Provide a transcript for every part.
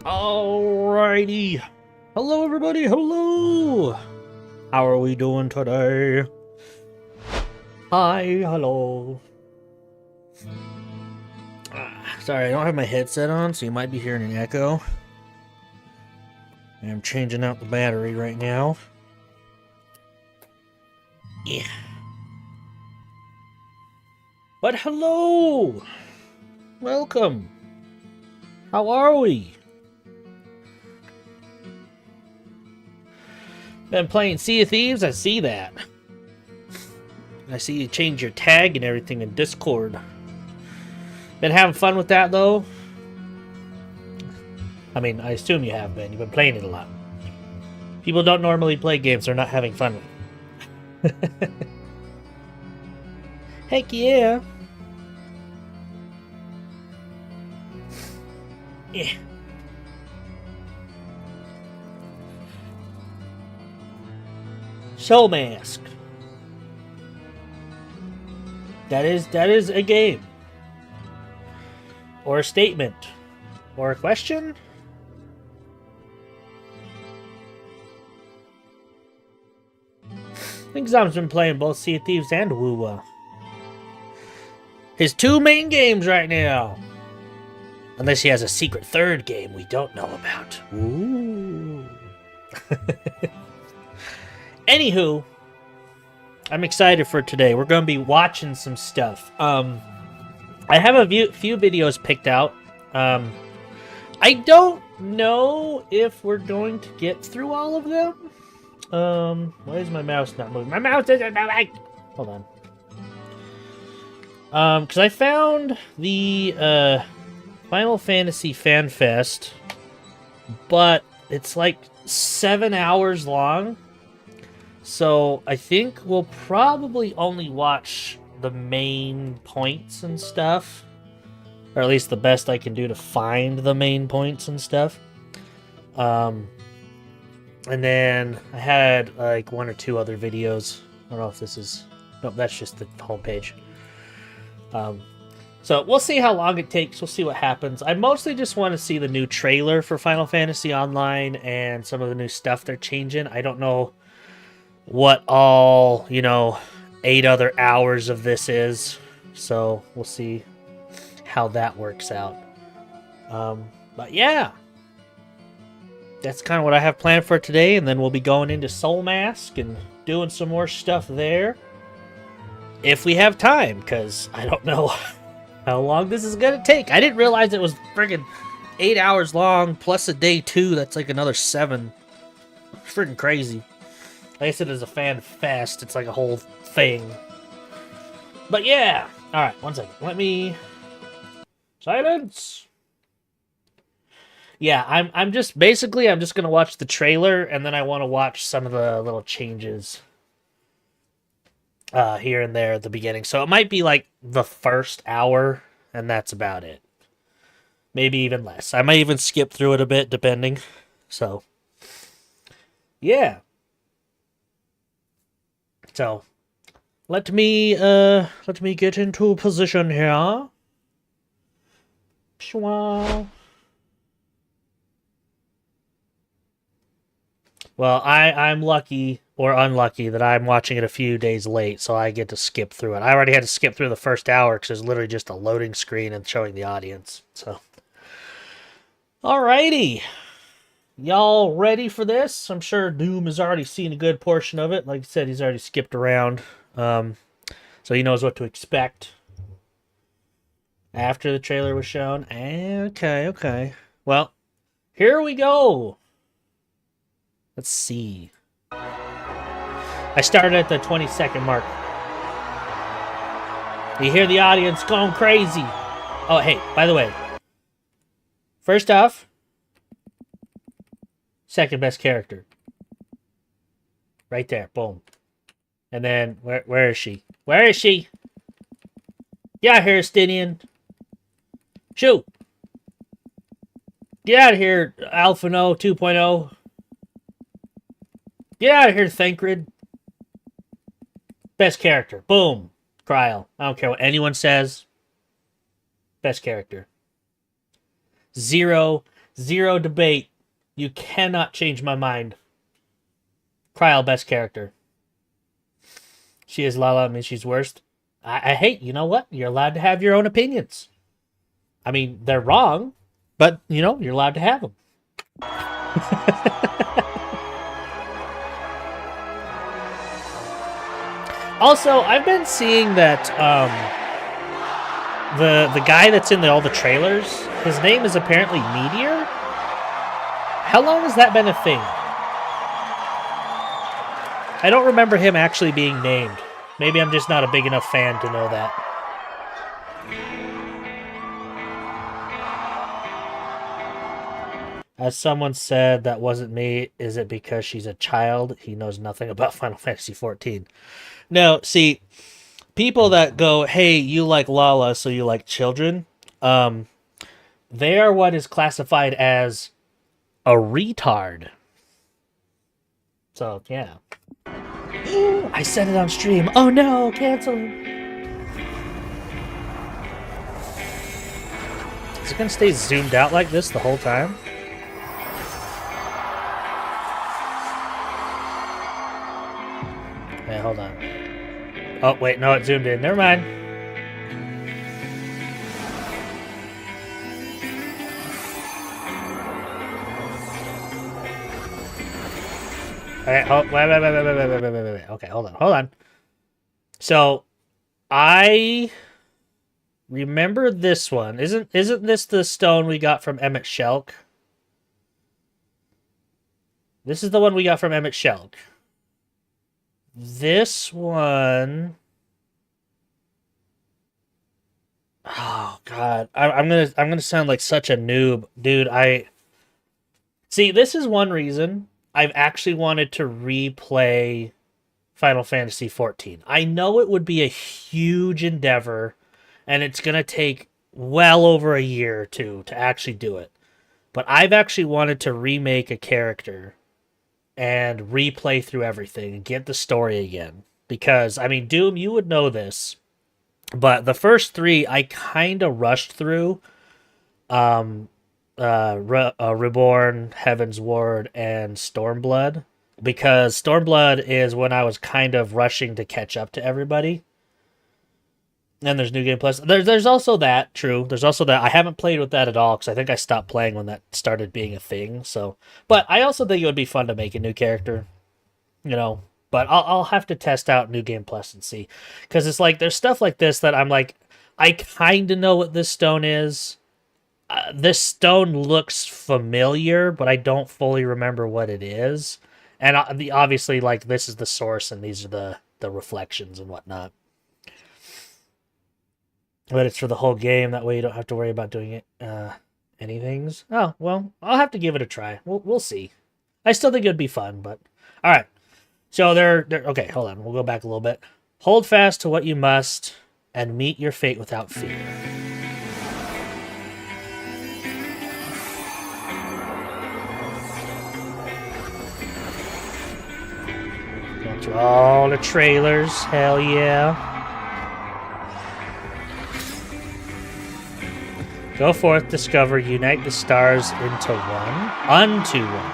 Alrighty. Hello, everybody. Hello. How are we doing today? Hi. Hello. Sorry, I don't have my headset on, so you might be hearing an echo. I'm changing out the battery right now. Yeah. But hello. Welcome. How are we? Been playing Sea of Thieves? I see that. I see you change your tag and everything in Discord. Been having fun with that, though? I mean, I assume you have been. You've been playing it a lot. People don't normally play games they're not having fun with. Heck yeah. Yeah. Soul Mask. That is a game. Or a statement. Or a question? I think Zom's been playing both Sea of Thieves and Wuwa. His two main games right now. Unless he has a secret third game we don't know about. Ooh. Anywho, I'm excited for today. We're going to be watching some stuff. I have a few videos picked out. I don't know if we're going to get through all of them. Why is my mouse not moving? My mouse isn't moving! Hold on. Because I found the, Final Fantasy Fan Fest, but it's like 7 hours long. So I think we'll probably only watch the main points and stuff. Or at least the best I can do to find the main points and stuff. And then I had like 1 or 2 other videos. I don't know if this is... Nope, that's just the homepage. So we'll see how long it takes. We'll see what happens. I mostly just want to see the new trailer for Final Fantasy Online and some of the new stuff they're changing. I don't know what all, 8 other hours of this is. So we'll see how that works out. But yeah. That's kind of what I have planned for today. And then we'll be going into Soul Mask and doing some more stuff there. If we have time, because I don't know how long this is going to take. I didn't realize it was friggin' 8 hours long, plus a day 2. That's like another 7. Friggin' crazy. Like I said, as a fan fest, it's like a whole thing. But yeah. Alright, 1 second. Let me... Silence! Yeah, I'm just... Basically, I'm just going to watch the trailer, and then I want to watch some of the little changes here and there at the beginning. So it might be like the first hour, and that's about it. Maybe even less. I might even skip through it a bit, depending. So, yeah. So, let me get into position here. Pshwa. Well, I'm lucky or unlucky that I'm watching it a few days late, so I get to skip through it. I already had to skip through the first hour because it's literally just a loading screen and showing the audience. So, alrighty. Y'all ready for this? I'm sure Doom has already seen a good portion of it. Like I said, he's already skipped around. So he knows what to expect after the trailer was shown. Okay. Well, here we go. Let's see. I started at the 20-second mark. You hear the audience going crazy. Oh, hey, by the way. First off, second best character. Right there, boom. And then, where is she? Where is she? Get out of here, Stinian. Shoot. Get out of here, Alphino 2.0. Get out of here, Thancred. Best character. Boom. Kryl. I don't care what anyone says. Best character. Zero debate. You cannot change my mind. Kryl, best character. She is Lala, I mean, she's worst. I hate, you know what? You're allowed to have your own opinions. I mean, they're wrong, but, you're allowed to have them. Also, I've been seeing that the guy that's in all the trailers, his name is apparently Meteor. How long has that been a thing? I don't remember him actually being named. Maybe I'm just not a big enough fan to know that. As someone said, that wasn't me. Is it because she's a child? He knows nothing about Final Fantasy XIV. No, see, people that go, hey, you like Lala, so you like children, they are what is classified as a retard. So, yeah. I said it on stream. Oh no, cancel. Is it going to stay zoomed out like this the whole time? Hey, hold on. Oh, wait, no, it zoomed in. Never mind. Okay, wait. Okay, hold on. So, I remember this one. Isn't this the stone we got from Emmett Shelk? This is the one we got from Emmett Shelk. This one... Oh god, I'm gonna sound like such a noob, dude. See, this is one reason I've actually wanted to replay Final Fantasy XIV. I know it would be a huge endeavor, and it's gonna take well over a year or two to actually do it. But I've actually wanted to remake a character and replay through everything and get the story again. Because, I mean, Doom, you would know this. But the first three, I kind of rushed through. Reborn, Heaven's Ward, and Stormblood. Because Stormblood is when I was kind of rushing to catch up to everybody. And there's New Game Plus. There's also that, true. There's also that. I haven't played with that at all, because I think I stopped playing when that started being a thing. So, but I also think it would be fun to make a new character. You know, but I'll have to test out New Game Plus and see. Because it's like, there's stuff like this that I'm like, I kind of know what this stone is. This stone looks familiar, but I don't fully remember what it is. And obviously, like, this is the source, and these are the reflections and whatnot. But it's for the whole game. That way you don't have to worry about doing it, anythings. Oh, well, I'll have to give it a try. We'll see. I still think it would be fun, but... Alright. So they're... Okay, hold on. We'll go back a little bit. Hold fast to what you must, and meet your fate without fear. Going through all the trailers. Hell yeah. Go forth, discover, unite the stars into one, unto one.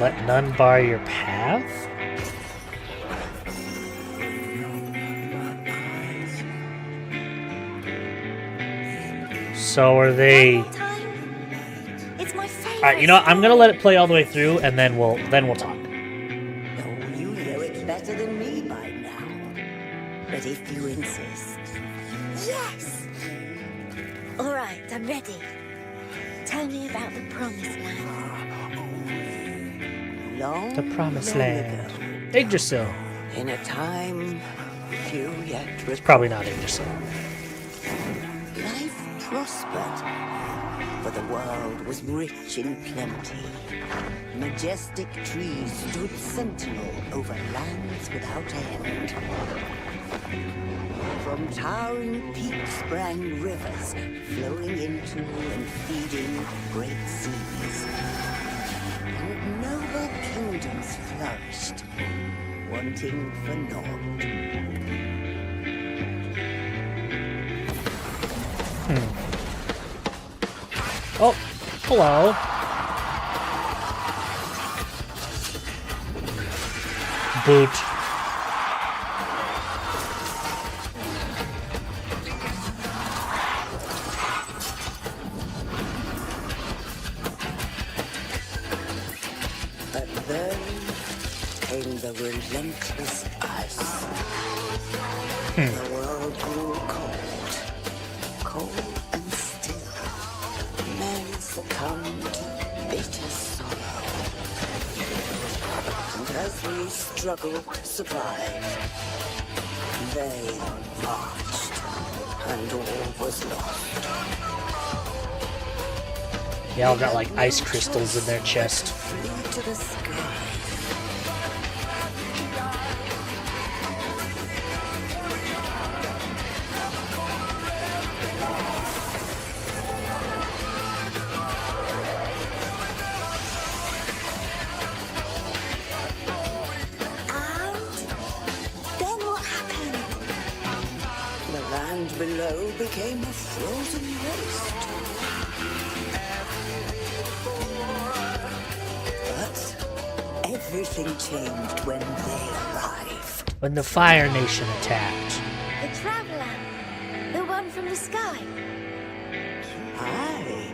Let none bar your path. So are they? It's my favorite. All right, you know what? I'm gonna let it play all the way through, and then we'll talk. Oh, you know it better than me by now. But if you insist. Yes! All right, I'm ready. Tell me about the Promised Land. Long, The Promised long Land. ago, Yggdrasil. in a time few yet It's probably not Yggdrasil. life prospered, for the world was rich in plenty. Majestic trees stood sentinel over lands without end. From towering peaks sprang rivers, flowing into and feeding great seas. And noble kingdoms flourished, wanting for naught. Oh, hello. Boot. But then came the relentless ice. The world grew cold, cold and still. Men succumbed to bitter sorrow. And as we struggled to survive, they marched, and all was lost. They all got like ice crystals in their chest. Flew to the sky. Then what happened? The land below became a frozen waste. But everything changed when they arrived. When the Fire Nation attacked. The Traveler. The one from the sky. Aye,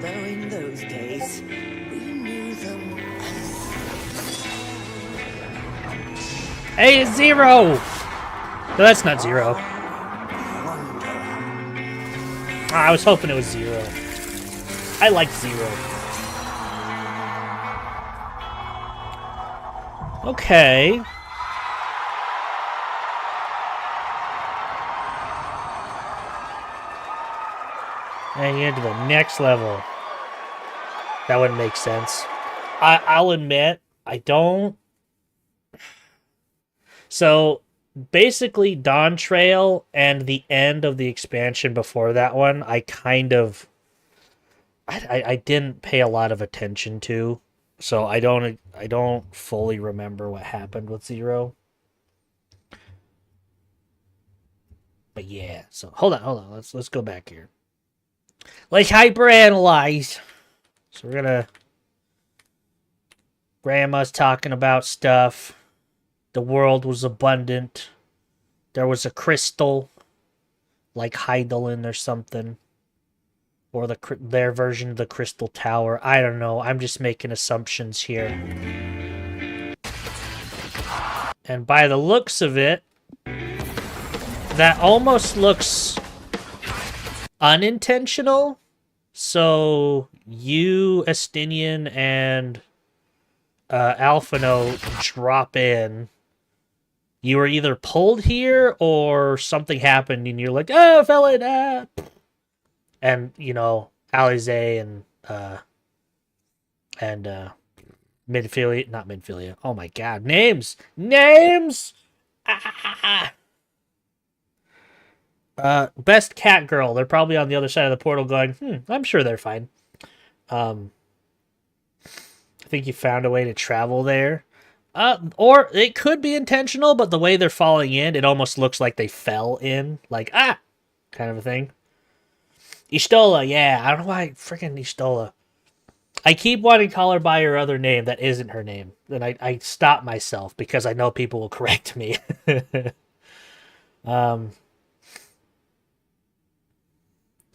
though in those days we knew them as Hey, it's Zero! No, that's not Zero. I was hoping it was Zero. I like Zero. Okay. And you into the next level. That wouldn't make sense. I'll admit, I don't. So basically, Dawn Trail and the end of the expansion before that one, I kind of, I didn't pay a lot of attention to, so I don't fully remember what happened with Zero. But yeah, so hold on, let's go back here. Let's hyperanalyze. So we're gonna. Grandma's talking about stuff. The world was abundant. There was a crystal, like Hydaelyn or something, or their version of the Crystal Tower. I don't know. I'm just making assumptions here. And by the looks of it, that almost looks unintentional. So you, Estinian, and Alphino drop in. You were either pulled here or something happened and you're like, oh, I fell in. And, you know, Alize and Minfilia, not Minfilia. Oh my god, names! Best cat girl. They're probably on the other side of the portal going, I'm sure they're fine. I think you found a way to travel there. Or it could be intentional, but the way they're falling in, it almost looks like they fell in. Like, kind of a thing. Y'shtola, yeah. I don't know why freaking Y'shtola. I keep wanting to call her by her other name that isn't her name. Then I stop myself because I know people will correct me.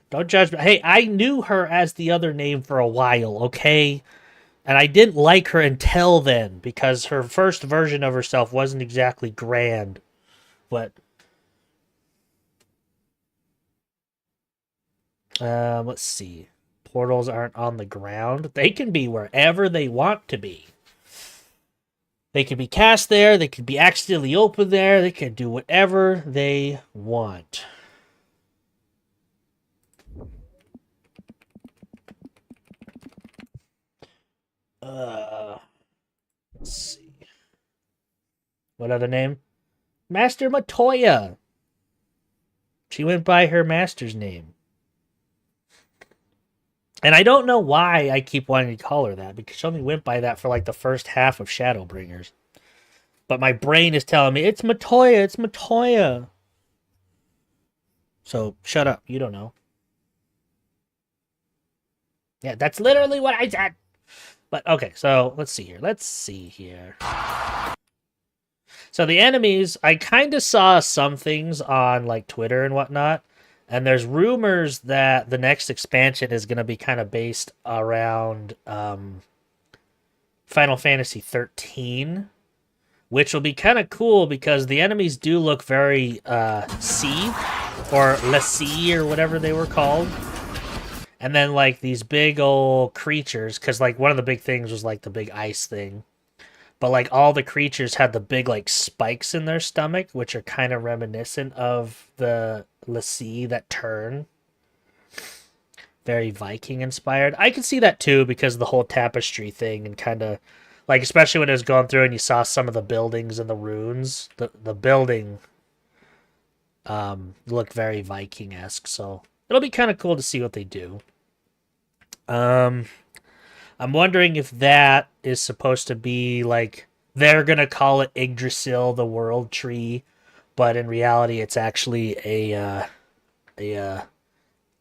Don't judge me. Hey, I knew her as the other name for a while, okay? And I didn't like her until then, because her first version of herself wasn't exactly grand. But let's see. Portals aren't on the ground. They can be wherever they want to be. They can be cast there. They can be accidentally opened there. They can do whatever they want. Let's see. What other name? Master Matoya. She went by her master's name. And I don't know why I keep wanting to call her that, because she only went by that for like the first half of Shadowbringers. But my brain is telling me, it's Matoya, it's Matoya. So, shut up, you don't know. Yeah, that's literally what I said. But, okay, so, let's see here. So, the enemies, I kind of saw some things on, like, Twitter and whatnot. And there's rumors that the next expansion is going to be kind of based around Final Fantasy 13, which will be kind of cool because the enemies do look very sea or Lassie or whatever they were called. And then like these big old creatures, because like one of the big things was like the big ice thing. But like all the creatures had the big like spikes in their stomach, which are kind of reminiscent of the Lassie that turn. Very Viking inspired. I can see that too because of the whole tapestry thing and kind of like, especially when it was going through and you saw some of the buildings and the runes. The building looked very Viking-esque, so it'll be kind of cool to see what they do. I'm wondering if that is supposed to be like they're gonna call it Yggdrasil, the World Tree, but in reality, it's actually an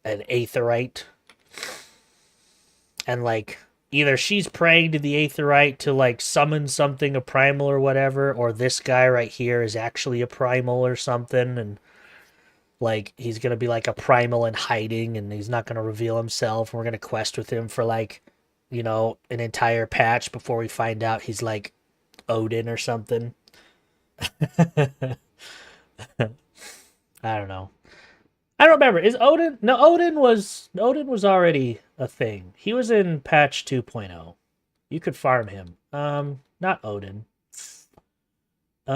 Aetheryte, and like either she's praying to the Aetheryte to like summon something, a primal or whatever, or this guy right here is actually a primal or something, and like he's gonna be like a primal in hiding, and he's not gonna reveal himself, and we're gonna quest with him for like, you know, an entire patch before we find out he's like Odin or something. I don't know. I don't remember. Is Odin? No, Odin was already a thing. He was in patch 2.0. You could farm him. Not Odin. I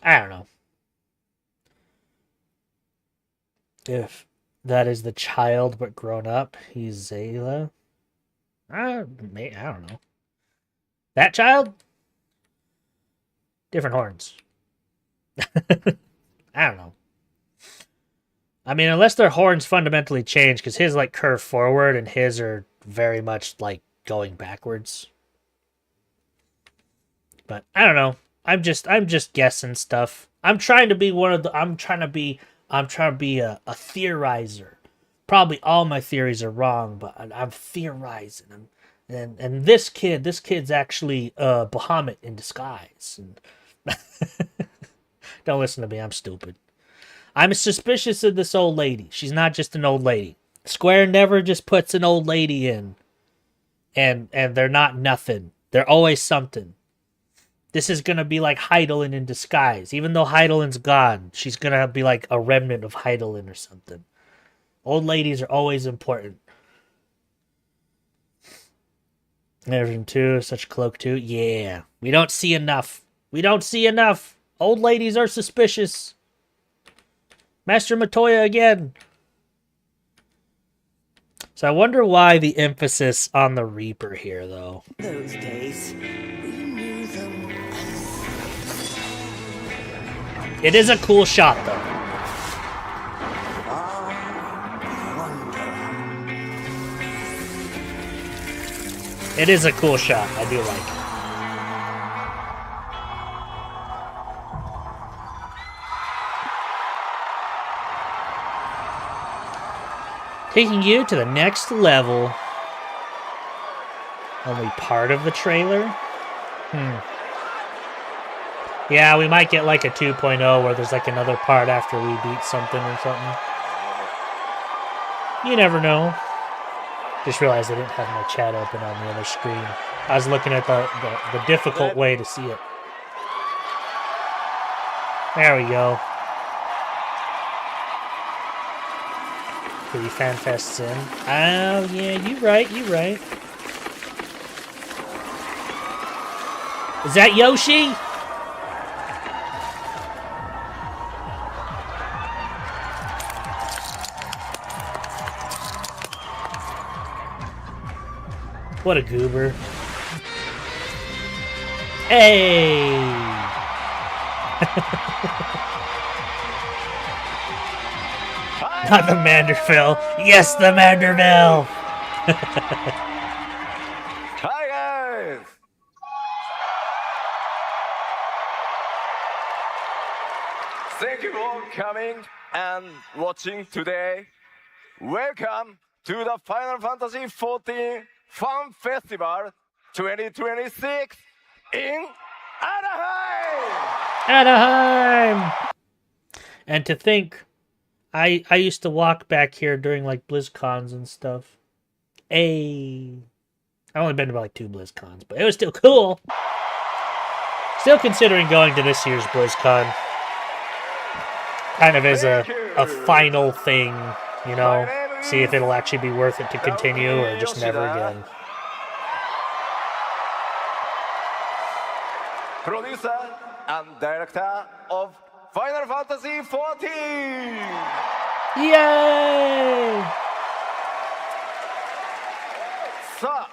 don't know. If that is the child but grown up, he's Zayla. I don't know. That child? Different horns. I don't know. I mean, unless their horns fundamentally change, because his like curve forward and his are very much like going backwards. But I don't know. I'm just guessing stuff. I'm trying to be a theorizer. Probably all my theories are wrong, but I'm theorizing. And this kid's actually Bahamut in disguise. And don't listen to me, I'm stupid. I'm suspicious of this old lady. She's not just an old lady. Square never just puts an old lady in. And they're not nothing. They're always something. This is going to be like Heidelin in disguise. Even though Heidelin's gone, she's going to be like a remnant of Heidelin or something. Old ladies are always important. Version 2, such cloak 2. Yeah. We don't see enough. Old ladies are suspicious. Master Matoya again. So I wonder why the emphasis on the Reaper here, though. Those days, we knew them. It is a cool shot, though. It is a cool shot. I do like it. Taking you to the next level. Only part of the trailer? Yeah, we might get like a 2.0 where there's like another part after we beat something or something. You never know. Just realized I didn't have my chat open on the other screen. I was looking at the difficult way to see it. There we go. Pretty FanFest's in. Oh, yeah, you're right. Is that Yoshi? What a goober. Hey! Not the Manderville. Yes, the Manderville! Hi guys! Thank you for coming and watching today. Welcome to the Final Fantasy XIV Fan Festival 2026 in Anaheim! And to think, I used to walk back here during like BlizzCons and stuff. I've only been to like 2 BlizzCons, but it was still cool. Still considering going to this year's BlizzCon. Kind of as a final thing, you know? See if it'll actually be worth it to continue or just never again. Producer and director of Final Fantasy XIV! Yay! さあ、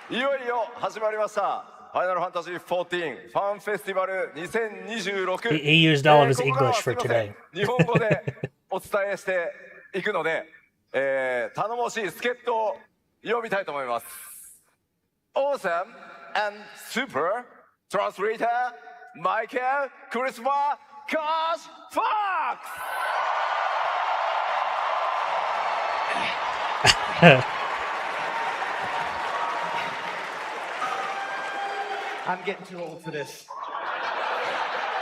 いよいよ始まりました。Final Fantasy XIV Fan Festival 2026。He used all of his English for today. 日本語でお伝えしていくので、頼もしい助っ人を呼びたいと思います。Awesome and Super Translator Michael Christopher Kosh Fox! I'm getting too old for this.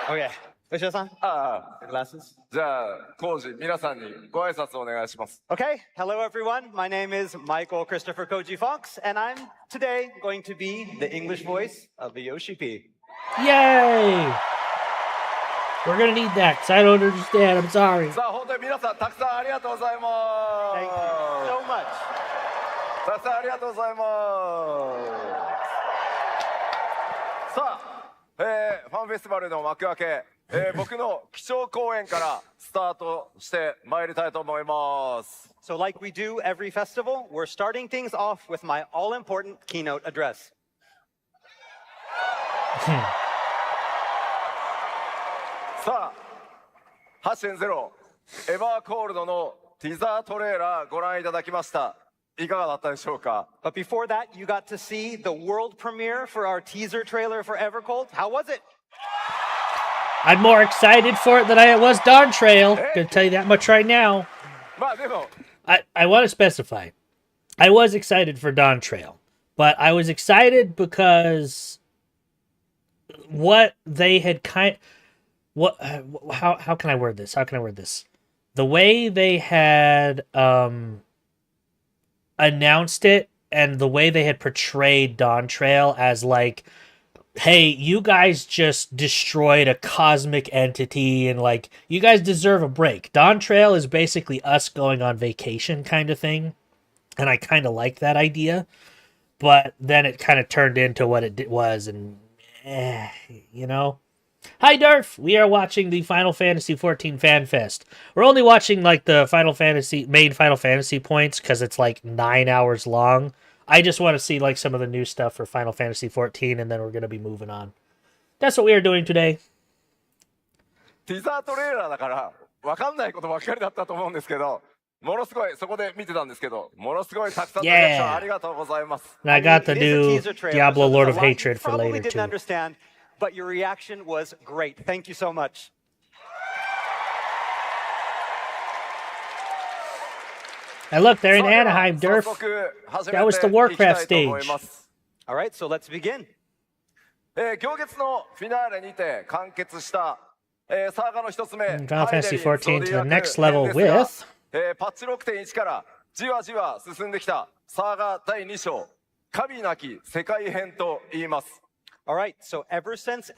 Okay, Ushio-san, ああ、 glasses. じゃあ、コウジ、皆さんにご挨拶をお願いします。 Okay, hello everyone. My name is Michael Christopher Koji Fox, and I'm today going to be the English voice of the Yoshi P. Yay! We're gonna need that because I don't understand. I'm sorry. さあ、本当に皆さん、たくさんありがとうございま Thank you す。 so much. たくさんありがとうございます。さあ、ファンフェスティバルの幕開け、僕の基調講演からスタートしてまいりたいと思います。 So, like we do every festival, we're starting things off with my all important keynote address. さあ、8.0 エバーコールドのティザートレーラーご覧いただきました。いかがだったでしょうか。 But before that, you got to see the world premiere for our teaser trailer for Evercold. How was it? I'm more excited for it than I was Dawn Trail. Gonna tell you that much right now. まあでも、 I want to specify. I was excited for Dawn Trail, but I was excited because what they had how can I word this? How can I word this? The way they had announced it and the way they had portrayed Dawn Trail as like, hey, you guys just destroyed a cosmic entity and like you guys deserve a break. Dawn Trail is basically us going on vacation kind of thing. And I kind of like that idea. But then it kind of turned into what it was and you know. Hi Darf, we are watching the Final Fantasy XIV Fan Fest. We're only watching like the main Final Fantasy points because it's like 9 hours long. I just want to see like some of the new stuff for Final Fantasy XIV and then we're going to be moving on. That's what we are doing today. ティザートレーラーだから分かんないことばっかりだったと思うんですけど、ものすごいそこで見てたんですけど、ものすごいたくさんのリアクションありがとうございます。 And I got the It is a new teaser trailer, Diablo so Lord there's of a lot you Hatred for probably later didn't too. understand, but your reaction was great. Thank you so much. And look, they're in さあでは Anaheim, 早 Durf. 速始 That was the めてい Warcraft きたいと思い stage. ます。 All right, so let's begin. 行月のフィナーレにて完結した、サーガの一つ目 Final ハイデ Fantasy リン 14 to the ゾディアク next level 編です with が、パッチ 6.1 からじわじわ進んできたサーガ第2章神なき世界編と言います。 All right, so ever since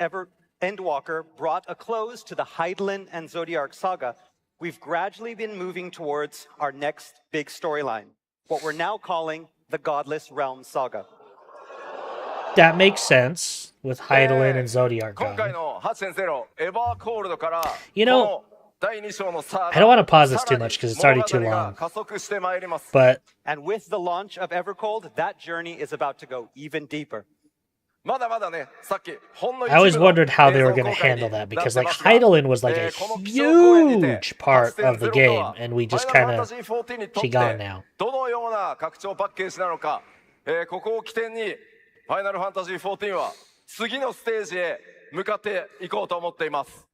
Endwalker brought a close to the Hydaelyn and Zodiark saga, we've gradually been moving towards our next big storyline, what we're now calling the Godless Realm saga. That makes sense with Hydaelyn and Zodiark 今回 gone. の 8.0 エバーコールドから You こ know, の第2章のサーガ I don't want to pause this さら too に much because it's already 物 too 語が long. 加速してまいります。 But And with the launch of Evercold, that journey is about to go even deeper. まだまだね、さっきほんの I always 一部の wondered how they were 映像 going to 公開 handle に that なって because like ますが、Hydaelyn was like a この基調講演にて huge part of the 8.0 game とは and we just ファイナル kind ファン of タジー14にとっ she gone て now. どのような拡張パッケージなのか、ここを起点にファイナルファンタジー14は次のステージへ向かっていこうと思っています。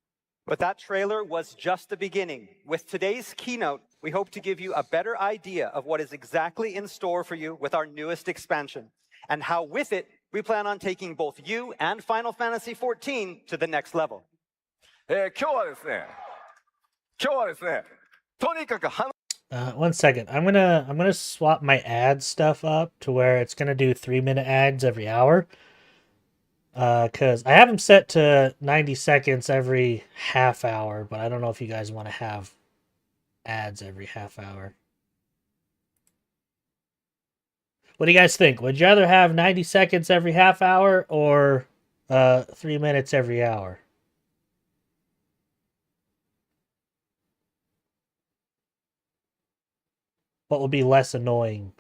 But that trailer was just the beginning. With today's keynote, we hope to give you a better idea of what is exactly in store for you with our newest expansion, and how with it, we plan on taking both you and Final Fantasy XIV to the next level. 今日はですね、とにかく One second. I'm gonna swap my ad stuff up to where it's gonna do 3-minute ads every hour. Cause I have them set to 90 seconds every half hour, but I don't know if you guys want to have ads every half hour. What do you guys think? Would you rather have 90 seconds every half hour or 3 minutes every hour? What would be less annoying?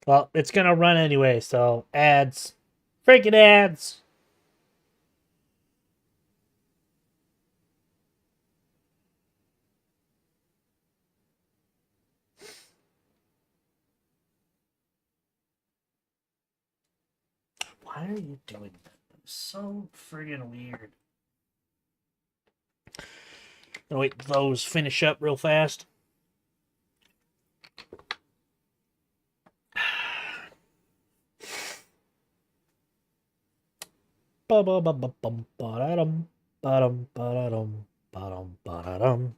Well, it's gonna run anyway, so ads. Freaking ads! Why are you doing that? So friggin' weird. Gonna wait till those finish up real fast. Ba-ba-ba-ba-bum, ba-da-dum, ba-dum, ba-da-dum, ba-dum, ba-da-dum.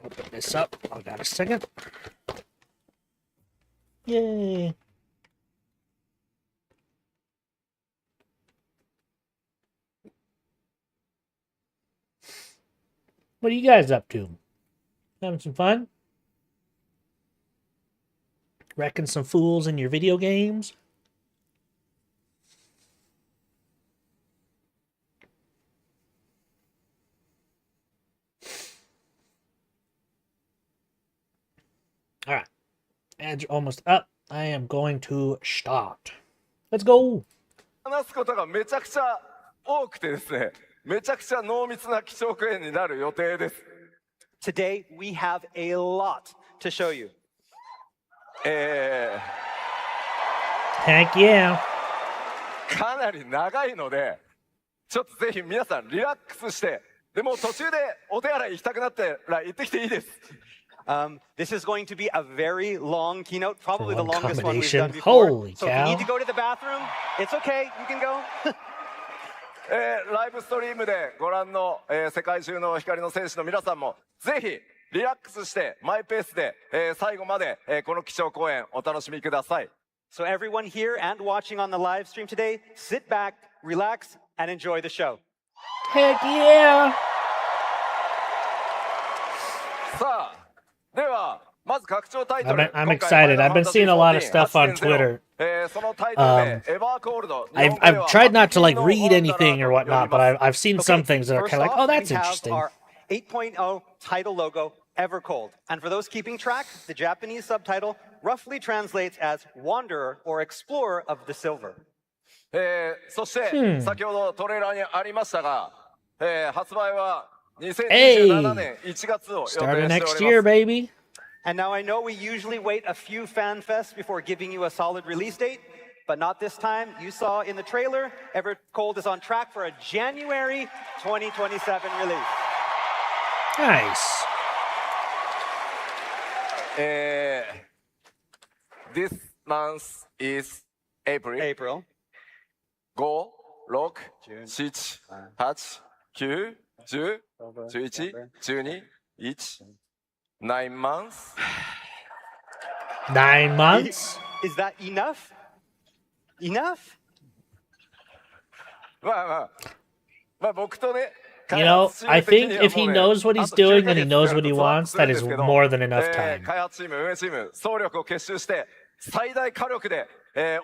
Open this up. Hold on a second. Yay. What are you guys up to? Having some fun? Wrecking some fools in your video games? All right. Edge almost up. I am going to start. Let's go. 話すことがめちゃくちゃ多くてですね、めちゃくちゃ濃密な基調講演になる予定です。Today, we have a lot to show you. Heck yeah. かなり長いので、ちょっとぜひ皆さんリラックスして、でも途中でお手洗い行きたくなったら行ってきていいです。This is going to be a very long keynote, probably the For one longest one we've combination. done before. Holy so if cow. you need to go to the bathroom, it's okay. You can go. ライブストリームでご覧の、世界中の光の戦士の皆さんもぜひリラックスしてマイペースで、最後まで、この基調講演お楽しみください。 So everyone here and watching on the live stream today, sit back, relax, and enjoy the show. Heck yeah. さあ、ではまず拡張タイト I'm, ル。 I'm excited. I've been seeing a lot of stuff on Twitter. そのタイトルでエバーコールド。 I've tried not to like read anything or whatnot, but I've seen some things that are first kind of like, off, oh, that's we have interesting. Our 8.0 title logo, Evercold. And for those keeping track, the Japanese subtitle roughly translates as Wanderer or Explorer of the Silver. そして先ほどトレーラーにありましたが、発売は2027年1月を予定してお Starting り next ます。 year, baby. And now I know we usually wait a few fan fests before giving you a solid release date, but not this time. You saw in the trailer, Evercold is on track for a January 2027 release. Nice. This month is April. April. 5、6、7、8、9、10、11、12、1、9 months. 9 months? Is that enough? Enough? まあ僕とね、 You know, I think if he knows what he's doing and he knows what he wants, that is more than enough time. 開発チーム、運営チーム、総力を結集して最大火力で、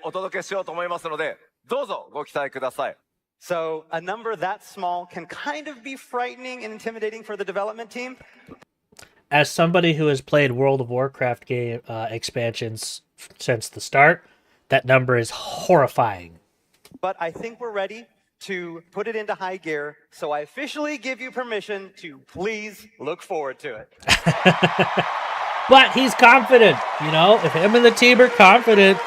お届けしようと思いますので、どうぞご期待ください。 So a number that small can kind of be frightening and intimidating for the development team. As somebody who has played World of Warcraft game expansions since the start, that number is horrifying. But I think we're ready to put it into high gear, so I officially give you permission to please look forward to it. But he's confident, you know? If him and the team are confident,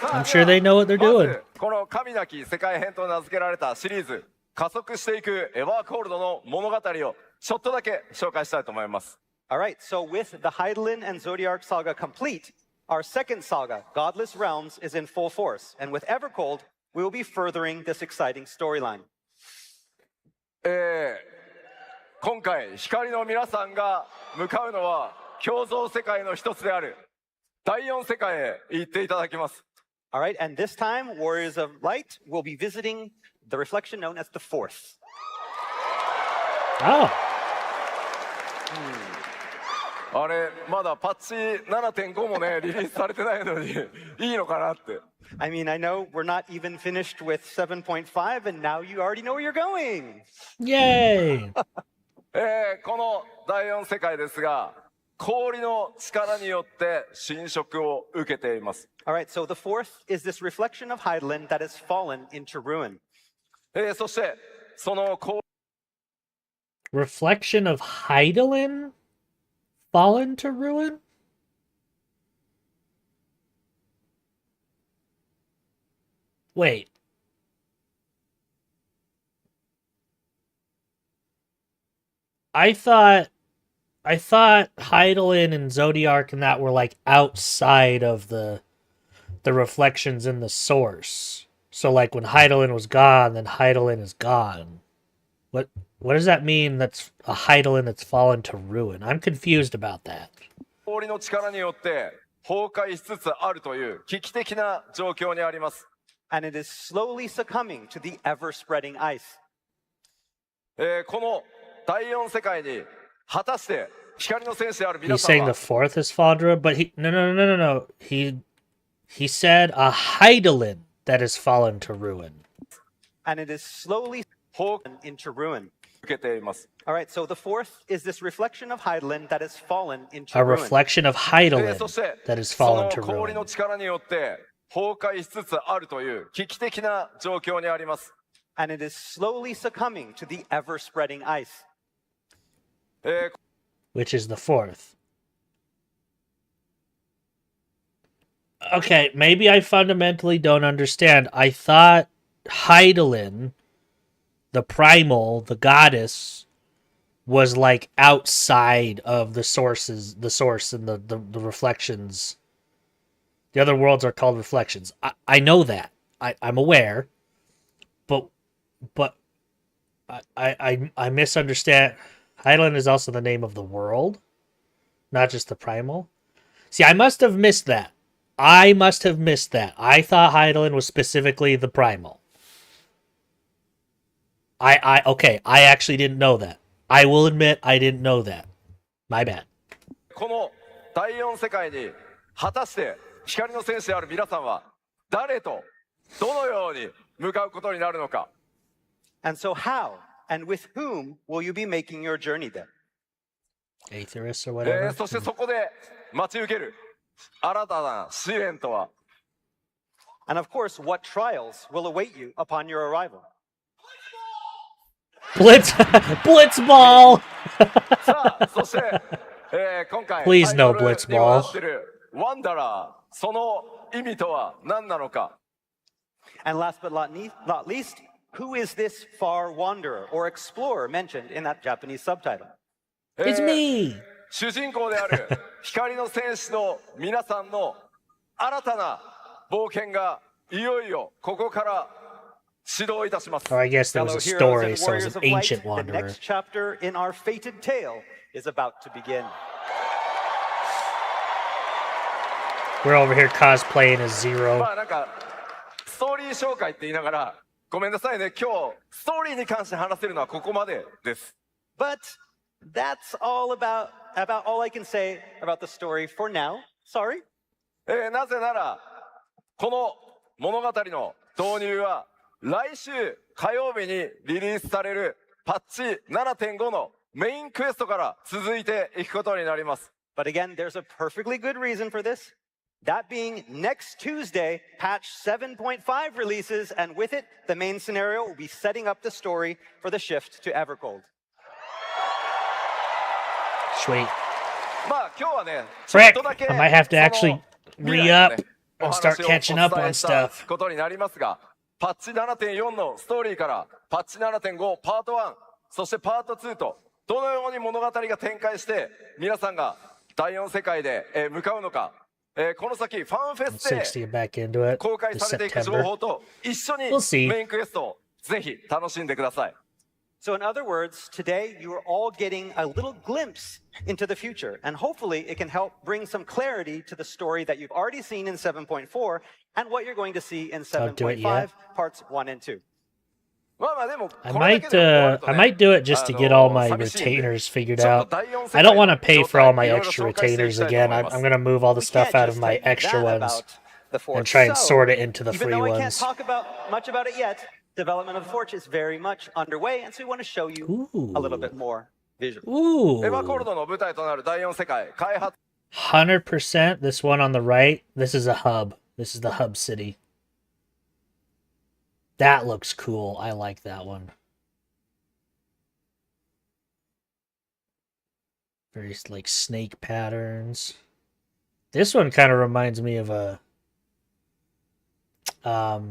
I'm sure they know what they're ま doing. ずこの神なき世界編と名付けられたシリーズ、加速していくエバーコールドの物語をちょっとだけ紹介したいと思います。 All right, so with the Hydaelyn and Zodiark saga complete, our second saga, Godless Realms, is in full force. And with Evercold, we will be furthering this exciting storyline. 今回光の皆さんが向かうのは共造世界の一つである第4世界へ行っていただきます。 All right, and this time, Warriors of Light will be visiting the reflection known as the Fourth. Oh. あれまだパッチ 7.5 もねリリースされてないのにいいのかなって。 I mean, I know we're not even finished with 7.5, and now you already know where you're going. Yay. この第4世界ですが氷の力によって侵食を受けています。 All right, so the Fourth is this reflection of Hydaelyn that has fallen into ruin. そしてその氷 Reflection of Hydaelyn fallen to ruin? Wait. I thought Hydaelyn and Zodiark and that were like outside of the reflections in the source. So like when Hydaelyn was gone, then Hydaelyn is gone. What does that mean? That's a Hydaelyn that's fallen to ruin. I'm confused about that. 氷の力によって崩壊しつつあるという危機的な状況にあります。And it is slowly succumbing to the ever-spreading ice. この第4世界に果たして光の戦士である皆 He's さん saying は the fourth is fallen to ruin, but no. He said a Hydaelyn that has fallen to ruin. And it is slowly 崩 into ruin. 受けています。 All right, so the fourth is this reflection of Hydaelyn that has fallen into A ruin. reflection of そ Hydaelyn して that has そ fallen の to 氷の ruin. 力によって崩壊しつつあるという危機的な状況にあります。 And it is slowly succumbing to the ever-spreading ice. えー Which is the fourth. Okay, maybe I fundamentally don't understand. I thought Hydaelyn, the primal, the goddess, was like outside of the source and the reflections. The other worlds are called reflections. I know that. I'm aware. But I misunderstand. Hydaelyn is also the name of the world, not just the primal. See, I must have missed that. I thought Hydaelyn was specifically the primal. Okay, I actually didn't know that. I will admit I didn't know that. My bad. この第4世界に果たして光の戦士である皆さんは誰とどのように向かうことになるのか。 And so how and with whom will you be making your journey then? Aetherius or whatever. そしてそこで待ち受ける新たな試練とは。 And of course, what trials will await you upon your arrival? Blitzball! さあ、そして、今回 Please no タイトルにもな Blitzball. っているワンダラー、その意味とは何なのか。 And last but not least, who is this far wanderer or explorer mentioned in that Japanese subtitle? It's me! 主人公である光の戦士の皆さんの新たな冒険がいよいよここから始動いたします。 Or I guess there was Fellow a heroes story, and so it was warriors an of light, ancient the wanderer. next chapter in our fated tale is about to begin. We're over here cosplaying as ま Zero. あなんかストーリー紹介って言いながらごめんなさいね、今日ストーリーに関して話せるのはここまでです。 But that's all about all I can say about the story for now. Sorry. なぜならこの物語の導入は来週火曜日にリリースされるパッチ 7.5 のメインクエストから続いていくことになります。 But again, there's a perfectly good reason for this. That being next Tuesday, patch 7.5 releases, and with it, the main scenario will be setting up the story for the shift to Evercold. Sweet. まあ今日はね、ちょっ Frick! とだけ I might have to その actually 未来 re の up ねお and 話 start を catching up お on 伝えした stuff. ことになりますが、パッチ 7.4 のストーリーからパッチ 7.5 パート1、そしてパート2とどのように物語が展開して皆さんが第4世界で向かうのか、この先ファンフェス60 get back into で it 公開 this されていく情 September. 報と一緒に We'll see. メインクエストをぜひ楽しんでください。 So, in other words, today you are all getting a little glimpse into the future, and hopefully it can help bring some clarity to the story that you've already seen in 7.4 and what you're going to see in Don't do it yet. 7.5 parts 1 and 2. まあまあでも I これだ might けで終わると I ね might do it just to get all my 寂しいんで retainers figured ちょっ out. と第4世 I 界 don't want to の pay 状 for all 態 my いろいろ extra 紹介してい retainers きたいと again. 思い I'm ます。 going to move all the We stuff can't out of just my take extra that ones about the Forge. and try and So, sort it into the even free though I can't ones. talk much about it yet, development of the Forge is very much underway, and so we want to show you a little bit more visual. エヴァコール Ooh. ドの舞台となる第4世界開発 100%. This one on the right. This is a hub. This is the hub city. That looks cool. I like that one. Very like snake patterns. This one kind of reminds me of a oh,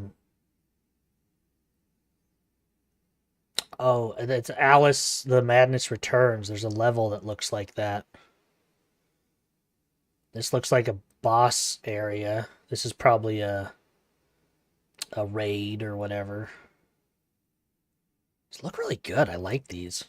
it's Alice the Madness Returns. There's a level that looks like that. This looks like a boss area. This is probably a raid or whatever. These look really good. I like these.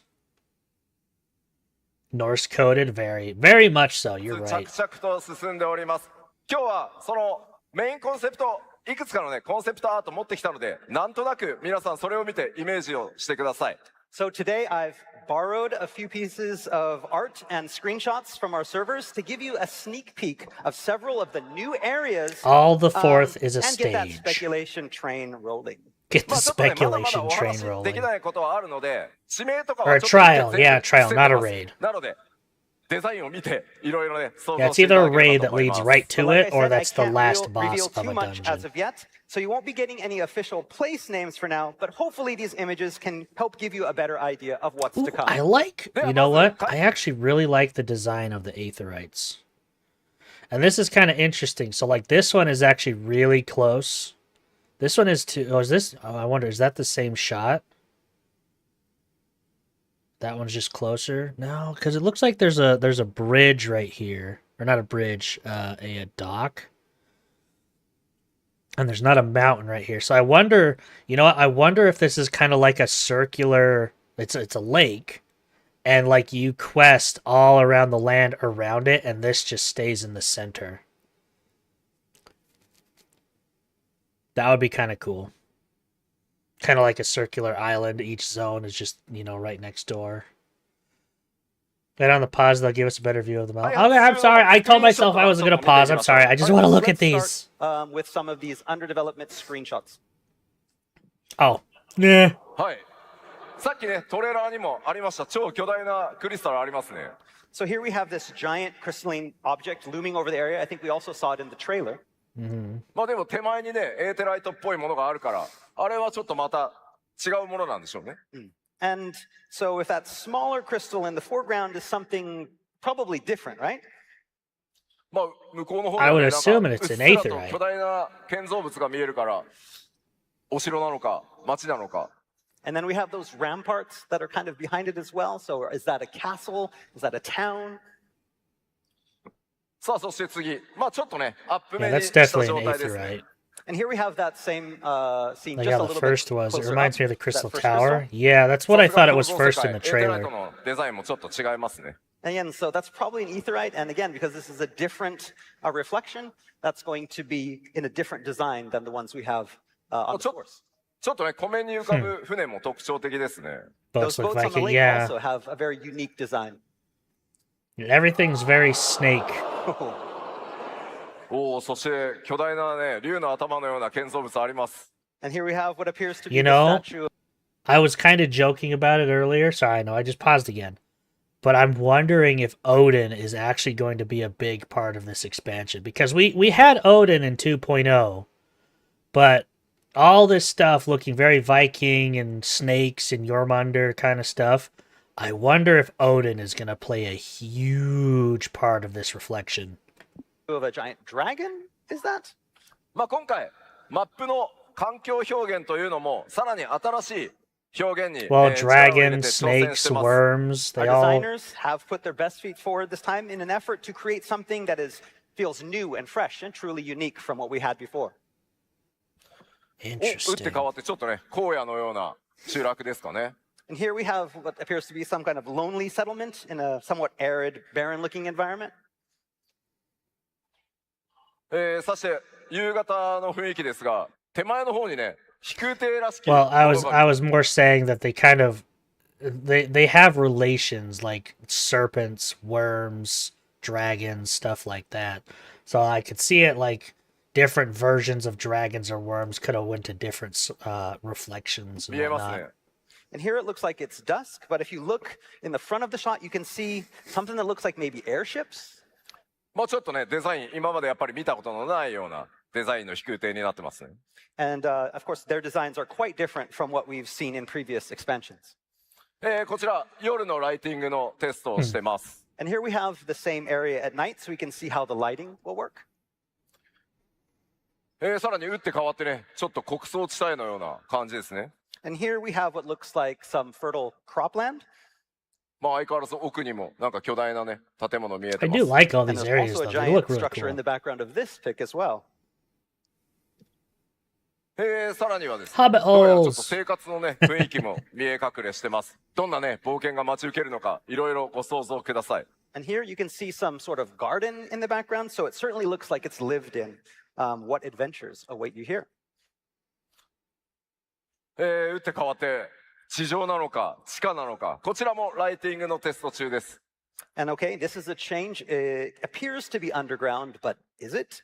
Norse coded, very, very much so. You're 着 right. 々と進んでおります。今日はそのメインコンセプト、いくつかのね、コンセプトアート持ってきたので、なんとなく皆さんそれを見てイメージをしてください。So today I've borrowed a few pieces of art and screenshots from our servers to give you a sneak peek of several of the new areas. All the fourth is a and get that stage. speculation train rolling. Get the まあちょっとね、まだまだ speculation お train 話でき rolling. ないことはあるので、指名とか Or は a ちょっとだけ trial. 全 Yeah, 部 trial, 伏せ not て a ます raid. なので、デザインを見て、いろいろね、想 Yeah, 像 it's していた either だ a けれ raid ば that と思い leads ます。 right So to like it, I or said, I that's the can't last reveal boss of too a much as dungeon. of yet. So you won't be getting any official place names for now, but hopefully these images can help give you a better idea of what's Ooh, to come. I like, Yeah, you know but- what? I actually really like the design of the Aetherites. And this is kind of interesting. So, like, this one is actually really close. This one is too. Oh, is this? Oh, I wonder, is that the same shot? That one's just closer? No, because it looks like there's a bridge right here. Or not a bridge, a dock. And there's not a mountain right here. So I wonder, you know what? I wonder if this is kind of like a circular, it's a lake. And like you quest all around the land around it, and this just stays in the center. That would be kind of cool. Kind of like a circular island. Each zone is just, you know, right next door. And on the pause, they'll give us a better view of the mountain. Okay, I'm sorry. I told myself I wasn't going to pause. I'm sorry. I just All right, want to look let's at these. start, with some of these under development screenshots. Oh. Nah. はい。さっきね、トレーラーにもありました、超巨大なクリスタルありますね。 So here we have this giant crystalline object looming over the area. I think we also saw it in the trailer. まあでも手前にね、エーテライトっぽいものがあるから、あれはちょっとまた違うものなんでしょうね。 And so if that smaller crystal in the foreground is something probably different, right? まあ向こうの方に I は would ね、 assume なん it's か an うっすらと aetherite. 巨大な建造物が見えるから、お城なのか、町なのか。 And then we have those ramparts that are kind of behind it as well. So is that a castle? Is that a town? さあそして次、まあちょっとね、アップ Yeah, 目に that's した definitely 状 an 態ですね。 aetherite. And here we have that same scene Like just how a the little first bit was. It closer reminds up. me of the That Crystal first Tower. crystal. Yeah, that's what I さすが thought it was 共同世 first 界 in the エーテライ trailer. トのデザインもちょっと違いますね。 And again, so that's probably an aetherite. And again, because this is a different reflection, that's going to be in a different design than the ones we have on the course. ちょっとね、湖面に浮かぶ船も特徴的ですね。 Boats Those look boats on like the it. lake Yeah. also have a very unique design. Everything's very snake. おお、そして巨大なね、竜の頭のような建造物あります。 And here we have what appears to be You the know, statue. I was kind of joking about it earlier. Sorry, I know I just paused again. But I'm wondering if Odin is actually going to be a big part of this expansion. Because we had Odin in 2.0. But all this stuff looking very Viking and snakes and Jormungandr kind of stuff. I wonder if Odin is going to play a huge part of this reflection. Of a giant dragon? Is that? まあ今回、マップの環境表現というのも、さらに新しい表現に、 Well, 力を入れて dragons, 挑戦 snakes, してます。 worms, Our they all... designers have put their best feet forward this time in an effort to create something that feels new and fresh and truly unique from what we had before. お、打って Interesting. 変わってちょっとね、荒野のような集落ですかね。 And here we have what appears to be some kind of lonely settlement in a somewhat arid, barren-looking environment. さして夕方の雰囲気ですが、手前の方にね、飛空艇らしき Well, I も was の I が was more saying that they kind of they have relations like serpents, worms, dragons, stuff like that. So I could see it like different versions of dragons or worms could have went to different reflections and 見えます whatnot. ね。 And here it looks like it's dusk, but if you look in the front of the shot, you can see something that looks like maybe airships. もうちょっとね、デザイン、今までやっぱり見たことのないようなデザインの飛空艇になってますね。 And of course, their designs are quite different from what we've seen in previous expansions. こちら、夜のライティングのテストをしてます。And here we have the same area at night, so we can see how the lighting will work. さらに打って変わってね、ちょっと穀倉地帯のような感じですね。And here we have what looks like some fertile cropland. まあ相変わらず奥にもなんか巨大なね、建物見えて I ま do す。 like all And these there's areas also a though. They giant look really structure in cool. the background of this pic as well. さらにはですね、 Hobbit どうやらちょっと holes. 生活のね、雰囲気も見え隠れしてます。どんなね、冒険が待ち受けるのか、いろいろご想像ください。 And here you can see some sort of garden in the background, so it certainly looks like it's lived in. What adventures await you here? 打って変わって地上なのか地下なのか、こちらもライティングのテスト中です。 And okay, this is a change. It appears to be underground, but is it?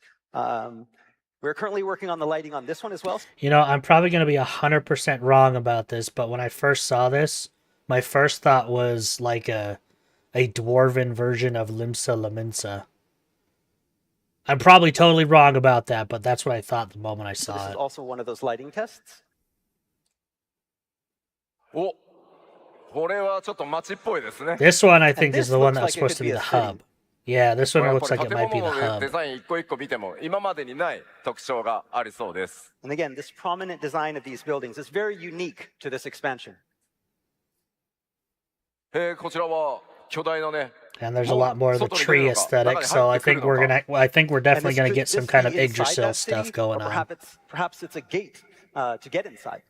We're currently working on the lighting on this one as well. You know, I'm probably going to be 100% wrong about this, but when I first saw this, my first thought was like a dwarven version of Limsa Lominsa. I'm probably totally wrong about that, but that's what I thought the moment I So saw this is it. also one of those lighting tests. お、これはちょっと街っぽいですね。 This one I think this is the one looks that was like it supposed to could be be the a city. hub. Yeah, this こ one れやっ looks ぱり like it might be 建 the 物のデ hub. ザイン一個一個見ても今までにない特徴がありそうです。 And again, this prominent design of these buildings is very unique to this expansion. こちらは巨大なね。 And there's a lot more of the tree aesthetic, so I think we're definitely gonna get some kind of Yggdrasil stuff going on. Perhaps it's a gate to get inside.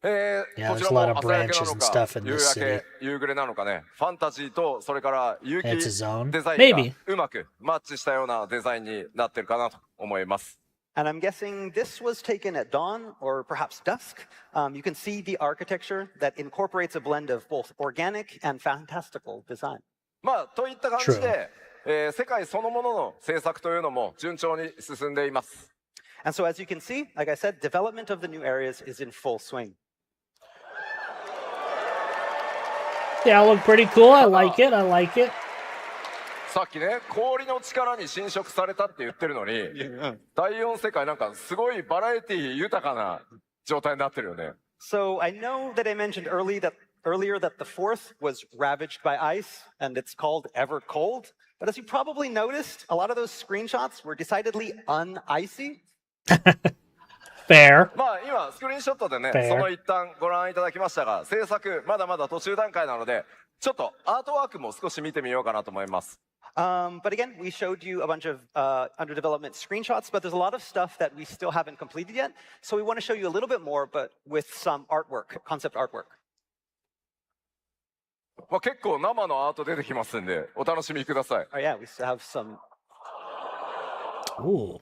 Yeah, こ there's ち a ら lot も of 朝焼けな branches の and か stuff in 夕 this 焼 city. け夕暮れなのかね、ファンタジーとそれから有機 It's a zone. デザイン Maybe. がうまくマッチしたようなデザインになってるかなと思います。 And I'm guessing this was taken at dawn or perhaps dusk. You can see the architecture that incorporates a blend of both organic and fantastical design. まあといった感じで、世界そのものの制作というのも順調に進んでいます。 And so as you can see, like I said, development of the new areas is in full swing. Yeah, look pretty cool. I like it. I like it. さっきね、氷の力に侵食されたって言ってるのに、第4世界なんかすごいバラエティ豊かな状態になってるよね。 So I know that I mentioned earlier that the fourth was ravaged by ice and it's called Ever Cold. But as you probably noticed, a lot of those screenshots were decidedly un-icy. Fair. まあ今スクリーンショットでね、 Fair. その一旦ご覧いただきましたが、制作まだまだ途中段階なので、ちょっとアートワークも少し見てみようかなと思います。 But again, we showed you a bunch of under development screenshots, but there's a lot of stuff that we still haven't completed yet. So we want to show you a little bit more, but with some artwork, concept artwork. まあ結構生のアート出てきますんで、お楽しみください。 Oh yeah, we still have some. Ooh.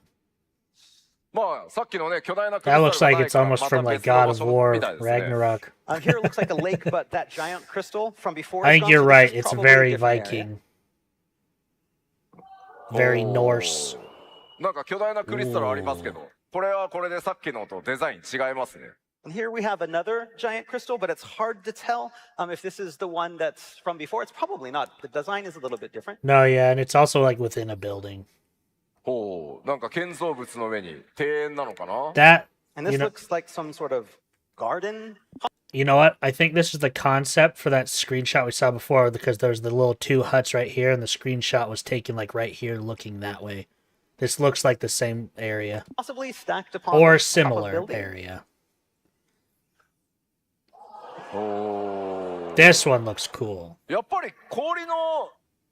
まあさっきのね巨大なクリ That スタ looks ル like がない it's から almost また from 別 like の God 場 of 所 War, みたいですね。 Ragnarok. Here it looks like a lake, but that giant crystal from before. I is think gone, you're so this right. is It's probably a very different area. Viking. Very Norse. なんか巨大なクリスタルありますけど、これはこれでさっきのとデザイン違いますね。 And here we have another giant crystal, but it's hard to tell if this is the one that's from before. It's probably not. The design is a little bit different. No, yeah, and it's also like within a building. ほう、なんか建造物の上に庭園なのかな。 That, And this you know, looks like some sort of garden. you know what? I think this is the concept for that screenshot we saw before because there's the little two huts right here, and the screenshot was taken like right here, looking that way. This looks like the same area Possibly stacked upon or top of similar building. area. おー、 This one looks cool. やっぱり氷の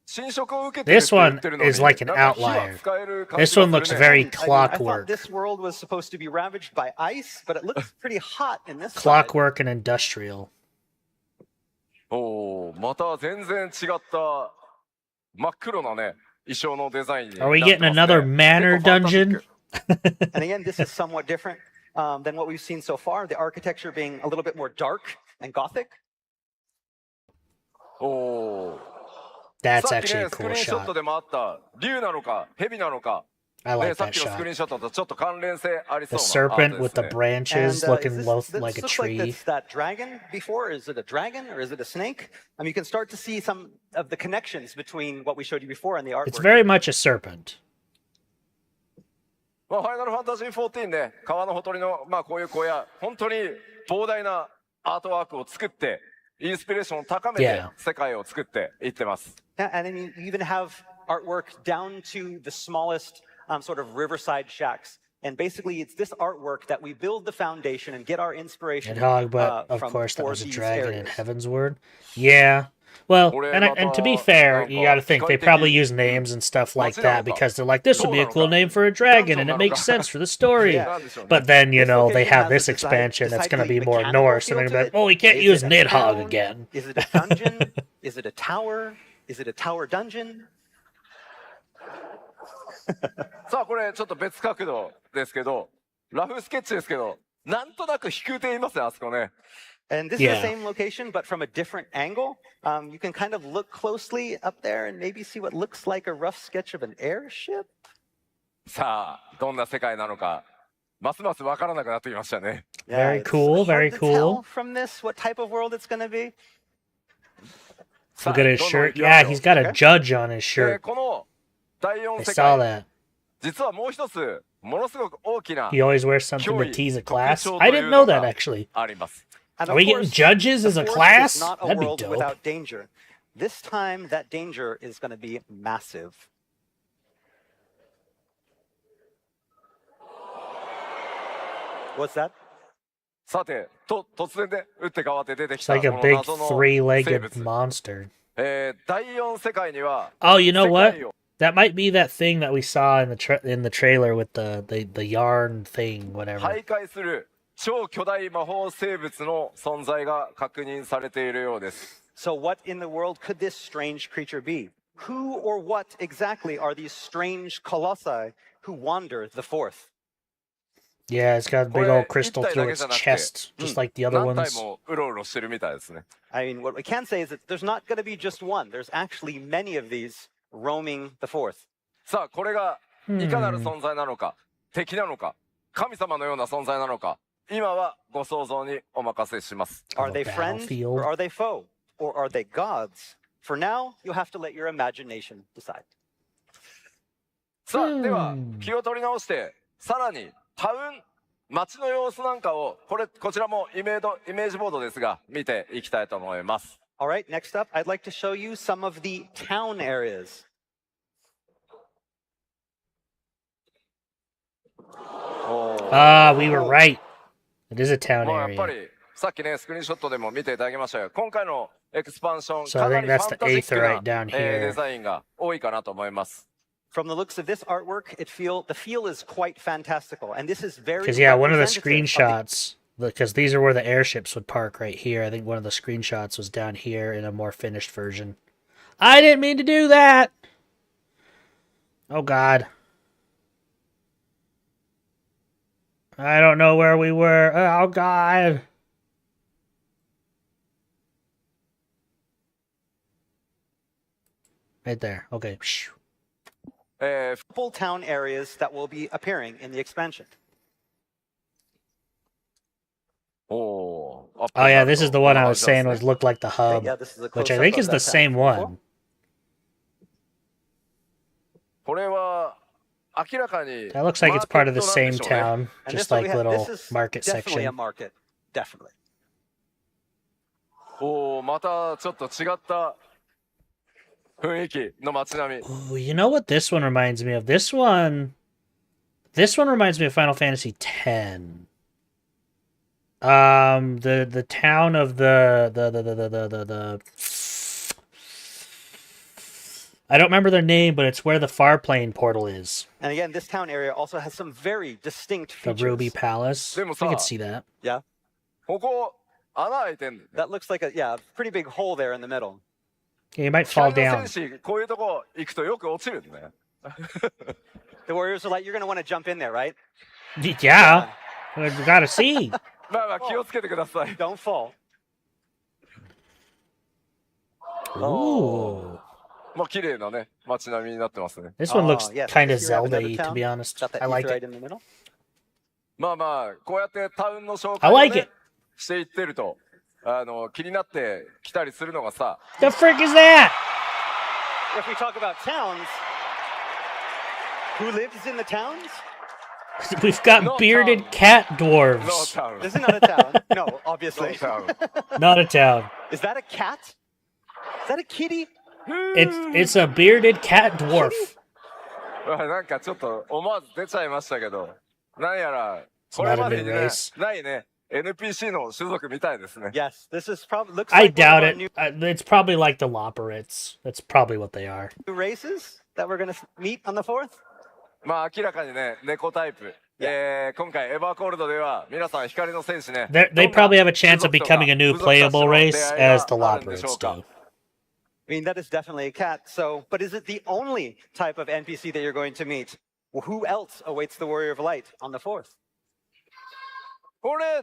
侵食を受けてるって This 言 one ってるのに、 is like an なんか火は outlier. 使える感じ This が one す looks るね。 very I thought clockwork. this world was supposed to be ravaged by ice, but it looks pretty hot in this side. Clockwork and industrial. おー、また全然違った真っ黒なね衣装のデザインにな Are っ we て getting ますね。 another manor 結構ファンタジッ dungeon? ク。 And again, this is somewhat different than what we've seen so far. The architecture being a little bit more dark and gothic. おー。 That's さっき actually ね a スク cool リーンショット shot. でもあった竜なのか蛇なのか、 I ね、 like さっ that きのスクリー shot. ンショットとちょっと関連性あり The そうなアー serpent トで with す the ね。 branches And looking this like a looks like tree. that's that dragon before. Is it a dragon or is it a snake? You can start to see some of the connections between what we showed you before and the artwork. It's very much a serpent. まあ、ファイナルファンタジー14ね、川のほとりの、まあ、こういう小屋、本当に膨大なアートワークを作って、インスピレーションを高めて Yeah. 世界を作っていってます。Yeah, and then you even have artwork down to the smallest sort of riverside shacks. And basically, it's this artwork that we build the foundation and get our inspiration Hedgehog, but of from course that for was a these dragon in areas. Heaven's Word. Yeah. Well, and to be fair, you got to think they probably use names and stuff like that because they're like, this would be a cool name for a dragon and it makes sense for the story. Yeah. But then, you This know, they location have has this a decided- expansion that's going to be decidedly more mechanical Norse, and feel they're to going to be it. like, oh, we can't Is use it a Nidhogg town? again. Is it a dungeon? Is it a tower? Is it a tower dungeon? さあこれちょっと別角度ですけど、ラフスケッチですけど、なんとなく飛空艇いますね、あそこね。 And this Yeah. is the same location, but from a different angle. You can kind of look closely up there and maybe see what looks like a rough sketch of an airship. さあどんな世界なのか、ますます分からなくなってきましたね。 Very it's cool, very hard to cool. tell from this what type of world it's going to be. Sa- Look at his どんどん shirt. 行きます Yeah, よ he's got a Okay. judge on his で shirt. この第 I 4世 saw 界、 that. 実はもう一つものすごく大きな He always wears something to Kyoi, tease a class. Tokuchou I didn't know that, というのが actually. あります。 And Are of we getting course, judges the as a Force class? is not a That'd be world dope. without danger. This time, that danger is going to be massive. What's that? さて突然で打って変わって出てき It's た like こ a の big 謎の生 three-legged 物、 monster. 第4世界には Oh, you know 世 what? 界を That might be that thing that we saw in the trailer with the yarn thing, whatever. 徘徊する超巨大魔法生物の存在が確認されているようです。 So, what in the world could this strange creature be? Who or what exactly are these strange colossi who wander the fourth? Yeah, it's got a big これ old crystal 一体だ through け its じゃなくて、 chest, just like the other 何体 ones. もうろうろしてるみたいですね。 I mean, what we can say is that there's not going to be just one. There's actually many of these roaming the fourth. さあこれがいかなる存在なのか、敵なのか、神様のような存在なのか、今はご想像にお任せします。 Are On they a friend battlefield. or are they foe? Or are they gods? For now, you'll have to let your imagination decide. さあでは気を取り直してさらにタウン街の様子なんかをこちらもイメージボードですが見ていきたいと思います。 All right, next up, I'd like to show you some of the town areas. We were right. It is a town まあやっぱ area. りさっきねスクリーンショットでも見ていただきましたが、今回のエクスパンション So I かな think り that's ファ the ンタジッ Aether ク right な down デ here. ザインが多いかなと思います。 From the looks of this artwork, the feel is quite fantastical, and this is very Because yeah, one of the representative screenshots, because these are where the airships would park right here. I think one of the screenshots was down here in a more finished version. I didn't mean to do that. Oh God. I don't know where we were. Oh God. Right there. Okay. full town areas that will be appearing in the expansion. Oh yeah, this is the one I was saying was looked like the hub, Yeah, this is a which I close-up think of is that the town. same one. これは明らかに That looks like it's part of the マーケッ same トなんでしょうね。 town, And just this one like we have, little this is market definitely a section. market, definitely. おおまたちょっと違った雰囲気の街並み。 Ooh, you know what this one reminds me of? This one reminds me of Final Fantasy X. The town of the I don't remember their name, but it's where the Farplane portal is. And again, this town area also has some very distinct The features. Ruby Palace. I could see that. Yeah, ここ穴開いてんだよね。 that looks like a pretty big hole there in the middle. Yeah, you might fall 光の down. 戦士こういうとこ行くとよく落ちるんだね。 The warriors are like, you're going to want to jump in there, right? Yeah, we gotta see. まあまあ気をつけてください。 Don't fall. Ooh, まあ綺麗なね街並みになってますね。 this one looks Oh, yes, kind of here we have another Zelda-y, to town. be honest. Got that I like ether right it. in the middle. まあまあこうやってタウンの紹 I 介を、 like ね it.、していってると気になって来たりするのがさ、 The frick is that? If we talk about towns, who lives in the towns? We've got No bearded town. cat ノー dwarves. タウン。 This is not a town. No, ノ obviously. ータウン。 Not a town. Is that a cat? Is that a kitty? It's a bearded cat dwarf. なんかちょっと思わず出ちゃいましたけど、なんやら It's これ not ま a で new にね race. ないね NPC の種族みたいですね。 Yes, this is probably looks I like one of doubt our it. new It's probably like the Loperids. That's probably what they are. races that we're going to meet on the 4th. まあ明らかにね猫タイプ。今回エバーコールドでは皆さん光の戦士ね。 They probably have a chance of becoming a new playable race as the あるんでしょ Loperids うか do. I mean, that is definitely a cat. So, but is it the only type of NPC that you're going to meet? Well, who else awaits the Warrior of Light on the 4th? これ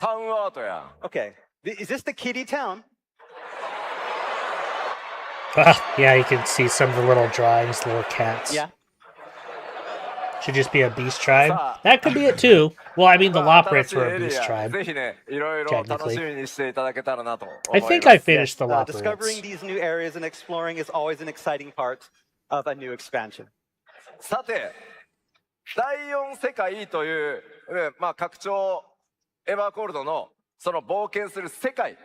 タウンアートや。 Okay, is this the kitty town? Yeah, you can see some of the little drawings, the little cats. Yeah. Should just be a beast tribe. Sa- That could be it too. Well, I mean, the まあ Loperids 新しい were エ a リ beast ア tribe. ぜひねいろいろ楽しみにしていただけたらなと思い I ます。 think I finished the Discovering Loperids. these new areas and exploring is always an exciting part of a new expansion. さて第4世界という、まあ拡張エバーコールドのその冒険する世界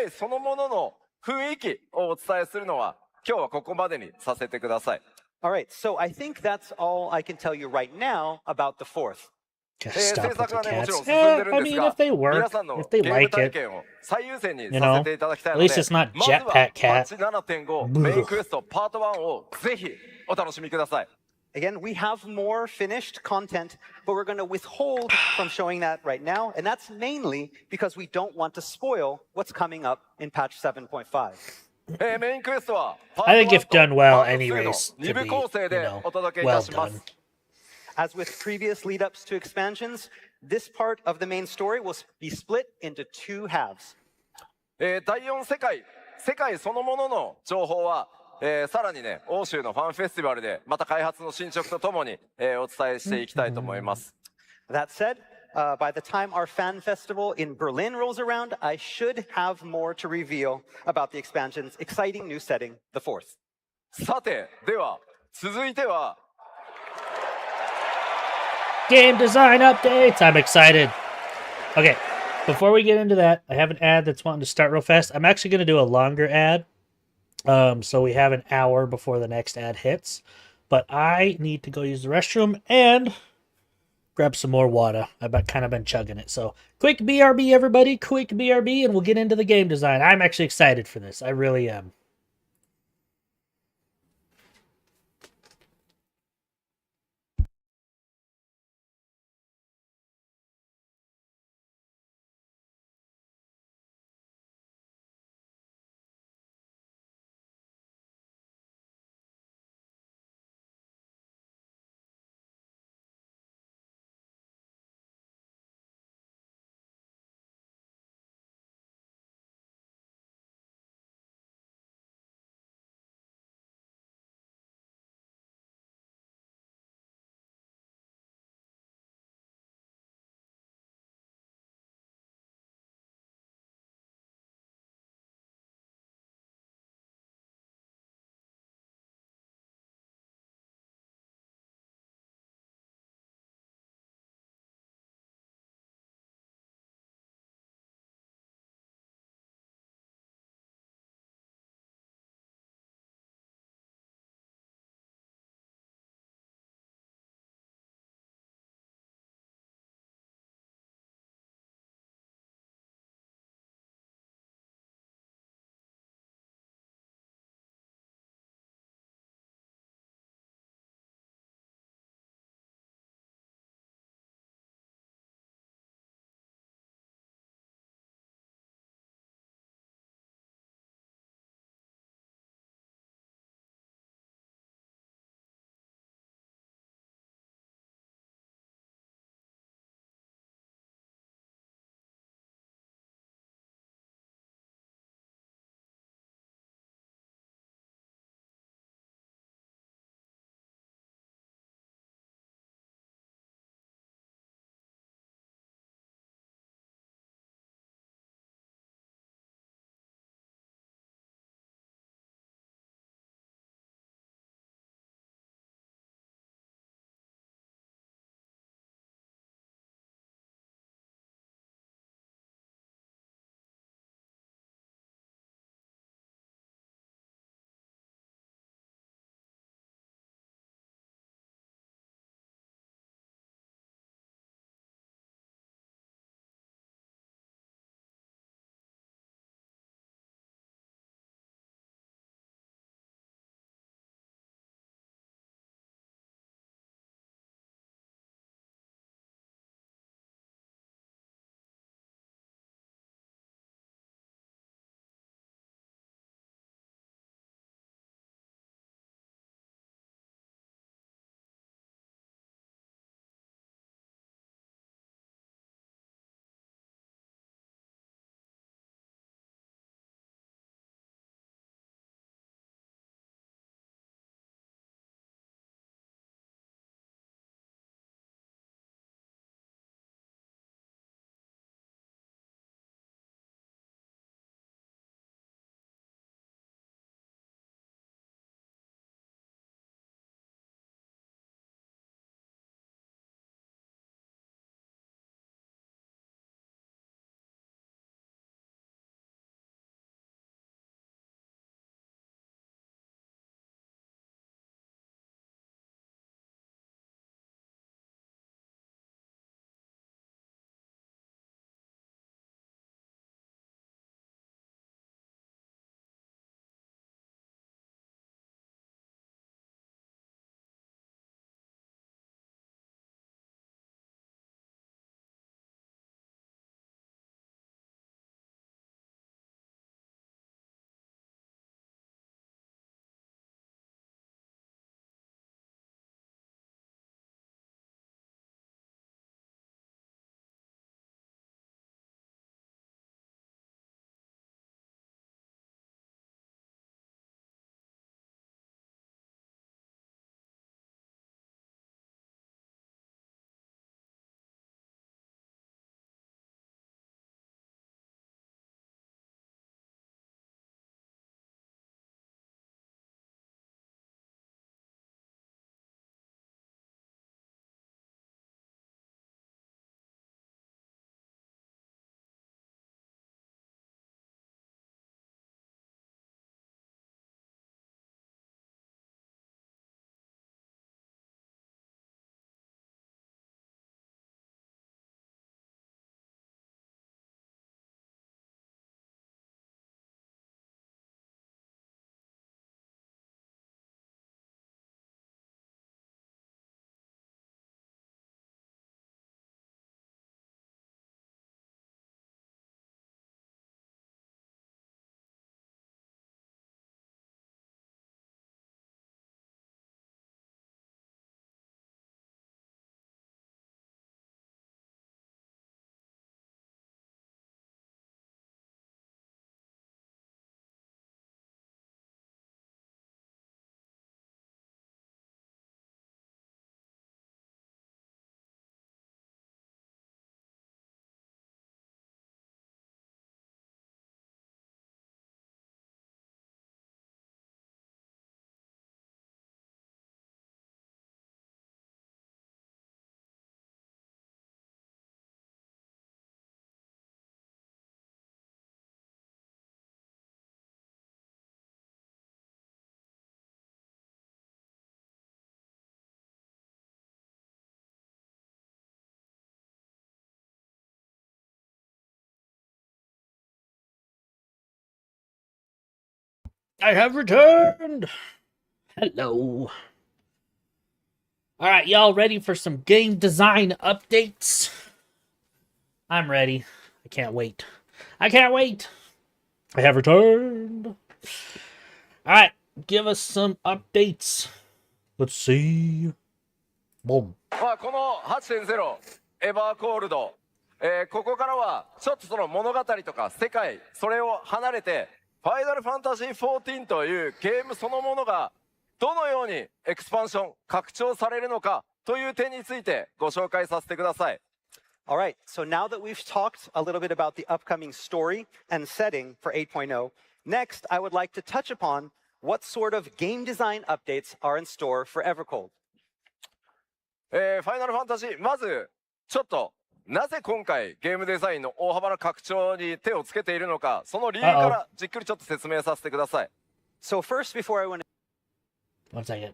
そのものの雰囲気をお伝えするのは今日はここまでにさせてください。 All right, so I think that's all I can tell you right now about the 4th. Just 制 stop 作 with は the ねもちろ cats. ん進んでる I んです mean, が if they work, 皆さんの if ゲ they ーム like 体 it, 験を最優先に you さ know, せていただきたい at の least で it's not まずは Jetpack パッ Cat. チ 7.5 メインクエストパート1をぜひお楽しみください。 Again, we have more finished content, but we're going to withhold from showing that right now, and that's mainly because we don't want to spoil what's coming up in patch 7.5. メインクエストは I think if done well, パート any 2 の race 2 could 部 be, 構成 you で know, お届けいた well しま done. す。 As with previous lead ups to expansions, this part of the main story will be split into two halves. 第4世界そのものの情報は、さらにね欧州のファンフェスティバルでまた開発の進捗とともに、お伝えしていきたいと思います。 That said, by the time our fan festival in Berlin rolls around, I should have more to reveal about the expansion's exciting new setting, the 4th. さてでは続いては Game design updates. I'm excited. Okay, before we get into that, I have an ad that's wanting to start real fast. I'm actually going to do a longer ad. So we have an hour before the next ad hits. But I need to go use the restroom and grab some more water. I've kind of been chugging it. So quick BRB, everybody. Quick BRB, and we'll get into the game design. I'm actually excited for this. I really am. I have returned. Hello. All right, y'all ready for some game design updates? I'm ready. I can't wait. I can't wait. I have returned. All right, give us some updates. Let's see. Boom. まあ、この8.0エバーコールド、ここからはちょっとその物語とか世界それを離れてファイナルファンタジー14というゲームそのものがどのようにエクスパンション拡張されるのかという点についてご紹介させてください。 All right, so now that we've talked a little bit about the upcoming story and setting for 8.0, next I would like to touch upon what sort of game design updates are in store for Evercold. ファイナルファンタジーまずちょっとなぜ今回ゲームデザインの大幅な拡張に手をつけているのかその理由からじっくりちょっと説明させてください。 So first, before I went One second.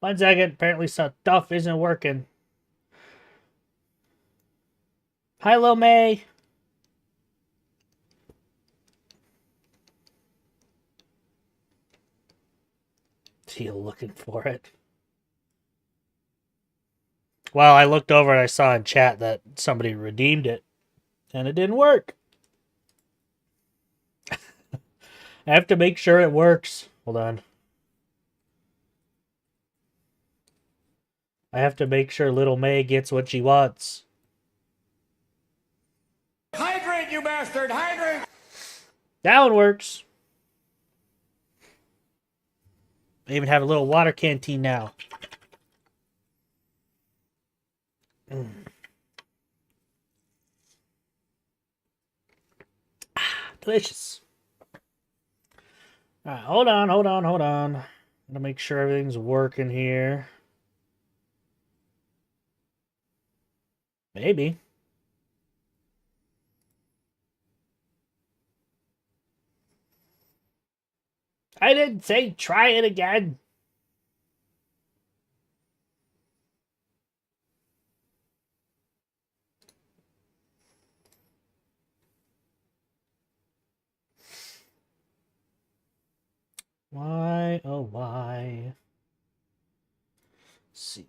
1 second. Apparently stuff isn't working. Hi, Lil May. Still looking for it. Well, I looked over and I saw in chat that somebody redeemed it, and it didn't work. I have to make sure it works. Hold on. I have to make sure Little May gets what she wants. Hydrate, you bastard! Hydrate! That one works. I even have a little water canteen now. Delicious. Alright, hold on. Gotta make sure everything's working here. Maybe. I didn't say try it again. Why, oh why? C-T-I-T.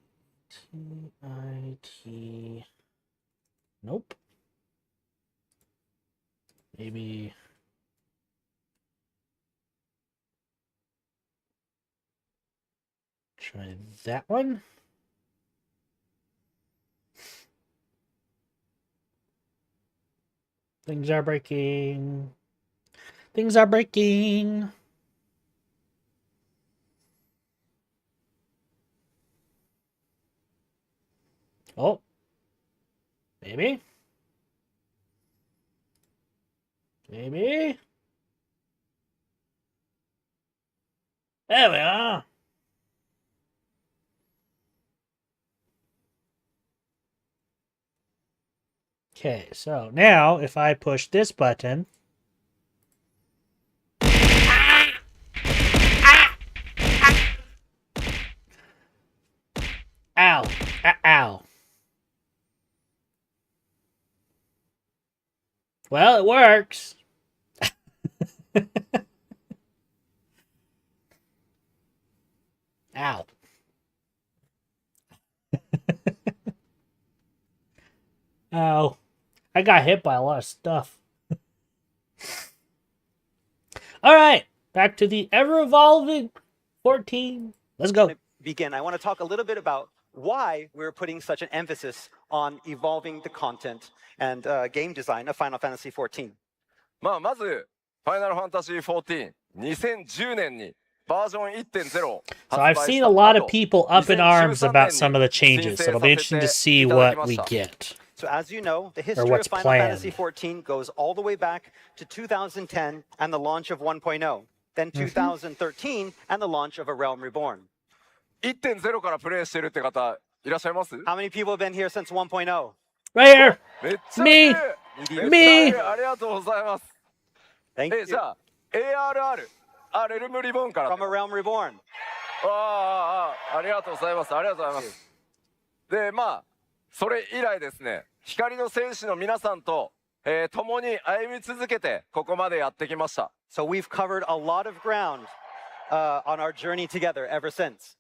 Nope. Maybe. Try that one. Things are breaking. Things are breaking. Oh. Maybe. Maybe. There we are. Okay, so now if I push this button. Ow. Ow. Well, it works. Ow. Ow. I got hit by a lot of stuff. Alright, back to the ever-evolving 14. Let's go. begin, I want to talk a little bit about why we're putting such an emphasis on evolving the content and game design of Final Fantasy XIV. まあまずファイナルファンタジー14、2010年にバージョン 1.0 を So I've 発売 seen し a た lot of 後、 people up in arms 2013 about some of the 年に changes, 申 so 請 it'll be さ interesting せ to て see いただき what ま we した。 get. So as you know, the history what's of Final planned. Fantasy XIV goes all the way back to 2010 and the launch of 1.0, then 2013 and the launch of A Realm Reborn. 1.0 からプレイしてるって方いらっしゃいます？ How many people have been here since 1.0? Right here! めっちゃ Me いる。めっちゃいる。ありがとうございます。 Thank you. じゃあ ARR、レルムリボンから From A Realm Reborn. ありがとうございます。ありがとうございます。で、まあ、それ以来ですね、光の戦士の皆さんと共に歩み続けてここまでやってきました。 So we've covered a lot of ground on our journey together ever since.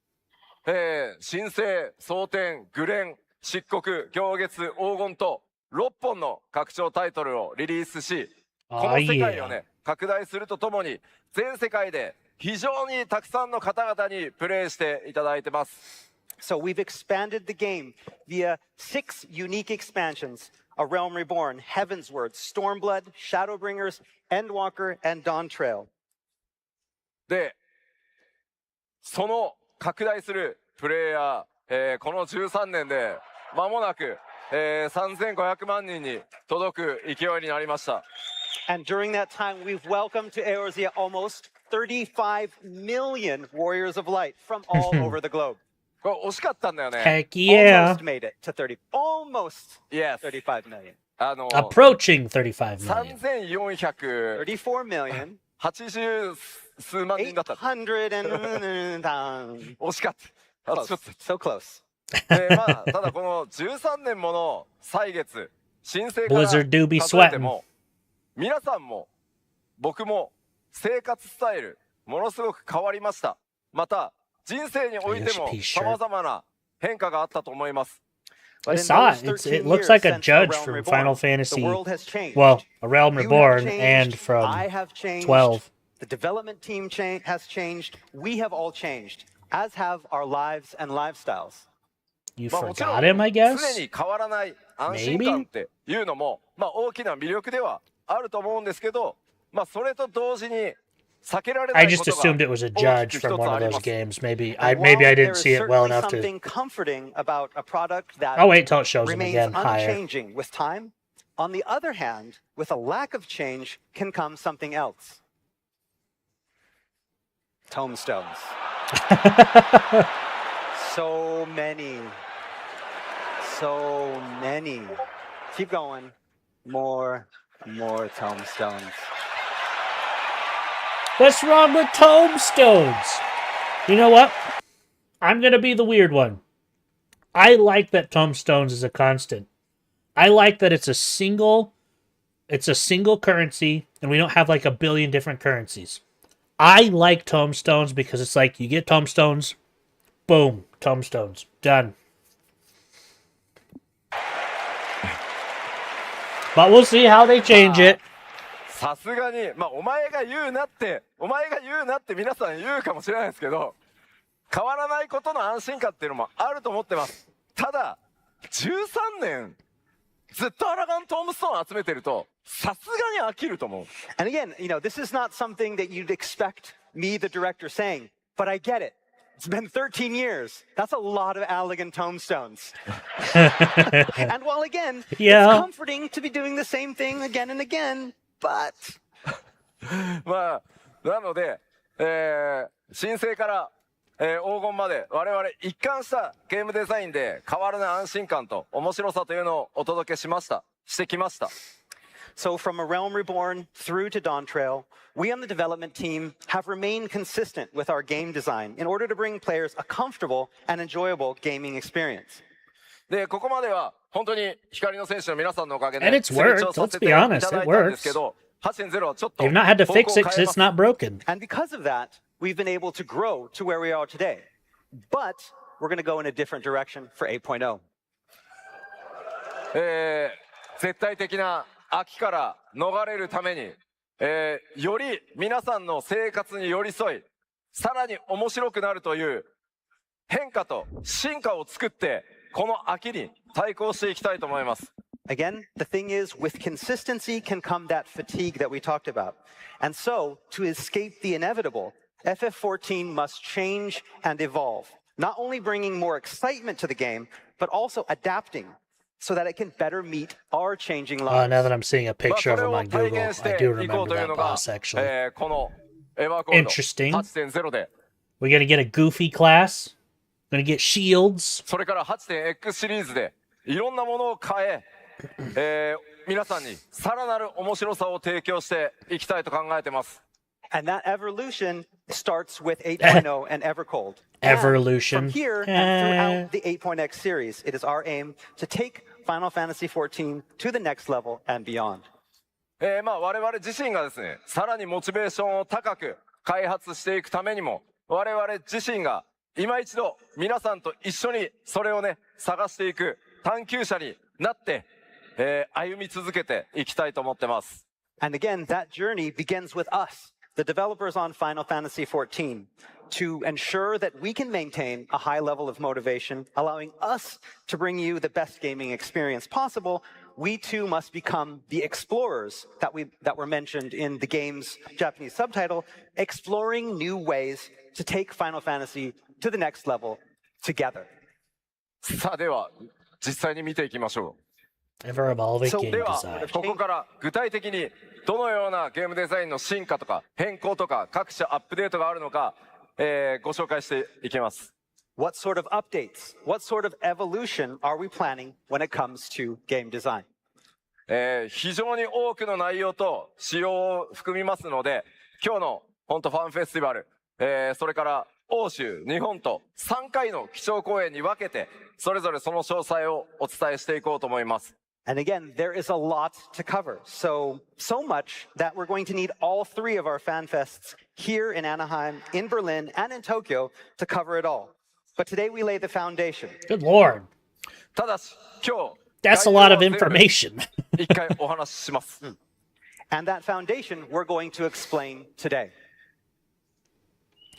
新生、蒼天、グレン、漆黒、行月、黄金と6本の拡張タイトルをリリースし、この世界をね、拡大するとともに全世界で非常にたくさんの方々にプレイしていただいてます。 So we've expanded the game via 6 unique expansions: A Realm Reborn, Heavensward, Stormblood, Shadowbringers, Endwalker, and Dawntrail. で、その拡大するプレイヤー、この13年で間もなく、3500万人に届く勢いになりました。 And during that time, we've welcomed to Eorzea almost 35 million Warriors of Light from all over the globe. これ惜しかったんだよね。 Heck yeah. Almost made it to 30. Almost Yes. 35 million. Approaching 35 million. 3400 34 million. 80数万人だった。 800 and 惜しかった。あとちょっ so close. と。まあ、ただこの13年もの歳月、新生から Blizzard do be 数えて sweating. も、皆さんも僕も生活スタイル、ものすごく変わりました。また、人生においても Yoshi P. 様々な変化があったと思います。 I But in saw those it. 13 It looks years like a since judge A Realm from Reborn, Final the Fantasy. world has changed. Well, A Realm You have Reborn changed, and from I have changed, 12. the development team has changed, we have all changed, as have our lives and lifestyles. You まあもちろん forgot him, I 常 guess? に変わらない安心感っていうのも、まあ大きな魅力ではあると思うんですけど、まあそれと同時に避けられな I いこ just とが assumed it was a 大き judge く from 一つ one あ of り those ます。 games. Maybe And maybe I while there didn't is see it well certainly enough to. something comforting about a product that I'll wait till it shows him remains again higher. unchanging with time. On the other hand, with a lack of change can come something else. Tomestones. So many. So many. Keep going. More tomestones. What's wrong with tomestones? You know what? I'm gonna be the weird one. I like that tomestones is a constant. I like that it's a single currency, and we don't have like a billion different currencies. I like tomestones because it's like you get tomestones, boom, tomestones, done. But we'll see how they change it. さすがに、まあお前が言うなって皆さん言うかもしれないですけど、変わらないことの安心感っていうのもあると思ってます。ただ、13年ずっとアラガントームストーン集めてると、さすがに飽きると思う。 And again, this is not something that you'd expect me, the director, saying, but I get it. It's been 13 years. That's a lot of Allagan tomestones. And while again, Yeah. it's comforting to be doing the same thing again and again, but まあ、なので、新生から、黄金まで我々一貫したゲームデザインで変わらない安心感と面白さというのをお届けしてきました。 So from A Realm Reborn through to Dawntrail, we on the development team have remained consistent with our game design in order to bring players a comfortable and enjoyable gaming experience. で、ここまでは本当に光の選手の皆さんのおかげで And it's 成 worked. 長さ Let's せて be いた honest. だ It いたんですけ works. ど、8.0はちょっと You've not had to 方 fix 向を it 変え because ま it's す。 not broken. And because of that, we've been able to grow to where we are today. But we're going to go in a different direction for 8.0. 絶対的な飽きから逃れるために、より皆さんの生活に寄り添い、さらに面白くなるという変化と進化を作って、この飽きに対抗していきたいと思います。 Again, the thing is, with consistency can come that fatigue that we talked about. And so, to escape the inevitable, FF14 must change and evolve, not only bringing more excitement to the game, but also adapting so that it can better meet our changing lives. Now that I'm seeing a まあ picture そ of れ him を on 体 Google, 現し I て do いこう remember という that のが、 boss actually. このエヴァーコールド Interesting. 8.0 で、 We're gonna get a goofy class. Gonna get shields. それから 8.X シリーズでいろんなものを変え、皆さんにさらなる面白さを提供していきたいと考えてます。 And that evolution starts with 8.0 and Evercold. And Evolution. from here and throughout the 8.x series, it is our aim to take Final Fantasy XIV to the next level and beyond. まあ我々自身がですね、さらにモチベーションを高く開発していくためにも、我々自身が今一度皆さんと一緒にそれをね、探していく探求者になって、歩み続けていきたいと思ってます。And again, that journey begins with us, the developers on Final Fantasy XIV, to ensure that we can maintain a high level of motivation, allowing us to bring you the best gaming experience possible. We too must become the explorers that were mentioned in the game's Japanese subtitle, exploring new ways to take Final Fantasy to the next level together. さあでは実際に見ていきましょう。Ever evolving game では design. ここから具体的にどのようなゲームデザインの進化とか変更とか各種アップデートがあるのか、ご紹介していきます。What sort of updates, what sort of evolution are we planning when it comes to game design? 非常に多くの内容と仕様を含みますので、今日の本当ファンフェスティバル、それから欧州、日本と3回の基調講演に分けて、それぞれその詳細をお伝えしていこうと思います。And again, there is a lot to cover. So much that we're going to need all 3 of our fan fests here in Anaheim, in Berlin, and in Tokyo to cover it all. But today we lay the foundation. Good lord. ただし、今日、That's a lot of information. 一回お話しします。And that foundation we're going to explain today.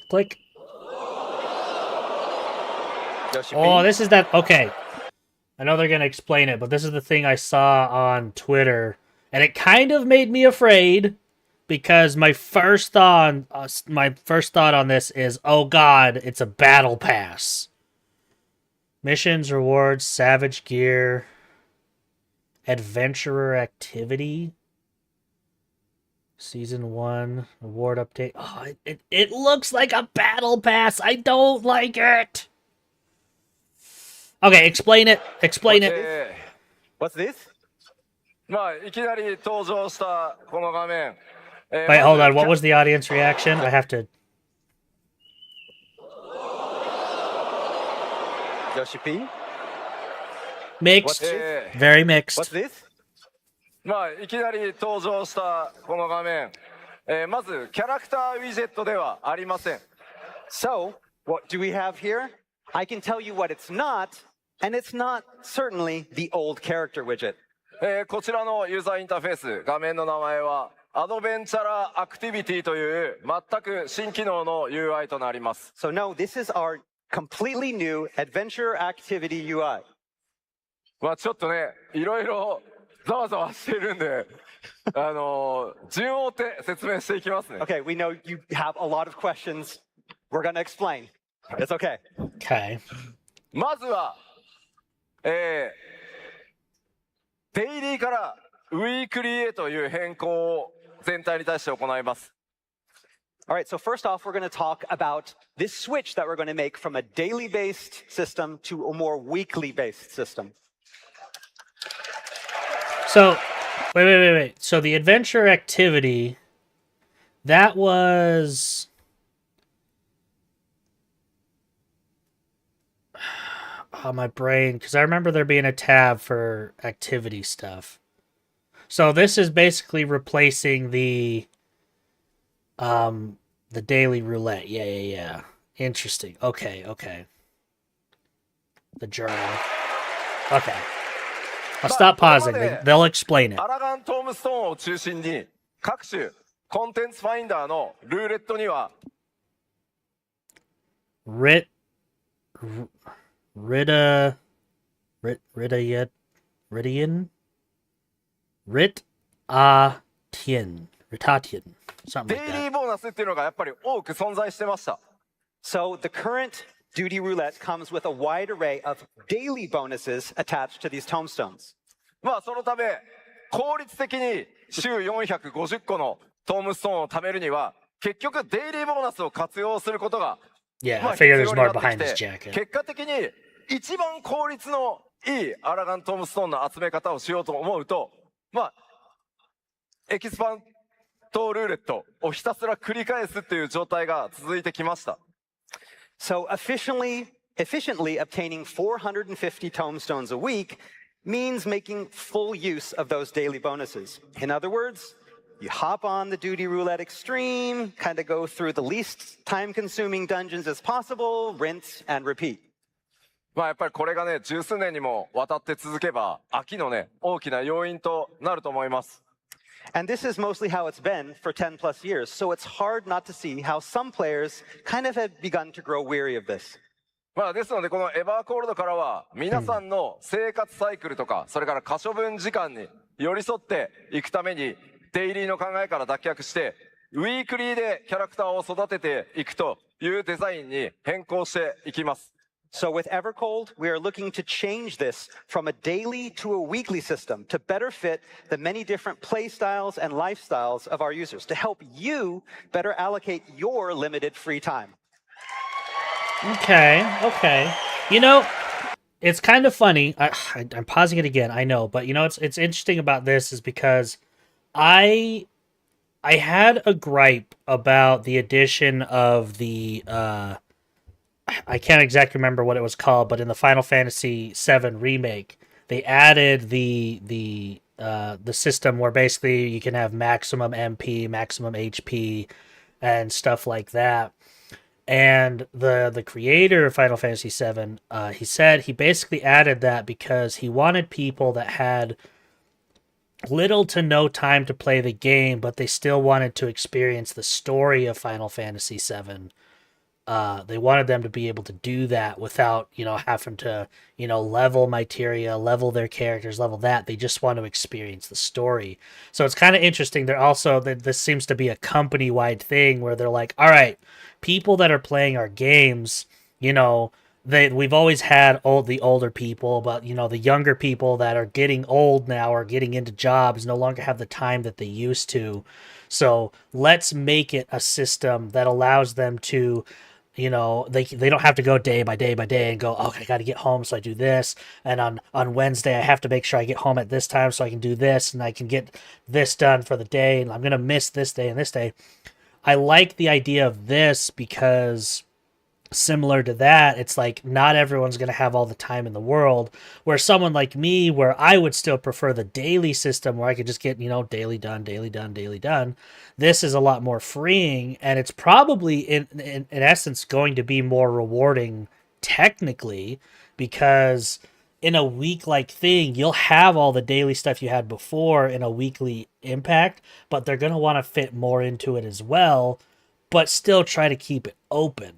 Click. Yoshi Oh, P? this is that. Okay. I know they're going to explain it, but this is the thing I saw on Twitter. And it kind of made me afraid because my first thought on this is, oh god, it's a battle pass. Missions, rewards, Savage Gear, Adventurer Activity, Season 1, Reward Update. Oh, it looks like a battle pass. I don't like it. Okay, explain it. Explain it. What's this? まあいきなり登場したこの画面。Wait, hold on. What was the audience reaction? I have to. Yoshi P? Mixed. What? Very mixed. What's this? まあいきなり登場したこの画面。まずキャラクターウィジェットではありません。So, what do we have here? I can tell you what it's not, and it's not certainly the old character widget. こちらのユーザーインターフェース、画面の名前はアドベンチャラーアクティビティという全く新機能の UI となります。So no, this is our completely new adventure activity UI. まあちょっとね、いろいろざわざわしてるんで、順を追って説明していきますね。Okay, we know you have a lot of questions. We're going to explain. It's okay. Okay. まずは、デイリーからウィークリーへという変更を全体に対して行います。All right, so first off, we're going to talk about this switch that we're going to make from a daily-based system to a more weekly-based system. So, wait. So the adventure activity, that was... Oh, my brain, because I remember there being a tab for activity stuff. So this is basically replacing the daily roulette. Yeah. Interesting. Okay. The journal. Okay. I'll stop pausing. They'll explain it. アラガン・トームストーンを中心に各種コンテンツファインダーのルーレットにはRitatian? Something デ like イリー that. ボーナスっていうのがやっぱり多く存在してました。 So the current Duty Roulette comes with a wide array of daily bonuses attached to these tombstones. まあそのため効率的に週450個のトームストーンを貯めるには結局デイリーボーナスを活用することが Yeah, ま I あ必 figure 要 there's に more なって behind き this て jacket. 結果的に一番効率のいいアラガン・トームストーンの集め方をしようと思うとまあエキスパントルーレットをひたすら繰り返すっていう状態が続いてきました。 So efficiently obtaining 450 tombstones a week means making full use of those daily bonuses. In other words, you hop on the Duty Roulette Extreme, kind of go through the least time-consuming dungeons as possible, rinse and repeat. まあやっぱりこれがね、十数年にもわたって続けば、飽きのね、大きな要因となると思います。And this is mostly how it's been for 10 plus years, so it's hard not to see how some players kind of have begun to grow weary of this. まあですので、このエバーコールドからは、皆さんの生活サイクルとか、それから可処分時間に寄り添っていくために、デイリーの考えから脱却して、ウィークリーでキャラクターを育てていくというデザインに変更していきます。So with Evercold, we are looking to change this from a daily to a weekly system to better fit the many different play styles and lifestyles of our users, to help you better allocate your limited free time. Okay. You know, it's kind of funny. I'm pausing it again, I know, but you know, it's interesting about this is because I had a gripe about the addition of the I can't exactly remember what it was called, but in the Final Fantasy VII remake, they added the system where basically you can have maximum MP, maximum HP, and stuff like that. And the creator of Final Fantasy VII, he said he basically added that because he wanted people that had little to no time to play the game, but they still wanted to experience the story of Final Fantasy VII. They wanted them to be able to do that without, you know, having to, you know, level materia, level their characters, level that. They just want to experience the story. So it's kind of interesting. They're also, this seems to be a company-wide thing where they're like, all right, people that are playing our games, you know, we've always had the older people, but, you know, the younger people that are getting old now or getting into jobs no longer have the time that they used to. So let's make it a system that allows them to, you know, they don't have to go day by day by day and go, okay, I got to get home, so I do this. And on Wednesday, I have to make sure I get home at this time so I can do this and I can get this done for the day. And I'm going to miss this day and this day. I like the idea of this because similar to that, it's like not everyone's going to have all the time in the world, where someone like me, where I would still prefer the daily system where I could just get, you know, daily done. This is a lot more freeing, and it's probably in essence going to be more rewarding technically, because in a week like thing, you'll have all the daily stuff you had before in a weekly impact, but they're going to want to fit more into it as well, but still try to keep it open.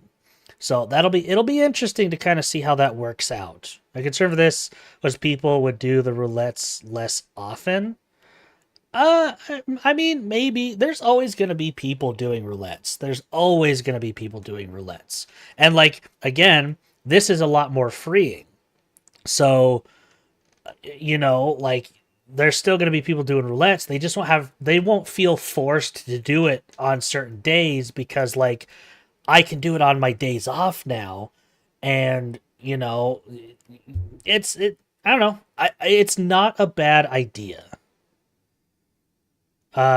So it'll be interesting to kind of see how that works out. My concern for this was people would do the roulettes less often. I mean, maybe there's always going to be people doing roulettes. And like, again, this is a lot more freeing. So, you know, like there's still going to be people doing roulettes. They won't feel forced to do it on certain days because like, I can do it on my days off now, and you know, I don't know. It's not a bad idea.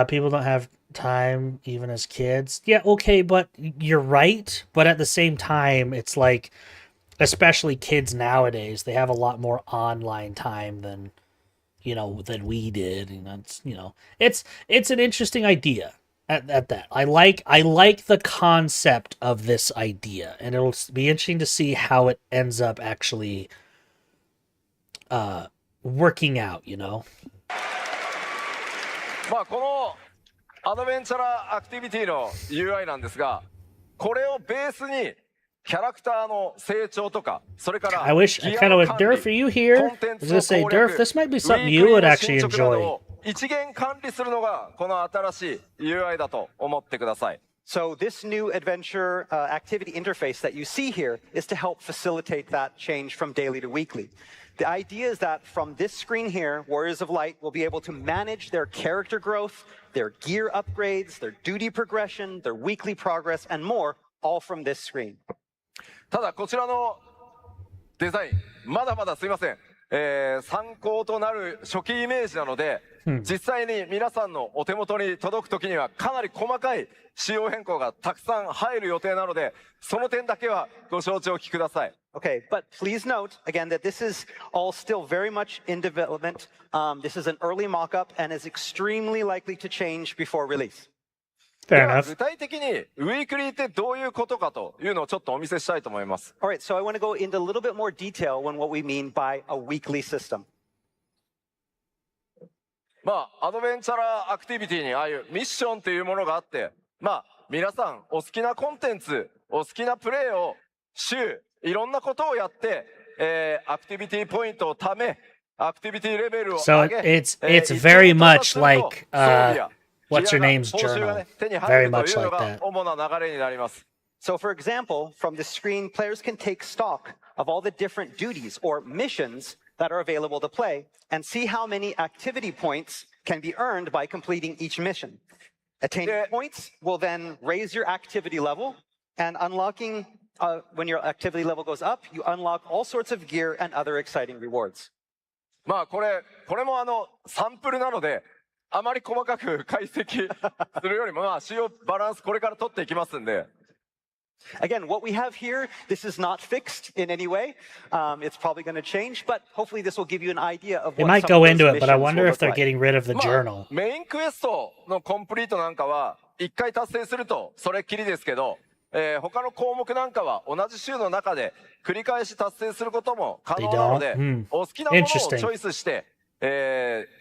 People don't have time even as kids. Yeah, okay, but you're right. But at the same time, it's like, especially kids nowadays, they have a lot more online time than we did. And it's an interesting idea. At that, I like the concept of this idea, and it'll be interesting to see how it ends up actually working out, you know. まあこのアドベンチャラアクティビティの UI なんですが、これをベースにキャラクターの成長とか、それから I kind of wish Durf, are you here? I was gonna say, Durf, this might be something you would actually enjoy. 一元管理するのがこの新しい UI だと思ってください。So this new adventure activity interface that you see here is to help facilitate that change from daily to weekly. The idea is that from this screen here, Warriors of Light will be able to manage their character growth, their gear upgrades, their duty progression, their weekly progress, and more, all from this screen. ただこちらのデザイン、まだまだすいません。参考となる初期イメージなので、実際に皆さんのお手元に届く時にはかなり細かい仕様変更がたくさん入る予定なので、その点だけはご承知おきください。Okay, but please note again that this is all still very much in development. This is an early mock-up and is extremely likely to change before release. で Fair は enough. 具体的にウィークリーってどういうことかというのをちょっとお見せしたいと思います。All right, so I want to go into a little bit more detail on what we mean by a weekly system. まあアドベンチャラーアクティビティにああいうミッションというものがあって、まあ皆さんお好きなコンテンツ、お好きなプレイを週いろんなことをやって、アクティビティポイントを貯め、アクティビティレベルを So 上げ、 it's very much like what's your ギアが name's 報酬が journal. ね手に Very 入ると much いうの like が that. 主な流れになります。So for example, from the screen, players can take stock of all the different duties or missions that are available to play and see how many activity points can be earned by completing each mission. Attaining points will then raise your activity level, and unlocking, when your activity level goes up, you unlock all sorts of gear and other exciting rewards. まあこれもサンプルなので、あまり細かく解析するよりも、まあ仕様バランスこれから取っていきますんで。Again, what we have here, this is not fixed in any way. It's probably going to change, but hopefully this will give you an idea of They what might some go of those into it, but I missions will wonder if look they're like. getting rid of the まあ journal. メインクエストのコンプリートなんかは1回達成するとそれっきりですけど、他の項目なんかは同じ週の中で繰り返し達成することも可能なので、 They don't? お好きなものをチ Interesting. ョイスして、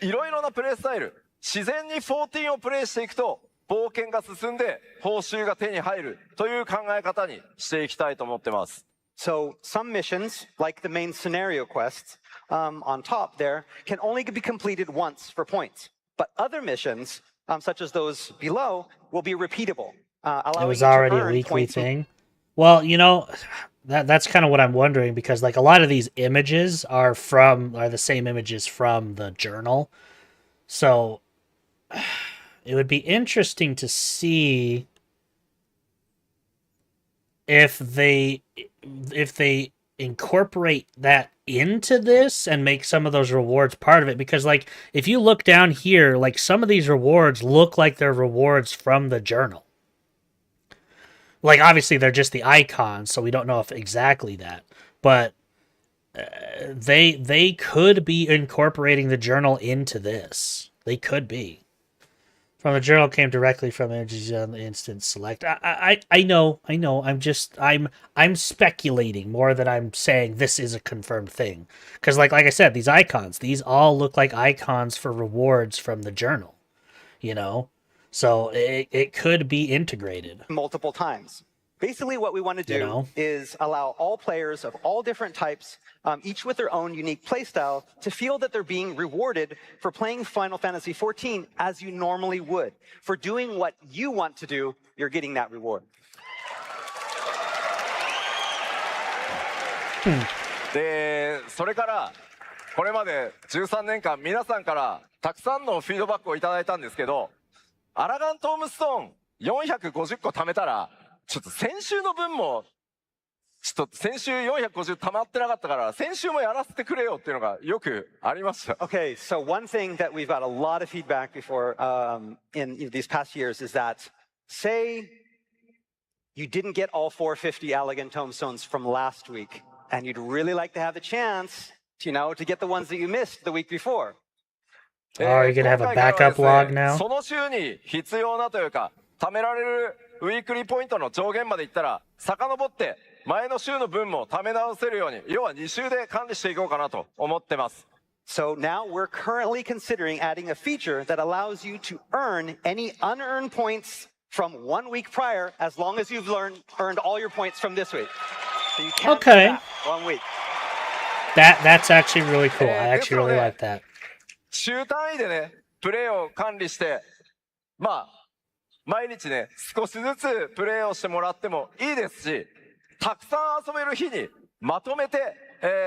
いろいろなプレイスタイル、自然に14をプレイしていくと冒険が進んで報酬が手に入るという考え方にしていきたいと思ってます。 So some missions, like the main scenario quests on top there, can only be completed once for points. But other missions, such as those below, will be repeatable, It allowing was you to already a earn weekly points. thing. Well, you know, that's kind of what I'm wondering, because like a lot of these images are the same images from the journal. So it would be interesting to see if they incorporate that into this and make some of those rewards part of it, because like if you look down here, like some of these rewards look like they're rewards from the journal. Like obviously they're just the icons, so we don't know if exactly that, but they could be incorporating the journal into this. They could be. From the journal came directly from images on the instant select. I know. I'm speculating more than I'm saying this is a confirmed thing. Because like I said, these icons, these all look like icons for rewards from the journal. You know? So it could be integrated. Multiple times. Basically, what we want to do You know? is allow all players of all different types, each with their own unique playstyle, to feel that they're being rewarded for playing Final Fantasy XIV as you normally would. For doing what you want to do, you're getting that reward. で、それからこれまで13年間皆さんからたくさんのフィードバックをいただいたんですけど、アラガントームストーン450個貯めたら、ちょっと先週の分もちょっと先週450溜まってなかったから先週もやらせてくれよっていうのがよくありました。 Okay, so one thing that we've got a lot of feedback before in these past years is that, say you didn't get all 450 Allegan tomestones from last week, and you'd really like to have the chance, to get the ones that you missed the week before. Are you gonna have a backup log now? その週に必要なというか貯められるウィークリーポイントの上限までいったら遡って前の週の分も貯め直せるように、要は2週で管理していこうかなと思ってます。 So now we're currently considering adding a feature that allows you to earn any unearned points from 1 week prior, as long as you've earned all your points from this week. So you can't do Okay. that 1 week. That's actually really cool. I actually really like that. 週単位でね、プレイを管理して、まあ、毎日ね、少しずつプレイをしてもらってもいいですし、たくさん遊べる日にまとめて、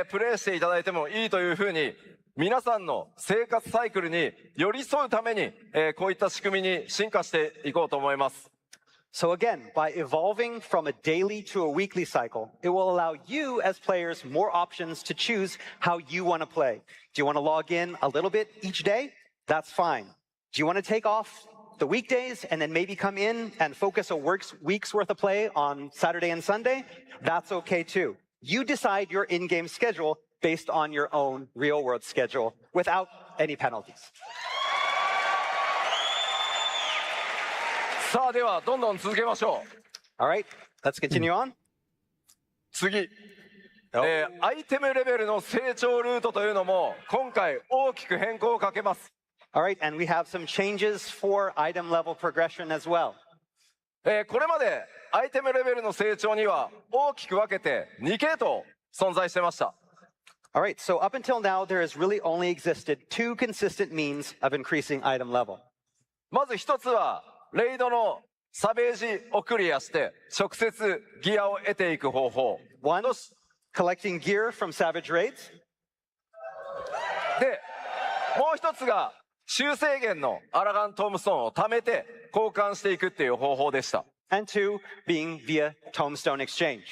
プレイしていただいてもいいというふうに、皆さんの生活サイクルに寄り添うために、こういった仕組みに進化していこうと思います。So again, by evolving from a daily to a weekly cycle, it will allow you as players more options to choose how you want to play. Do you want to log in a little bit each day? That's fine. Do you want to take off the weekdays and then maybe come in and focus a week's worth of play on Saturday and Sunday? That's okay too. You decide your in-game schedule based on your own real-world schedule without any penalties. さあではどんどん続けましょう。 All right, let's continue on. 次、アイテムレベルの成長ルートというのも今回大きく変更をかけます。 All right, and we have some changes for item level progression as well. これまでアイテムレベルの成長には大きく分けて2系統存在してました。 All right, so up until now, there has really only existed 2 consistent means of increasing item level. まず一つはレイドのサベージをクリアして直接ギアを得ていく方法。 One, collecting gear from Savage Raids. で、もう一つが修正源のアラガン・トムストーンを貯めて交換していくっていう方法でした。 And 2, being via Tombstone Exchange.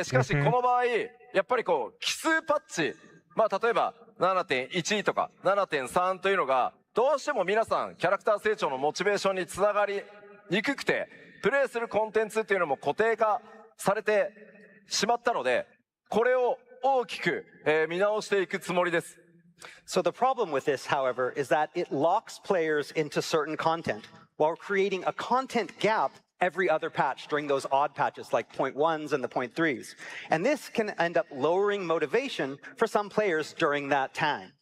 しかしこの場合やっぱりこう奇数パッチ、例えば 7.1 とか 7.3 というのがどうしても皆さんキャラクター成長のモチベーションにつながりにくくてプレイするコンテンツっていうのも固定化されてしまったのでこれを大きく見直していくつもりです。 So the problem with this, however, is that it locks players into certain content while creating a content gap every other patch during those odd patches like 0.1s and the 0.3s. And this can end up lowering motivation for some players during that time.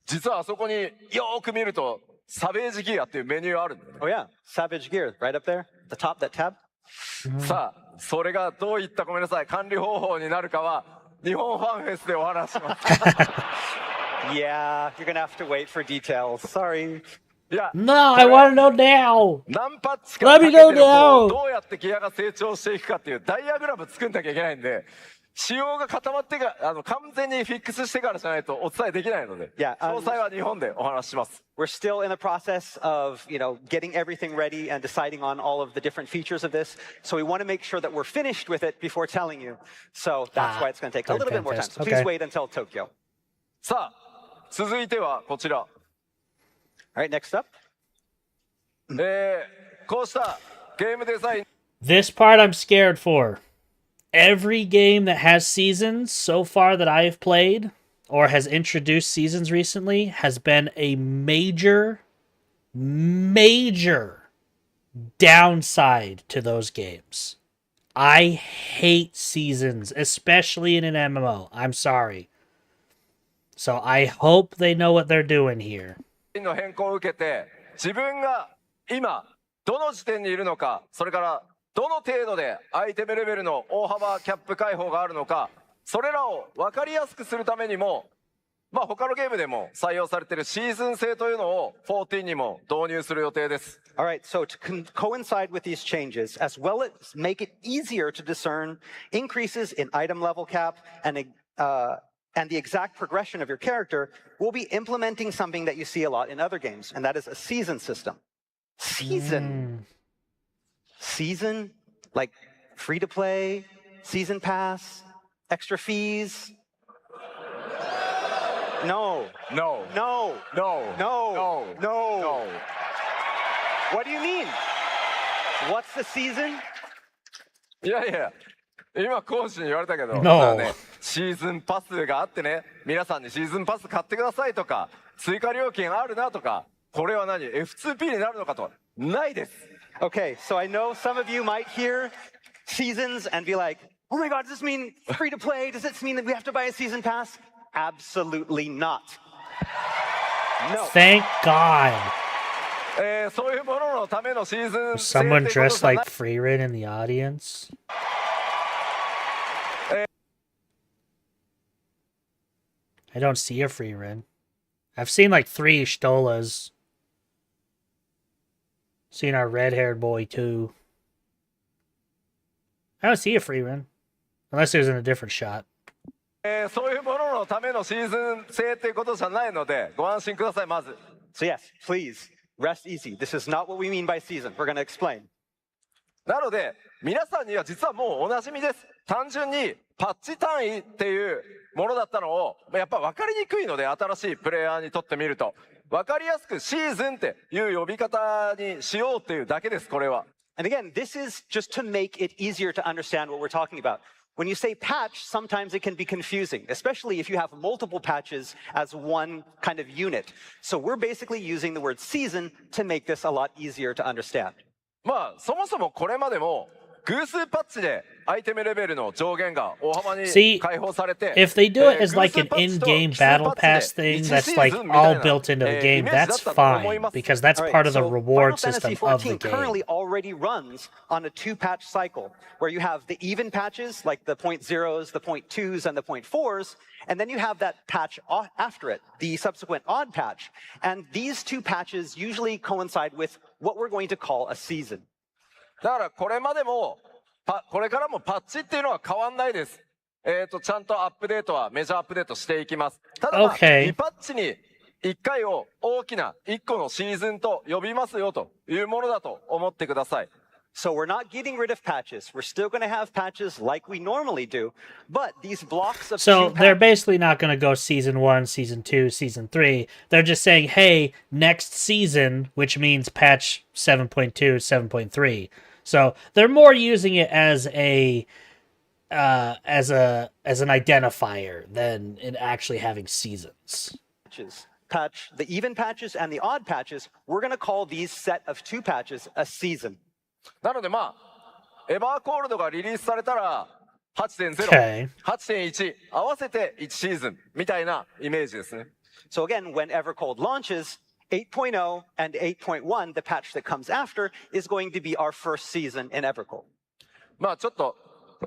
実はあそこによーく見るとサベージギアっていうメニューあるんだよね。 Oh yeah, Savage Gear, right up there, the top, that tab. さあそれがどういったごめんなさい管理方法になるかは日本ファンフェスでお話しします。 Yeah, you're gonna have to wait for details. Sorry. いや No, I want to know now. 何パッチかかけて Let me る know 方 now. をどうやってギアが成長していくかっていうダイアグラム作んなきゃいけないんで仕様が固まってから完全にフィックスしてからじゃないとお伝えできないので Yeah, 詳細は日本でお話しします。 We're still in the process of, getting everything ready and deciding on all of the different features of this. So we want to make sure that we're finished with it before telling you. So that's why it's going to take a little bit more time. So please Okay. wait until Tokyo. さあ続いてはこちら、 All right, next up. こうしたゲームデザイン This part I'm scared for. Every game that has seasons so far that I've played or has introduced seasons recently has been a major downside to those games. I hate seasons, especially in an MMO. I'm sorry. So I hope they know what they're doing here. の変更を受けて自分が今どの時点にいるのかそれからどの程度でアイテムレベルの大幅キャップ解放があるのかそれらを分かりやすくするためにも他のゲームでも採用されているシーズン制というのを14にも導入する予定です。 All right, so to coincide with these changes, as well as make it easier to discern increases in item level cap and the exact progression of your character, we'll be implementing something that you see a lot in other games, and that is a season system. Season? Season? Like free to play, season pass, extra fees? No. No. No. No. No. No. No. No. What do you mean? What's the season? いやいや今講師に言われたけど、 No. シーズンパスがあってね皆さんにシーズンパス買ってくださいとか追加料金あるなとかこれは何 F2P になるのかとないです。 Okay, so I know some of you might hear seasons and be like, oh my God, does this mean free to play? Does this mean that we have to buy a season pass? Absolutely not. No. Thank God. そういうもののためのシーズン Someone 制ってこと dressed じゃない like Freerin in the audience. I don't see a Freerin. I've seen like 3 Stolas. Seen our red-haired boy too. I don't see a Freerin. Unless it was in a different shot. そういうもののためのシーズン制っていうことじゃないのでご安心くださいまず。 So yes, please, rest easy. This is not what we mean by season. We're going to explain. なので、皆さんには実はもうおなじみです。単純にパッチ単位っていうものだったのを、やっぱ分かりにくいので、新しいプレイヤーにとってみると。分かりやすくシーズンっていう呼び方にしようっていうだけです、これは。And again, this is just to make it easier to understand what we're talking about. When you say patch, sometimes it can be confusing, especially if you have multiple patches as one kind of unit. So we're basically using the word season to make this a lot easier to understand. まあ、そもそもこれまでも、偶数パッチでアイテムレベルの上限が大幅に See, 解放されて、 if they do it as like an 偶数パッチと in-game 奇数 battle パッチ pass で thing 一 that's シー like ズンみたい all な built into the イ game, メージだ that's ったと思い fine ます。 because that's All right, part of the so reward Final system Fantasy of the XIV game. currently already runs on a 2-patch cycle where you have the even patches like the .0s, the .2s, and the .4s, and then you have that patch after it, the subsequent odd patch. And these 2 patches usually coincide with what we're going to call a season. だからこれまでも、これからもパッチっていうのは変わんないです。ちゃんとアップデートはメジャーアップデートしていきます。ただまあ、Okay. 2パッチに1回を大きな1個のシーズンと呼びますよというものだと思ってください。So we're not getting rid of patches. We're still going to have patches like we normally do, but these blocks of So 2 they're patches, basically not going to go season 1, season 2, season 3. They're just saying, hey, next season, which means patch 7.2, 7.3. So they're more using it as an identifier than in actually having seasons. patch, the even patches and the odd patches, we're going to call these set of 2 patches a season. なのでまあ、エバーコールドがリリースされたら、8.0、Okay. 8.1、合わせて1シーズンみたいなイメージですね。So again, when Evercold launches, 8.0 and 8.1, the patch that comes after, is going to be our first season in Evercold. まあちょっと、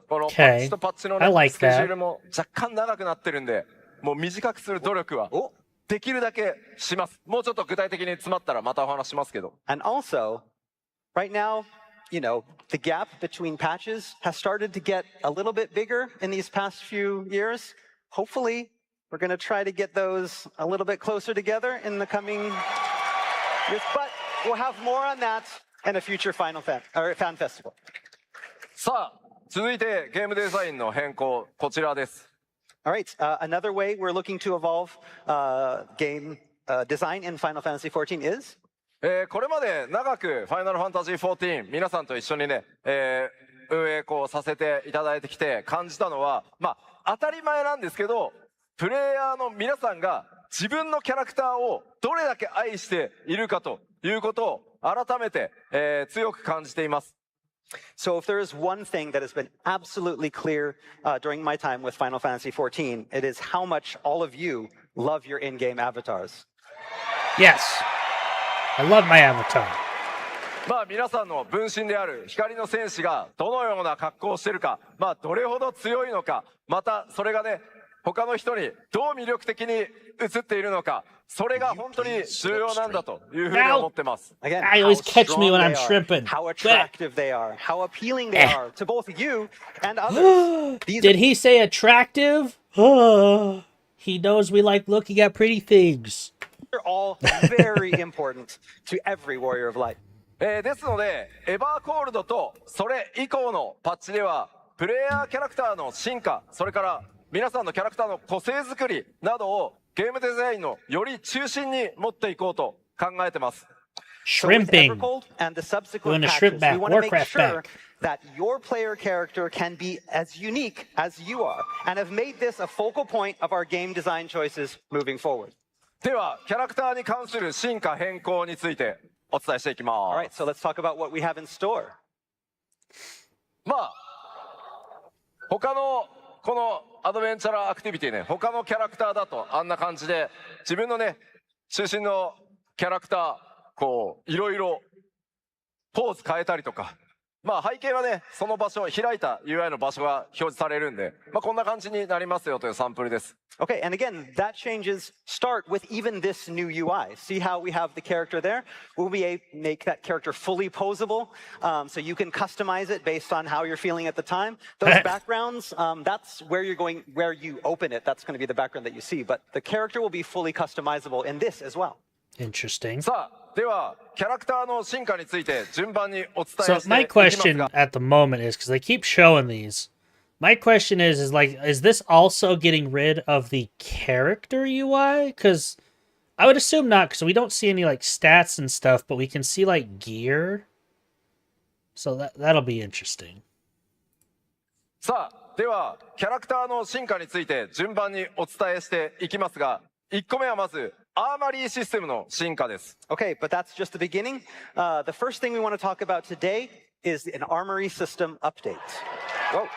この Okay. パッチとパッチの、ね I like スケジュ that. ールも若干長くなってるんで、もう短くする努力はできるだけします。もうちょっと具体的に詰まったらまたお話しますけど。And also, right now, you know, the gap between patches has started to get a little bit bigger in these past few years. Hopefully, we're going to try to get those a little bit closer together in the coming years. But we'll have more on that in a future Fan Festival. さあ、続いてゲームデザインの変更、こちらです。All right, another way we're looking to evolve game design in Final Fantasy XIV is? これまで長くファイナルファンタジー14皆さんと一緒にね、運営させていただいてきて感じたのは、まあ当たり前なんですけど、プレイヤーの皆さんが自分のキャラクターをどれだけ愛しているかということを改めて、強く感じています。So if there is one thing that has been absolutely clear during my time with Final Fantasy XIV, it is how much all of you love your in-game avatars. Yes. I love my avatar. まあ皆さんの分身である光の戦士がどのような格好をしているか、まあどれほど強いのか、またそれがね、他の人にどう魅力的に映っているのか、それが本当に重要なんだというふうに思ってます。 Again, I how always catch me strong when I'm they are, shrimping. how attractive they are, how appealing they are to both you and others. These Did he say attractive? He knows we like looking at pretty things. are all very important to every Warrior of Light. ですので、エバーコールドとそれ以降のパッチでは、プレイヤーキャラクターの進化、それから皆さんのキャラクターの個性作りなどをゲームデザインのより中心に持っていこうと考えてます。So with Shrimping. Evercold and the subsequent Doing a shrimp patches, back, we want to make Warcraft sure back. that your player character can be as unique as you are, and have made this a focal point of our game design choices moving forward. では、キャラクターに関する進化変更についてお伝えしていきます。 All right, so let's talk about what we have in store. まあ、他のこのアドベンチャーアクティビティね、他のキャラクターだとあんな感じで、自分のね、中心のキャラクター、いろいろポーズ変えたりとか、まあ背景はね、その場所、開いた UI の場所が表示されるんで、まあこんな感じになりますよというサンプルです。Okay, and again, that changes start with even this new UI. See how we have the character there? We'll make that character fully posable, so you can customize it based on how you're feeling at the time. Those backgrounds, that's where you're going, where you open it, that's going to be the background that you see. But the character will be fully customizable in this as well. Interesting. さあ、ではキャラクターの進化について順番にお伝えして So いき my ます question が at the moment is because they keep showing these. My question is like, is this also getting rid of the character UI? Because I would assume not, because we don't see any like stats and stuff, but we can see like gear. So that'll be interesting. さあではキャラクターの進化について順番にお伝えしていきますが、1個目はまずアーマリーシステムの進化です。 Okay, but that's just the beginning. The first thing we want to talk about today is an armory system update. Whoa.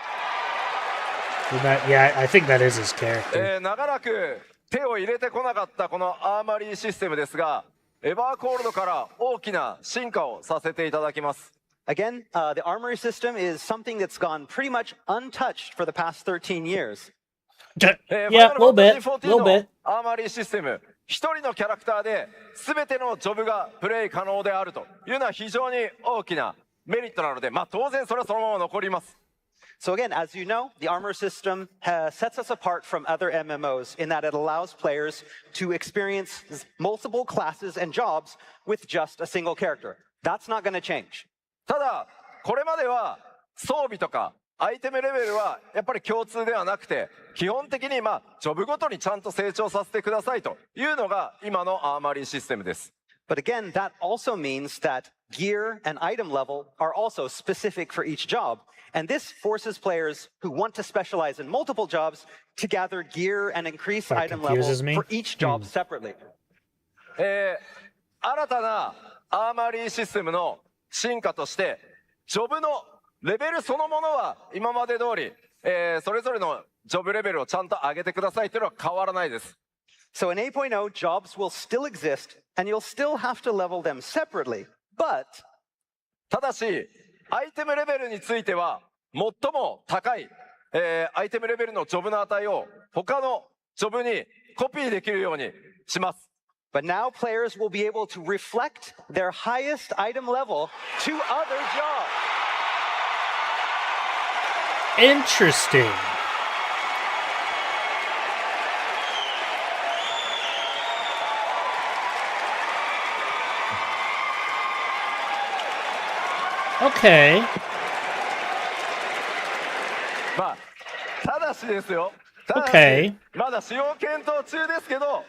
Yeah, I think that is his character. 長らく手を入れてこなかったこのアーマリーシステムですが、エバーコールドから大きな進化をさせていただきます。 Again, the armory system is something that's gone pretty much untouched for the past 13 years. Yeah, a little bit, a little bit. アーマリーシステム、一人のキャラクターで全てのジョブがプレイ可能であるというのは非常に大きなメリットなので、当然それはそのまま残ります。 So again, as you know, the armor system sets us apart from other MMOs in that it allows players to experience multiple classes and jobs with just a single character. That's not going to change. ただこれまでは装備とかアイテムレベルはやっぱり共通ではなくて、基本的にジョブごとにちゃんと成長させてくださいというのが今のアーマリーシステムです。 But again, that also means that gear and item level are also specific for each job. And this forces players who want to specialize in multiple jobs to gather gear and increase That item level confuses me. for each job separately. 新たなアーマリーシステムの進化として、ジョブのレベルそのものは今まで通り、それぞれのジョブレベルをちゃんと上げてくださいというのは変わらないです。 So in 8.0, jobs will still exist, and you'll still have to level them separately. But ただし、アイテムレベルについては、最も高い、アイテムレベルのジョブの値を他のジョブにコピーできるようにします。 But now players will be able to reflect their highest item level to other jobs. Interesting. Okay. ただしですよ。ただし、 Okay. まだ使用検討中ですけど、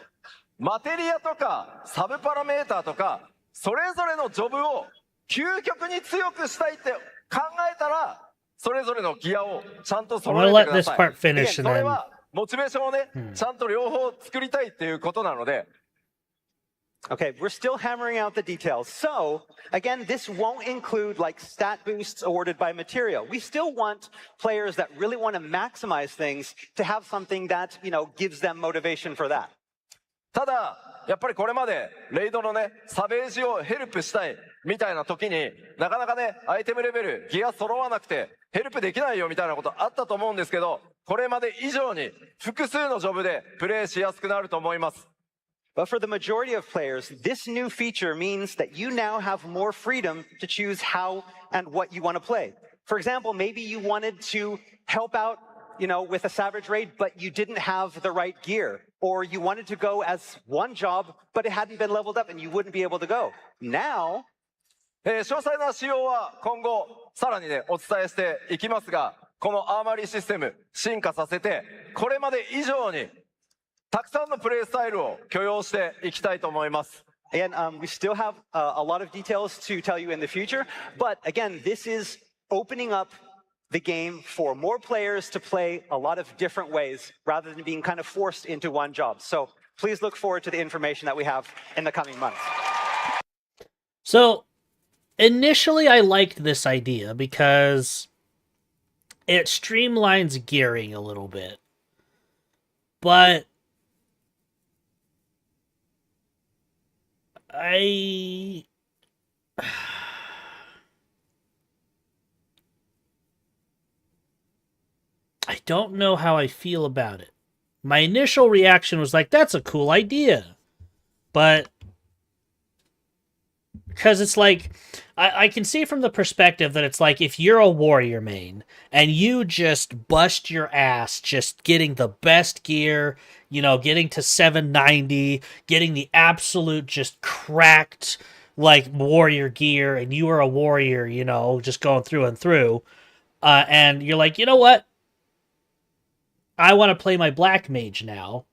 マテリアとかサブパラメーターとか、それぞれのジョブを究極に強くしたいって考えたら、それぞれのギアをちゃんと揃えてください。 I'm gonna let this part finish そ and れ then- はモチベーションをね、ちゃんと両方作りたいっていうことなので。 Okay, we're still hammering out the details. So, again, this won't include like stat boosts awarded by material. We still want players that really want to maximize things to have something that, gives them motivation for that. ただやっぱりこれまでレイドのねサベージをヘルプしたいみたいな時になかなかねアイテムレベルギア揃わなくてヘルプできないよみたいなことあったと思うんですけど、これまで以上に複数のジョブでプレイしやすくなると思います。 But for the majority of players, this new feature means that you now have more freedom to choose how and what you want to play. For example, maybe you wanted to help out, with a Savage Raid, but you didn't have the right gear. Or you wanted to go as one job, but it hadn't been leveled up and you wouldn't be able to go. Now, 詳細な仕様は今後さらにねお伝えしていきますが、このアーマリーシステム進化させてこれまで以上にたくさんのプレイスタイルを許容していきたいと思います。 again, we still have a lot of details to tell you in the future. But again, this is opening up the game for more players to play a lot of different ways rather than being kind of forced into one job. So please look forward to the information that we have in the coming months. So initially I liked this idea because it streamlines gearing a little bit. But I don't know how I feel about it. My initial reaction was like, that's a cool idea. But because it's like, I can see from the perspective that it's like if you're a warrior main and you just bust your ass just getting the best gear, getting to 790, getting the absolute just cracked like warrior gear, and you are a warrior, you know, just going through and through, and you're like, you know what? I want to play my black mage now,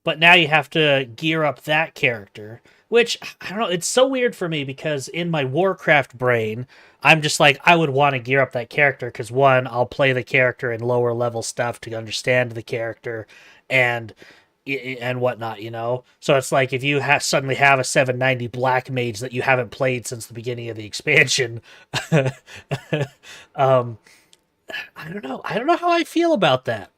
but now you have to gear up that character, which, I don't know, it's so weird for me because in my Warcraft brain, I'm just like, I would want to gear up that character because, one, I'll play the character in lower level stuff to understand the character and whatnot, you know? So it's like if you suddenly have a 790 black mage that you haven't played since the beginning of the expansion, I don't know. I don't know how I feel about that.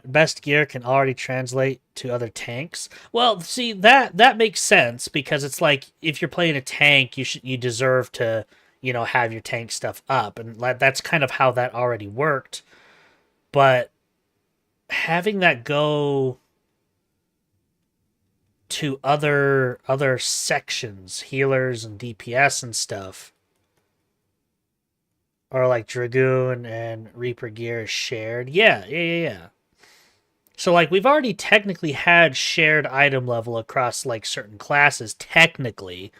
Best gear can already translate to other tanks. Well, see, that makes sense because it's like if you're playing a tank, you deserve to, you know, have your tank stuff up, and that's kind of how that already worked. But having that go to other sections, healers and DPS and stuff, or like Dragoon and Reaper gear is shared. Yeah. So, like, we've already technically had shared item level across, like, certain classes, technically.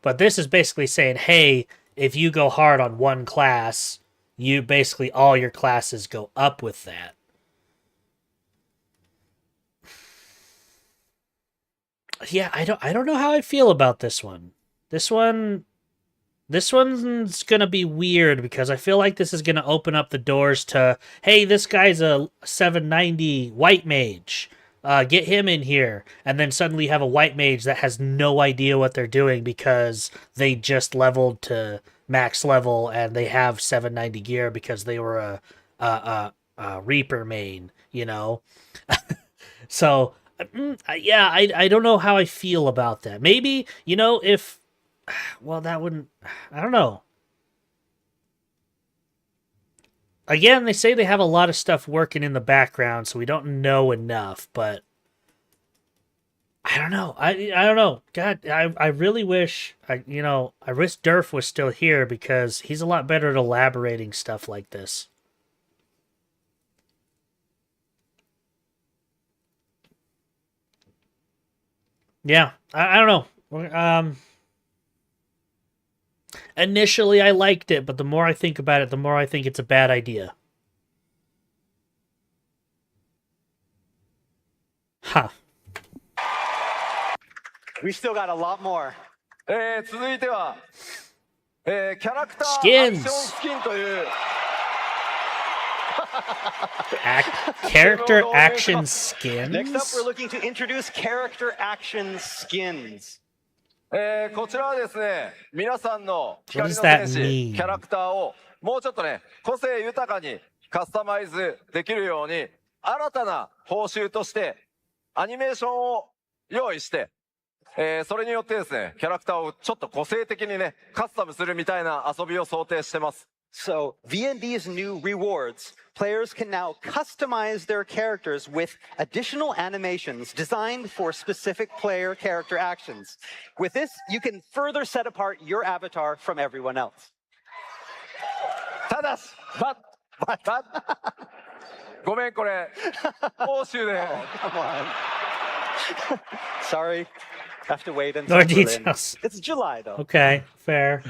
But this is basically saying, hey, if you go hard on one class, you basically, all your classes go up with that. Yeah, I don't know how I feel about this one. This one's gonna be weird because I feel like this is gonna open up the doors to, hey, this guy's a 790 white mage. Get him in here. And then suddenly you have a white mage that has no idea what they're doing because they just leveled to max level and they have 790 gear because they were a Reaper main, you know? So, yeah, I don't know how I feel about that. Maybe, you know, if... Well, that wouldn't... I don't know. Again, they say they have a lot of stuff working in the background, so we don't know enough, but... I don't know. I don't know. God, I really wish... I wish Durf was still here, because he's a lot better at elaborating stuff like this. Yeah, I don't know. Initially, I liked it, but the more I think about it, the more I think it's a bad idea. Huh. We still got a lot more. 続いては、キャラクターアクションスキンという Character action skins? Next up, we're looking to introduce character action skins. こちらはですね、皆さんの What 光 does の that 戦士 mean? キャラクターをもうちょっとね、個性豊かにカスタマイズできるように、新たな報酬としてアニメーションを用意して、それによってですね、キャラクターをちょっと個性的にね、カスタムするみたいな遊びを想定してます。So, V&D's new rewards, players can now customize their characters with additional animations designed for specific player character actions. With this, you can further set apart your avatar from everyone else. ただし、ごめん、これ、報酬で。Come on. Sorry, have to wait until More Berlin. details. It's July, though. Okay, fair.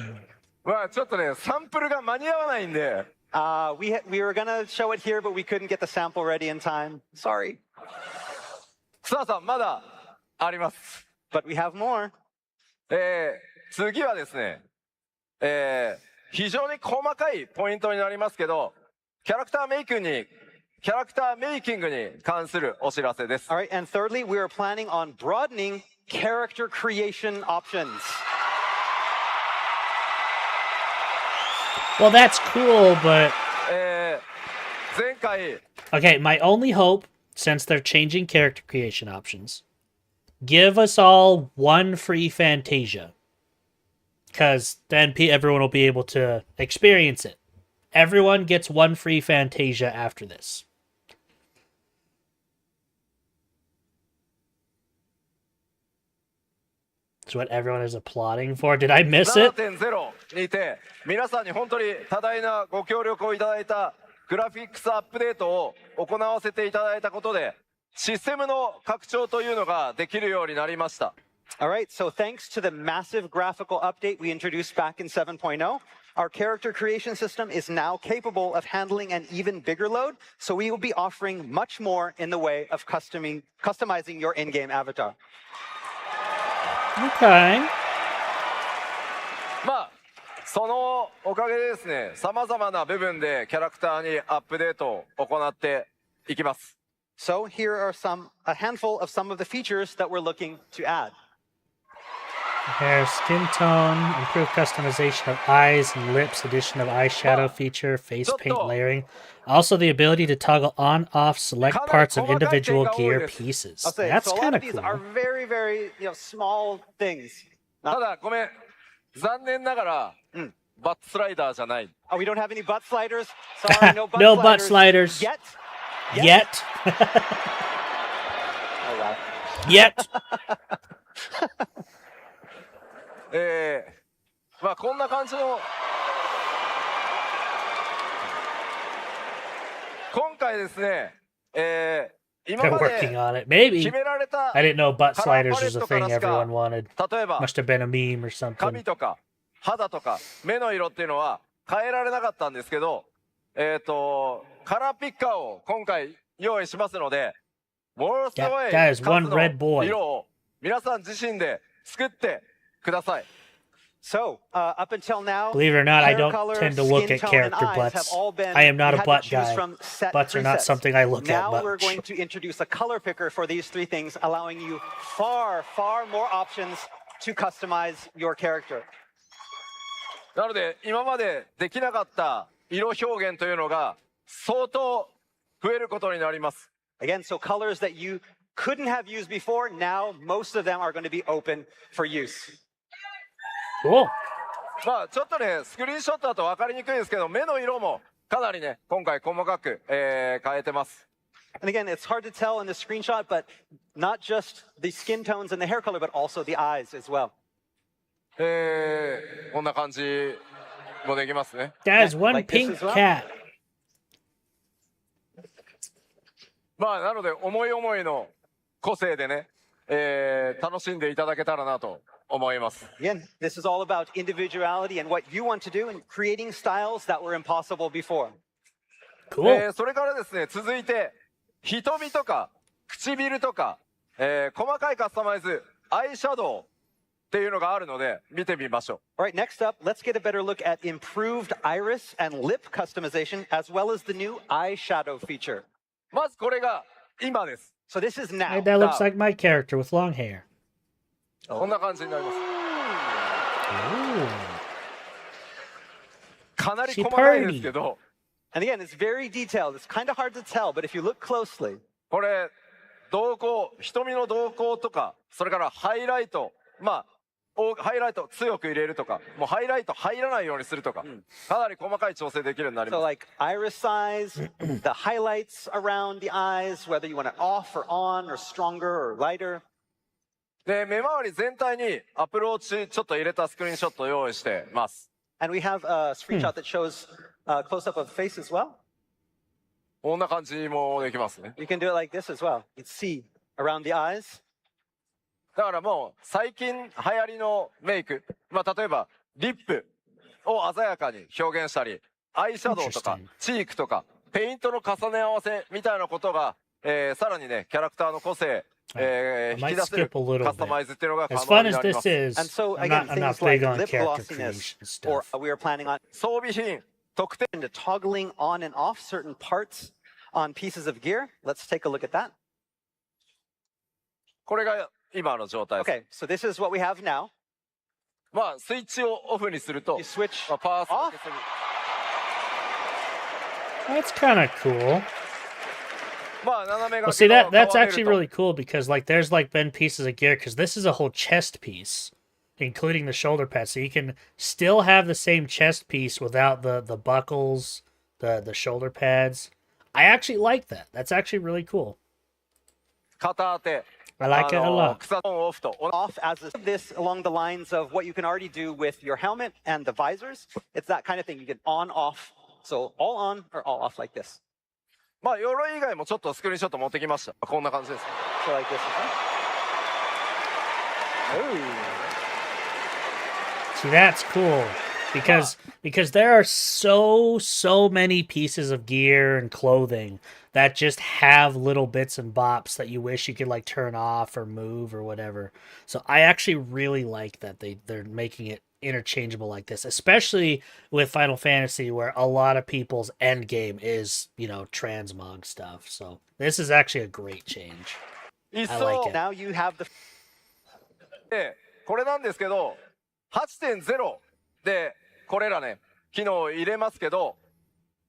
まあちょっとね、サンプルが間に合わないんで。We were gonna show it here, but we couldn't get the sample ready in time. Sorry. さあまだあります。But we have more. 次はですね、非常に細かいポイントになりますけど、キャラクターメイキングに関するお知らせです。All right, and thirdly, we are planning on broadening character creation options. Well, that's cool, but... 前回 Okay, my only hope, since they're changing character creation options, give us all one free Fantasia. Because then everyone will be able to experience it. Everyone gets one free Fantasia after this. That's what everyone is applauding for. Did I miss it? 7.0 にて皆さんに本当に多大なご協力をいただいたグラフィックスアップデートを行わせていただいたことでシステムの拡張というのができるようになりました。All right, so thanks to the massive graphical update we introduced back in 7.0, our character creation system is now capable of handling an even bigger load, so we will be offering much more in the way of customizing your in-game avatar. Okay. まあそのおかげでですね、さまざまな部分でキャラクターにアップデートを行っていきます。So here are a handful of some of the features that we're looking to add. Hair, skin tone, improved customization of eyes and lips, addition of eyeshadow feature, face paint layering. Also the ability to toggle on, off, select parts of individual gear pieces. I'll say, That's so a lot kind of of these cool. are very, very small things. ただごめん、残念ながら、バットスライダーじゃない。Oh, we don't have any butt sliders? Sorry, no butt No sliders. butt sliders. Yet? Yet. Oh, wow. Yet. まあこんな感じの今回ですね、今 They're ま working で on it. Maybe. 決められた I didn't know butt カラー sliders パレ was ッ a トから thing しか everyone wanted. 例えば Must have been a meme or something. 髪とか肌とか目の色っていうのは変えられなかったんですけど、カラーピッカーを今回用意しますので、ものすごい That 数 is one の red boy. 色を皆さん自身で作ってください。So, up until now, Believe it or not, I hair don't color, tend to look skin at tone, character and eyes have butts. all been, I am not we a had butt to choose guy. from set Butts are not presets. something I look now at we're much. going to introduce a color picker for these three things, allowing you far, far more options to customize your character. なので今までできなかった色表現というのが相当増えることになります。 Again, so colors that you couldn't have used before, now most of them are going to be open for use. Cool. まあちょっとねスクリーンショットだと分かりにくいですけど、目の色もかなりね今回細かく、変えてます。 And again, it's hard to tell in the screenshot, but not just the skin tones and the hair color, but also the eyes as well. こんな感じもできますね。 That is one Like this pink as well? cat. まあなので思い思いの個性でね、楽しんでいただけたらなと思います。 Again, this is all about individuality and what you want to do and creating styles that were impossible before. Cool. それからですね続いて瞳とか唇とか、細かいカスタマイズアイシャドウっていうのがあるので見てみましょう。 All right, next up, let's get a better look at improved iris and lip customization, as well as the new eyeshadow feature. まずこれが今です。 So this is now. Hey, that looks like my character with long hair. こんな感じになります。 Ooh. かなり細かいですけど、 And again, it's very detailed. It's kind of hard to tell, but if you look closely, これ瞳孔、瞳の瞳孔とか、それからハイライト、まあハイライト強く入れるとか、もうハイライト入らないようにするとか、かなり細かい調整できるようになりま so す。 like iris size, the highlights around the eyes, whether you want it off or on or stronger or lighter. で目周り全体にアプローチちょっと入れたスクリーンショットを用意してます。 And we have a screenshot that shows a close-up of the face as well. こんな感じもできますね。 You can do it like this as well. You can see around the eyes. だからもう最近流行りのメイク、まあ例えばリップを鮮やかに表現したり、アイシャドウとか Interesting. チークとかペイントの重ね合わせみたいなことが、さらにねキャラクターの個性、引 might き出せる skip a little カスタマイズっていうのが可 As 能 fun に as なり this ます。 is, And so I'm again, not things big like on lip character glossiness, creation or stuff. we are planning on 装備品特典 into toggling on and off certain parts on pieces of gear. Let's take a look at that. これが今の状態です。 Okay, so this is what we have now. まあスイッチをオフにすると You、switch まあ、パワース off. 消せる That's kind of cool. まあ斜めが Well, see that's actually really cool because like there's like been pieces of gear because this is a whole chest piece, including the shoulder pads, so you can still have the same chest piece without the buckles, the shoulder pads. I actually like that. That's actually really cool. 片当て I like it a lot. 草のオフと Off as this along the lines of what you can already do with your helmet and the visors. It's that kind of thing. You can on, off. So all on or all off like this. まあ鎧以外もちょっとスクリーンショット持ってきました。こんな感じです。 So like this as well. See, that's cool because there are so many pieces of gear and clothing that just have little bits and bops that you wish you could like turn off or move or whatever. So I actually really like that they're making it interchangeable like this, especially with Final Fantasy, where a lot of people's end game is, you know, transmog stuff. So this is actually a great change. 一 I like 層 it. Now you have the これなんですけど 8.0 でこれらね機能を入れますけど、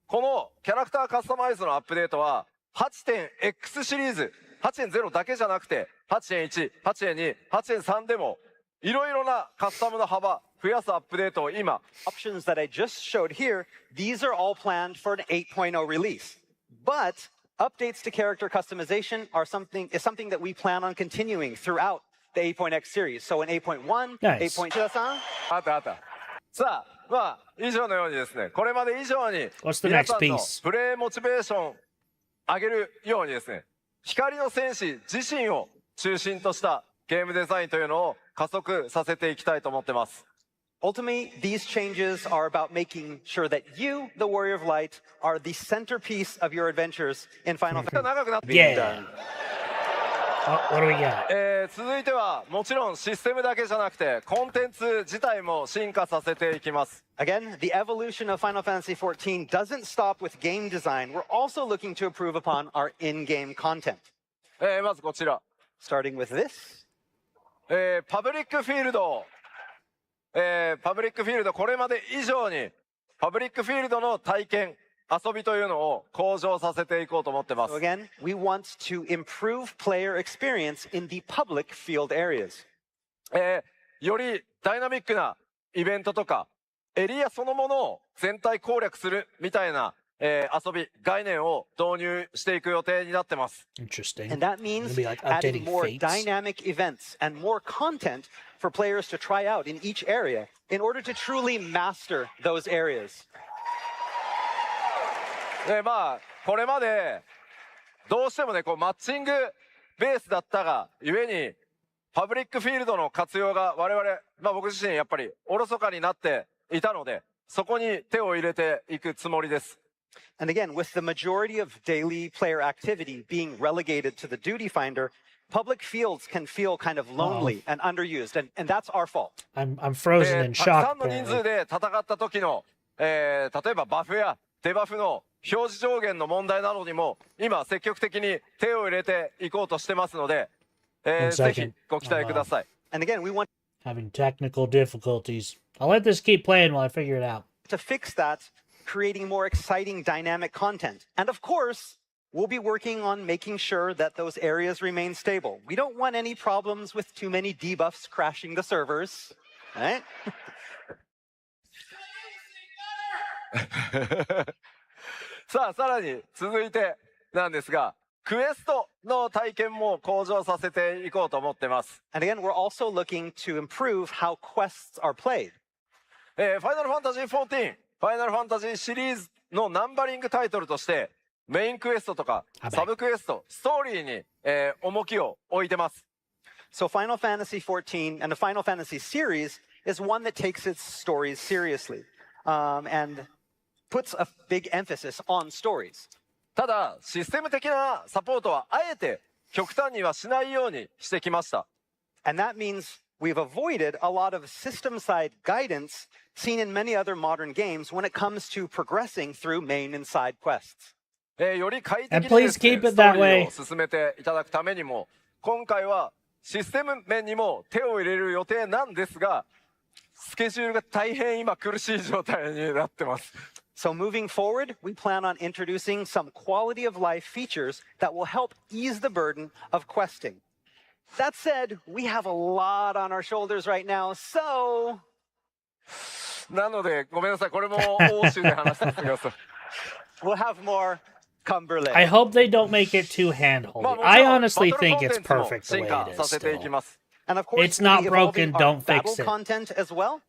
このキャラクターカスタマイズのアップデートは 8.X シリーズ 8.0 だけじゃなくて 8.1、8.2、8.3 でもいろいろなカスタムの幅増やすアップデートを今 options that I just showed here. These are all planned for an 8.0 release. But updates to character customization is something that we plan on continuing throughout the 8.x series. So in 8.1, Nice. 8.2, あったあった。さあ、まあ以上のようにですね、これまで以上に What's the 皆 next さんの piece? プレイモチベーション上げるようにですね、光の戦士自身を中心としたゲームデザインというのを加速させていきたいと思ってます。 Ultimately, these changes are about making sure that you, the Warrior of Light, are the centerpiece of your adventures in Final Fantasy. 長くなって Yeah. Oh, what do we got? 続いてはもちろんシステムだけじゃなくてコンテンツ自体も進化させていきます。 Again, the evolution of Final Fantasy XIV doesn't stop with game design. We're also looking to improve upon our in-game content. まずこちら、 Starting with this. パブリックフィールド、これまで以上にパブリックフィールドの体験遊びというのを向上させていこうと思ってます。 So again, we want to improve player experience in the public field areas. よりダイナミックなイベントとかエリアそのものを全体攻略するみたいな、遊び概念を導入していく予定になってます。 Interesting. And that means It'll be like adding updating more fates. dynamic events and more content for players to try out in each area in order to truly master those areas. まあこれまでどうしてもねこうマッチングベースだったがゆえにパブリックフィールドの活用が我々、僕自身やっぱりおろそかになっていたのでそこに手を入れていくつもりです。 And again, with the majority of daily player activity being relegated to the duty finder, public fields can feel kind of lonely and underused, and that's our fault. I'm frozen in たくさ shock. んの人数 apparently. で戦った時の、例えばバフやデバフの表示上限の問題などにも今積極的に手を入れていこうとしてますので、ぜひご期待ください。 And again, we want Having technical difficulties. I'll let this keep playing while I figure it out. to fix that, creating more exciting dynamic content. And of course, we'll be working on making sure that those areas remain stable. We don't want any problems with too many debuffs crashing the servers, right? さあさらに続いてなんですがクエストの体験も向上させていこうと思ってます。 And again, we're also looking to improve how quests are played. ファイナルファンタジー14、ファイナルファンタジーシリーズのナンバリングタイトルとしてメインクエストとかサブクエスト、ストーリーに、重きを置いてます。 So Final Fantasy XIV and the Final Fantasy series is one that takes its stories seriously and puts a big emphasis on stories. ただシステム的なサポートはあえて極端にはしないようにしてきました。 And that means we've avoided a lot of system-side guidance seen in many other modern games when it comes to progressing through main and side quests. より快適 And に please ですね keep it ストー that リー way. を進めていただくためにも今回はシステム面にも手を入れる予定なんですがスケジュールが大変今苦しい状態になってます。 So moving forward, we plan on introducing some quality of life features that will help ease the burden of questing. That said, we have a lot on our shoulders right now, so なのでごめんなさいこれも欧州で話させてください。 we'll have more Cumberland. I hope they don't make it too handholdy. もちろん I honestly バトル think コンテ it's ンツも perfect the 進 way 化 it is させていき still. ます。 And of course, It's not we'll be evolving broken, our don't battle fix it. content as well.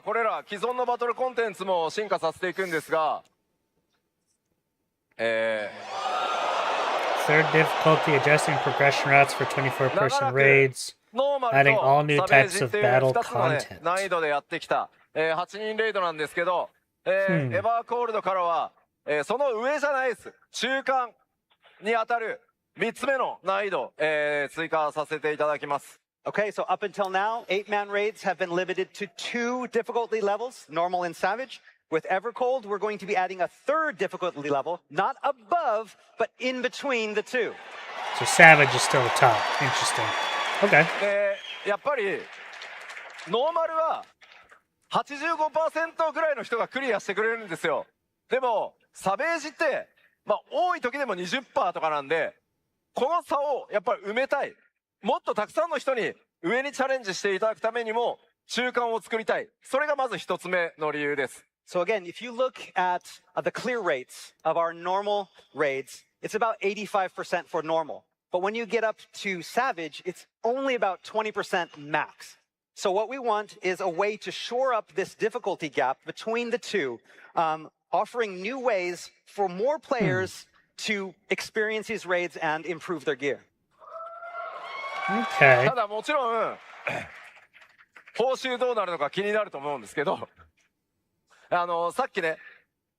これら既存のバトルコンテンツも進化させていくんですが、Third difficulty, adjusting progression routes for 24-person raids. ノーマル Adding と all new サベー types ジっ of ていう battle 2つの、ね、 content. 難易度でやってきた、8人レイドなんですけど、エバーコールドからは、その上じゃないです。中間に当たる3つ目の難易度、追加させていただきます。Okay, so up until now, 8-man raids have been limited to 2 difficulty levels, normal and savage. With Evercold, we're going to be adding a 3rd difficulty level, not above, but in between the two. So Savage is still the top. Interesting. Okay. やっぱりノーマルは 85% ぐらいの人がクリアしてくれるんですよ。でもサベージって、多い時でも 20% とかなんで、この差をやっぱり埋めたい。もっとたくさんの人に上にチャレンジしていただくためにも中間を作りたい。それがまず一つ目の理由です。So again, if you look at the clear rates of our normal raids, it's about 85% for normal. But when you get up to Savage, it's only about 20% max. So what we want is a way to shore up this difficulty gap between the two, offering new ways for more players to experience these raids and improve their gear. Okay. ただもちろん報酬どうなるのか気になると思うんですけど、さっきね、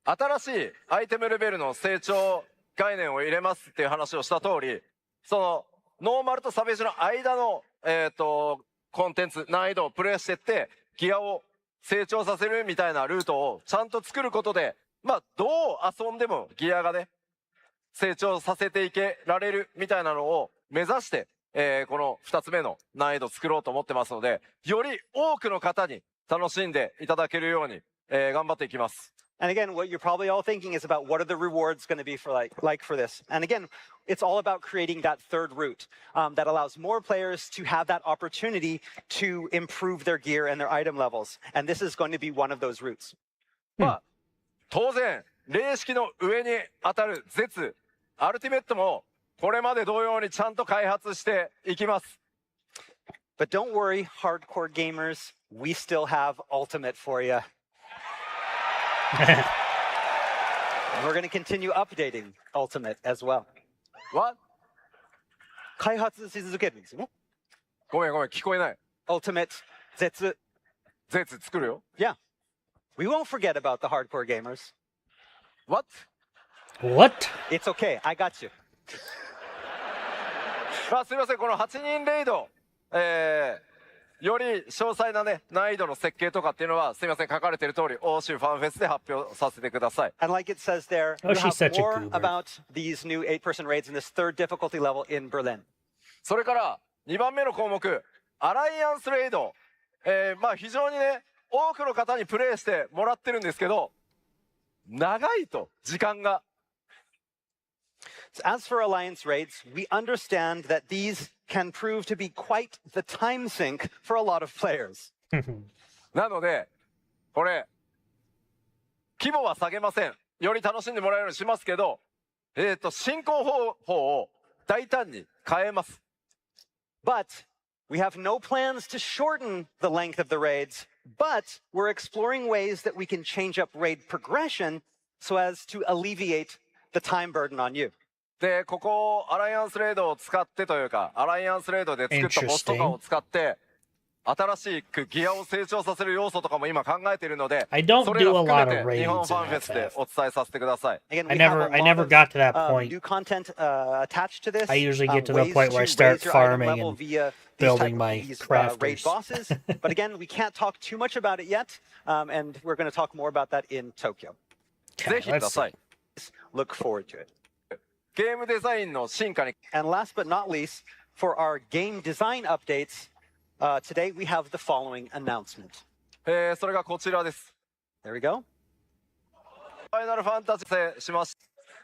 新しいアイテムレベルの成長概念を入れますっていう話をした通り、そのノーマルとサベージの間のコンテンツ難易度をプレイしてってギアを成長させるみたいなルートをちゃんと作ることで、どう遊んでもギアがね成長させていけられるみたいなのを目指して、この2つ目の難易度を作ろうと思ってますので、より多くの方に楽しんでいただけるように、頑張っていきます。And again, what you're probably all thinking is about what are the rewards going to be for like for this. And again, it's all about creating that third route that allows more players to have that opportunity to improve their gear and their item levels. And this is going to be one of those routes. 当然霊式の上に当たる絶アルティメットもこれまで同様にちゃんと開発していきます。But don't worry, hardcore gamers, we still have Ultimate for you. And we're going to continue updating Ultimate as well. What? 開発し続けるんですよ。ごめん聞こえない。 Ultimate, 絶。絶作るよ。Yeah. We won't forget about the hardcore gamers. What? What? It's okay. I got you. すみません、この8人レイド、より詳細なね難易度の設計とかっていうのはすみません書かれている通り欧州ファンフェスで発表させてください。And like it says there, Oh, you she's have such a more goober. about these new 8-person raids in this 3rd difficulty level in Berlin. それから2番目の項目、アライアンスレイド、非常にね多くの方にプレイしてもらってるんですけど、長いと時間が。As for alliance raids, we understand that these can prove to be quite the time sink for a lot of players. なのでこれ規模は下げません。より楽しんでもらえるようにしますけど、進行方法を大胆に変えます。But we have no plans to shorten the length of the raids, but we're exploring ways that we can change up raid progression so as to alleviate the time burden on you. でここアライアンスレードを使ってというかアライアンスレードで作ったボスとかを使って新しくギアを成長させる要素とかも今考えているので、 I don't それ do ら a 含 lot め of て日本 raids ファン in フェスで FF. お伝えさせてください。 Again, I we have a never lot got to that of, point. new content attached to this. I usually get to the ways point where I to start raise your item farming level and via building my raid crafters. bosses. But again, we can't talk too much about it yet, and we're going to talk more about that in Tokyo. ぜひください。 Look forward to it. ゲームデザインの進化に And last but not least, for our game design updates, today we have the following announcement. それがこちらです。 There we go. ファイナルファンタジーしまし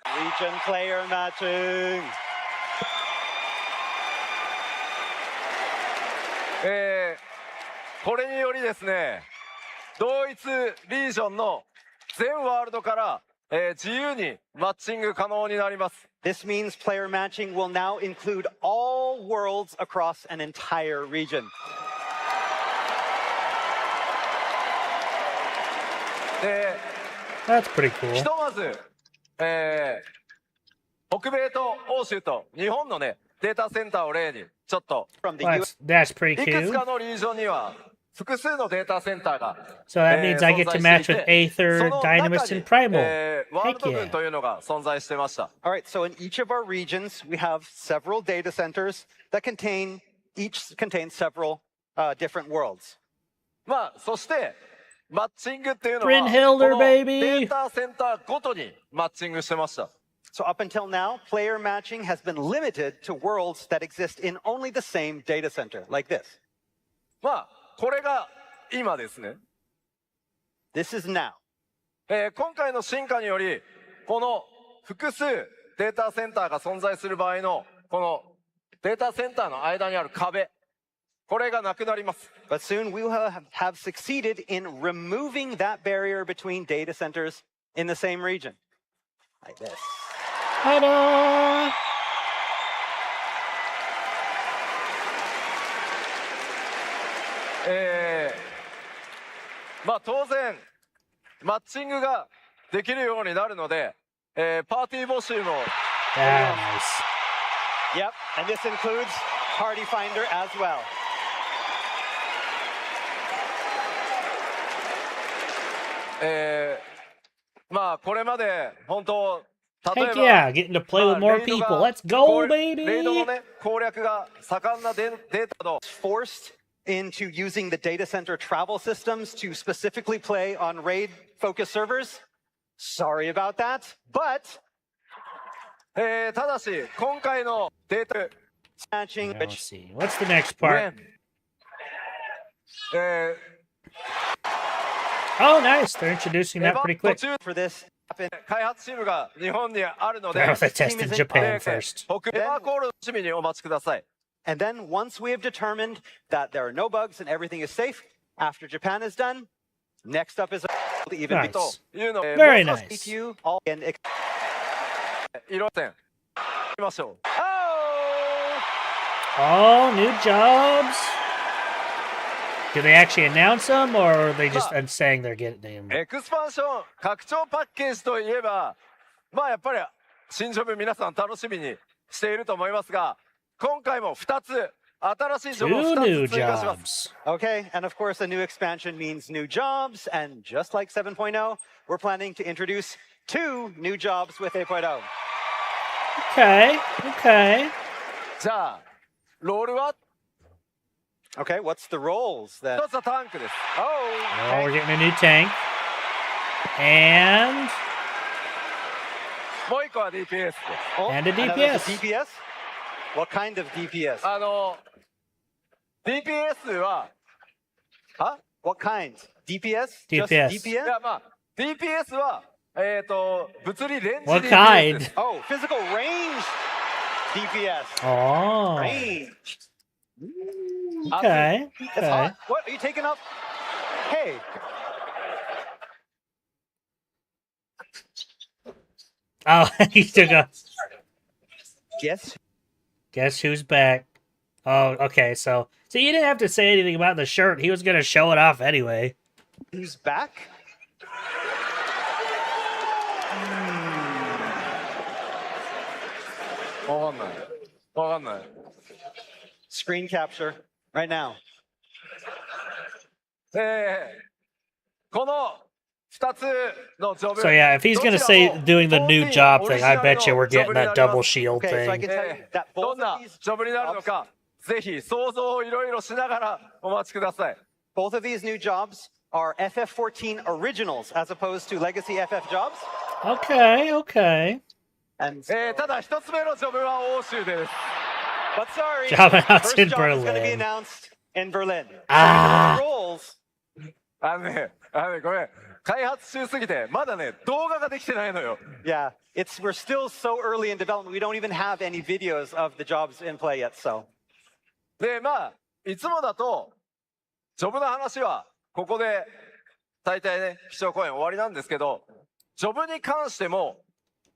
た。 Region player matching. これによりですね、同一リージョンの全ワールドから、自由にマッチング可能になります。 This means player matching will now include all worlds across an entire region. で That's pretty cool. ひとまず、北米と欧州と日本のね、データセンターを例に、ちょっと、 From the Well, US. that's pretty いくつ cool. かのリージョンには、複数のデータセンターが、 So that means I get to match with そ Aether, の Dynamis, 中 and に、 Primal. ワールド Heck 軍 yeah. というのが存在してました。 All right, so in each of our regions, we have several data centers that each contain several different worlds. まあ、そして、マッチングっていうのは、 Brynhilder, この baby! データセンターごとにマッチングしてました。 So up until now, player matching has been limited to worlds that exist in only the same data center, like this. まあ、これが今ですね。 This is now. 今回の進化により、この複数データセンターが存在する場合の、このデータセンターの間にある壁、これがなくなります。 But soon we will have succeeded in removing that barrier between data centers in the same region. Like this. Ta-da! まあ当然、マッチングができるようになるので、パーティー募集も Yeah, nice. Yep, and this includes Party Finder as well. まあこれまで本当例え Heck ば yeah, getting to play ま with あ more レイド people. が Let's go, レイドの baby! ね攻略が盛んなデータと Forced into using the data center travel systems to specifically play on raid focused servers. Sorry about that, but ただし今回のデータ matching, Now, let's which see. What's the next part? え Oh, nice. They're introducing ー that pretty 途 quick. 中 for this happened 開発チームが日本にあるので They're gonna test in Japan first. 北エバーコールの趣味にお待ちください And then once we have determined that there are no bugs and everything is safe, after Japan is done, next up is the even Nice. というのを Very もう少し nice. you all in 色線いきましょう Oh, new jobs. Do they actually announce them, or are they just saying they're getting them? エクスパンション拡張パッケージといえばまあやっぱり新ジョブ皆さん楽しみにしていると思いますが今回も2つ新しいジョブを Two 2 new つ追加します jobs. Okay, and of course, a new expansion means new jobs. And just like 7.0, we're planning to introduce 2 new jobs with 8.0. Okay, okay. じゃあロールは Okay, what's the roles then? 1つはタンクです Oh, Well, we're getting a new tank. And もう1個は DPS です oh, And a another DPS. DPS? What kind of DPS? DPS はは What kind? DPS? DPS. Just い DPS? やまあ DPS は物理レンジ what DPS kind? です Oh, physical range DPS. Oh, Range. okay, It's okay. hot. What are you taking up? Hey, Oh, he took a. guess Guess who's back? Oh, okay. So you didn't have to say anything about the shirt. He was gonna show it off anyway. who's back?わかんないわかんない Screen capture right now. この2つのジョブ So yeah, if he's gonna say doing the new job thing, I bet you we're getting that double shield Okay, so I thing. can tell you that ど both んな of these ジョブになるのかぜひ想像をいろいろしながらお待ちください both of these new jobs are FF14 originals as opposed to legacy FF jobs. Okay, okay. And ただ1つ目のジョブは欧州です but sorry, Job announced first in job is going to be Berlin. announced in Berlin. Ah. Roles. ごめん開発中すぎてまだね動画ができてないのよ Yeah, we're still so early in development. We don't even have any videos of the jobs in play yet. So でまあいつもだとジョブの話はここで大体ね基調講演終わりなんですけどジョブに関しても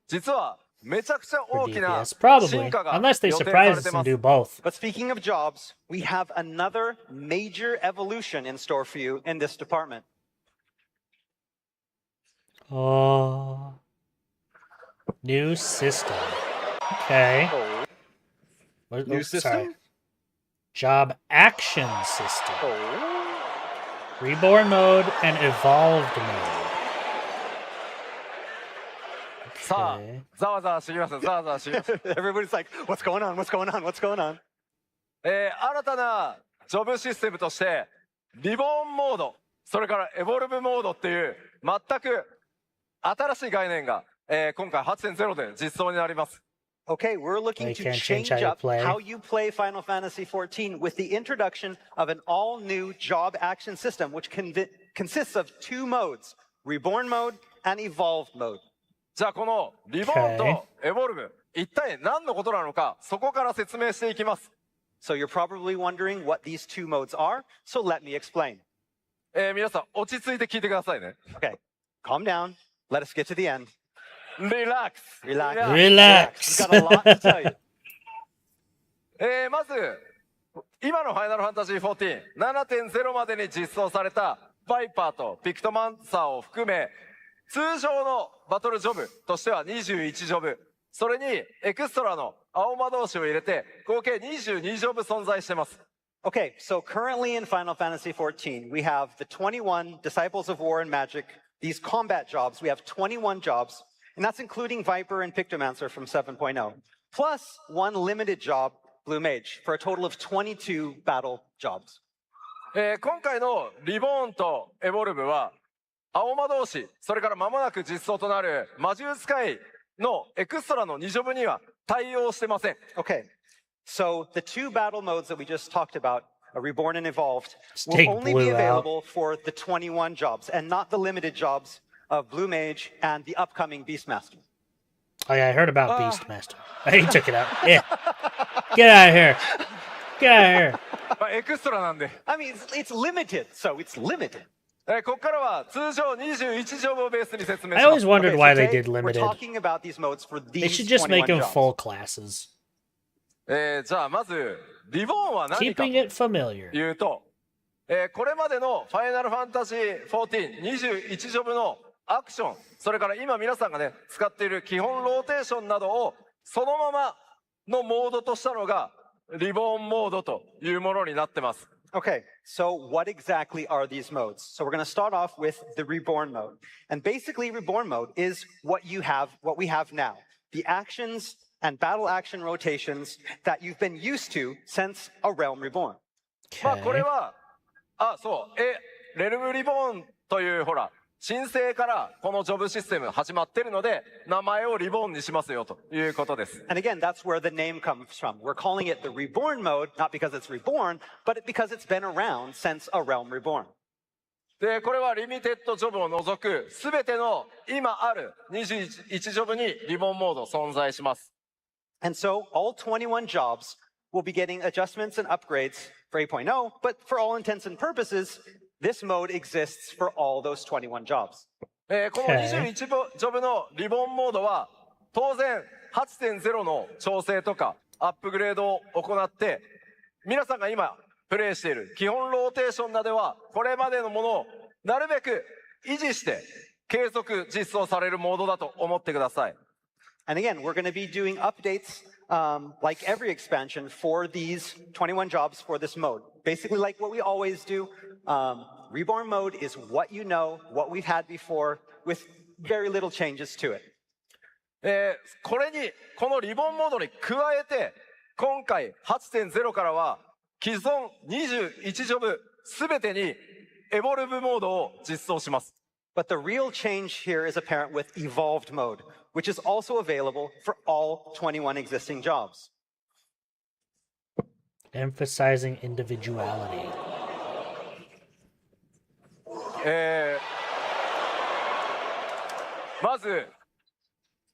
実はめちゃくちゃ For 大きな DPS, 進 probably, 化が unless they 予定さ surprise れ us てま and す do both. but speaking of jobs, we have another major evolution in store for you in this department. Oh, new system. Okay. Oh. What- New oh, system? sorry. Job action system. Oh. Reborn mode and evolved mode. さあ Okay. ざわざわしてきますざわざわしてきます Everybody's like, what's going on? What's going on? What's going on? 新たなジョブシステムとしてリボーンモードそれからエボルブモードっていう全く新しい概念が、今回 8.0 で実装になります Okay, we're looking They to can't change change how you up play. how you play Final Fantasy XIV with the introduction of an all-new job action system, which consists of 2 modes, Reborn mode and Evolved mode. じゃあこのリボーンとエボルブ一体何のことなのかそこから説明していきます So you're probably wondering what these 2 modes are, so let me explain. 皆さん落ち着いて聞いてくださいね Okay, calm down. Let us get to the end. リラックス Relax. Relax. We've got a lot to tell you. まず今のファイナルファンタジー14 7.0 までに実装されたバイパーとピクトマンサーを含め通常のバトルジョブとしては21ジョブそれにエクストラの青魔導士を入れて合計22ジョブ存在してます Okay, so currently in Final Fantasy XIV, we have the 21 Disciples of War and Magic, these combat jobs. We have 21 jobs, and that's including Viper and Pictomancer from 7.0, plus 1 limited job, Blue Mage, for a total of 22 battle jobs. 今回のリボーンとエボルブは青魔導士それから間もなく実装となる魔獣使いのエクストラの2ジョブには対応してません Okay, so the 2 battle modes that we just talked about, Reborn and Evolved, Just will take only Blue be out. available for the 21 jobs, and not the limited jobs of Blue Mage and the upcoming Beastmaster. Oh yeah, I heard about Beastmaster. He took it out. Yeah. Get out of here. Get out of here. まあエクストラなんで I mean, it's limited, so it's limited. ここからは通常21ジョブをベースに説明 I しま always す wondered Okay, why so they today did we're limited. talking about these modes for They these should just make 21 them jobs. full classes. じゃあまずリボーンは何か Keeping it familiar. というと、これまでのファイナルファンタジー1421ジョブのアクションそれから今皆さんがね使っている基本ローテーションなどをそのままのモードとしたのがリボーンモードというものになってます Okay, so what exactly are these modes? So we're going to start off with the Reborn mode. And basically, Reborn mode is what we have now. The actions and battle action rotations that you've been used to since A Realm Reborn. まあこれ Okay. はそうレルムリボーンというほら申請からこのジョブシステム始まってるので名前をリボーンにしますよということです And again, that's where the name comes from. We're calling it the Reborn mode, not because it's reborn, but because it's been around since A Realm Reborn. でこれはリミテッドジョブを除く全ての今ある21ジョブにリボンモード存在します And so all 21 jobs will be getting adjustments and upgrades for 8.0, but for all intents and purposes, this mode exists for all those 21 jobs. この21ジョブのリボンモードは当然 8.0 の調整とかアップグレードを行って皆さんが今プレイしている基本ローテーションなどはこれまでのものをなるべく維持して継続実装されるモードだと思ってください And again, we're going to be doing updates like every expansion for these 21 jobs for this mode. Basically like what we always do. Reborn mode is what you know, what we've had before, with very little changes to it. これにこのリボンモードに加えて今回 8.0 からは既存21ジョブ全てにエボルブモードを実装します But the real change here is apparent with Evolved mode, which is also available for all 21 existing jobs. Emphasizing individuality. まず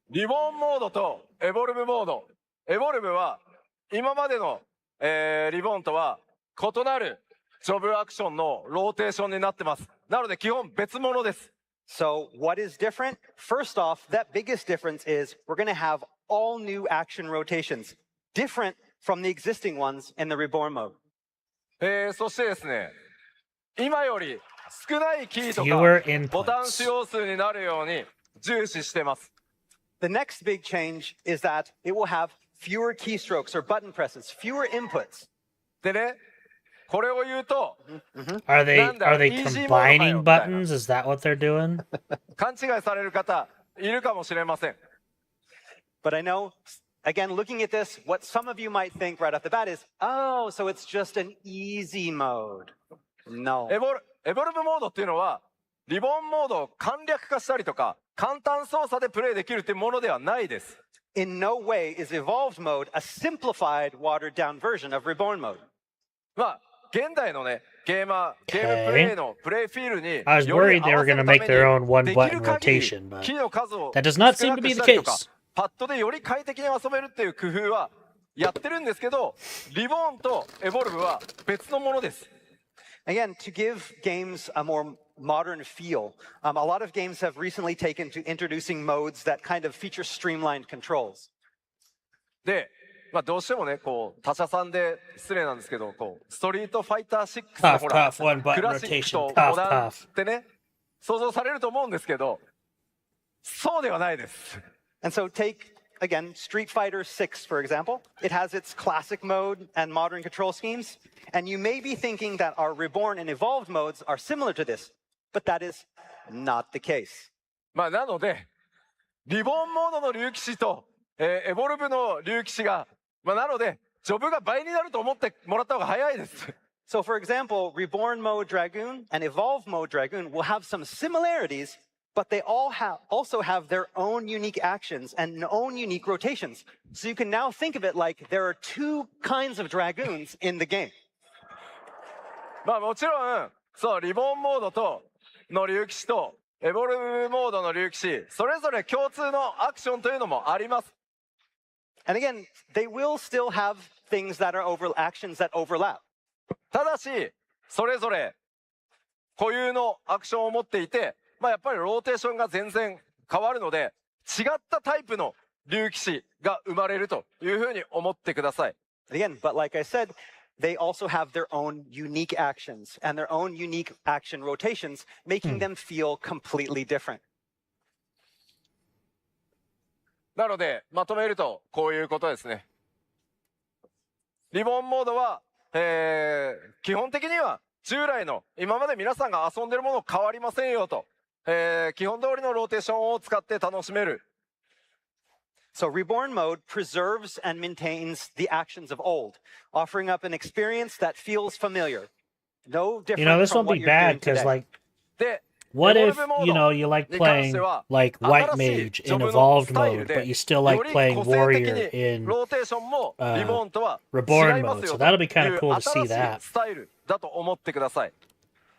リボンモードとエボルブモードエボルブは今までの、リボンとは異なるジョブアクションのローテーションになってますなので基本別物です So what is different? First off, that biggest difference is we're going to have all new action rotations, different from the existing ones in the Reborn mode. そしてですね今より少ないキーと Fewer かボタン inputs. 使用数になるように重視してます The next big change is that it will have fewer keystrokes or button presses, fewer inputs. でね、これを言うと Are they Nanda, easy mode combining みたいな。 buttons? Is that what they're doing? 勘違いされる方いるかもしれません。 But I know, again, looking at this, what some of you might think right off the bat is, oh, so it's just an easy mode. No. エボルブモードっていうのはリボンモードを簡略化したりとか簡単操作でプレイできるっていうものではないです。 In no way is Evolved Mode a simplified, watered-down version of Reborn Mode. まあ現代のねゲームプレイのプレイフィールに I was より worried they 合 were わせ going to るため make their own に one でき button る限り rotation, but キーの数を that does 少 not な seem to く be し the たりとか case. パッドでより快適に遊べるっていう工夫はやってるんですけどリボーンとエボルブは別のものです。 Again, to give games a more modern feel, a lot of games have recently taken to introducing modes that kind of feature streamlined controls. で、まあ、どうしてもねこう他社さんで失礼なんですけどこうストリートファイター6の Tough, ほら tough, one ク button ラシック rotation. とモ Tough, ダン tough. ってね想像されると思うんですけどそうではないです。 And so take, again, Street Fighter 6, for example. It has its classic mode and modern control schemes. And you may be thinking that our Reborn and Evolved modes are similar to this, but that is not the case. まあなのでリボンモードの竜騎士と、エボルブの竜騎士が、まあ、なのでジョブが倍になると思ってもらった方が早いです。 So, for example, Reborn Mode Dragoon and Evolved Mode Dragoon will have some similarities, but they all also have their own unique actions and own unique rotations. So you can now think of it like there are two kinds of Dragoons in the game. まあもちろんそうリボンモードとの竜騎士とエボルブモードの竜騎士それぞれ共通のアクションというのもあります。 And again, they will still have things that are actions that overlap. ただしそれぞれ固有のアクションを持っていて、まあ、やっぱりローテーションが全然変わるので違ったタイプの竜騎士が生まれるというふうに思ってください。 Again, but like I said, they also have their own unique actions and their own unique action rotations, making them feel completely different. なのでまとめるとこういうことですね。リボンモードは、基本的には従来の今まで皆さんが遊んでるもの変わりませんよと、基本通りのローテーションを使って楽しめる。 So Reborn Mode preserves and maintains the actions of old, offering up an experience that feels familiar. No different You know, this from won't what be you're bad doing because, today. like, で what if, エボルブモード you know, you like に関して playing は like White 新しい Mage ジョ in ブの Evolved スタイル mode, で but you still よ like り playing 個性的 Warrior に in ローテーションもリボンとは違い Reborn ます mode. よ So と that'll be い kind of う cool to see 新しい that. スタイルだと思ってください。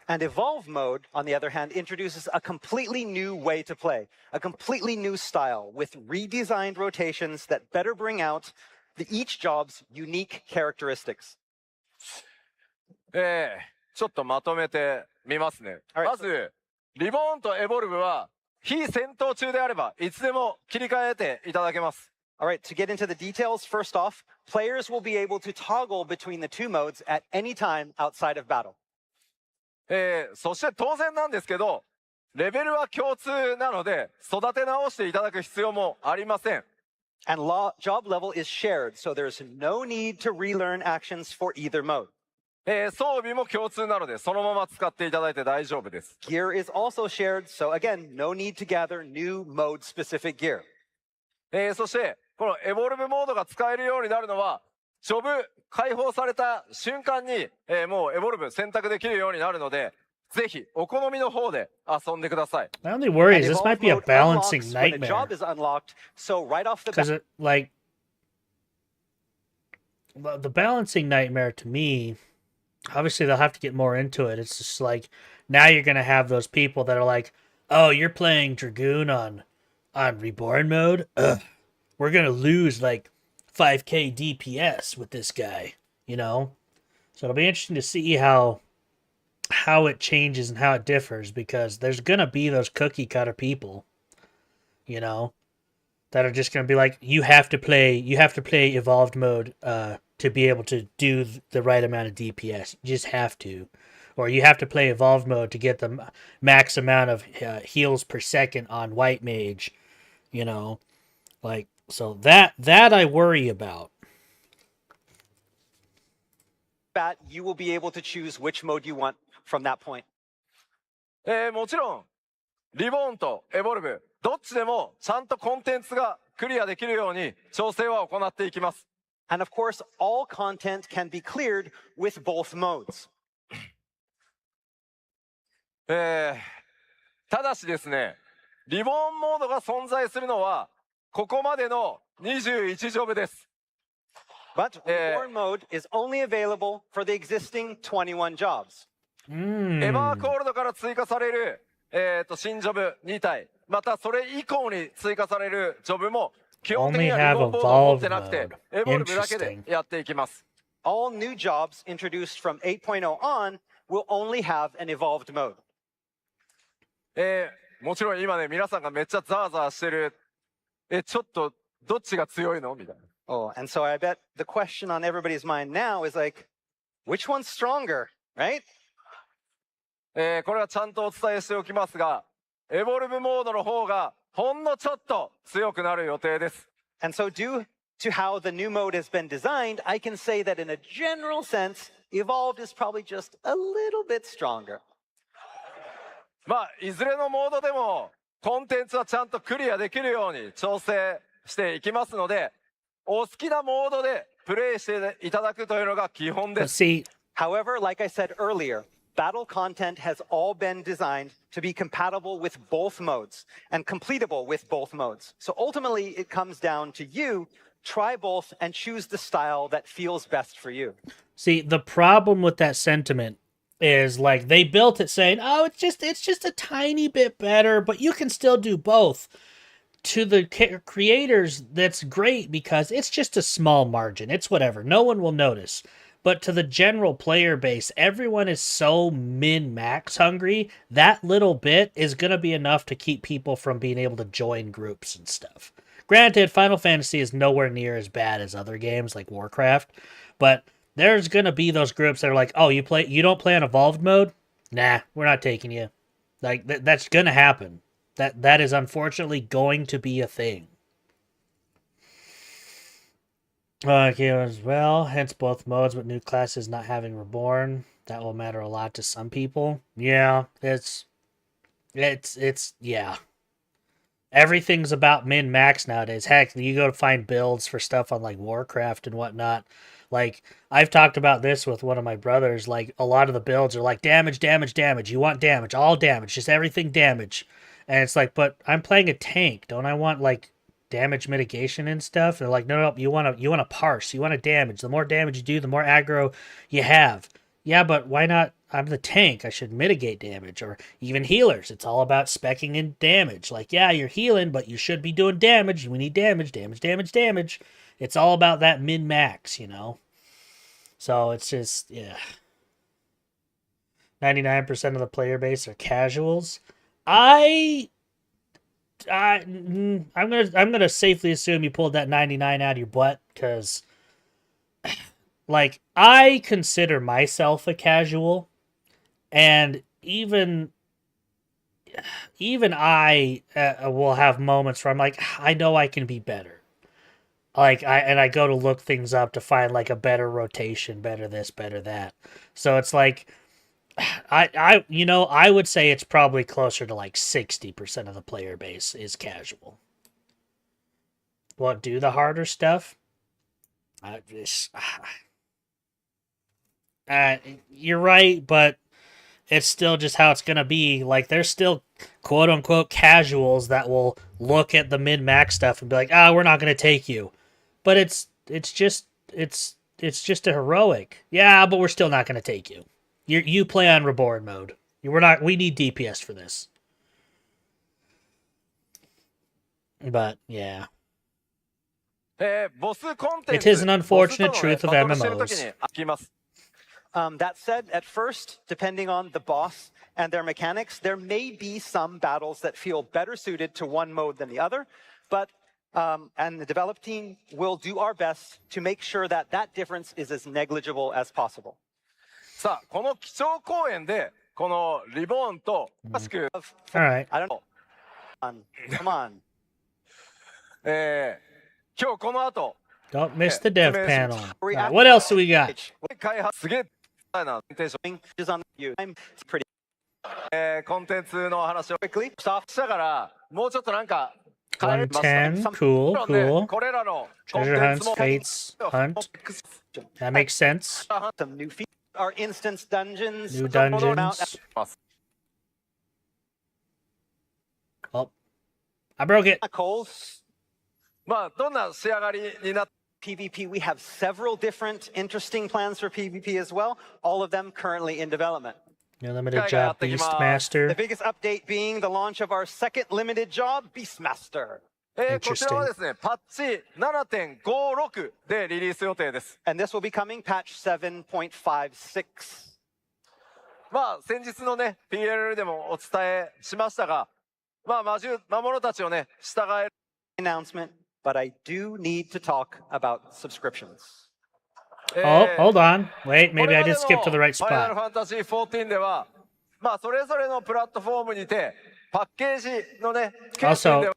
And Evolve Mode, on the other hand, introduces a completely new way to play, a completely new style with redesigned rotations that better bring out each job's unique characteristics. ちょっとまとめてみますね。 Alright. まずリボンとエボルブは非戦闘中であればいつでも切り替えていただけます。 All right, to get into the details, first off, players will be able to toggle between the two modes at any time outside of battle. そして当然なんですけどレベルは共通なので育て直していただく必要もありません。 And job level is shared, so there's no need to relearn actions for either mode. 装備も共通なのでそのまま使っていただいて大丈夫です。 Gear is also shared, so again, no need to gather new mode-specific gear. そしてこのエボルブモードが使えるようになるのはジョブ解放された瞬間に、もうエボルブ選択できるようになるのでぜひお好みの方で遊んでください。 My only worry And is this Evolve might be a mode balancing unlocks when a nightmare job is unlocked, so right off the bat, because it like the balancing nightmare to me. Obviously, they'll have to get more into it. It's just like now you're gonna have those people that are like, "Oh, you're playing Dragoon on Reborn mode. Ugh, we're gonna lose like 5k DPS with this guy." You know, so it'll be interesting to see how it changes and how it differs because there's gonna be those cookie cutter people, you know, that are just gonna be like, you have to play evolved mode to be able to do the right amount of DPS. You just have to, or you have to play evolved mode to get the max amount of heals per second on White Mage, you know. Like, so that I worry about. Bat, you will be able to choose which mode you want from that point. もちろん、リボーンとエボルブ、どっちでもちゃんとコンテンツがクリアできるように調整は行っていきます。And of course, all content can be cleared with both modes. ただしですね、リボーンモードが存在するのは、ここまでの21ジョブです。But Reborn mode is only available for the existing 21 jobs. エバーコールドから追加される、新ジョブ2体、またそれ以降に追加されるジョブも、基本的にはリボーンモードを持ってなくて、エボルブだけでやっていきます。All new jobs introduced from 8.0 on will only have an evolved mode. もちろん今ね、皆さんがめっちゃザーザーしてる。ちょっとどっちが強いのみたいな。Oh, and so I bet the question on everybody's mind now is like, which one's stronger, right? これはちゃんとお伝えしておきますが、エボルブモードの方がほんのちょっと強くなる予定です。And so due to how the new mode has been designed, I can say that in a general sense, evolved is probably just a little bit stronger. まあ、いずれのモードでもコンテンツはちゃんとクリアできるように調整していきますので、お好きなモードでプレイしていただくというのが基本です。However, like I said earlier, battle content has all been designed to be compatible with both modes and completable with both modes. So ultimately, it comes down to you. Try both and choose the style that feels best for you. See, the problem with that sentiment is like they built it saying, "Oh, it's just a tiny bit better, but you can still do both." To the creators, that's great because it's just a small margin. It's whatever. No one will notice. But to the general player base, everyone is so min-max hungry, that little bit is going to be enough to keep people from being able to join groups and stuff. Granted, Final Fantasy is nowhere near as bad as other games like Warcraft, but there's going to be those groups that are like, "Oh, you don't play on evolved mode? Nah, we're not taking you." Like that's going to happen. That is unfortunately going to be a thing. Okay, as well, hence both modes, but new classes not having Reborn. That will matter a lot to some people. Yeah, it's yeah. Everything's about min-max nowadays. Heck, you go to find builds for stuff on like Warcraft and whatnot. Like, I've talked about this with one of my brothers. Like, a lot of the builds are like damage, damage, damage. You want damage, all damage, just everything damage. And it's like, but I'm playing a tank. Don't I want like damage mitigation and stuff? And they're like, no, you want to parse. You want to damage. The more damage you do, the more aggro you have. Yeah, but why not? I'm the tank. I should mitigate damage. Or even healers. It's all about speccing in damage. Like, yeah, you're healing, but you should be doing damage. We need damage, damage, damage, damage. It's all about that min-max, you know? So it's just, yeah. 99% of the player base are casuals. I'm gonna safely assume you pulled that 99 out of your butt, because like I consider myself a casual, and even I will have moments where I'm like, I know I can be better. Like I go to look things up to find like a better rotation, better this, better that. So it's like I would say it's probably closer to like 60% of the player base is casual. What, do the harder stuff? You're right, but it's still just how it's gonna be. Like, there's still quote unquote casuals that will look at the min-max stuff and be like, we're not gonna take you. But it's just a heroic. Yeah, but we're still not gonna take you. You play on Reborn mode. We need DPS for this. But yeah. It is an unfortunate truth of MMOs. That said, at first, depending on the boss and their mechanics, there may be some battles that feel better suited to one mode than the other, but and the develop team will do our best to make sure that that difference is as negligible as possible. さあ、この基調講演で、このリボーンと、All right. I don't know. Come on. 今日この後 Don't miss the dev Smash. panel. All right, what else do we got? 開発すげえなテンション Is on you. I'm pretty コンテンツの話を quickly. Soft したからもうちょっとなんか変えました110, cool, もちろんね cool. これらのコンテ Treasure ンツ hunts, も fates, hunt. That makes sense. some new features. Our instance dungeons. New some more amount- dungeons. Oh, I broke it. Coles. まあどんな仕上がりになっ PvP, we have several different interesting plans for PvP as well, all of them currently in development. New limited job, The Beastmaster. biggest update being the launch of our second limited job, Beastmaster. こちらはですねパッチ 7.56 でリリース予定です And this will be coming patch 7.56. まあ先日のね PLL でもお伝えしましたがまあ魔物たちをね従える Announcement, but I do need to talk about subscriptions. Oh, hold on. Wait, こ maybe れ I まで just の skipped to the right ファイナル spot. ファンタジー14ではまあそれぞれのプラットフォームにてパッケージのね Also, では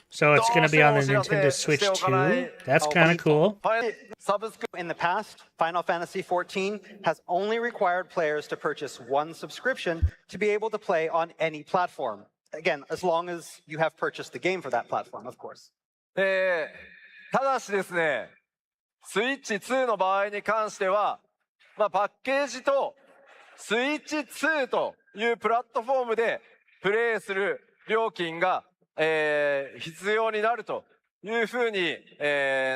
So it's going to be on the どうしてもお知ら Nintendo せ Switch しておかない too. That's kind of cool. ファイナルサブスク In the past, Final Fantasy XIV has only required players to purchase one subscription to be able to play on any platform. Again, as long as you have purchased the game for that platform, of course. ただしですねスイッチ2の場合に関しては、まあ、パッケージとスイッチ2というプラットフォームでプレイする料金が、必要になるというふうに、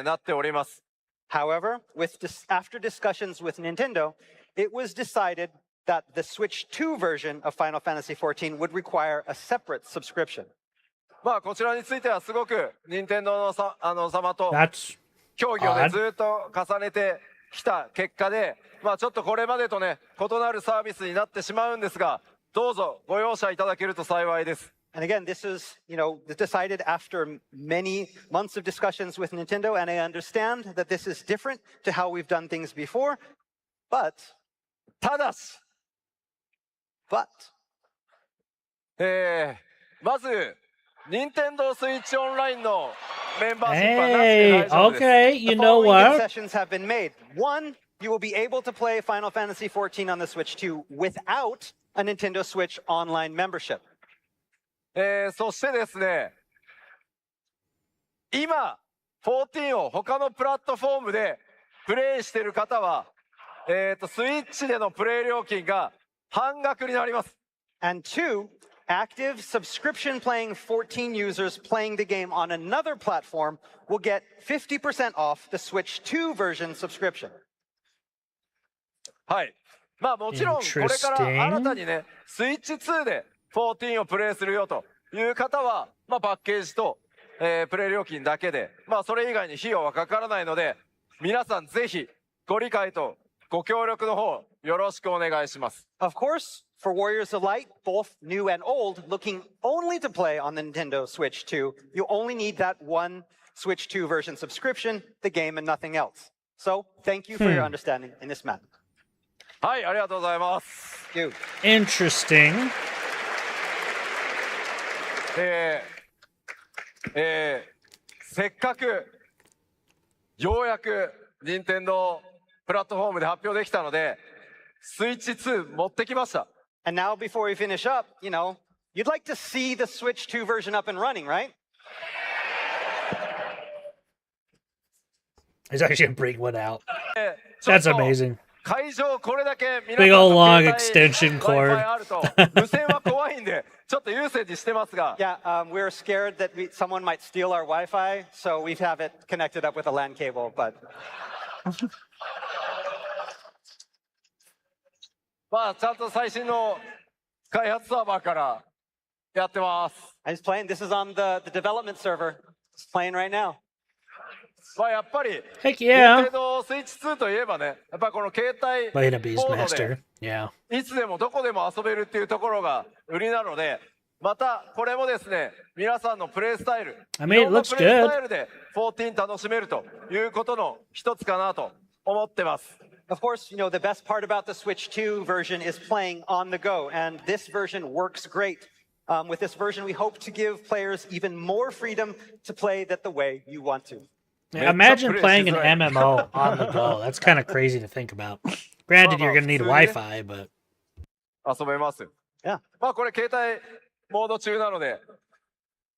なっております。However, after discussions with Nintendo, it was decided that the Switch 2 version of Final Fantasy XIV would require a separate subscription. まあこちらについてはすごく任天堂の様と That's 協議をね odd. ずっと重ねてきた結果で、まあちょっとこれまでとね異なるサービスになってしまうんですが、どうぞご容赦いただけると幸いです。And again, this is, decided after many months of discussions with Nintendo, and I understand that this is different to how we've done things before, but, ただし、 but, まず任天堂スイッチオンラインのメンバーシップはなし Hey, で大丈夫です okay. the You know following what? concessions have been made. One, you will be able to play Final Fantasy XIV on the Switch 2 without a Nintendo Switch Online membership. そしてですね、今14を他のプラットフォームでプレイしている方は、スイッチでのプレイ料金が半額になります。 And two, active subscription playing 14 users playing the game on another platform will get 50% off the Switch 2 version subscription. はい。まあもちろんこれから新たにね、スイッチ2で14をプレイするよという方は、まあパッケージと、プレイ料金だけで、まあそれ以外に費用はかからないので、皆さんぜひご理解とご協力の方よろしくお願いします。Of course, for Warriors of Light, both new and old, looking only to play on the Nintendo Switch 2, you only need that one Switch 2 version subscription, the game and nothing else. So, thank you for your understanding in this matter. はい、ありがとうございます。 You. Interesting. せっかくようやく任天堂プラットフォームで発表できたので、スイッチ2持ってきました。 And now, before we finish up, you'd like to see the Switch 2 version up and running, right? He's actually going to bring one out. ちょっ That's と amazing. 会場これだけ皆さん Big の old long 携帯 extension cord. Wi-Fi あると無線は怖いんでちょっと優先にしてますが Yeah, we're scared that someone might steal our Wi-Fi, so we have it connected up with a LAN cable, but まあちゃんと最新の開発サーバーからやってます。 I'm just playing. This is on the development server. It's playing right now. まあやっぱり Heck 任 yeah. 天堂スイッチ2といえばね、やっぱこの携帯 Playing a モード Beastmaster. で Yeah. いつでもどこでも遊べるっていうところが売りなので、またこれもですね、皆さんのプレイスタイル、 I mean, いろんな it looks プレイ good. スタイルで14楽しめるということの一つかなと思ってます。 Of course, the best part about the Switch 2 version is playing on the go, and this version works great. With this version, we hope to give players even more freedom to play that the way you want to. Imagine playing an MMO on the go. That's kind of crazy to think about. Granted, you're going to need Wi-Fi, but... 遊べます。Yeah. まあこれ携帯モード中なので、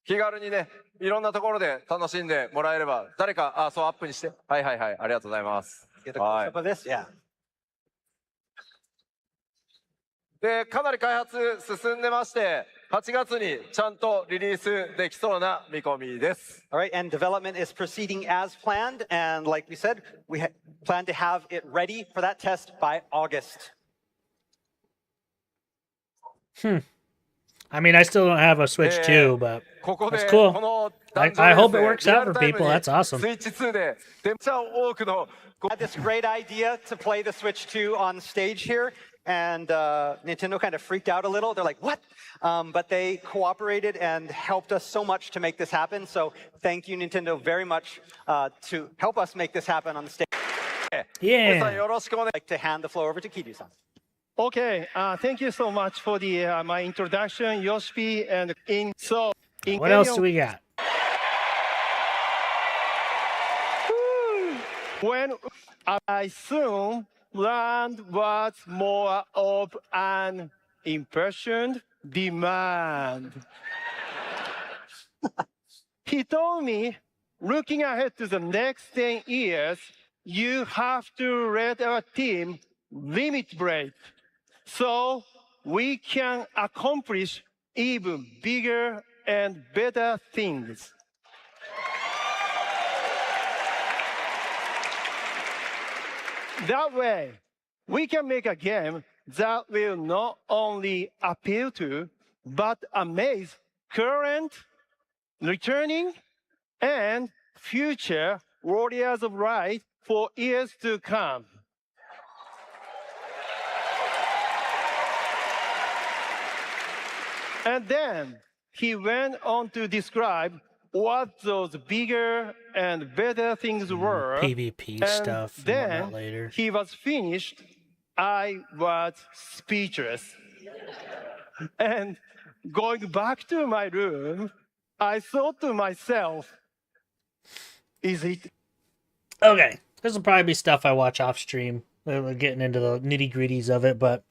気軽にね、いろんなところで楽しんでもらえれば、誰か、そうアップにして。はいはいはい、ありがとうございます。Get a close-up of this? Yeah. で、かなり開発進んでまして、8月にちゃんとリリースできそうな見込みです。All right, and development is proceeding as planned, and like we said, we plan to have it ready for that test by August. I mean, I still don't have a Switch 2, but that's cool. I hope it works out for people. That's awesome. スイッチ2で、めっちゃ多くの Had this great idea to play the Switch 2 on stage here, and Nintendo kind of freaked out a little. They're like, what? But they cooperated and helped us so much to make this happen. So thank you, Nintendo, very much to help us make this happen on the stage. Yeah. よろしくお願い。 I'd like to hand the floor over to Kiryu-san. Okay, thank you so much for the my introduction, Yoshi. And in What else do we got? when I soon learned what's more of an impassioned demand. He told me, looking ahead to the next 10 years, you have to let our team limit break so we can accomplish even bigger and better things. That way, we can make a game that will not only appeal to, but amaze current, returning, and future warriors of light for years to come. And then he went on to describe what those bigger and better things were. PvP and stuff and then whatnot later. he was finished. I was speechless. And going back to my room, I thought to myself, is it? Okay, this will probably be stuff I watch off stream. We're getting into the nitty gritties of it, but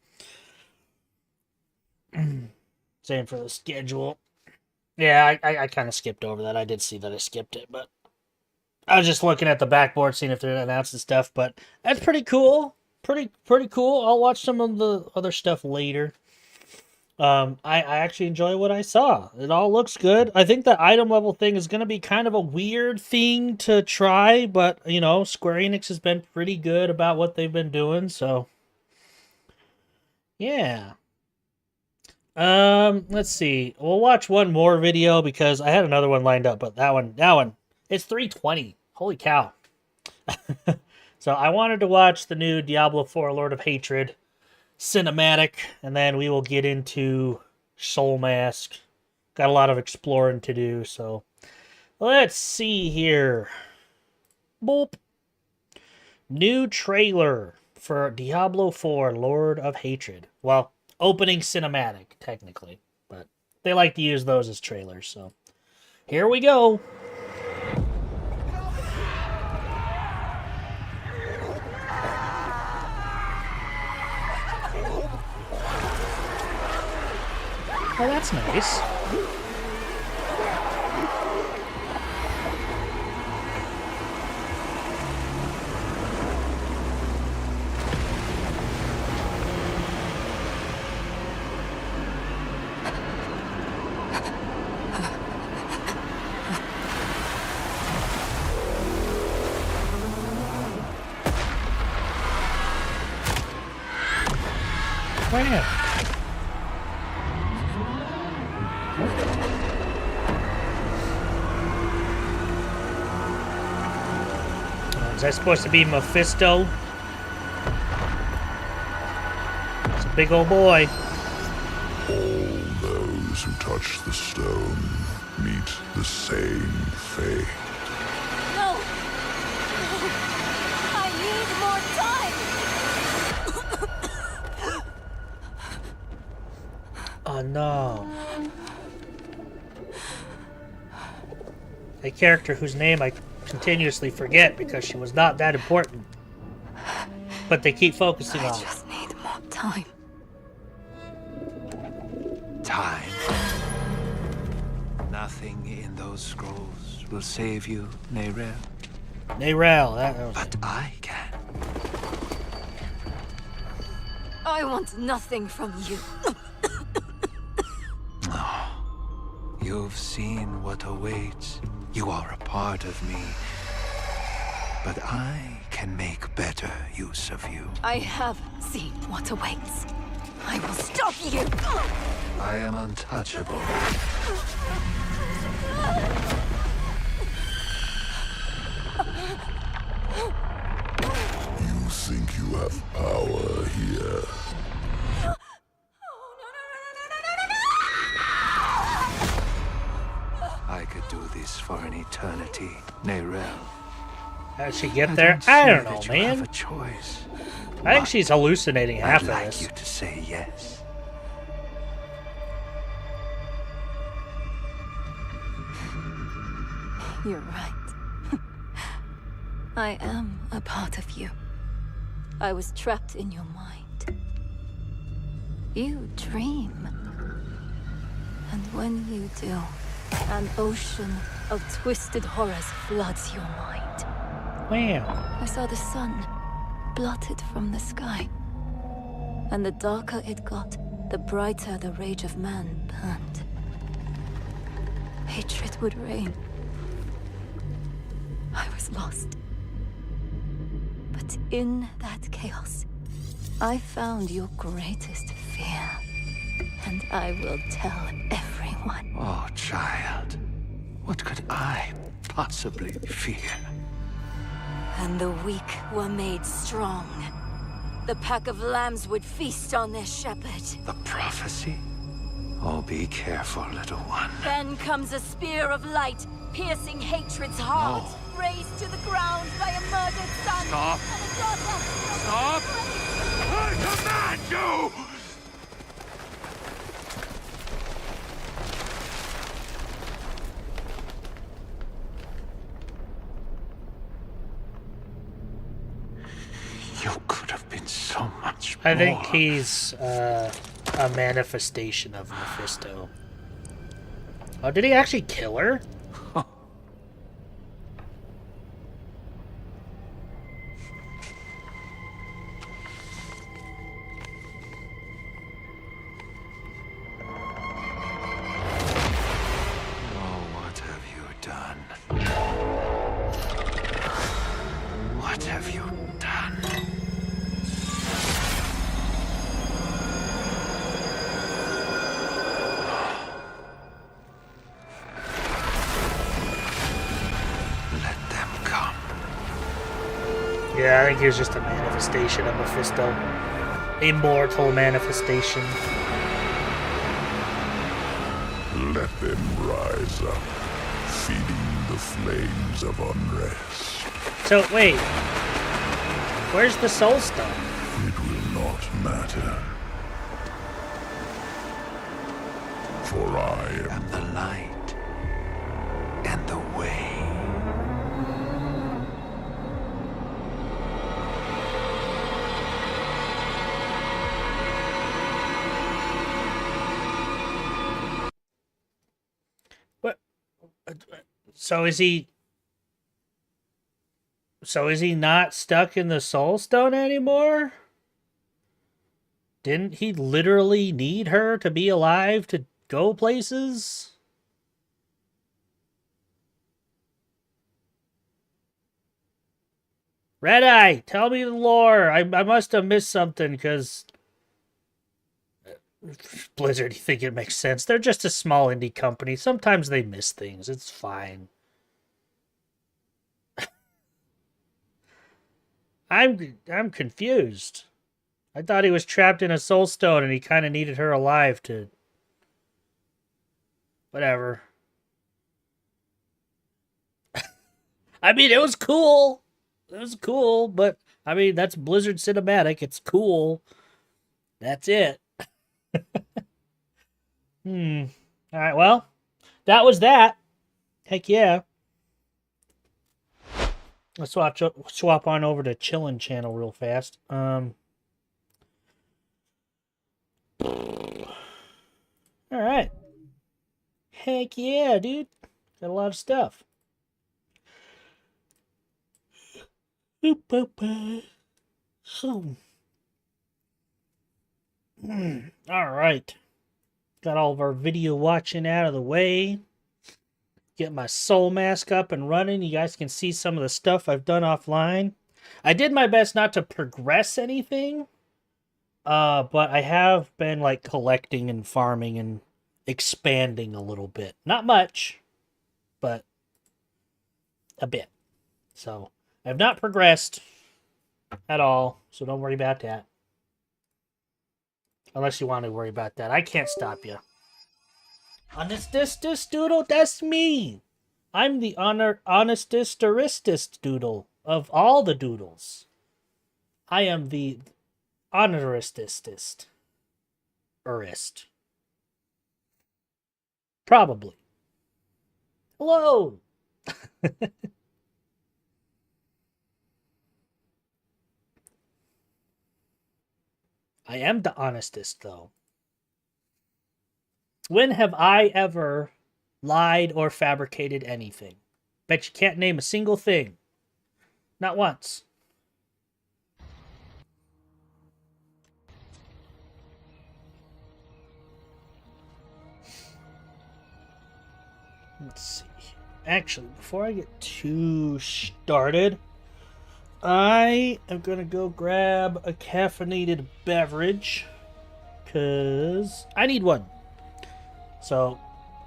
same for the schedule. Yeah, I kind of skipped over that. I did see that I skipped it, but I was just looking at the backboard, seeing if they're announcing stuff. But that's pretty cool. Pretty cool. I'll watch some of the other stuff later. I actually enjoy what I saw. It all looks good. I think the item level thing is going to be kind of a weird thing to try, but, you know, Square Enix has been pretty good about what they've been doing, so yeah. Let's see. We'll watch one more video because I had another one lined up, but that one, it's 3:20. Holy cow. So I wanted to watch the new Diablo 4 Lord of Hatred cinematic, and then we will get into Soul Mask. Got a lot of exploring to do, so let's see here. Boop. New trailer for Diablo 4 Lord of Hatred. Well, opening cinematic, technically, but they like to use those as trailers, so here we go. Oh, that's nice. Wow. Is that supposed to be Mephisto? It's a big old boy. All those who touch the stone meet the same fate. No! I need more time! Oh no. a character whose name I continuously forget because she was not that important. But they keep focusing I on it. just need more time. Time. Nothing in those scrolls will save you, Neyrel. Neyrel, that was But I can. I want nothing from you. You've seen what awaits. You are a part of me. But I can make better use of you. I have seen what awaits. I will stop you. I am untouchable. You think you have power here? I could do this for an eternity, Neyrel. How'd she get there? I don't know, You have man. a choice. I think she's hallucinating half I'd of like this. you to say yes. You're right. I am a part of you. I was trapped in your mind. You dream. And when you do, an ocean of twisted horrors floods your mind. Wow. I saw the sun blotted from the sky. And the darker it got, the brighter the rage of man burned. Hatred would reign. I was lost. But in that chaos, I found your greatest fear. And I will tell everyone. Oh, child. What could I possibly fear? And the weak were made strong. The pack of lambs would feast on their shepherd. The prophecy? Oh, be careful, little one. Then comes a spear of light, piercing hatred's heart. Raised to the ground by a murdered son. Stop. And a daughter. Stop! I command you! You could have been so much more. I think he's a manifestation of Mephisto. Oh, did he actually kill her? Oh, what have you done? What have you done? Let them come. Yeah, I think he was just a manifestation of Mephisto. A mortal manifestation. Let them rise up, feeding the flames of unrest. So, wait. Where's the Soul Stone? It will not matter. For I am And the light and the way. What? So is he... So is he not stuck in the Soul Stone anymore? Didn't he literally need her to be alive to go places? Red Eye, tell me the lore. I must have missed something, because... Blizzard, you think it makes sense? They're just a small indie company. Sometimes they miss things. It's fine. I'm confused. I thought he was trapped in a soul stone and he kind of needed her alive to... Whatever. I mean, it was cool. It was cool, but, I mean, that's Blizzard Cinematic. It's cool. That's it. Alright, well, that was that. Heck yeah. Let's swap on over to Chillin' Channel real fast. All right. Heck yeah, dude. Got a lot of stuff. All right. Got all of our video watching out of the way. Get my soul mask up and running. You guys can see some of the stuff I've done offline. I did my best not to progress anything. But I have been like collecting and farming and expanding a little bit. Not much, but a bit. So I've not progressed at all, so don't worry about that. Unless you want to worry about that. I can't stop you. Honestest doodle, that's me. I'm the honestest doodle of all the doodles. I am the honoristest. Probably. Hello. I am the honestest, though. When have I ever lied or fabricated anything? Bet you can't name a single thing. Not once. Let's see. Actually, before I get too started, I am going to go grab a caffeinated beverage because I need one. So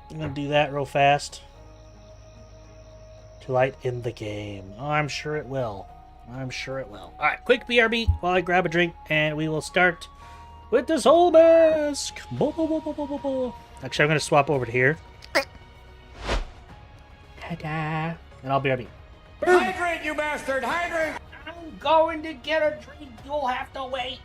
I'm going to do that real fast to light in the game. Oh, I'm sure it will. I'm sure it will. All right, quick BRB while I grab a drink, and we will start with the Soul Mask. Actually, I'm going to swap over to here. Ta-da. And I'll BRB. Hydrate, you bastard! Hydrate! I'm going to get a drink. You'll have to wait.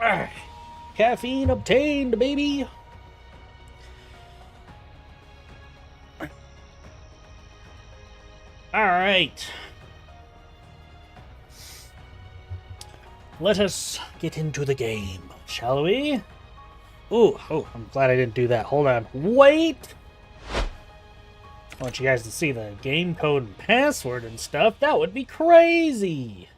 Alright. Caffeine obtained, baby. Alright. Let us get into the game, shall we? Ooh, oh, I'm glad I didn't do that. Hold on. Wait! I want you guys to see the game code and password and stuff. That would be crazy!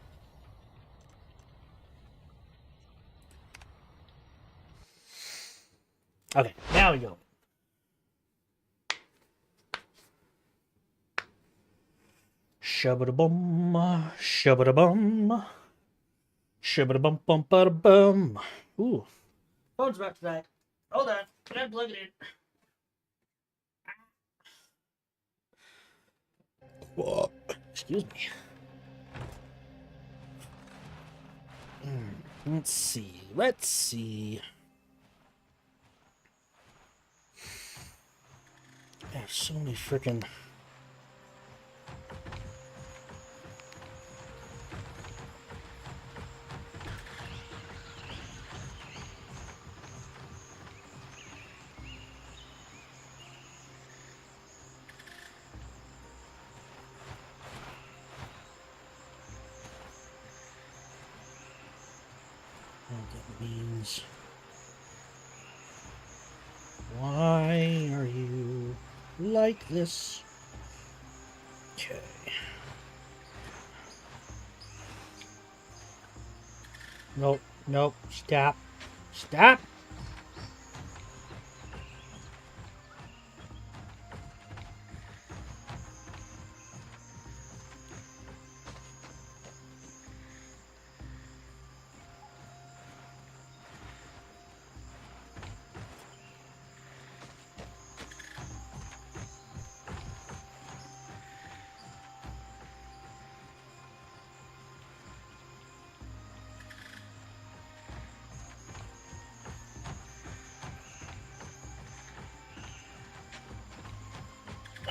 Okay, now we go. Shabba-da-bum, shabba-da-bum, shabba-da-bum-bum-ba-da-bum. Ooh, phone's about to die. Hold on, can I plug it in? Whoa. Excuse me. Let's see. I have so many freaking... That means... Why are you like this? Okay. Nope, stop. Stop!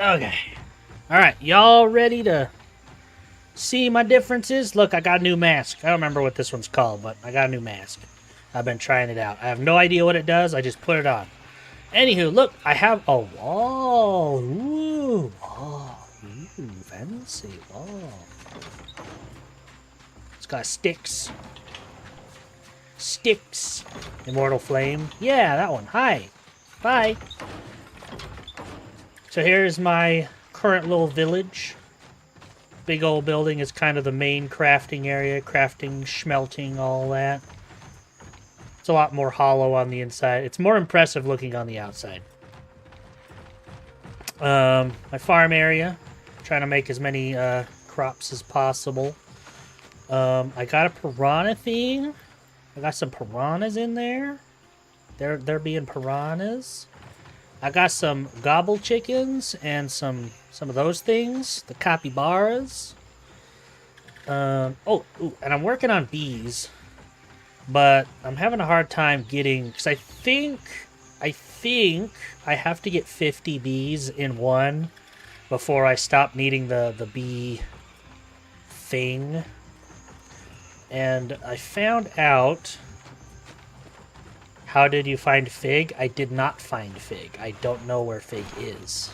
Okay. Alright, y'all ready to see my differences? Look, I got a new mask. I don't remember what this one's called, but I got a new mask. I've been trying it out. I have no idea what it does. I just put it on. Anywho, look, I have a wall. Ooh, fancy wall. It's got sticks. Sticks. Immortal Flame. Yeah, that one. Hi. Bye. So here's my current little village. Big old building is kind of the main crafting area. Crafting, smelting, all that. It's a lot more hollow on the inside. It's more impressive looking on the outside. My farm area. Trying to make as many crops as possible. I got a piranha thing. I got some piranhas in there. They're being piranhas. I got some gobble chickens and some of those things. The capybaras. And I'm working on bees. But I'm having a hard time getting... Because I think I have to get 50 bees in one before I stop needing the bee thing. And I found out... How did you find Fig? I did not find Fig. I don't know where Fig is.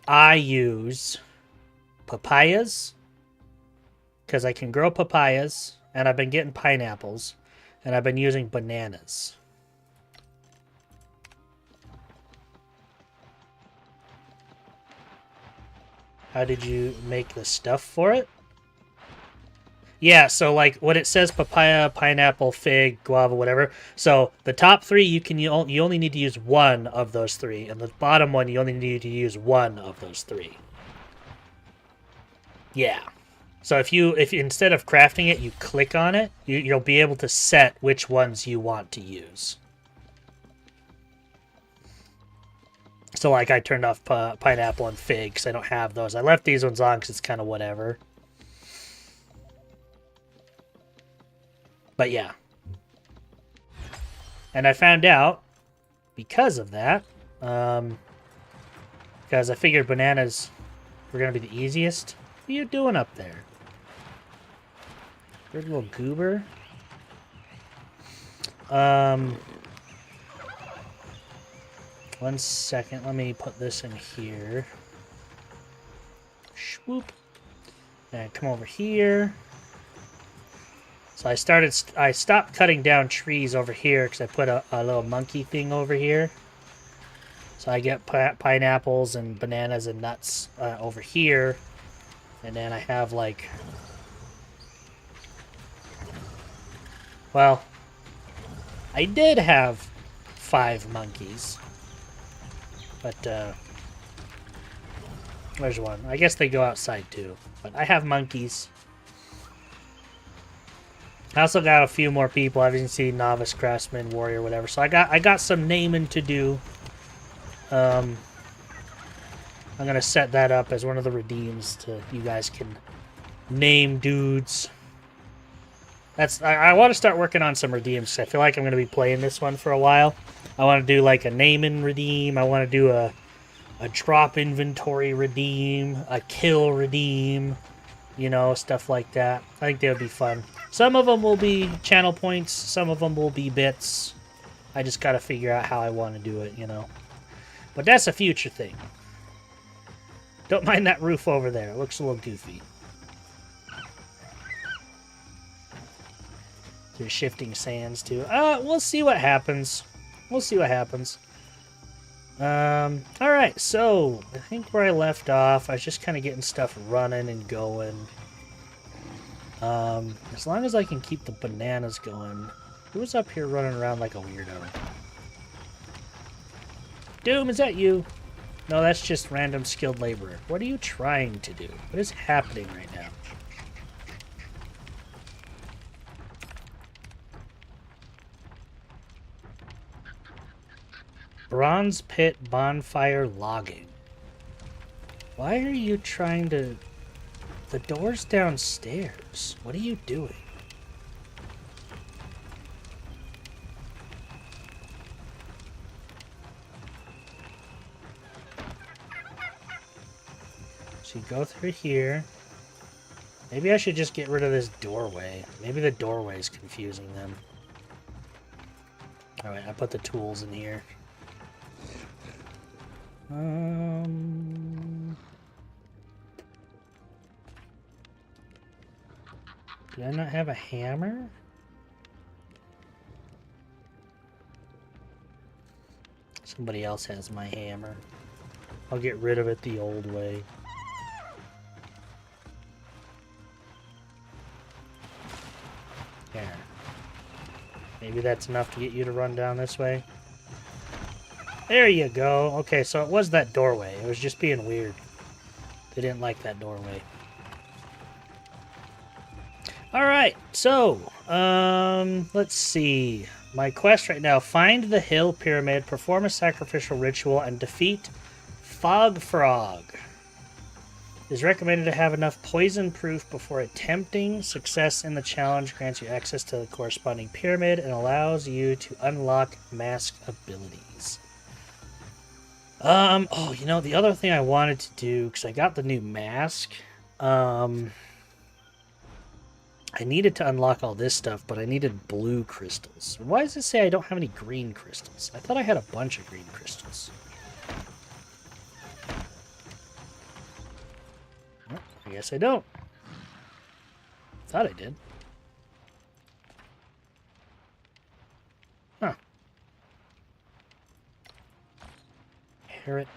I use papayas, because I can grow papayas, and I've been getting pineapples, and I've been using bananas. How did you make the stuff for it? Yeah, so like what it says, papaya, pineapple, fig, guava, whatever. So the top three, you only need to use one of those three, and the bottom one, you only need to use one of those three. Yeah. So if instead of crafting it, you click on it, you'll be able to set which ones you want to use. So like I turned off pineapple and fig because I don't have those. I left these ones on because it's kind of whatever. But yeah. And I found out, because of that, because I figured bananas were going to be the easiest. What are you doing up there? Good little goober. One second. Let me put this in here. Swoop. And come over here. So I stopped cutting down trees over here because I put a little monkey thing over here. So I get pineapples and bananas and nuts over here. And then I have like... Well, I did have 5 monkeys. But, there's one. I guess they go outside too. But I have monkeys. I also got a few more people. I didn't see novice, craftsman, warrior, whatever. So I got some naming to do. I'm gonna set that up as one of the redeems to you guys can name dudes. I want to start working on some redeems. I feel like I'm gonna be playing this one for a while. I want to do like a name and redeem. I want to do a drop inventory redeem, a kill redeem, you know, stuff like that. I think they would be fun. Some of them will be channel points, some of them will be bits. I just gotta figure out how I want to do it, you know. But that's a future thing. Don't mind that roof over there. It looks a little goofy. There's shifting sands too. We'll see what happens. We'll see what happens. Alright, so I think where I left off, I was just kind of getting stuff running and going. As long as I can keep the bananas going. Who's up here running around like a weirdo? Doom, is that you? No, that's just random skilled laborer. What are you trying to do? What is happening right now? Bronze pit bonfire logging. Why are you trying to... The door's downstairs. What are you doing? So you go through here. Maybe I should just get rid of this doorway. Maybe the doorway is confusing them. Alright, I put the tools in here. Do I not have a hammer? Somebody else has my hammer. I'll get rid of it the old way. There. Maybe that's enough to get you to run down this way. There you go. Okay, so it was that doorway. It was just being weird. They didn't like that doorway. Alright, so, let's see. My quest right now, find the hill pyramid, perform a sacrificial ritual, and defeat Fog Frog. It is recommended to have enough poison proof before attempting. Success in the challenge grants you access to the corresponding pyramid and allows you to unlock mask abilities. Oh, you know, the other thing I wanted to do, because I got the new mask, I needed to unlock all this stuff, but I needed blue crystals. Why does it say I don't have any green crystals? I thought I had a bunch of green crystals. Well, I guess I don't. Thought I did. Huh. Parrot,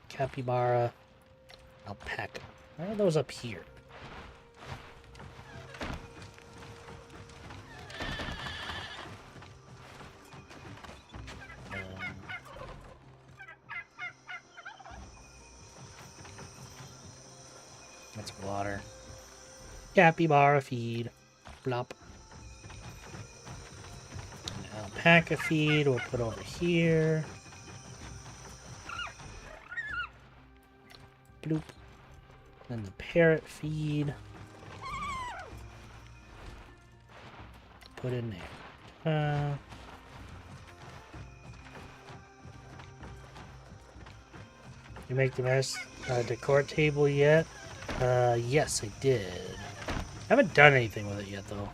capybara, alpaca. Why are those up here? That's water. Capybara feed. Blop. An alpaca feed we'll put over here. Bloop. Then the parrot feed. Put in there. You make the mess decor table yet? Yes, I did. I haven't done anything with it yet, though.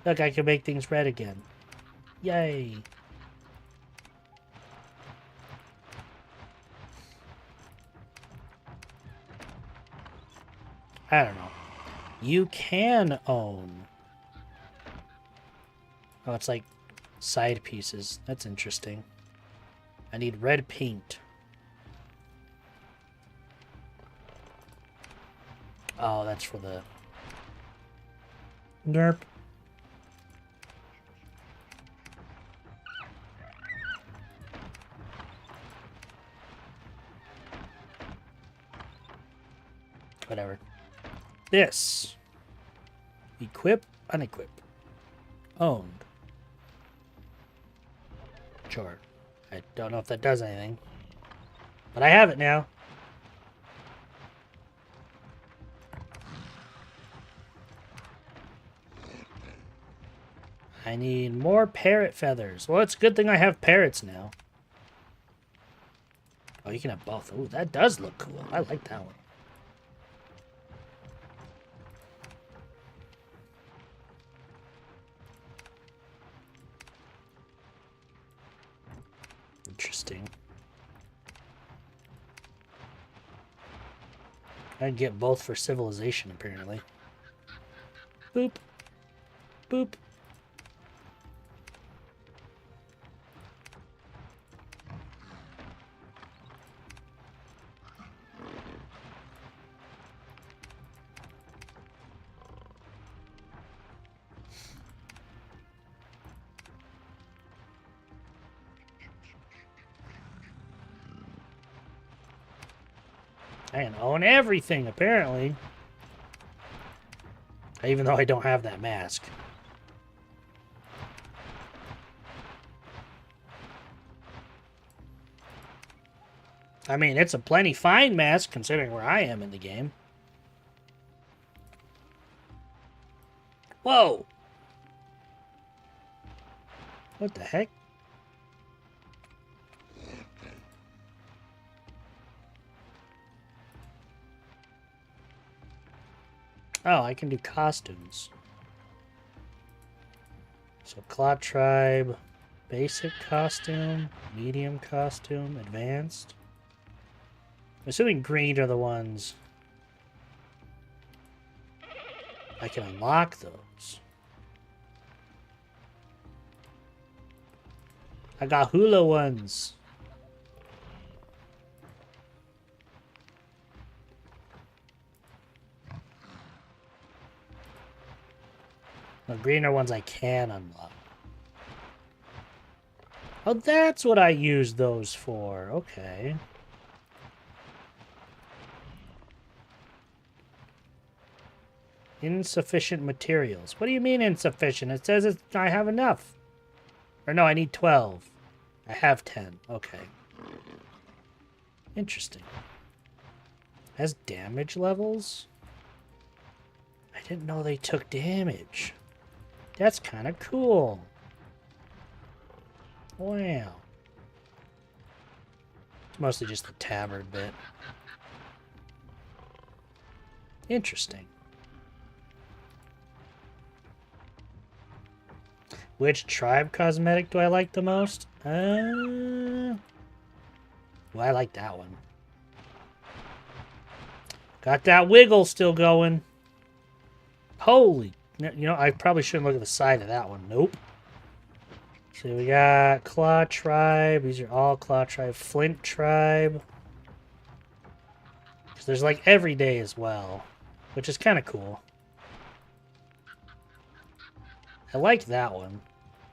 Look, I can make things red again. Yay. I don't know. You can own. Oh, it's like side pieces. That's interesting. I need red paint. Oh, that's for the... Derp. Whatever. This. Equip, unequip. Owned. Sure. I don't know if that does anything. But I have it now. I need more parrot feathers. Well, it's a good thing I have parrots now. Oh, you can have both. Ooh, that does look cool. I like that one. Interesting. I can get both for civilization, apparently. Boop. Boop. I can own everything, apparently. Even though I don't have that mask. I mean, it's a plenty fine mask, considering where I am in the game. Whoa! What the heck? Oh, I can do costumes. So, Clot Tribe, basic costume, medium costume, advanced. I'm assuming green are the ones I can unlock those. I got hula ones. The green are ones I can unlock. Oh, that's what I use those for. Okay. Insufficient materials. What do you mean insufficient? It says I have enough. Or no, I need 12. I have 10. Okay. Interesting. Has damage levels? I didn't know they took damage. That's kind of cool. Wow. It's mostly just the tabard bit. Interesting. Which tribe cosmetic do I like the most? Well, I like that one. Got that wiggle still going. Holy... You know, I probably shouldn't look at the side of that one. Nope. So we got Claw Tribe. These are all Claw Tribe. Flint Tribe. So there's like everyday as well, which is kind of cool. I like that one.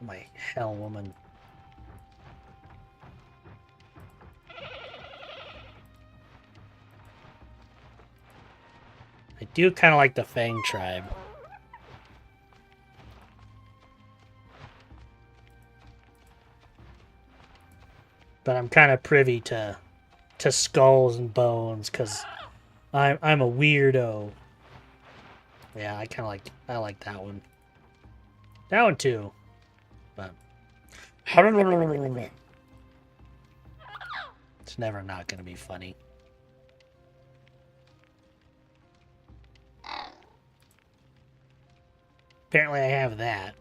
My hell woman. I do kind of like the Fang Tribe. But I'm kind of privy to skulls and bones because I'm a weirdo. Yeah, I like that one. That one too. But it's never not going to be funny. Apparently I have that.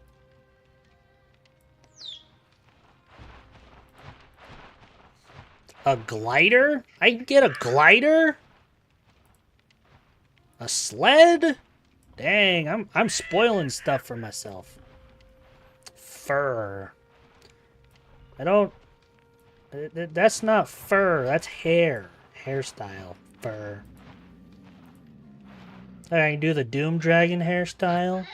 A glider? I can get a glider? A sled? Dang, I'm spoiling stuff for myself. Fur. I don't... That's not fur, that's hair. Hairstyle. Fur. I can do the Doom Dragon hairstyle.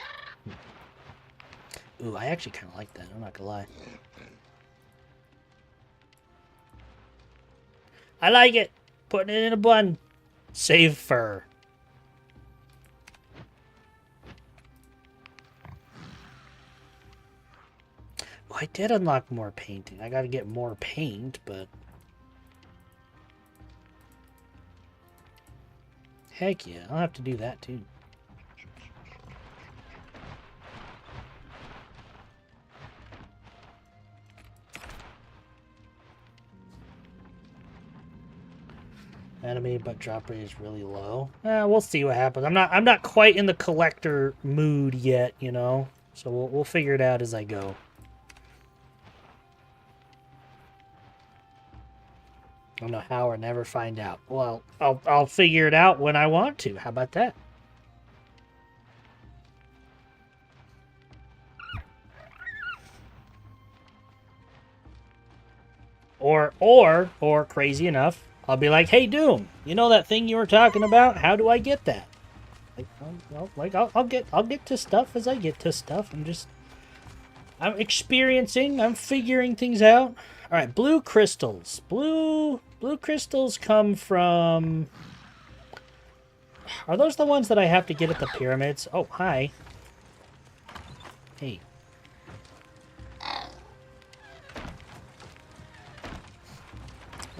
Ooh, I actually kind of like that, I'm not gonna lie. I like it. Putting it in a bun. Save fur. Well, I did unlock more painting. I gotta get more paint, but... Heck yeah, I'll have to do that too. Enemy, but drop rate is really low. We'll see what happens. I'm not quite in the collector mood yet, you know. So we'll figure it out as I go. I don't know how or never find out. Well, I'll figure it out when I want to. How about that? Or crazy enough, I'll be like, hey, Doom, you know that thing you were talking about? How do I get that? I'll get to stuff as I get to stuff. I'm experiencing. I'm figuring things out. All right, blue crystals. Blue crystals come from... Are those the ones that I have to get at the pyramids? Oh, hi. Hey. I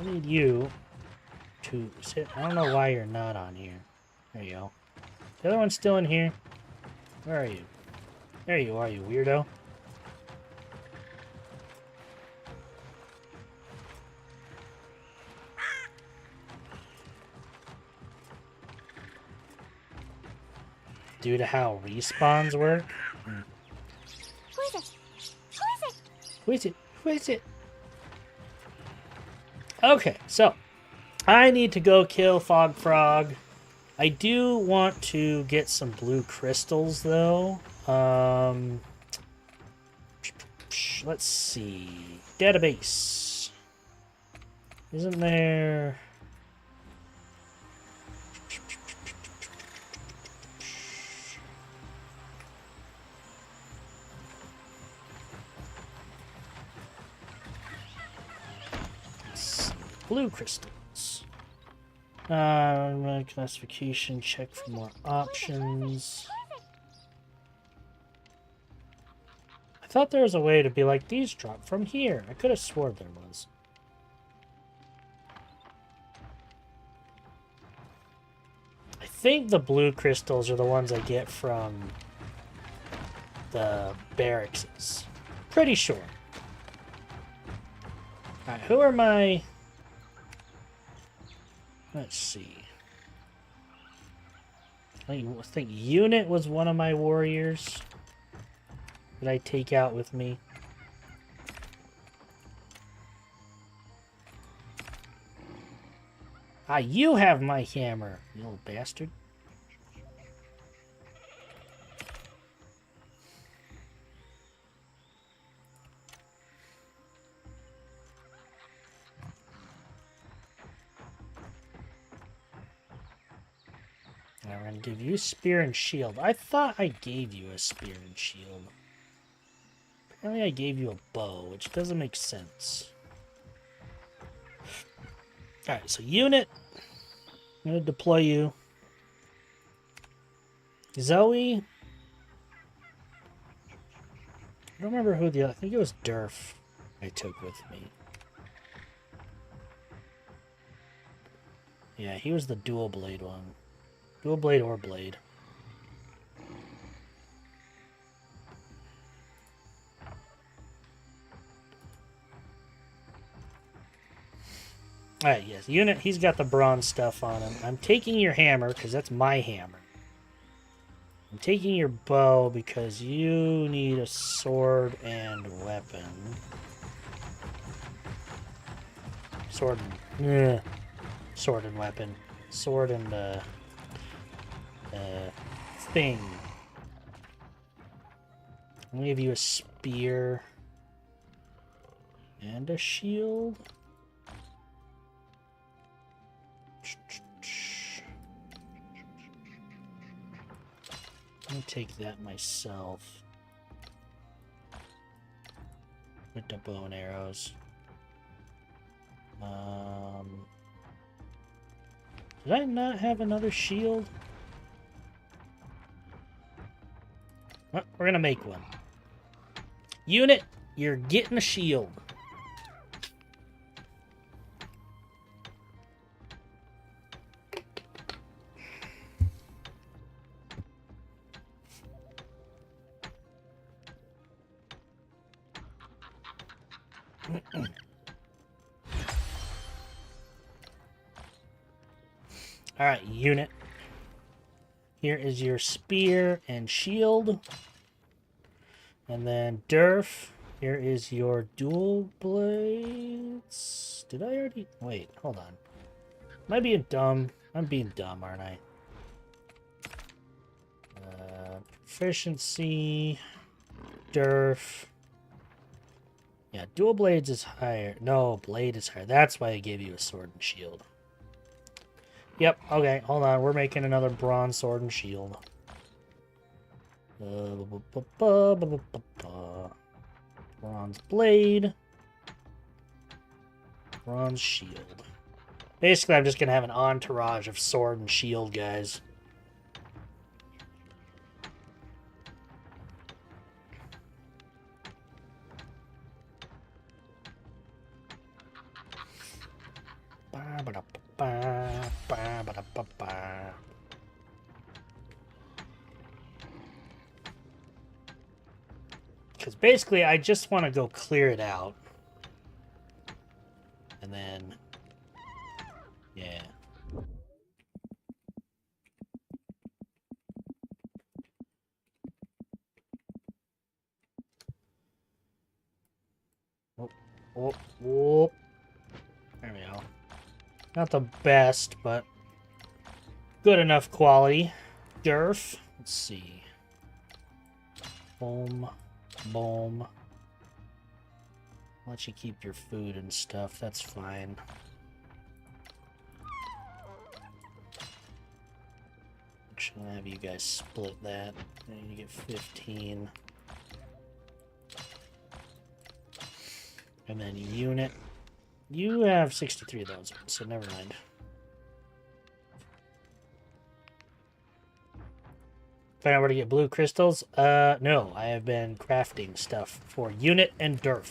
need you to sit. I don't know why you're not on here. There you go. The other one's still in here. Where are you? There you are, you weirdo. Due to how respawns work? Who is it? Who is it? Who is it? Who is it? Okay, so I need to go kill Fog Frog. I do want to get some blue crystals, though. Let's see. Database. Isn't there... Blue crystals. Classification, check for more options. I thought there was a way to be like, these drop from here. I could have sworn there was. I think the blue crystals are the ones I get from the barracks. Pretty sure. Alright, who are my... Let's see. I think Unit was one of my warriors that I take out with me. Ah, you have my hammer, you little bastard. I'm going to give you spear and shield. I thought I gave you a spear and shield. Apparently I gave you a bow, which doesn't make sense. Alright, so unit. I'm going to deploy you. Zoe. I don't remember who the other... I think it was Durf I took with me. Yeah, he was the dual blade one. Dual blade or blade. Alright, yes. Unit, he's got the bronze stuff on him. I'm taking your hammer, because that's my hammer. I'm taking your bow because you need a sword and weapon. Sword and weapon. Sword and thing. I'm gonna give you a spear and a shield. Let me take that myself. With the bow and arrows. Did I not have another shield? Well, we're gonna make one. Unit, you're getting a shield. Alright, unit. Here is your spear and shield. And then Durf, here is your dual blades. Did I already... Wait, hold on. Am I being dumb? I'm being dumb, aren't I? Proficiency. Durf. Yeah, dual blades is higher. No, blade is higher. That's why I gave you a sword and shield. Yep, okay, hold on. We're making another bronze sword and shield. Bronze blade. Bronze shield. Basically, I'm just going to have an entourage of sword and shield guys. Because basically, I just want to go clear it out. And then... Yeah. Whoop, whoop, whoop. There we go. Not the best, but good enough quality. Durf. Let's see. Boom. Boom. Let you keep your food and stuff. That's fine. Actually, I'll have you guys split that. And you get 15. And then unit. You have 63 of those, so never mind. Find out where to get blue crystals? No. I have been crafting stuff for unit and Durf.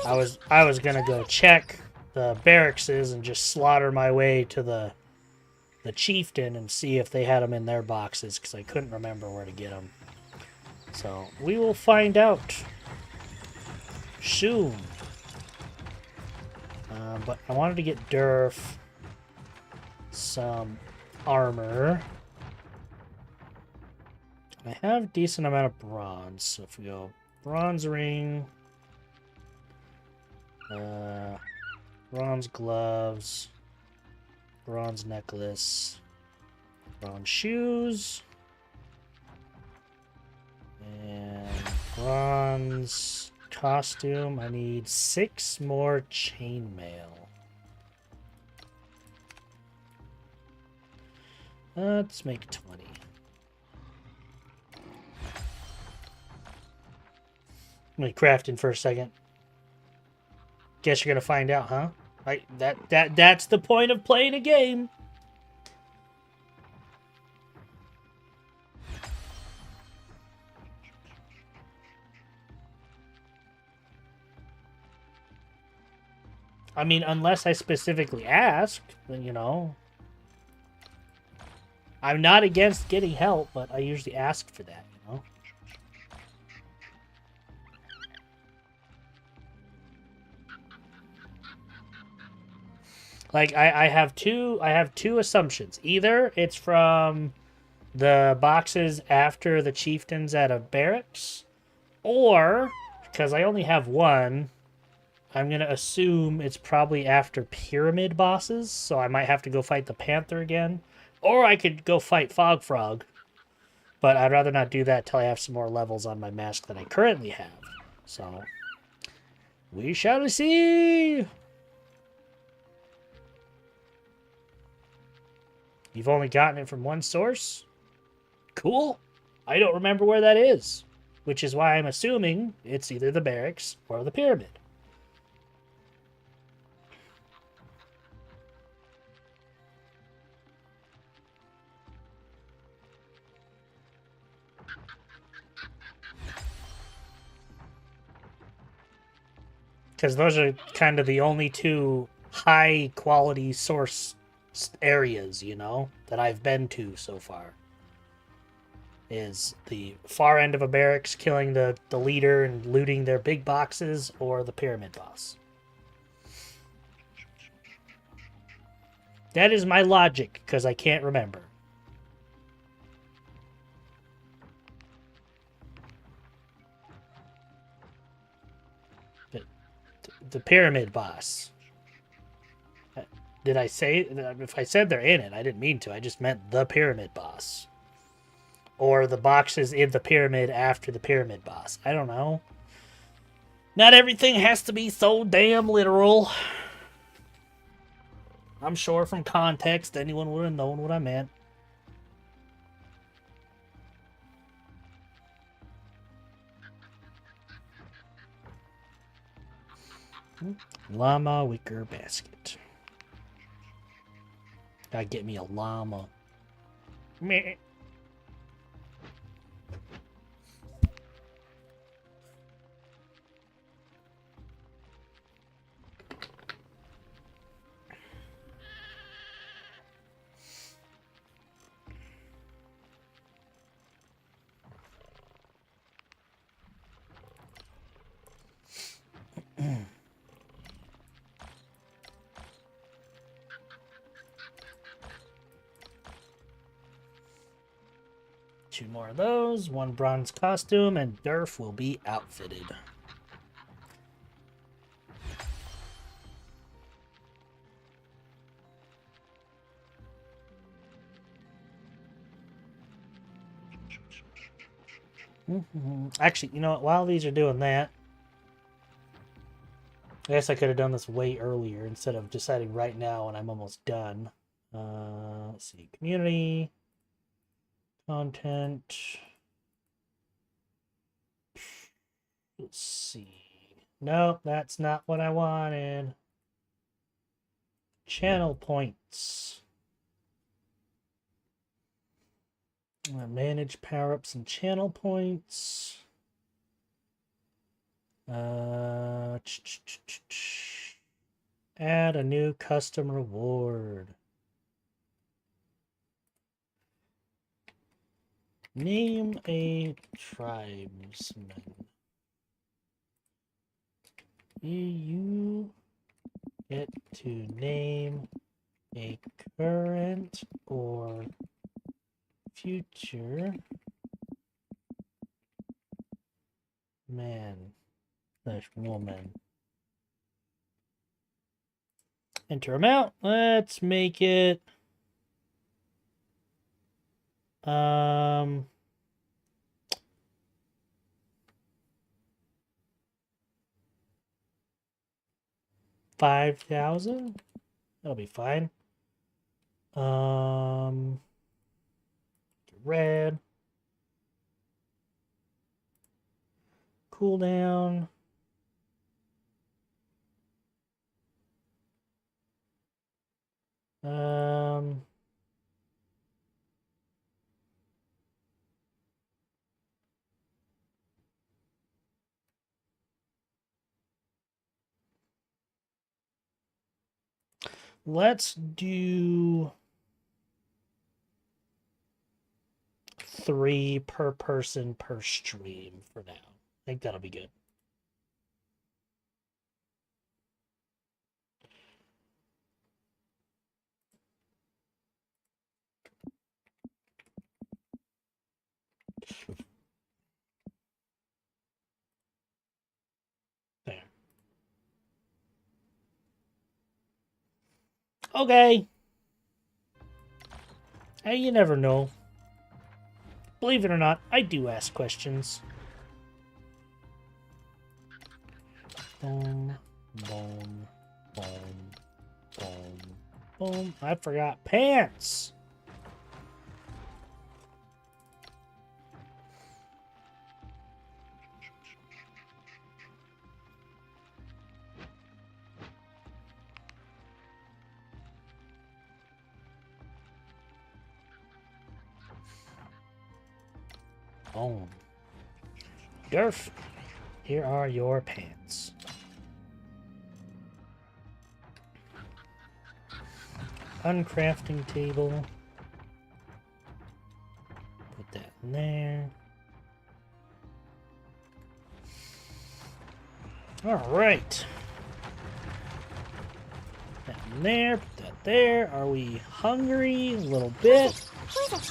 I was gonna go check the barracks and just slaughter my way to the chieftain and see if they had them in their boxes, because I couldn't remember where to get them. So, we will find out soon. But I wanted to get Durf some armor. I have a decent amount of bronze, so if we go bronze ring, bronze gloves, bronze necklace, bronze shoes, and bronze costume. I need 6 more chainmail. Let's make 20. Let me crafting for a second. Guess you're gonna find out, huh? Right? That's the point of playing a game. I mean, unless I specifically asked, then, you know. I'm not against getting help, but I usually ask for that, you know. Like I have two assumptions. Either it's from the boxes after the chieftains out of barracks, or because I only have one, I'm gonna assume it's probably after pyramid bosses, so I might have to go fight the Panther again. Or I could go fight Fog Frog. But I'd rather not do that till I have some more levels on my mask than I currently have. So we shall see. You've only gotten it from one source? Cool. I don't remember where that is, which is why I'm assuming it's either the barracks or the pyramid. Because those are kind of the only two high quality source areas, you know, that I've been to so far. Is the far end of a barracks killing the leader and looting their big boxes, or the pyramid boss. That is my logic, because I can't remember. But the pyramid boss. Did I say... If I said they're in it, I didn't mean to. I just meant the pyramid boss. Or the boxes in the pyramid after the pyramid boss. I don't know. Not everything has to be so damn literal. I'm sure from context anyone would have known what I meant. Llama wicker basket. Gotta get me a llama. Meh. 2 more of those, 1 bronze costume, and Durf will be outfitted. Actually, you know what? While these are doing that, I guess I could have done this way earlier instead of deciding right now when I'm almost done. Let's see. Community. Content. Let's see. Nope, that's not what I wanted. Channel points. Manage power-ups and channel points. Add a new custom reward. Name a tribesman. You get to name a current or future man/woman. Enter amount. Let's make it 5,000. That'll be fine. Red. Cooldown. Let's do 3 per person per stream for now. I think that'll be good. Okay. Hey, you never know. Believe it or not, I do ask questions. Boom, boom, boom, boom, boom. I forgot pants. Boom. Durf, here are your pants. Uncrafting table. Put that in there. Alright. That in there, put that there. Are we hungry? A little bit. Who is it?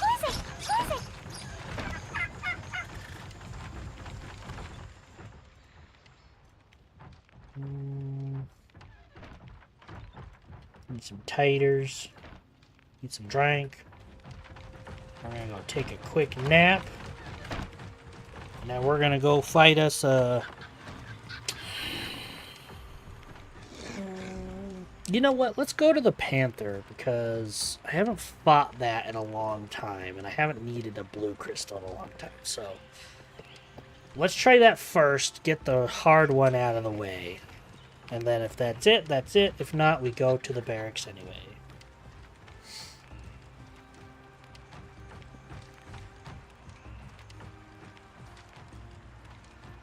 Need some taters. Need some drink. We're gonna go take a quick nap. And then we're gonna go fight us you know what? Let's go to the Panther because I haven't fought that in a long time and I haven't needed a blue crystal in a long time. So let's try that first, get the hard one out of the way. And then if that's it, that's it. If not, we go to the barracks anyway.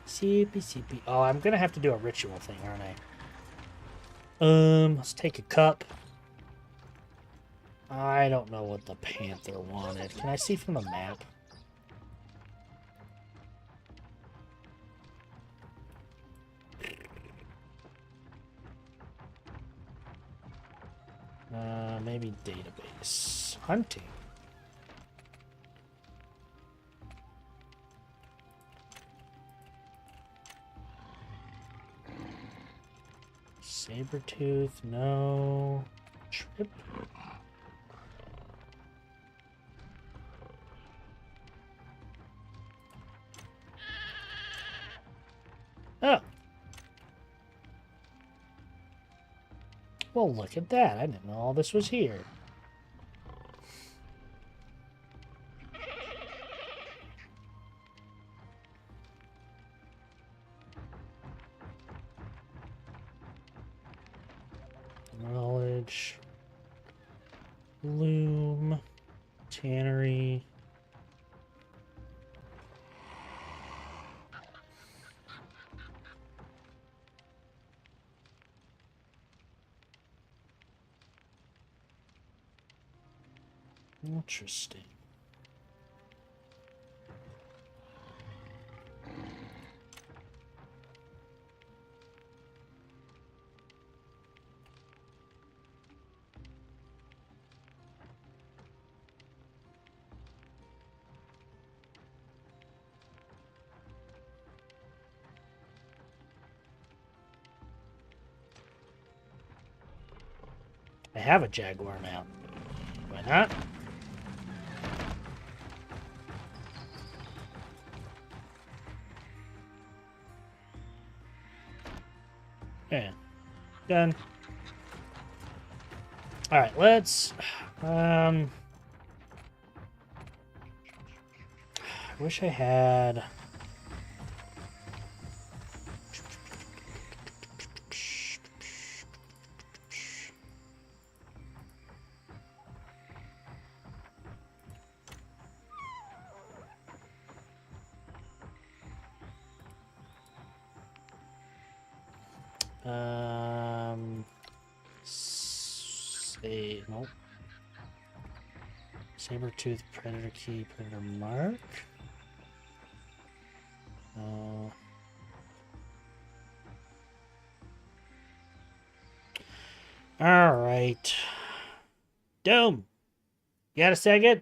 CP. Oh, I'm gonna have to do a ritual thing, aren't I? Let's take a cup. I don't know what the Panther wanted. Can I see from the map? Maybe database. Hunting. Sabertooth, no. Trip. Oh. Well, look at that. I didn't know all this was here. Knowledge. Loom. Tannery. Interesting. I have a Jaguar mount. Why not? Yeah. Done. Alright, let's... I wish I had... Nope. Sabertooth, Predator Key, Predator Mark. Alright. Doom. You got a second?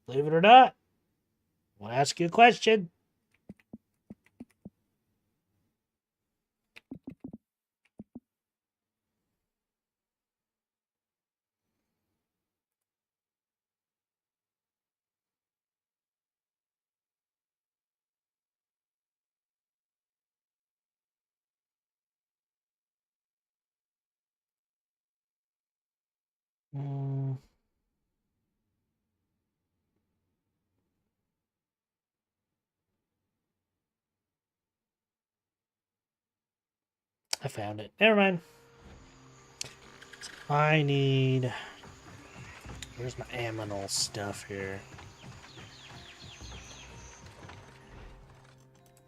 Believe it or not, I want to ask you a question. Mm. I found it. Never mind. I need... Where's my aminal stuff here?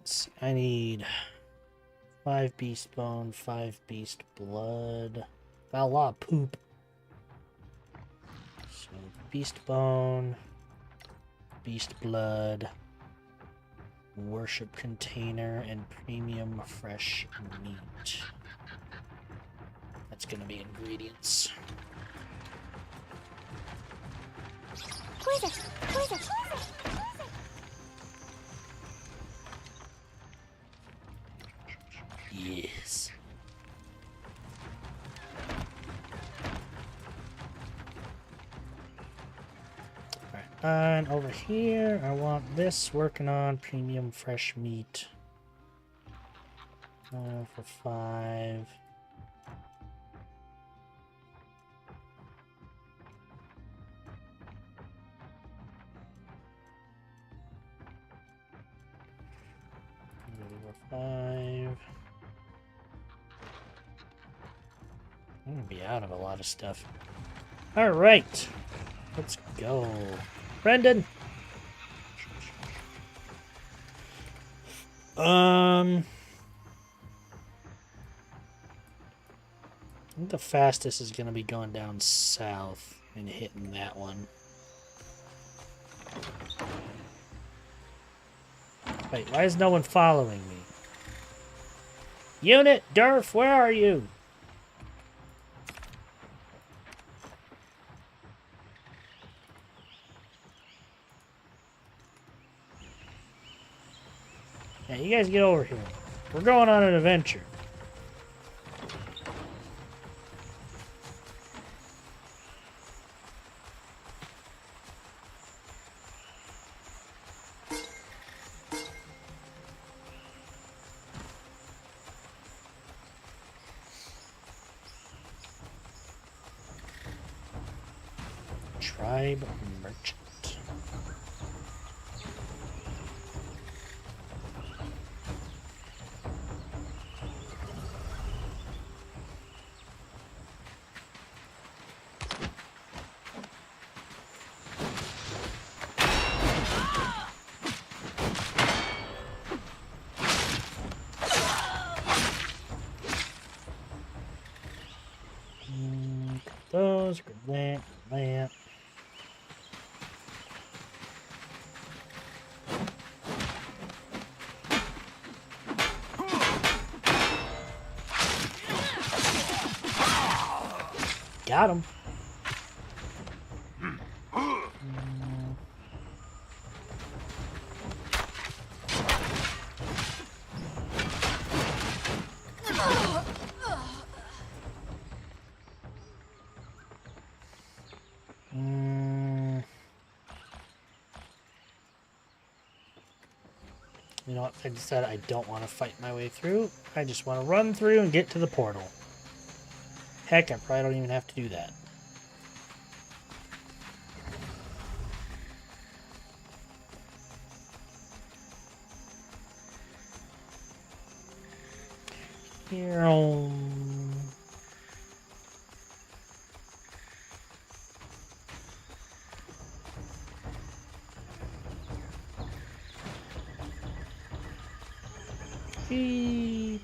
Let's see. I need 5 beast bone, 5 beast blood. Got a lot of poop. So beast bone, beast blood, worship container, and premium fresh meat. That's gonna be ingredients. Who is it? Who is it? Who is it? Yes. Alright, and over here, I want this working on premium fresh meat. For 5. $5. I'm gonna be out of a lot of stuff. All right, let's go, Brendan. I think the fastest is gonna be going down south and hitting that one. Wait, why is no one following me? Unit, Durf, where are you? Yeah, you guys get over here. We're going on an adventure. Tribe merchant. Those, grab that. Got him. You know what? I decided I don't want to fight my way through. I just want to run through and get to the portal. Heck, I probably don't even have to do that. Here.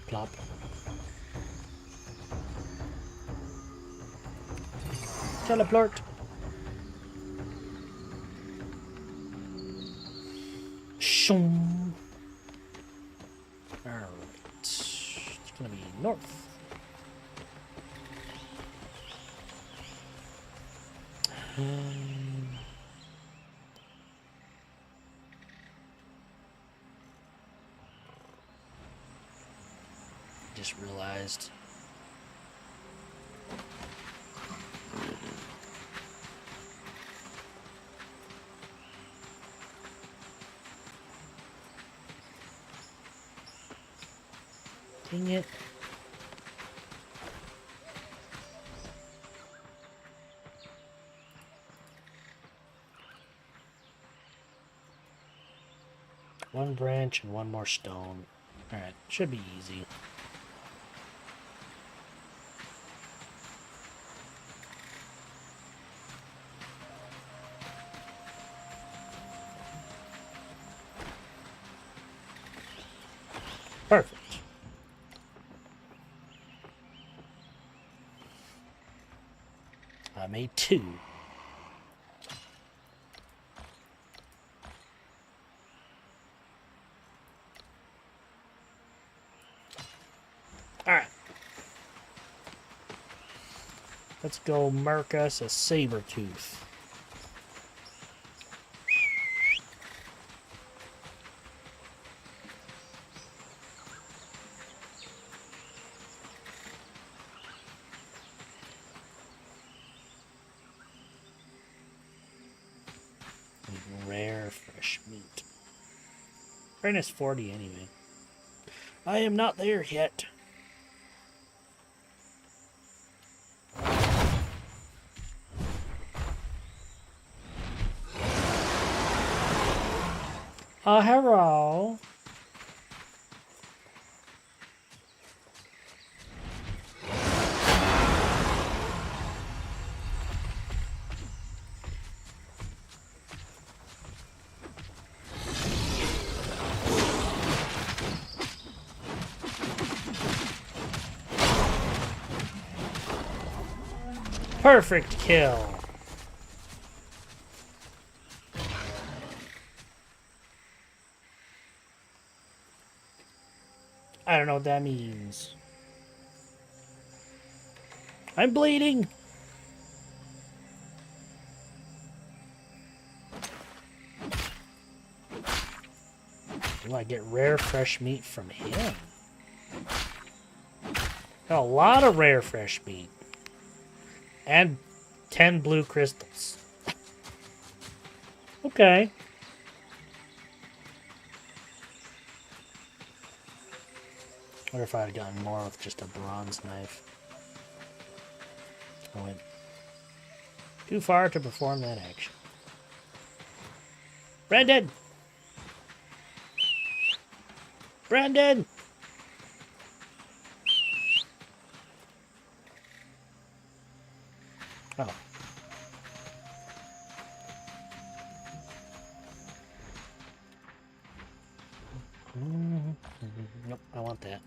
Plop. Teleport. Shoom. Alright. It's gonna be north. Just realized. Dang it. One branch and one more stone. Alright, should be easy. Perfect. I made 2. Alright. Let's go mark us a saber tooth. Rare fresh meat. Brightness 40 anyway. I am not there yet. Hello. Perfect kill. I don't know what that means. I'm bleeding. Do I get rare fresh meat from him? Got a lot of rare fresh meat. And 10 blue crystals. Okay. What if I had gotten more with just a bronze knife? I went too far to perform that action. Brandon! Brandon! Oh. Nope, I want that.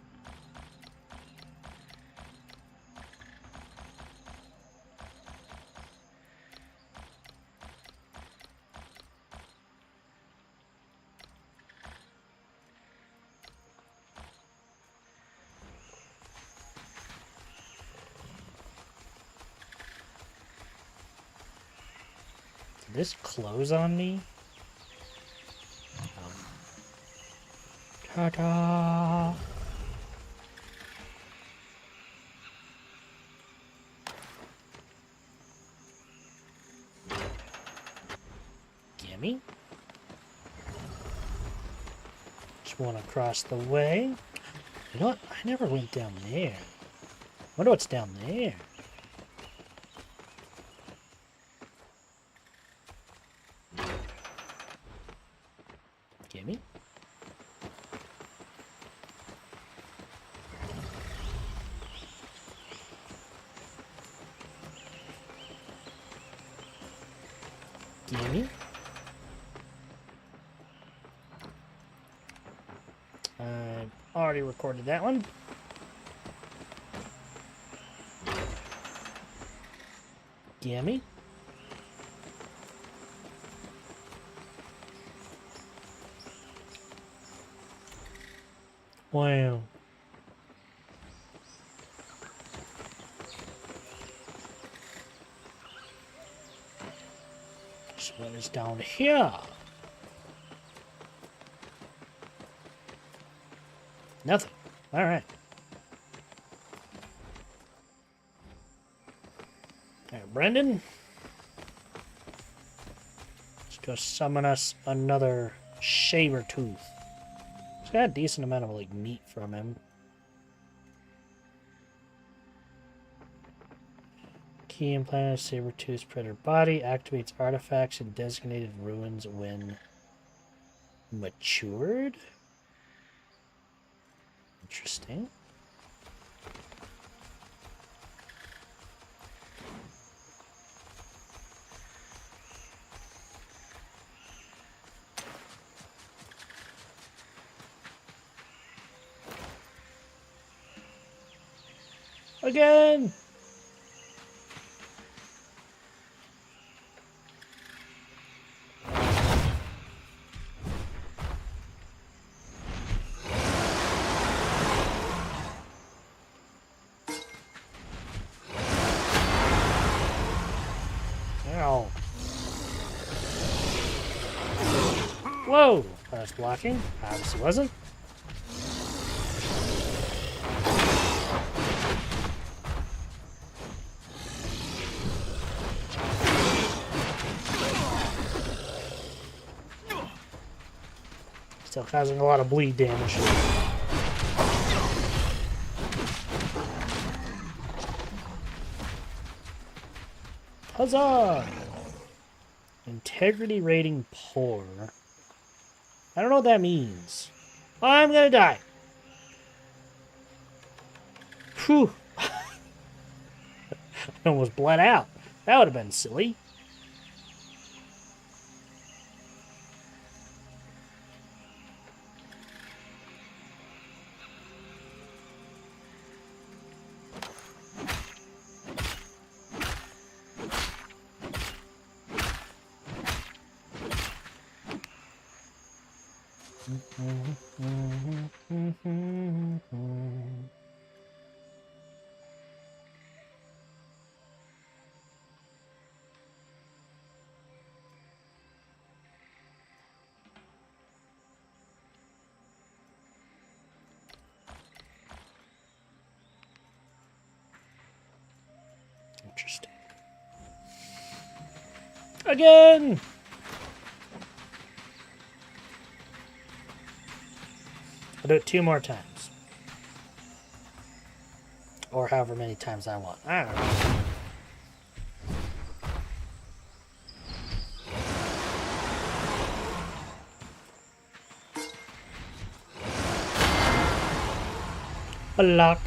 Did this close on me? Ta-da! Gimme. Just one across the way. You know what? I never went down there. Wonder what's down there. Gimme. Gimme. I already recorded that one. Gimme. Wow. This one is down here. Nothing. All right. All right, Brendan. Let's go summon us another Saber Tooth. He's got a decent amount of like meat from him. Key implanted Saber-Tooth's predator body activates artifacts in designated ruins when matured. Interesting. Again. Ow. Whoa! I was blocking. Obviously wasn't. Still causing a lot of bleed damage. Huzzah! Integrity rating poor. I don't know what that means. I'm gonna die. Whew. I almost bled out. That would have been silly. Interesting. Again! I'll do it 2 more times. Or however many times I want. I don't know. Block.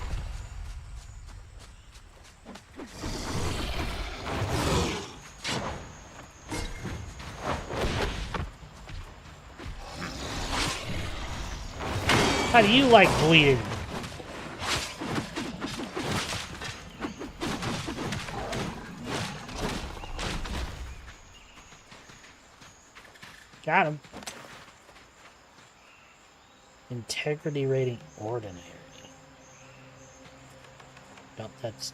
How do you like bleeding? Got him. Integrity rating ordinary. Nope, that's...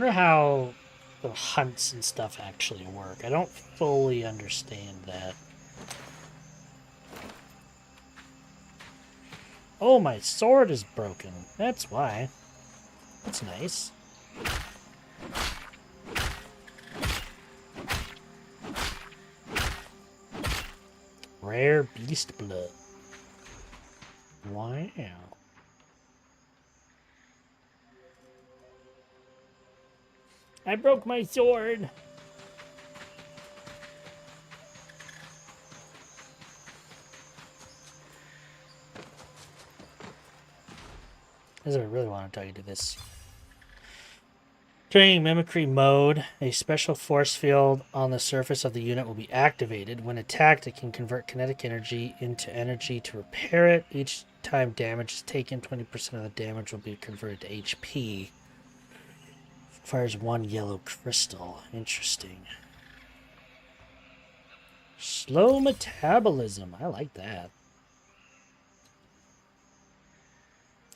wonder how the hunts and stuff actually work. I don't fully understand that. Oh, my sword is broken. That's why. That's nice. Rare beast blood. Wow. I broke my sword. This is what I really want to tell you to this During mimicry mode, a special force field on the surface of the unit will be activated. When attacked, it can convert kinetic energy into energy to repair it. Each time damage is taken, 20% of the damage will be converted to HP. Fires 1 yellow crystal. Interesting. Slow metabolism. I like that.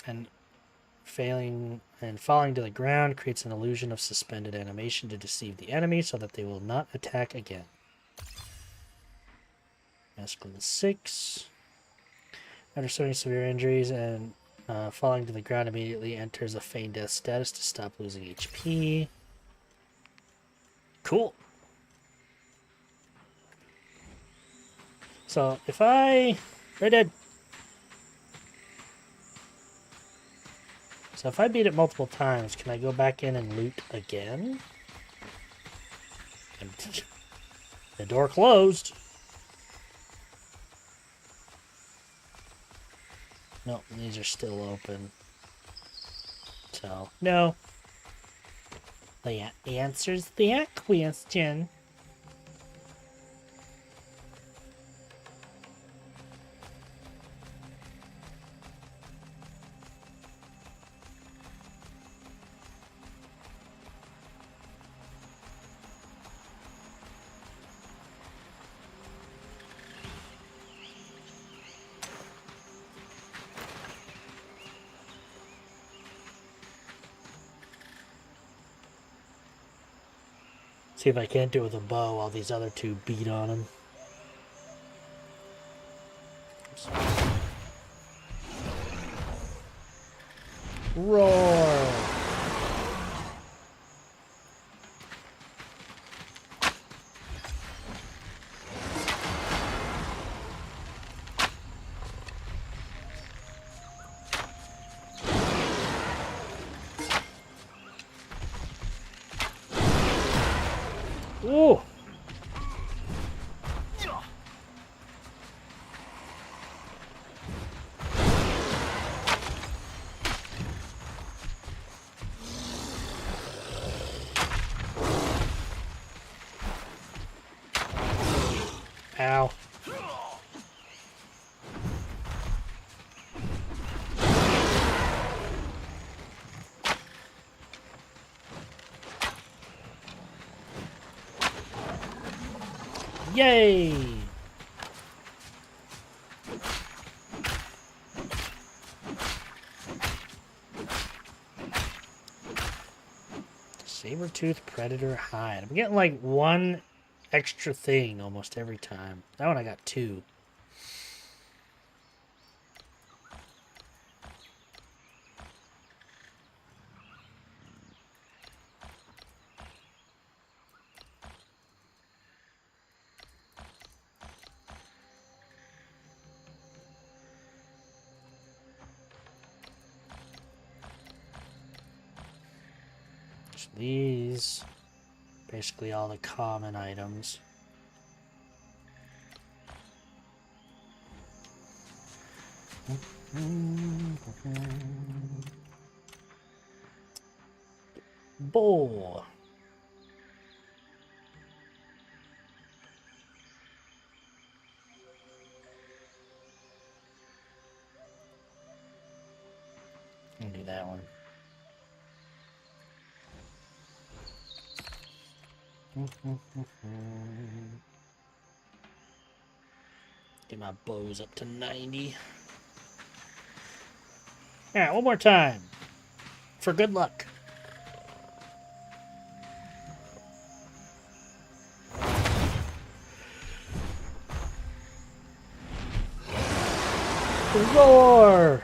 And falling to the ground creates an illusion of suspended animation to deceive the enemy so that they will not attack again. Masculine 6. After suffering severe injuries and falling to the ground, immediately enters a feigned death status to stop losing HP. Cool. So if I... Red Dead. So if I beat it multiple times, can I go back in and loot again? And the door closed. Nope, these are still open. So, no. That answers that question. See if I can't do it with a bow while these other two beat on him. Roar! Ooh! Ow. Yay! Saber-tooth predator hide. I'm getting like one extra thing almost every time. That one I got 2. These, basically all the common items. Bowl. I'll do that one. Get my bows up to 90. Alright, one more time. For good luck. Roar!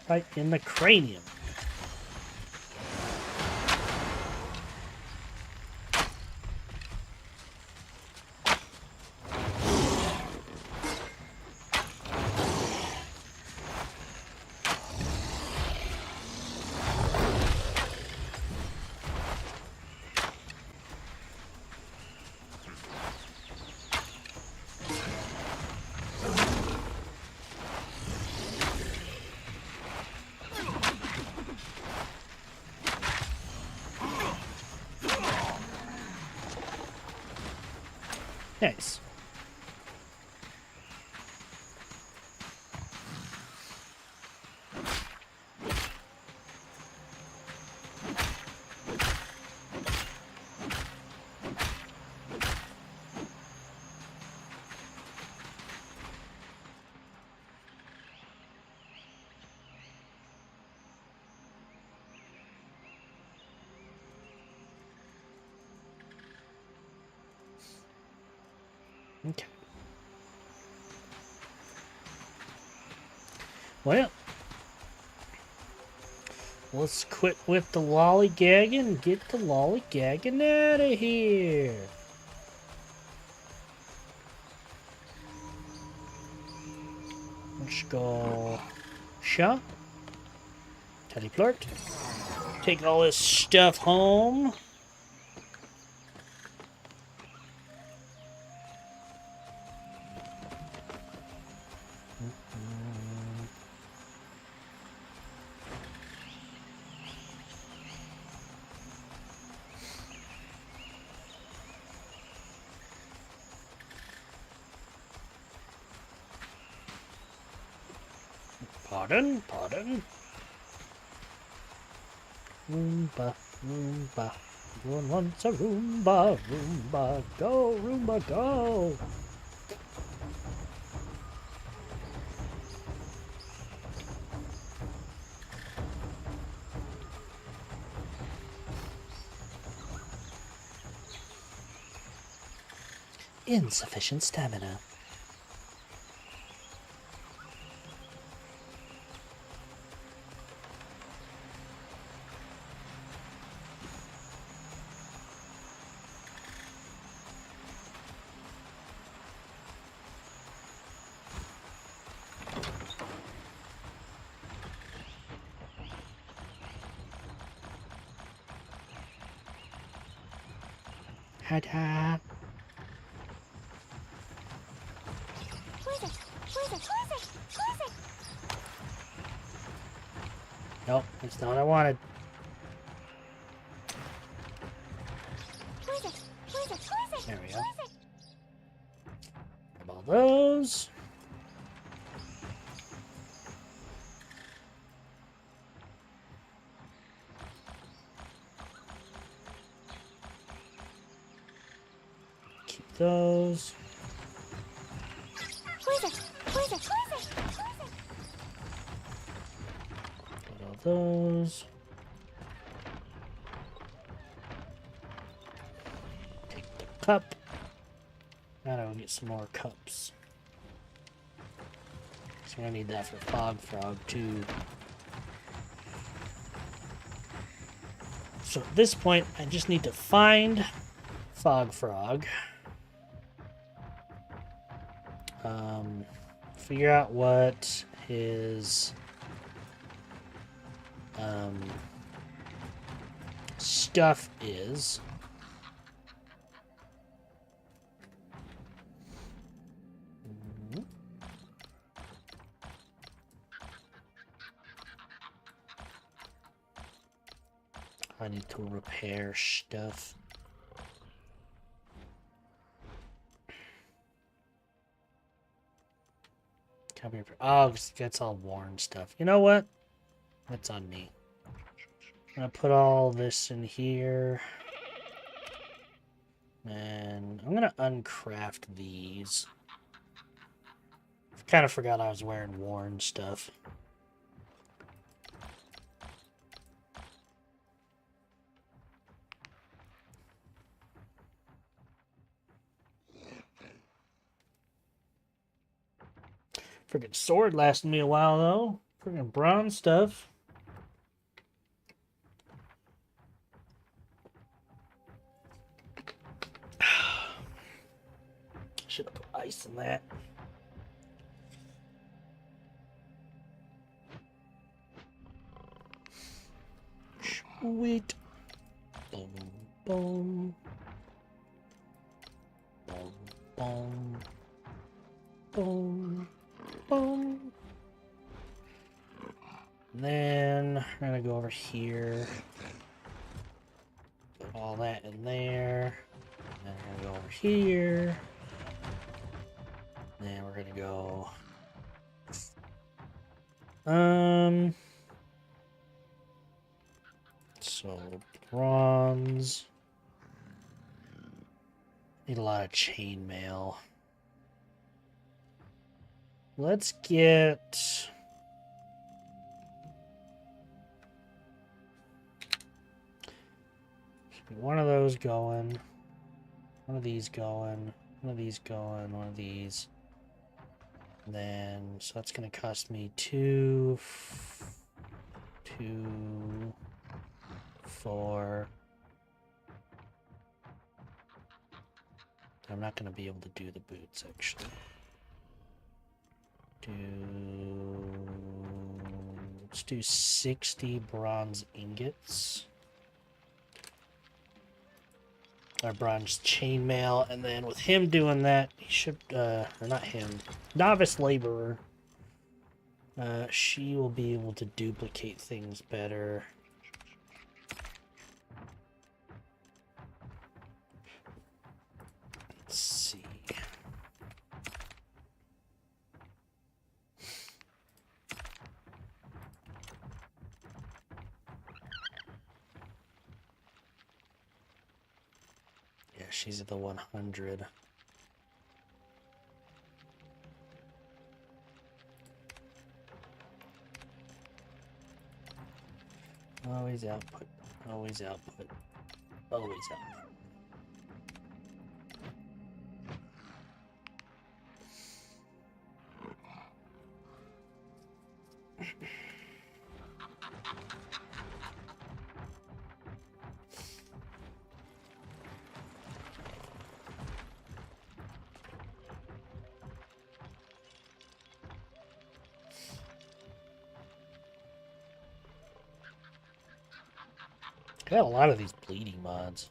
Right in the cranium. Nice. Okay. Well, let's quit with the lollygagging and get the lollygagging out of here. Let's go. Shaw. Teleplort. Take all this stuff home. Pardon, pardon. Roomba, Roomba. Everyone wants a Roomba, Roomba. Go, Roomba, go. Insufficient stamina. Ta-da. Nope, that's not what I wanted. There we go. Grab all those. Keep those. Get all those. Take the cup. Now I'll get some more cups. So I need that for Fog Frog too. So at this point, I just need to find Fog Frog. Figure out what his stuff is. I need to repair stuff. Come here. Oh, that's all worn stuff. You know what? That's on me. I'm gonna put all this in here. And I'm gonna uncraft these. I kind of forgot I was wearing worn stuff. Freaking sword lasted me a while though. Freaking bronze stuff. Should have put ice in that. Sweet. Boom, boom. Boom, boom. Boom. Boom. Then we're gonna go over here. Put all that in there. And then we're gonna go over here. we're gonna go. So bronze. Need a lot of chainmail. Let's get. One of those going. One of these going. One of these going. One of these. And then, so that's going to cost me 2, 4. I'm not going to be able to do the boots, actually. Let's do 60 bronze ingots. Our bronze chainmail, and then with him doing that, he should, or not him, novice laborer. She will be able to duplicate things better. Let's see. Yeah, she's at the 100. Always output, always output, always output. Got a lot of these bleeding mods.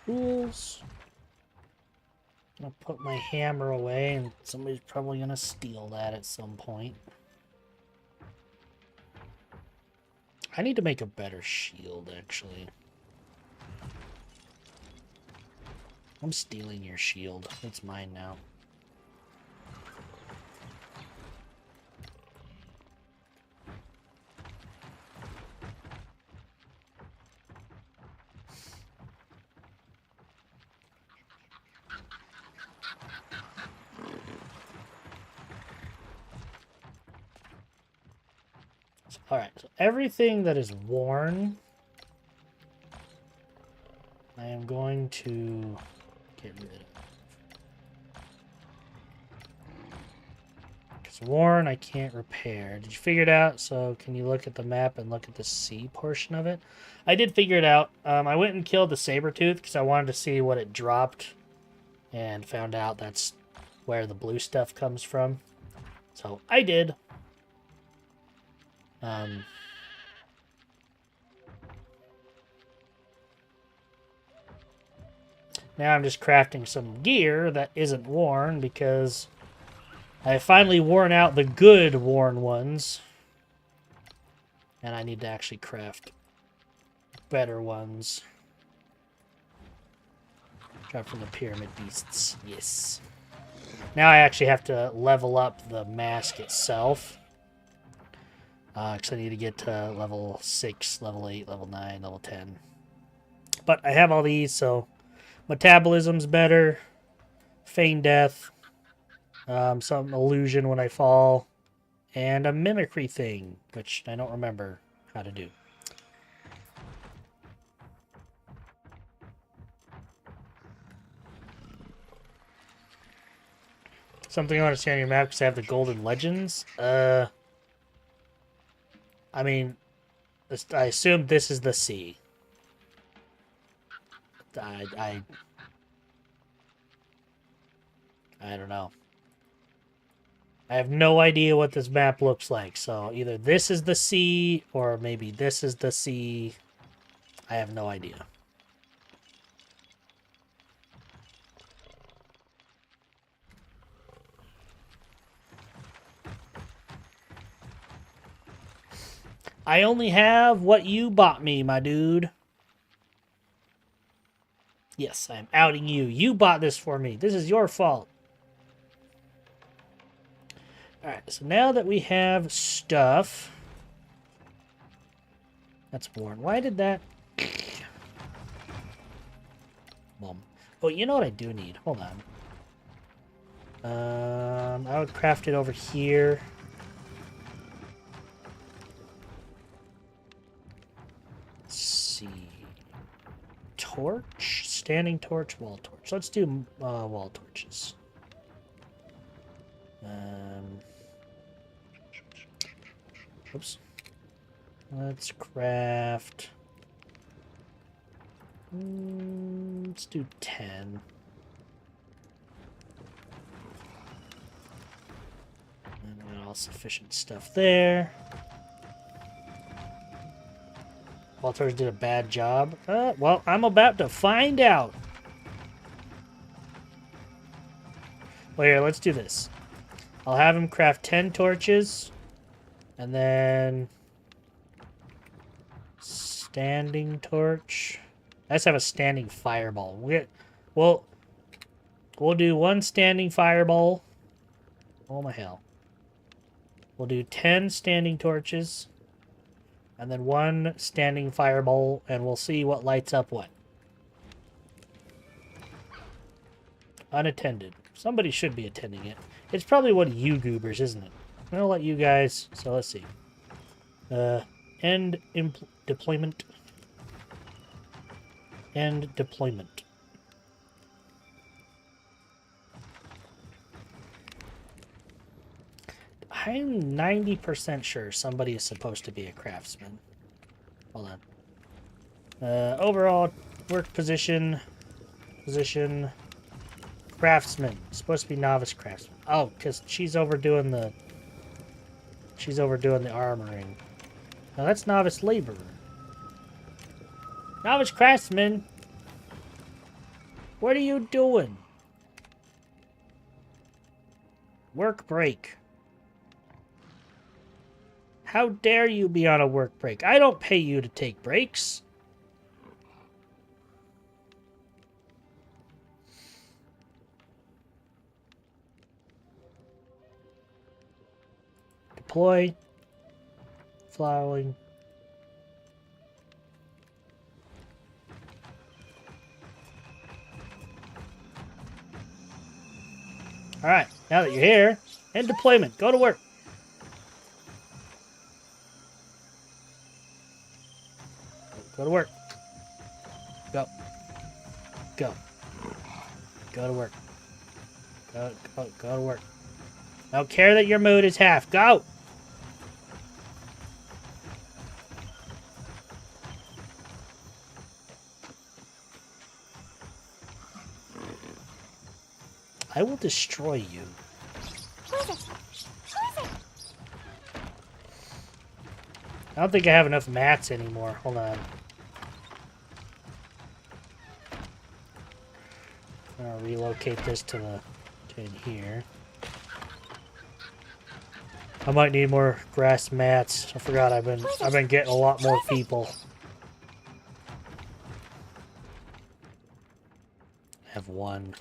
Tools. I'll put my hammer away, and somebody's probably gonna steal that at some point. I need to make a better shield, actually. I'm stealing your shield. It's mine now. Alright, so everything that is worn, I am going to get rid of. Because worn, I can't repair. Did you figure it out? So can you look at the map and look at the C portion of it? I did figure it out. I went and killed the Sabertooth because I wanted to see what it dropped, and found out that's where the blue stuff comes from. So I did. Now I'm just crafting some gear that isn't worn because I have finally worn out the good worn ones. And I need to actually craft better ones. Drop from the pyramid beasts. Yes. Now I actually have to level up the mask itself. Because I need to get to level 6, level 8, level 9, level 10. But I have all these, so metabolism's better. Feign death. Some illusion when I fall. And a mimicry thing, which I don't remember how to do. Something I want to see on your map because I have the golden legends. I mean, I assume this is the sea. I don't know. I have no idea what this map looks like, so either this is the sea, or maybe this is the sea. I have no idea. I only have what you bought me, my dude. Yes, I'm outing you. You bought this for me. This is your fault. Alright, so now that we have stuff... That's worn. Why did that... Boom. Oh, you know what I do need? Hold on. I would craft it over here. Let's see. Torch? Standing torch, wall torch. Let's do wall torches. Oops. Let's craft... let's do 10. And we got all sufficient stuff there. Walters did a bad job. Well, I'm about to find out. Well, here, let's do this. I'll have him craft 10 torches. And then... standing torch. Let's have a standing fireball. We'll do one standing fireball. Oh my hell. We'll do 10 standing torches. And then one standing fireball, and we'll see what lights up what. Unattended. Somebody should be attending it. It's probably one of you goobers, isn't it? I'm gonna let you guys... So let's see. End deployment. End deployment. I'm 90% sure somebody is supposed to be a craftsman. Hold on. Overall work position. Craftsman. Supposed to be novice craftsman. Oh, because she's overdoing the armoring. Now that's novice laborer. Novice craftsman. What are you doing? Work break. How dare you be on a work break? I don't pay you to take breaks. Deploy. Flowering. Alright, now that you're here, end deployment. Go to work. Go to work. Go. Go. Go to work. Go to work. I don't care that your mood is half. Go! I will destroy you. Who is it? Who is it? I don't think I have enough mats anymore. Hold on. I'll relocate this to in here. I might need more grass mats. I forgot I've been getting a lot more people. I have one.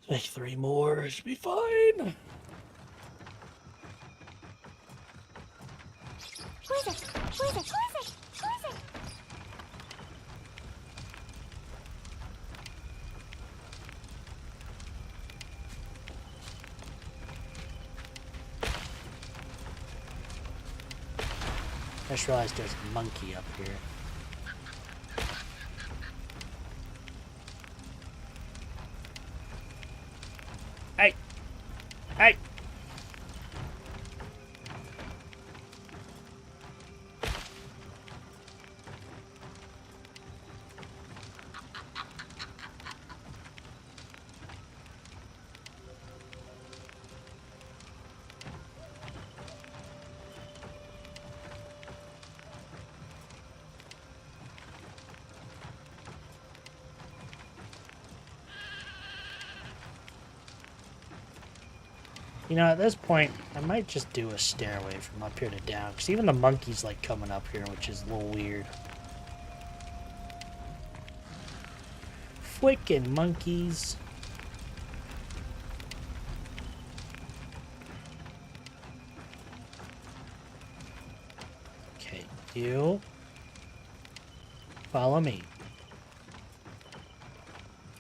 Make 3 more. It should be fine. Who is it? Who is it? Who is it? Who is it? I just realized there's a monkey up here. Hey! Hey! You know, at this point, I might just do a stairway from up here to down, because even the monkey's, like, coming up here, which is a little weird. Frickin' monkeys. Okay, you follow me.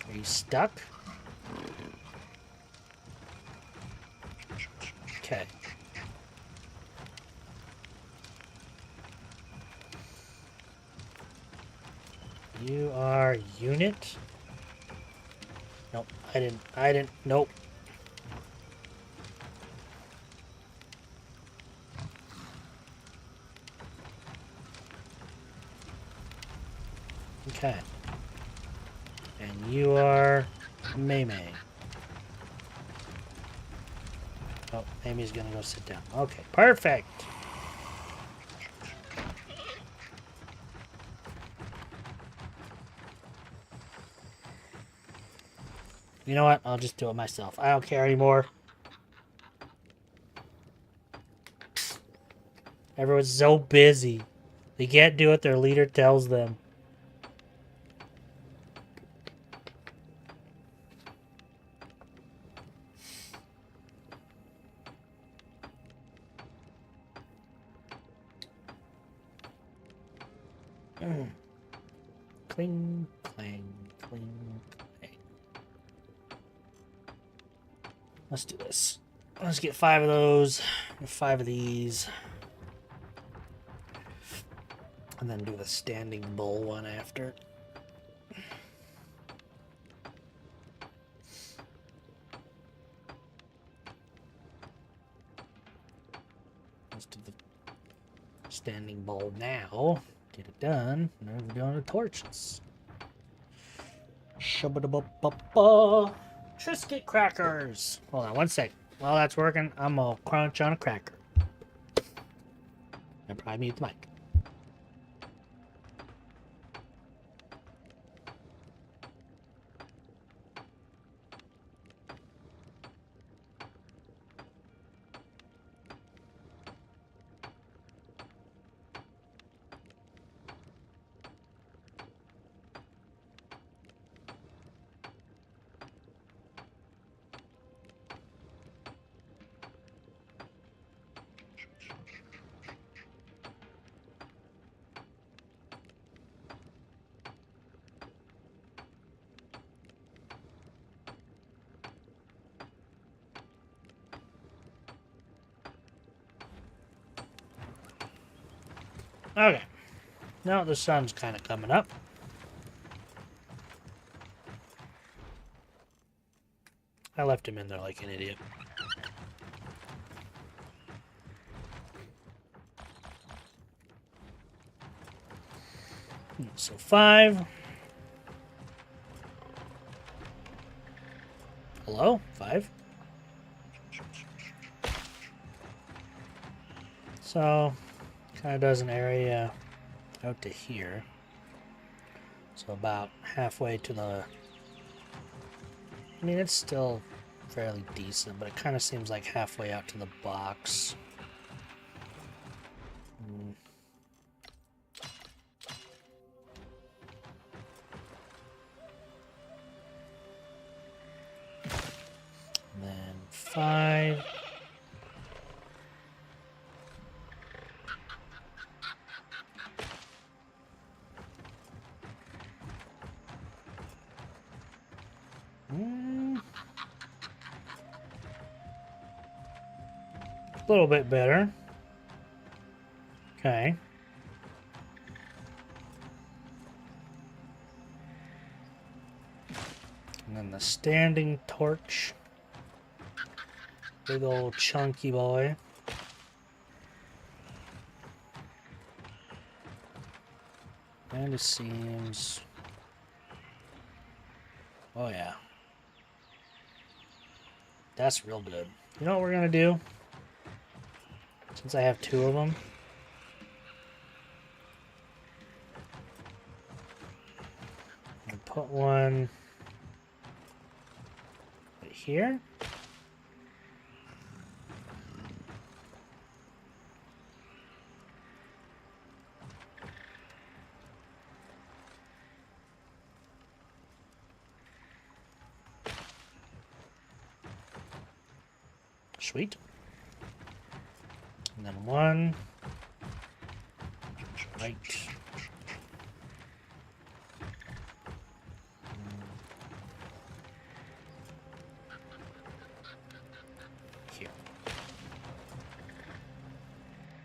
Are you stuck? Okay. You are unit. Nope, I didn't, nope. Okay. And you are Mei Mei. Oh, Amy's gonna go sit down. Okay, perfect. You know what? I'll just do it myself. I don't care anymore. Everyone's so busy. They can't do what their leader tells them. Cling, clang, cling, clang. Let's do this. Let's get 5 of those, 5 of these. And then do the standing bull one after. Let's do the standing bull now. Get it done. Now we're doing the torches. Shabba-da-ba-ba-ba. Triscuit crackers. Hold on one sec. While that's working, I'm gonna crunch on a cracker. And probably mute the mic. Okay. Now the sun's kind of coming up. I left him in there like an idiot. So 5. Hello? 5. So, kind of does an area out to here. So about halfway to the... I mean, it's still fairly decent, but it kind of seems like halfway out to the box. And then 5. A little bit better. Okay. And then the standing torch. Big old chunky boy. And it seems... Oh yeah. That's real good. You know what we're gonna do? Since I have 2 of them. I'm gonna put one right here. Sweet. And then one. Right. Here.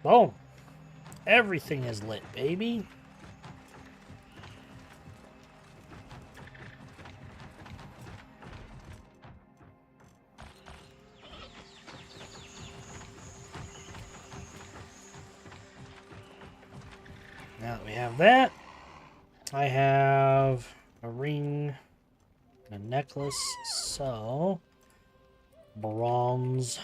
Boom. Everything is lit, baby. Now that we have that, I have a ring and a necklace, so bronze.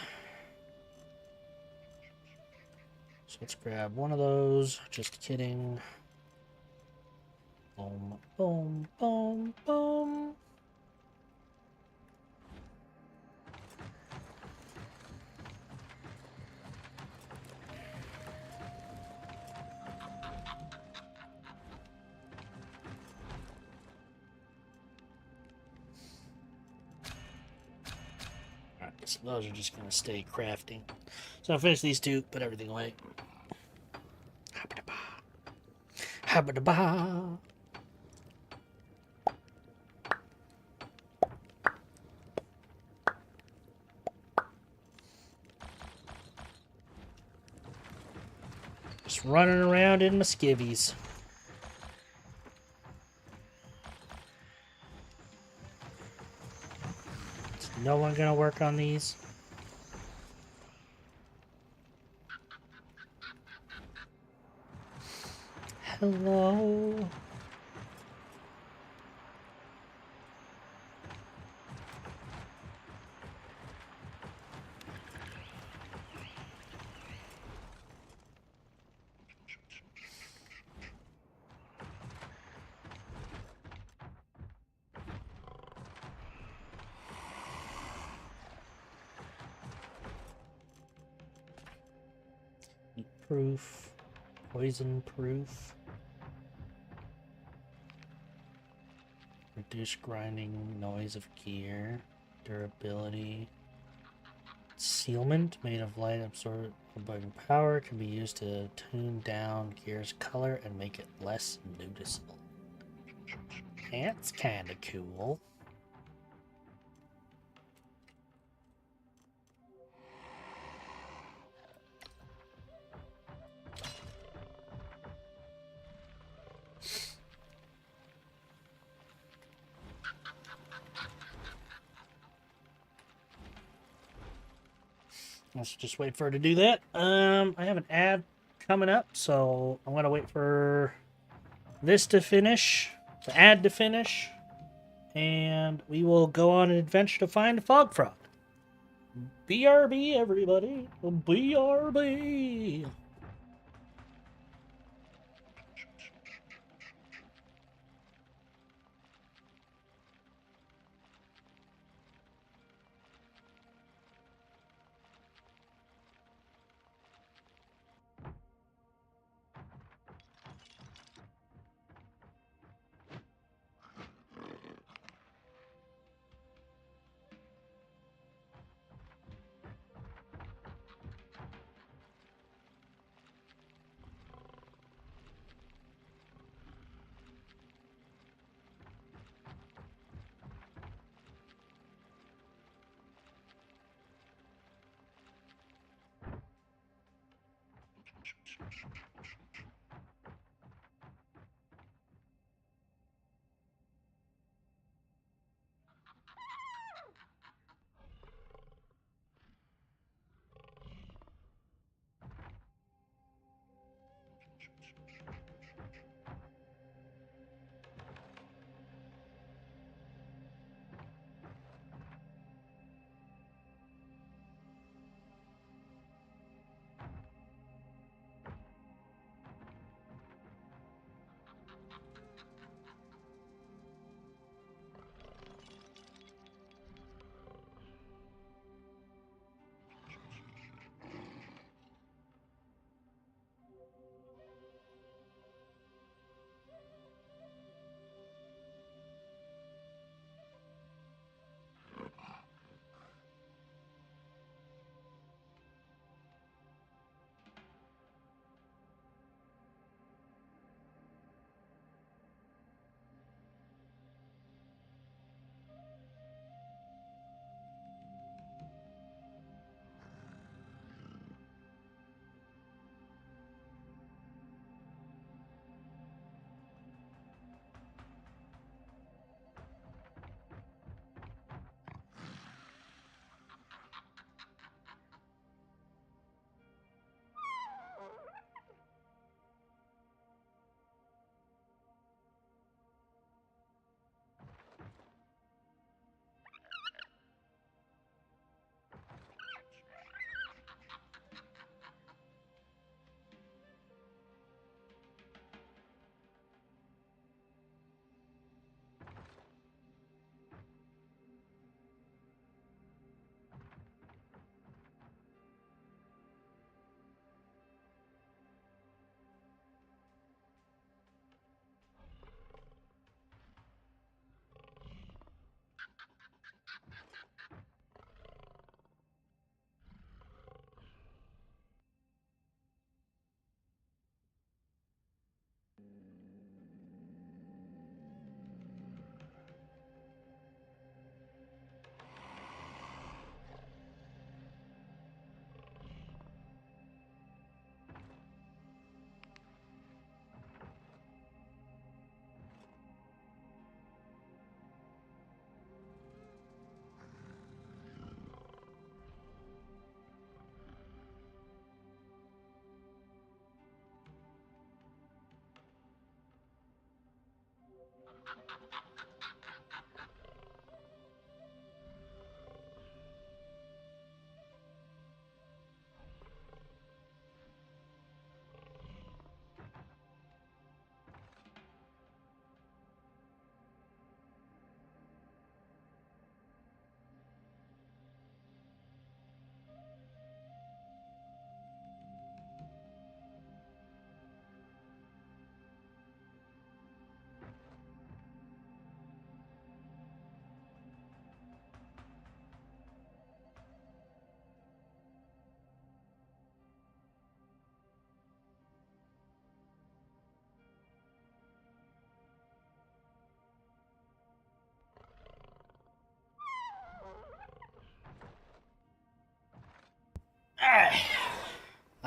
So let's grab one of those. Just kidding. Boom, boom, boom, boom. Alright, so those are just going to stay crafting. So I'll finish these 2, put everything away. Habba-dabba. Habba-dabba. Just running around in my skivvies. Is no one gonna work on these? Hello? Proof, poison proof, reduce grinding noise of gear, durability, sealment made of light absorbing power can be used to tune down gear's color and make it less noticeable. That's kind of cool. Let's just wait for her to do that. I have an ad coming up, so I'm gonna wait for this to finish, the ad to finish, and we will go on an adventure to find a fog frog. BRB, everybody. BRB.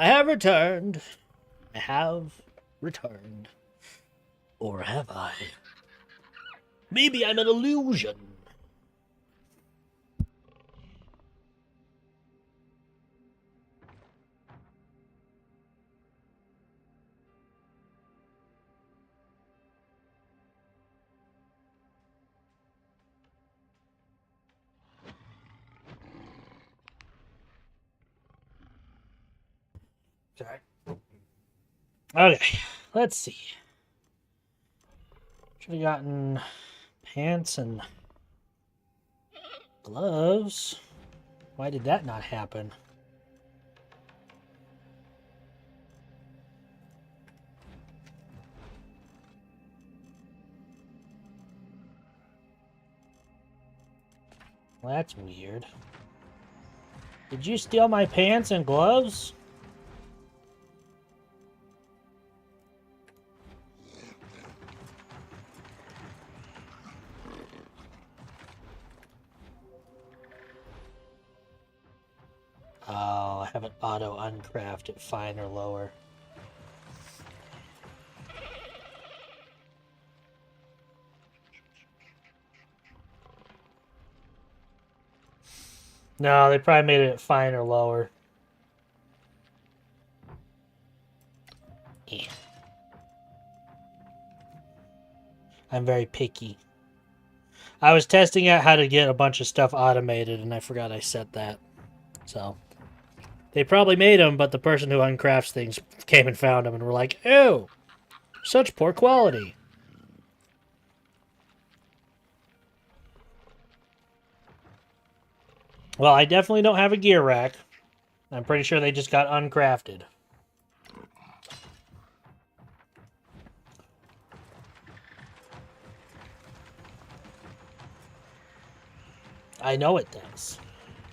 I have returned. I have returned. Or have I? Maybe I'm an illusion. Sorry. Okay, let's see. Should have gotten pants and gloves. Why did that not happen? Well, that's weird. Did you steal my pants and gloves? Oh, I have an auto uncraft at fine or lower. No, they probably made it at fine or lower. Yeah. I'm very picky. I was testing out how to get a bunch of stuff automated, and I forgot I set that. So, they probably made them, but the person who uncrafts things came and found them and were like, ew, such poor quality. Well, I definitely don't have a gear rack. I'm pretty sure they just got uncrafted. I know it does.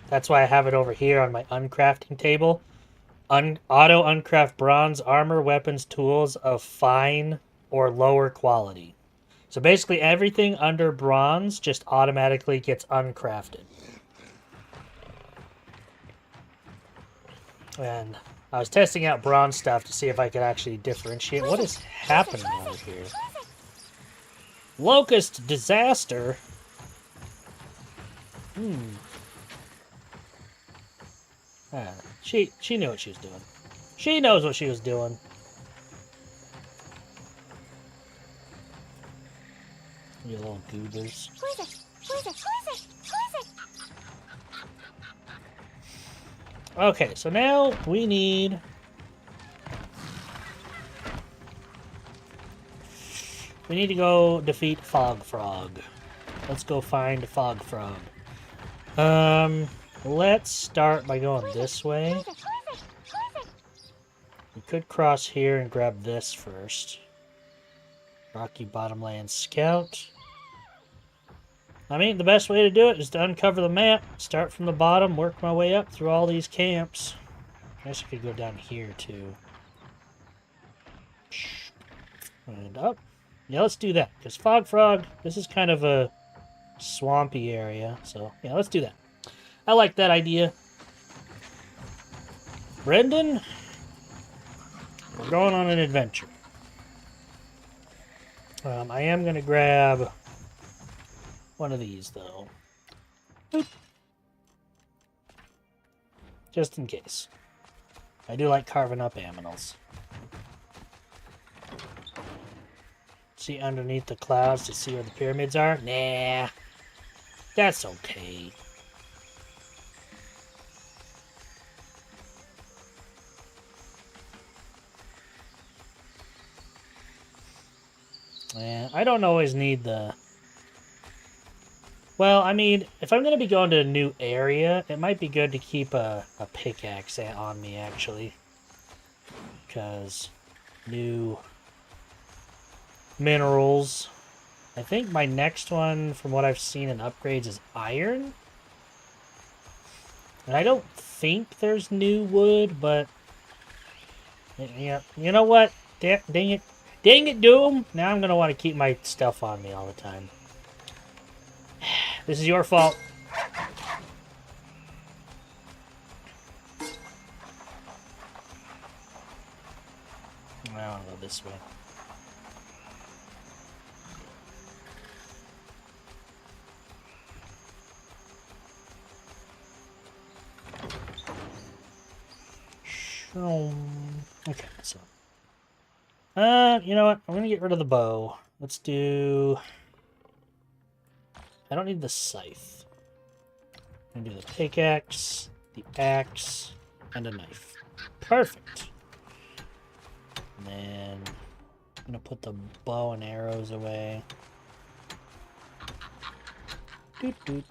That's why I have it over here on my uncrafting table. Auto uncraft bronze armor, weapons, tools of fine or lower quality. So basically everything under bronze just automatically gets uncrafted. And I was testing out bronze stuff to see if I could actually differentiate. What is happening over here? Locust disaster? She knew what she was doing. She knows what she was doing. You little goobers. Okay, so now we need... We need to go defeat Fog Frog. Let's go find Fog Frog. Let's start by going this way. We could cross here and grab this first. Rocky Bottomland Scout. I mean, the best way to do it is to uncover the map, start from the bottom, work my way up through all these camps. I guess I could go down here, too. And up. Yeah, let's do that, because Fog Frog, this is kind of a swampy area, so yeah, let's do that. I like that idea. Brendan, we're going on an adventure. I am going to grab one of these, though. Boop. Just in case. I do like carving up aminals. See underneath the clouds to see where the pyramids are? Nah. That's okay. Yeah, I don't always need the... Well, I mean, if I'm going to be going to a new area, it might be good to keep a pickaxe on me, actually. Because new minerals. I think my next one, from what I've seen in upgrades, is iron. And I don't think there's new wood, but... Yeah, you know what? Dang it. Dang it, Doom! Now I'm going to want to keep my stuff on me all the time. This is your fault. I want to go this way. Okay, so. You know what? I'm gonna get rid of the bow. Let's do... I don't need the scythe. I'm gonna do the pickaxe, the axe, and a knife. Perfect. And then I'm gonna put the bow and arrows away. Doot doot.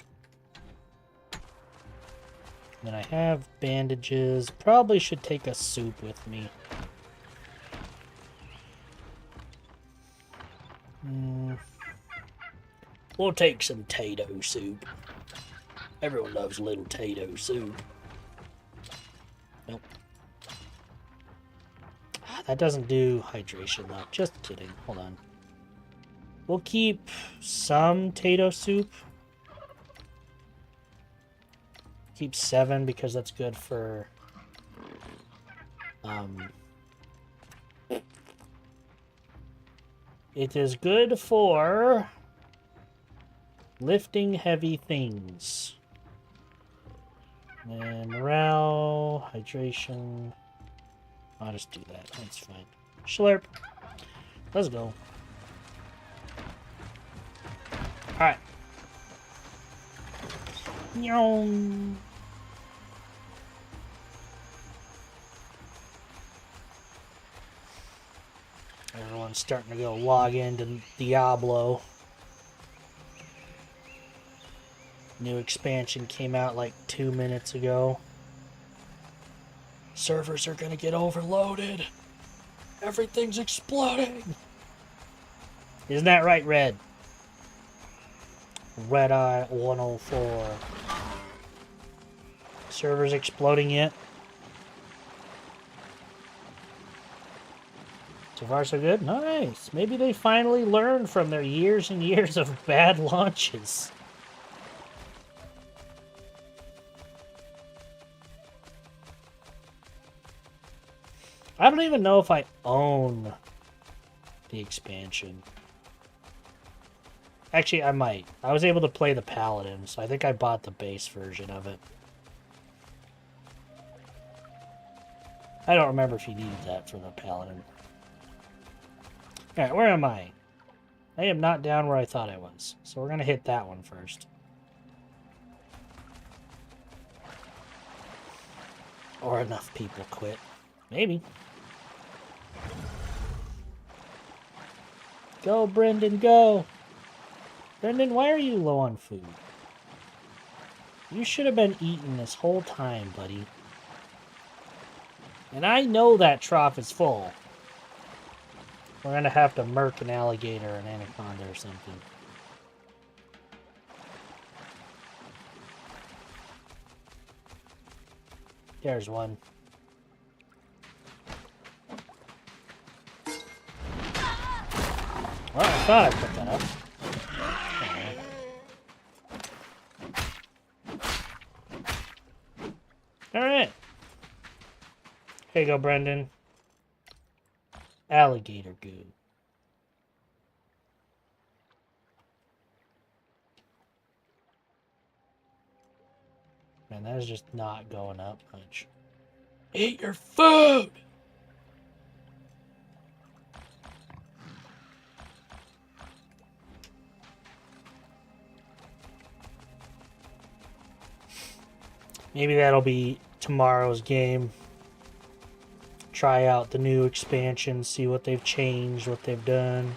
Then I have bandages. Probably should take a soup with me. We'll take some Tato soup. Everyone loves a little Tato soup. Nope. That doesn't do hydration though. Just kidding. Hold on. We'll keep some Tato soup. Keep 7 because that's good for it is good for lifting heavy things. And morale, hydration. I'll just do that. That's fine. Slurp. Let's go. Alright. Nyong. Everyone's starting to go log into Diablo. New expansion came out like 2 minutes ago. Servers are gonna get overloaded. Everything's exploding. Isn't that right, Red? Red Eye 104. Servers exploding yet? So far so good? Nice. Maybe they finally learned from their years and years of bad launches. I don't even know if I own the expansion. Actually, I might. I was able to play the Paladin, so I think I bought the base version of it. I don't remember if you needed that for the Paladin. Alright, where am I? I am not down where I thought I was. So we're going to hit that one first. Or enough people quit. Maybe. Go, Brendan, go! Brendan, why are you low on food? You should have been eating this whole time, buddy. And I know that trough is full. We're gonna have to murk an alligator or an anaconda or something. There's one. Well, I thought I put that up. Alright. Here you go, Brendan. Alligator goo. Man, that is just not going up much. Eat your food! Maybe that'll be tomorrow's game. Try out the new expansion, see what they've changed, what they've done.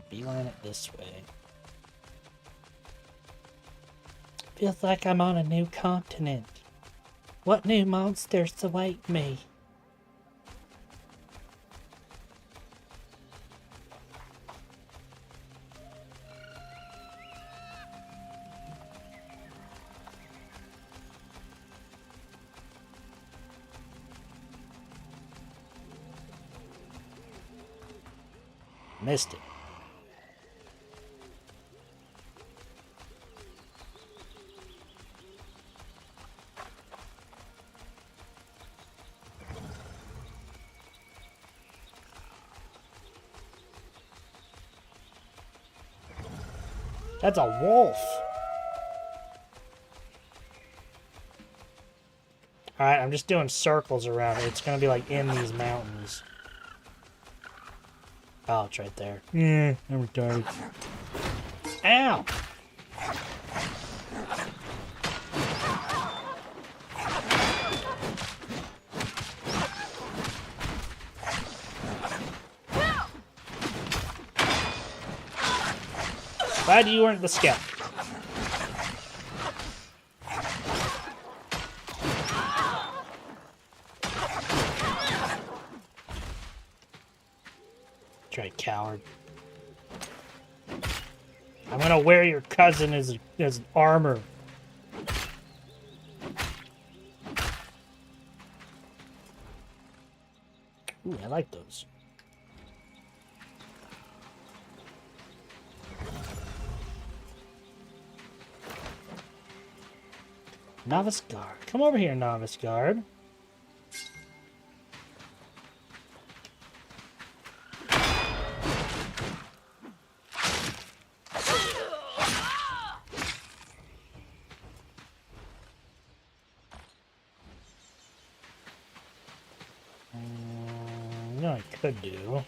Beeline it this way. Feels like I'm on a new continent. What new monsters await me? Missed it. That's a wolf. Alright, I'm just doing circles around it. It's gonna be like in these mountains. Oh, it's right there. Yeah, I'm retarded. Ow! Glad you weren't the scout. Try coward. I'm gonna wear your cousin as armor. Ooh, I like those. Novice Guard. Come over here, Novice Guard. You know what I could do?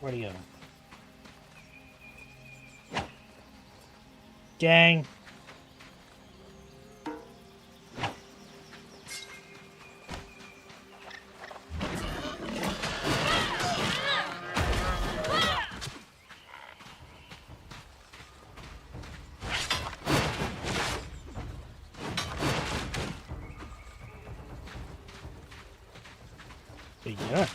Where'd he go? Dang. Yeah.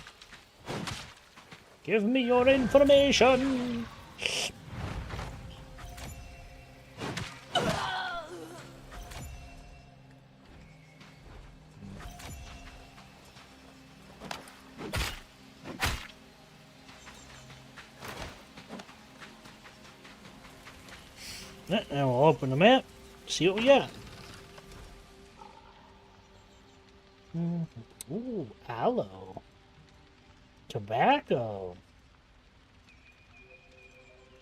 Give me your information. Now we'll open the map, see what we got. Ooh, aloe. Tobacco.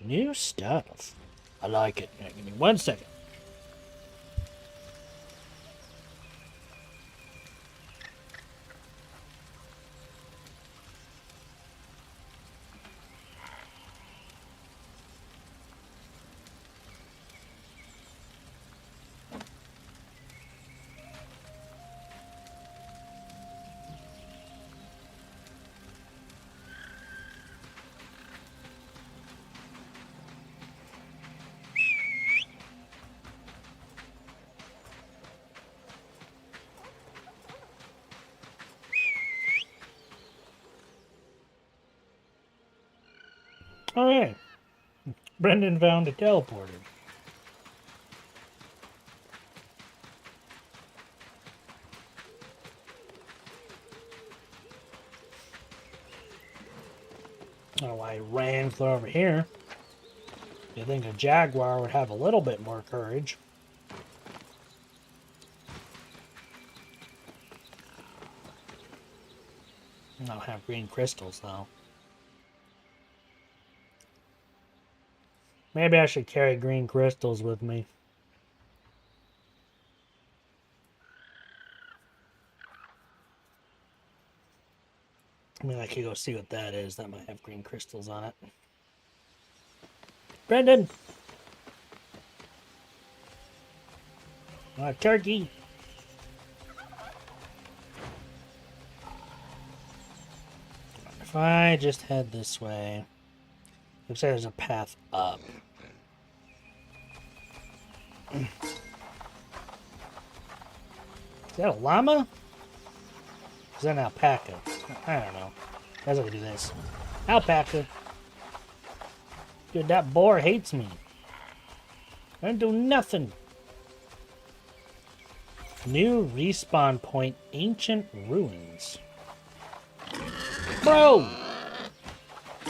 New stuff. I like it. Now, give me 1 second. Oh yeah, Brendan found a teleporter. I don't know why he ran clear over here. You think a jaguar would have a little bit more courage. I don't have green crystals though. Maybe I should carry green crystals with me. I mean, I could go see what that is. That might have green crystals on it. Brendan! Turkey! If I just head this way... Looks like there's a path up. Is that a llama? Is that an alpaca? I don't know. Guess I can do this. Alpaca. Dude, that boar hates me. I didn't do nothing. New respawn point, ancient ruins. Bro!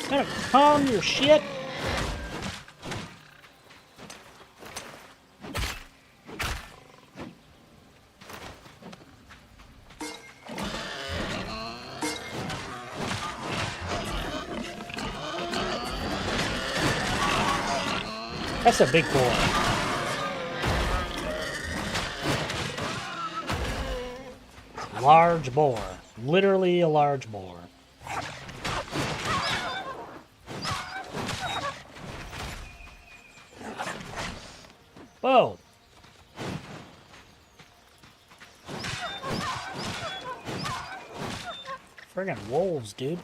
Gotta calm your shit. That's a big boar. Large boar. Literally a large boar. Whoa. Friggin' wolves, dude.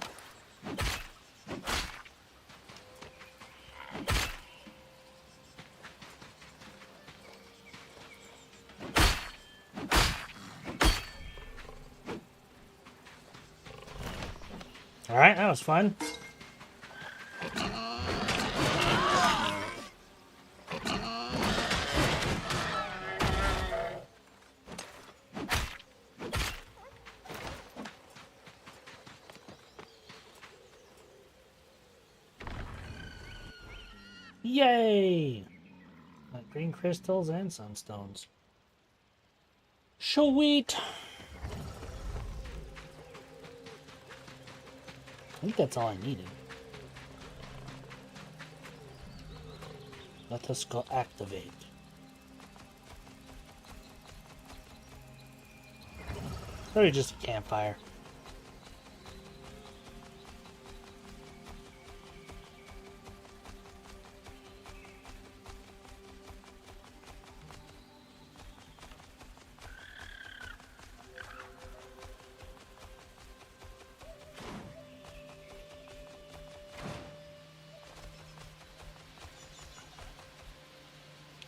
Alright, that was fun. Yay! Like green crystals and sunstones. Sweet! I think that's all I needed. Let us go activate. Probably just a campfire.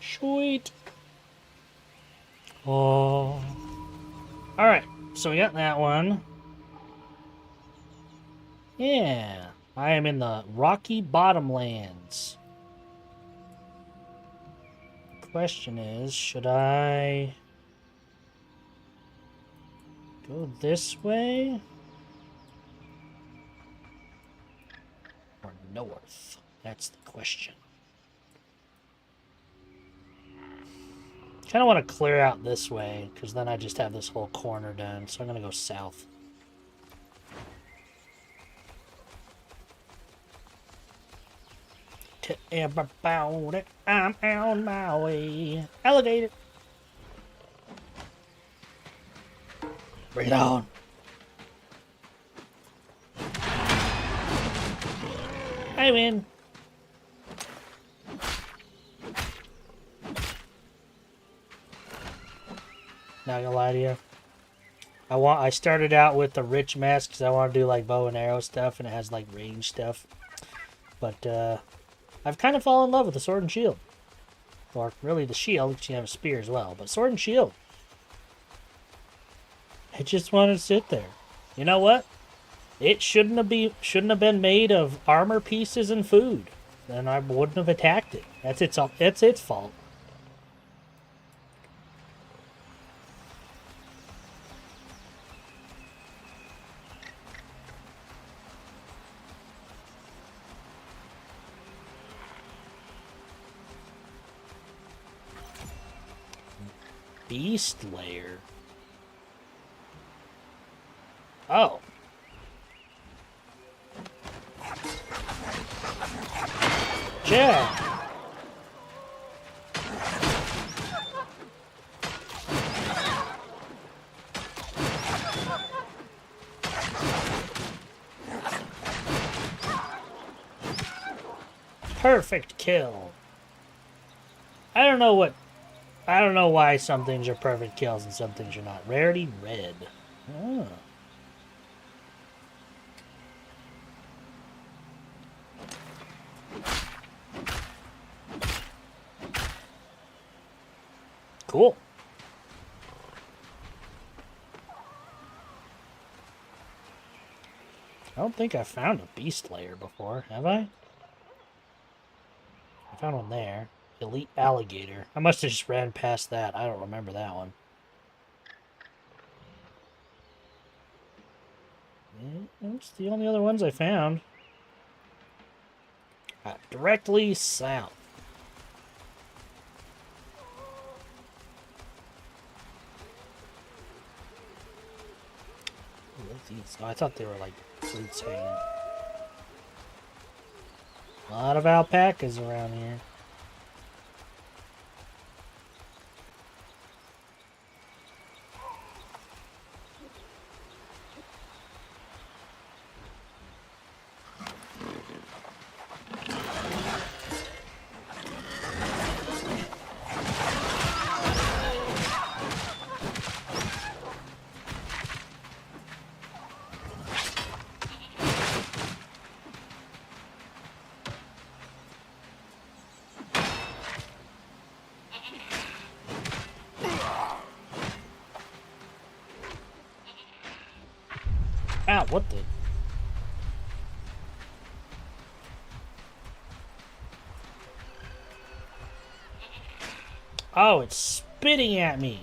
Sweet. Oh. Alright, so we got that one. Yeah. I am in the Rocky Bottomlands. Question is, should I go this way? Or north? That's the question. Kind of want to clear out this way, because then I just have this whole corner done. So I'm going to go south. To everybody, I'm on my way. Alligator. Bring it on. I win. Not gonna lie to you. I started out with the rich mask because I want to do like bow and arrow stuff, and it has like range stuff. But I've kind of fallen in love with the sword and shield, or really the shield because you have a spear as well. But sword and shield, I just want to sit there. You know what? It shouldn't have been made of armor pieces and food. Then I wouldn't have attacked it. That's its fault. Beast lair. Oh. Yeah. Perfect kill. I don't know why some things are perfect kills and some things are not. Rarity red. Oh. Cool. I don't think I found a beast lair before, have I? I found one there. Elite alligator. I must have just ran past that. I don't remember that one. That's the only other ones I found. Directly south. Oh, I thought they were like fruits hanging. A lot of alpacas around here. Ow, what the? Oh, it's spitting at me.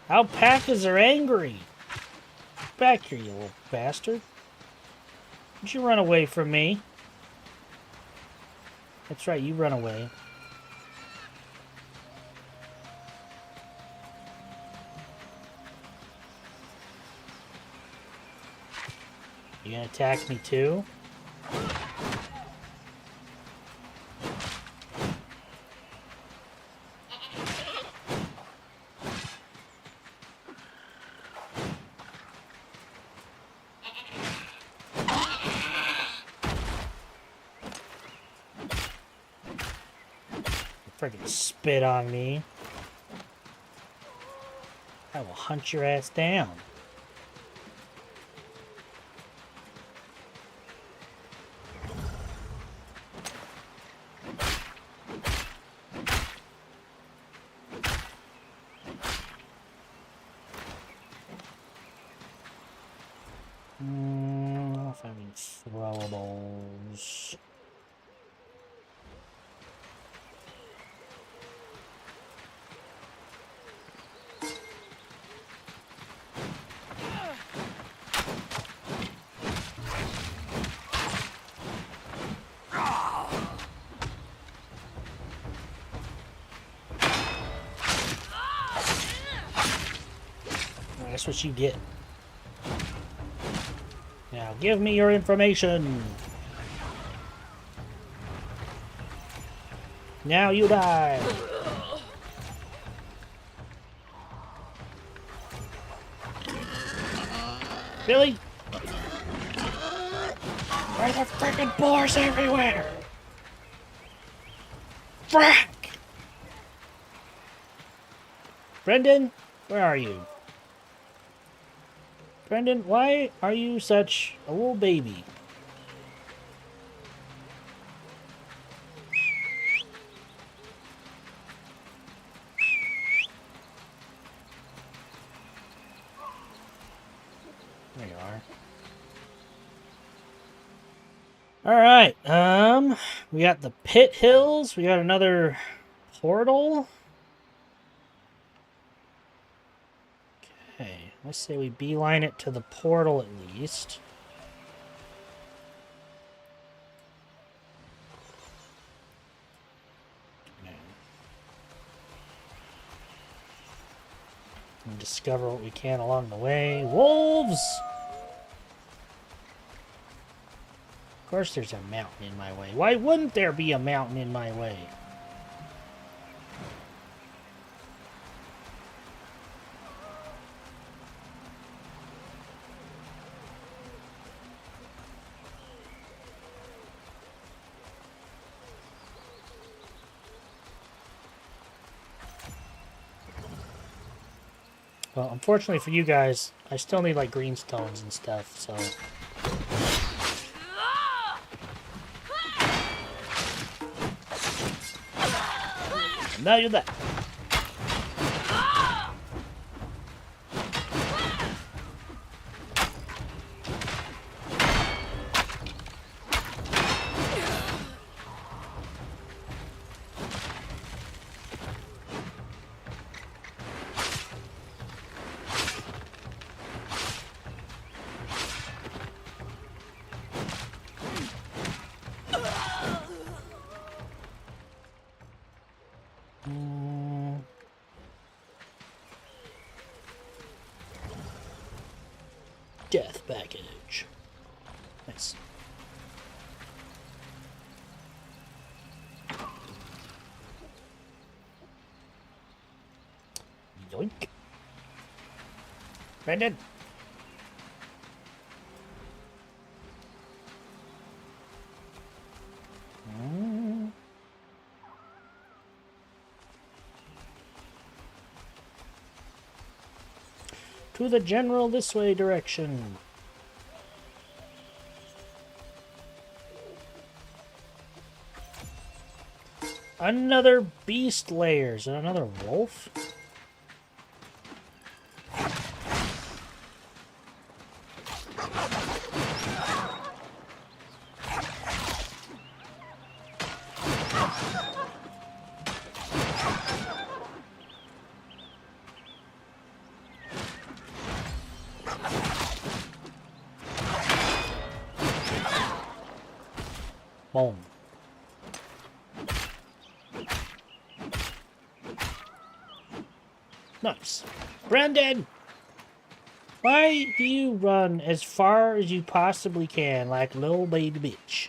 Alpacas are angry. Back here, you little bastard. Did you run away from me? That's right, you run away. You gonna attack me too? Freaking spit on me. I will hunt your ass down. If I mean throwables. That's what you get. Now give me your information. Now you die. Billy? Why are there freaking boars everywhere? Frack! Brendan, where are you? Brendan, why are you such a little baby? There you are. Alright, we got the Pit Hills, we got another portal. Okay, let's say we beeline it to the portal at least. Okay. And discover what we can along the way. Wolves! Of course there's a mountain in my way. Why wouldn't there be a mountain in my way? Well, unfortunately for you guys, I still need like green stones and stuff, so... Now you're that. Death package. Nice. Yoink. Brendan. To the general this way direction. Another beast layers and another wolf. Boom. Nice. Brendan! Why do you run as far as you possibly can like a little baby bitch?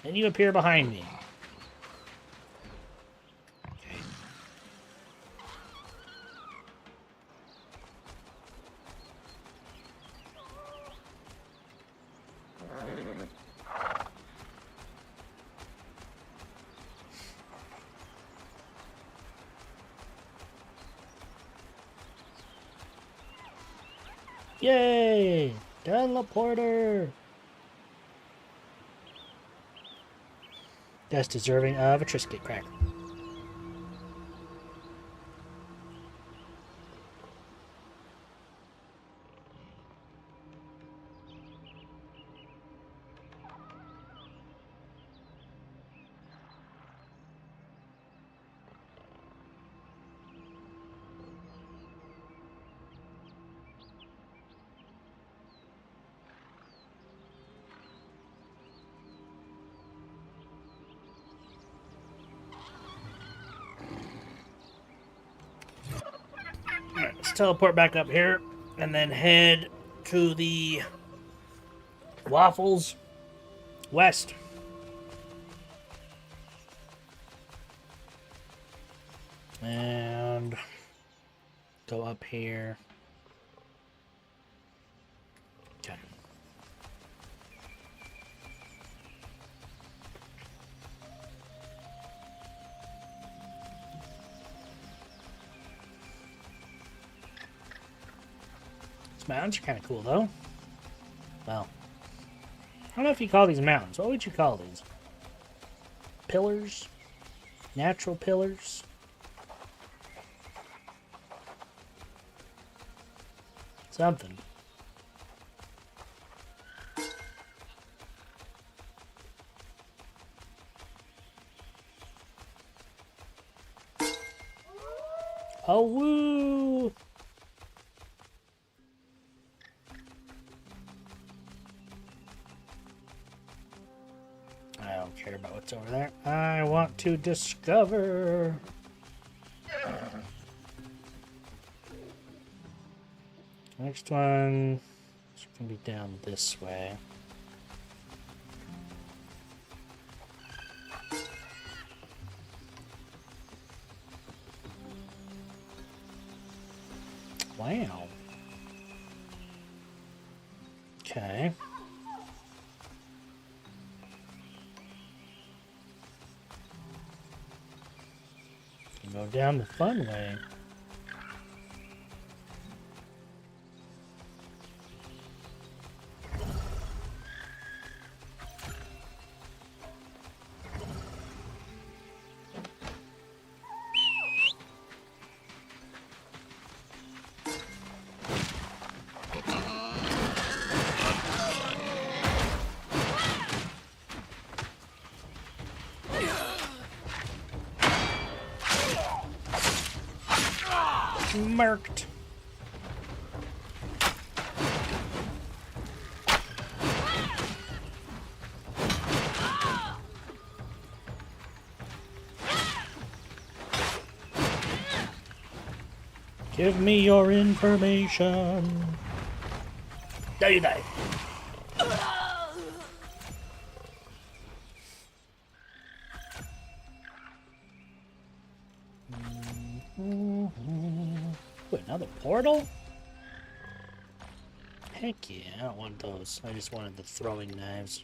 Then you appear behind me. Okay. Yay! Teleporter! That's deserving of a Triscuit cracker. Alright, let's teleport back up here and then head to the Waffles West. And go up here. Okay. These mountains are kind of cool, though. Well, I don't know if you call these mountains. What would you call these? Pillars? Natural pillars? Something. Oh, woo! I don't care about what's over there. I want to discover. Next one is going to be down this way. Wow. Okay. You go down the fun way. Marked. Give me your information. There you die. Wait, another portal? Heck yeah, I don't want those. I just wanted the throwing knives.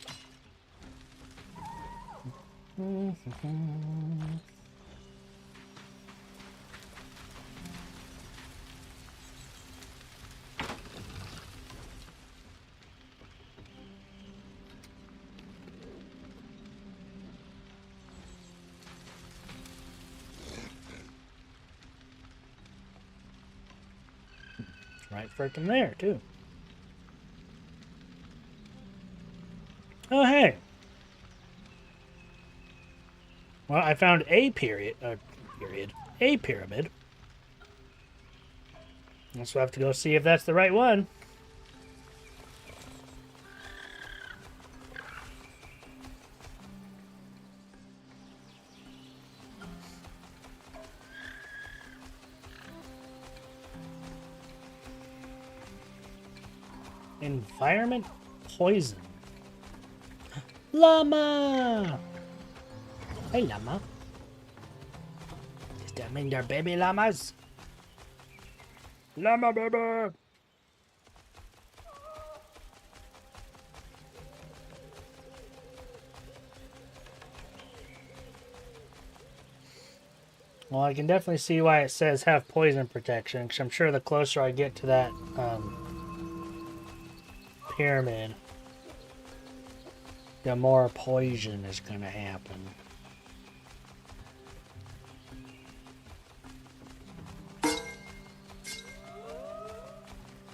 Right freaking there, too. Oh, hey. Well, I found a a pyramid. So I have to go see if that's the right one. Environment poison. Llama! Hey, llama. Does that mean they're baby llamas? Llama baby! Well, I can definitely see why it says have poison protection, because I'm sure the closer I get to that pyramid, the more poison is going to happen.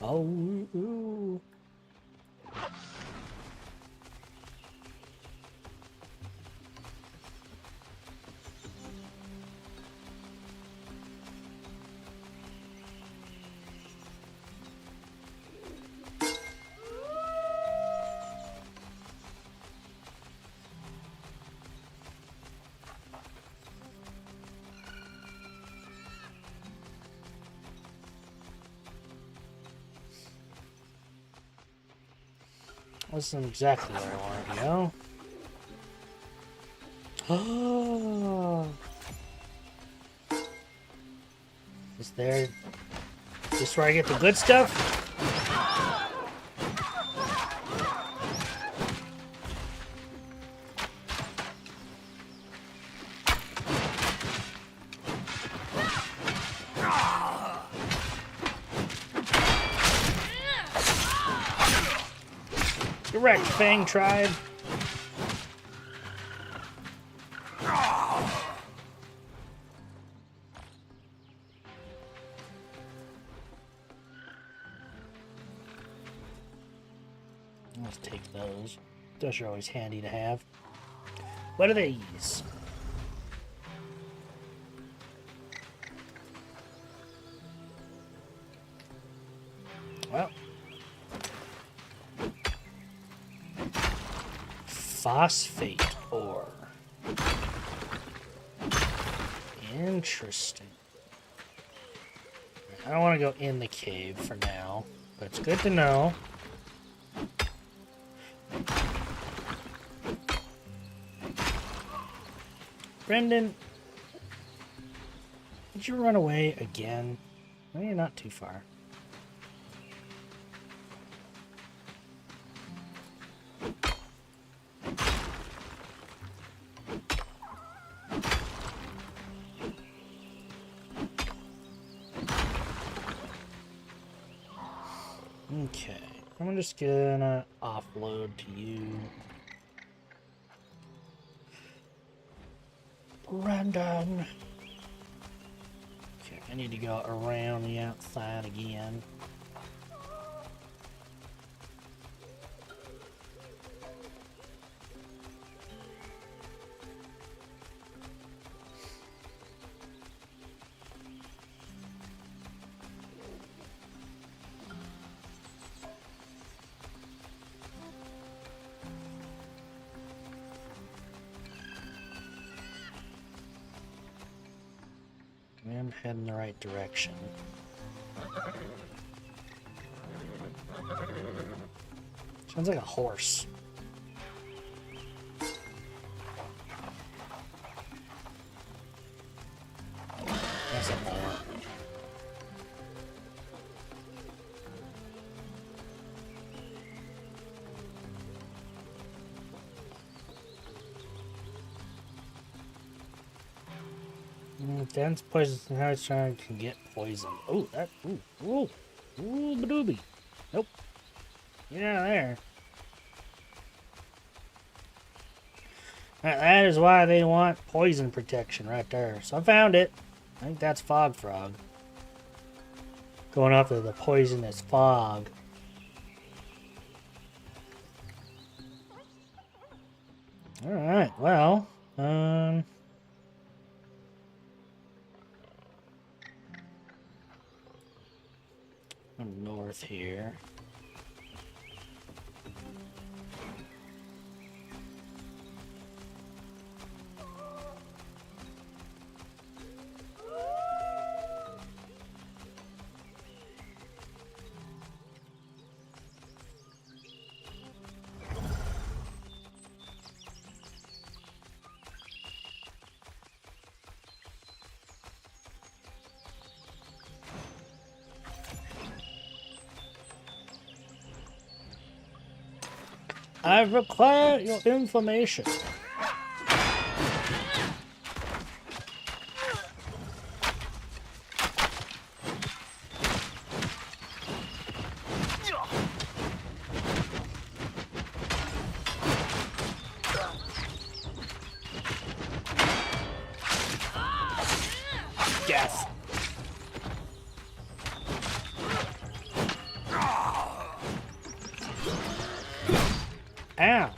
Oh, ooh. Wasn't exactly where I wanted to go. Oh, is this where I get the good stuff? Direct Fang Tribe. Let's take those. Those are always handy to have. What are these? Well. Phosphate ore. Interesting. I don't want to go in the cave for now, but it's good to know. Brendan, did you run away again? No, you're not too far. Okay, I'm just gonna offload to you. Brendan. Okay, I need to go around the outside again. I'm heading the right direction. Sounds like a horse. That's a mower. Dense poison and how it's trying can get poisoned. Oh, that. Ooh, badooby. Nope. Get out of there. That is why they want poison protection right there. So I found it. I think that's Fog Frog. Going off of the poisonous fog. Alright, well, I'm north here. I require your information. Yes. Ow.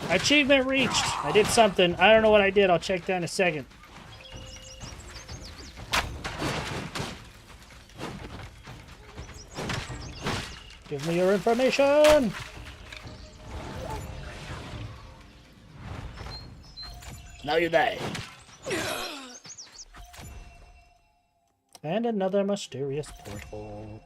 Achievement reached. I did something. I don't know what I did. I'll check that in a second. Give me your information. Now you're there. And another mysterious portal.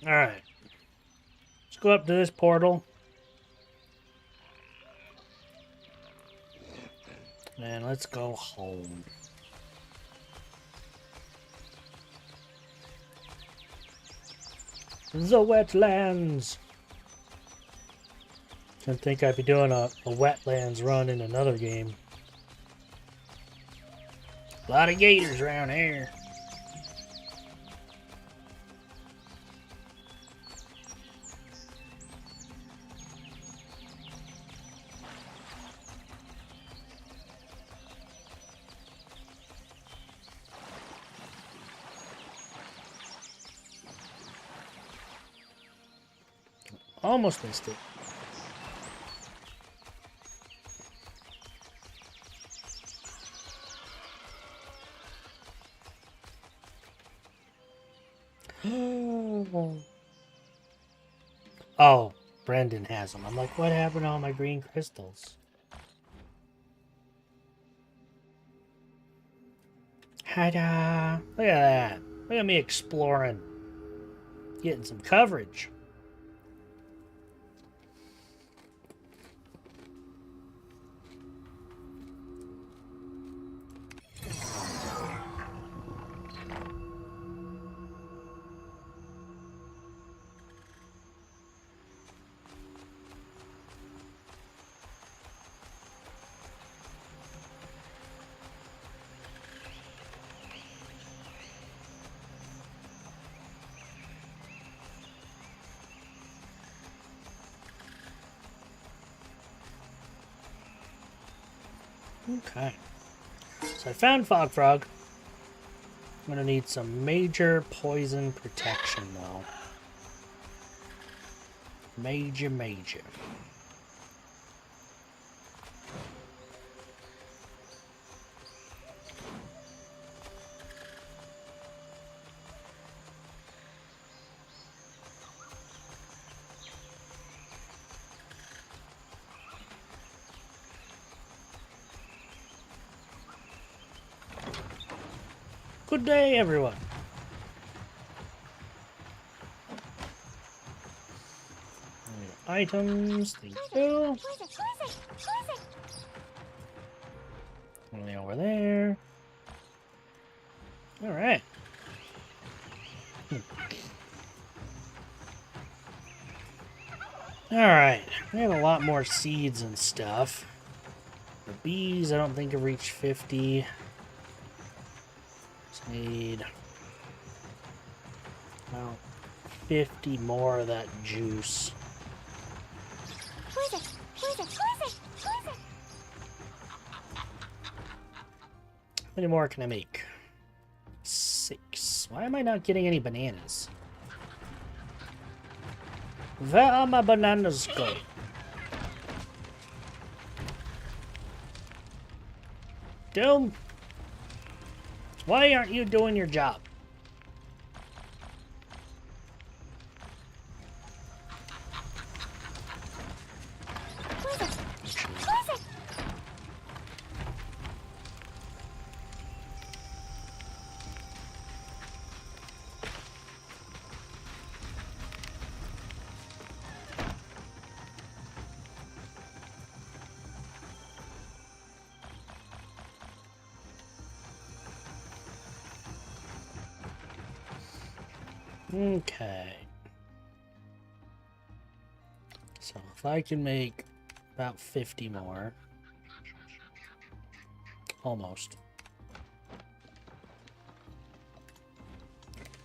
Alright. Let's go up to this portal. And let's go home. The wetlands. Didn't think I'd be doing a wetlands run in another game. A lot of gators around here. Almost missed it. Oh, Brendan has them. I'm like, what happened to all my green crystals? Ta-da! Look at that. Look at me exploring. Getting some coverage. Okay. So I found Fog Frog. I'm gonna need some major poison protection though. Major. Good day, everyone. Items, thank you. Only over there. All right. All right. We have a lot more seeds and stuff. The bees, I don't think have reached 50. Just need about 50 more of that juice. How many more can I make? 6. Why am I not getting any bananas? Where are my bananas go? Doom, why aren't you doing your job? Okay. So if I can make about 50 more. Almost.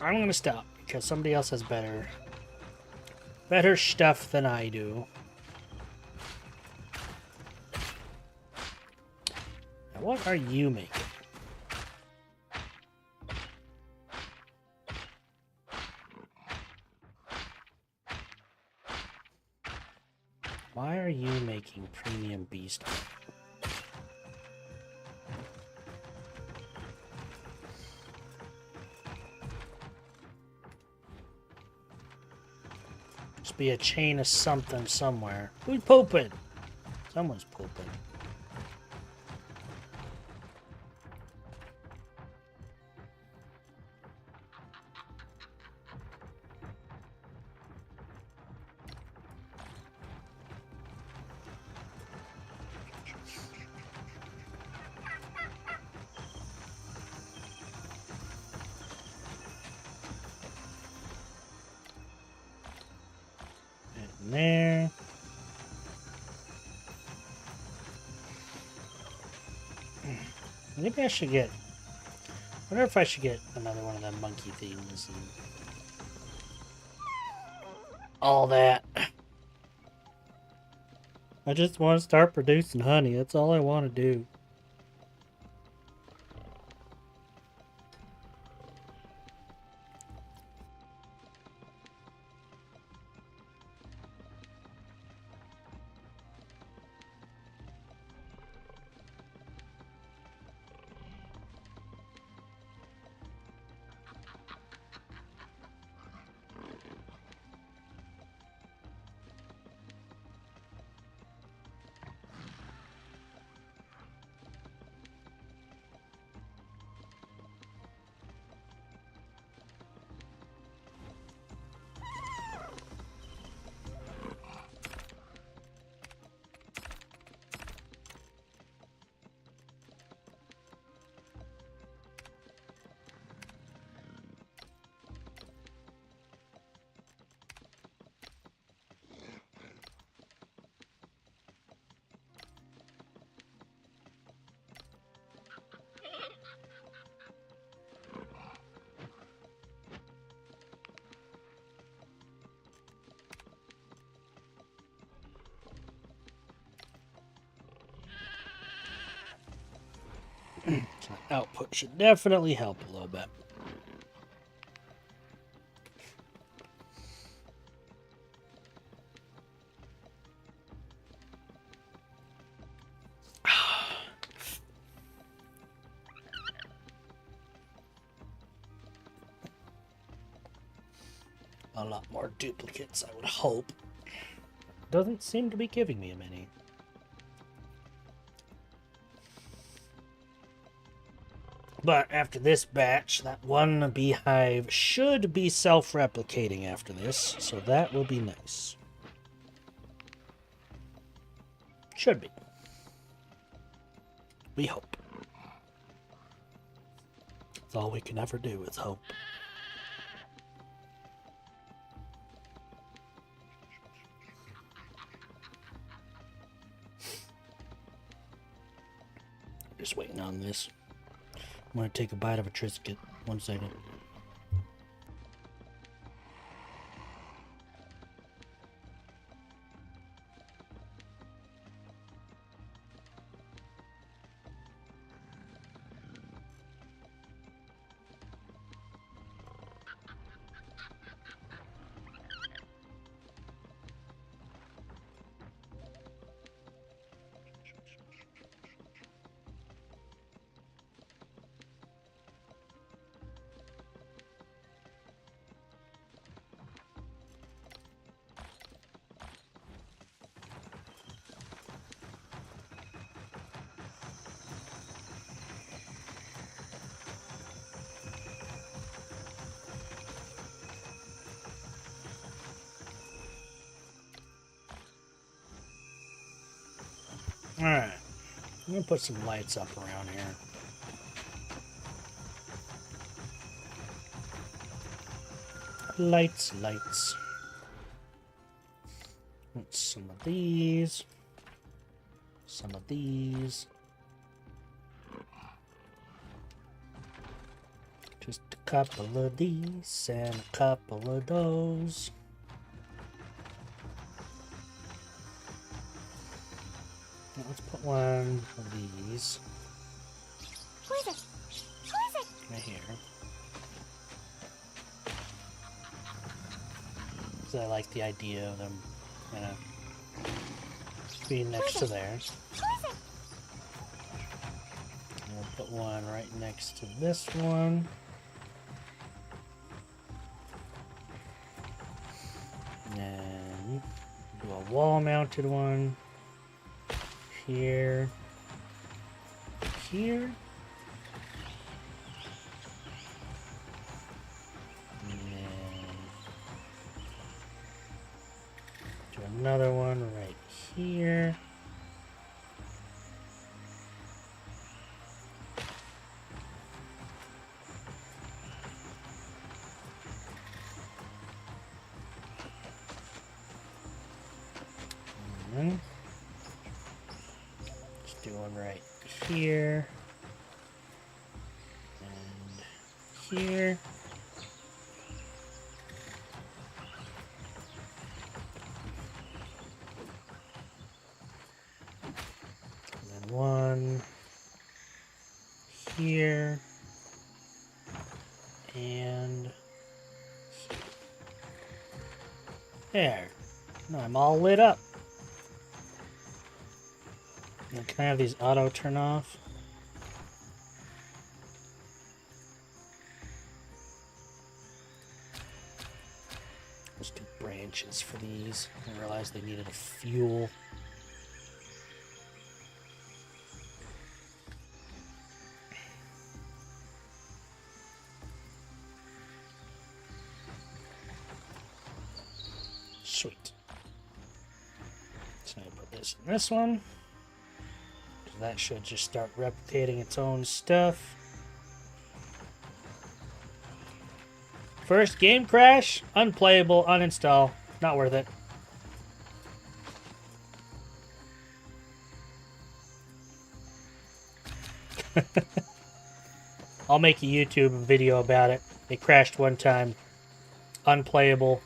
I'm gonna stop because somebody else has better stuff than I do. Now, what are you making? Why are you making premium beast? Must be a chain of something somewhere. Who's pooping? Someone's pooping. There. Maybe I should get... I wonder if I should get another one of them monkey things and all that. I just want to start producing honey. That's all I want to do. So output should definitely help a little bit. A lot more duplicates, I would hope. Doesn't seem to be giving me many. But after this batch, that one beehive should be self-replicating after this, so that will be nice. Should be. We hope. That's all we can ever do is hope. Just waiting on this. I'm gonna take a bite of a Triscuit. 1 second. Alright, I'm gonna put some lights up around here. Lights, lights. Some of these. Some of these. Just a couple of these and a couple of those. Now let's put one of these. Who is it? Who is it? Right here. Because I like the idea of them kind of being next to theirs. Who is it? And we'll put one right next to this one. And then do a wall-mounted one. Here. Here. And then do another one right here. And then just do one right here. And here. And then one here. And here. There. Now I'm all lit up. Now, can I have these auto turn off? Let's do branches for these. I realized they needed a fuel. Sweet. So I put this in this one. That should just start replicating its own stuff. First game crash, unplayable, uninstall, not worth it. I'll make a YouTube video about it. It crashed one time, unplayable.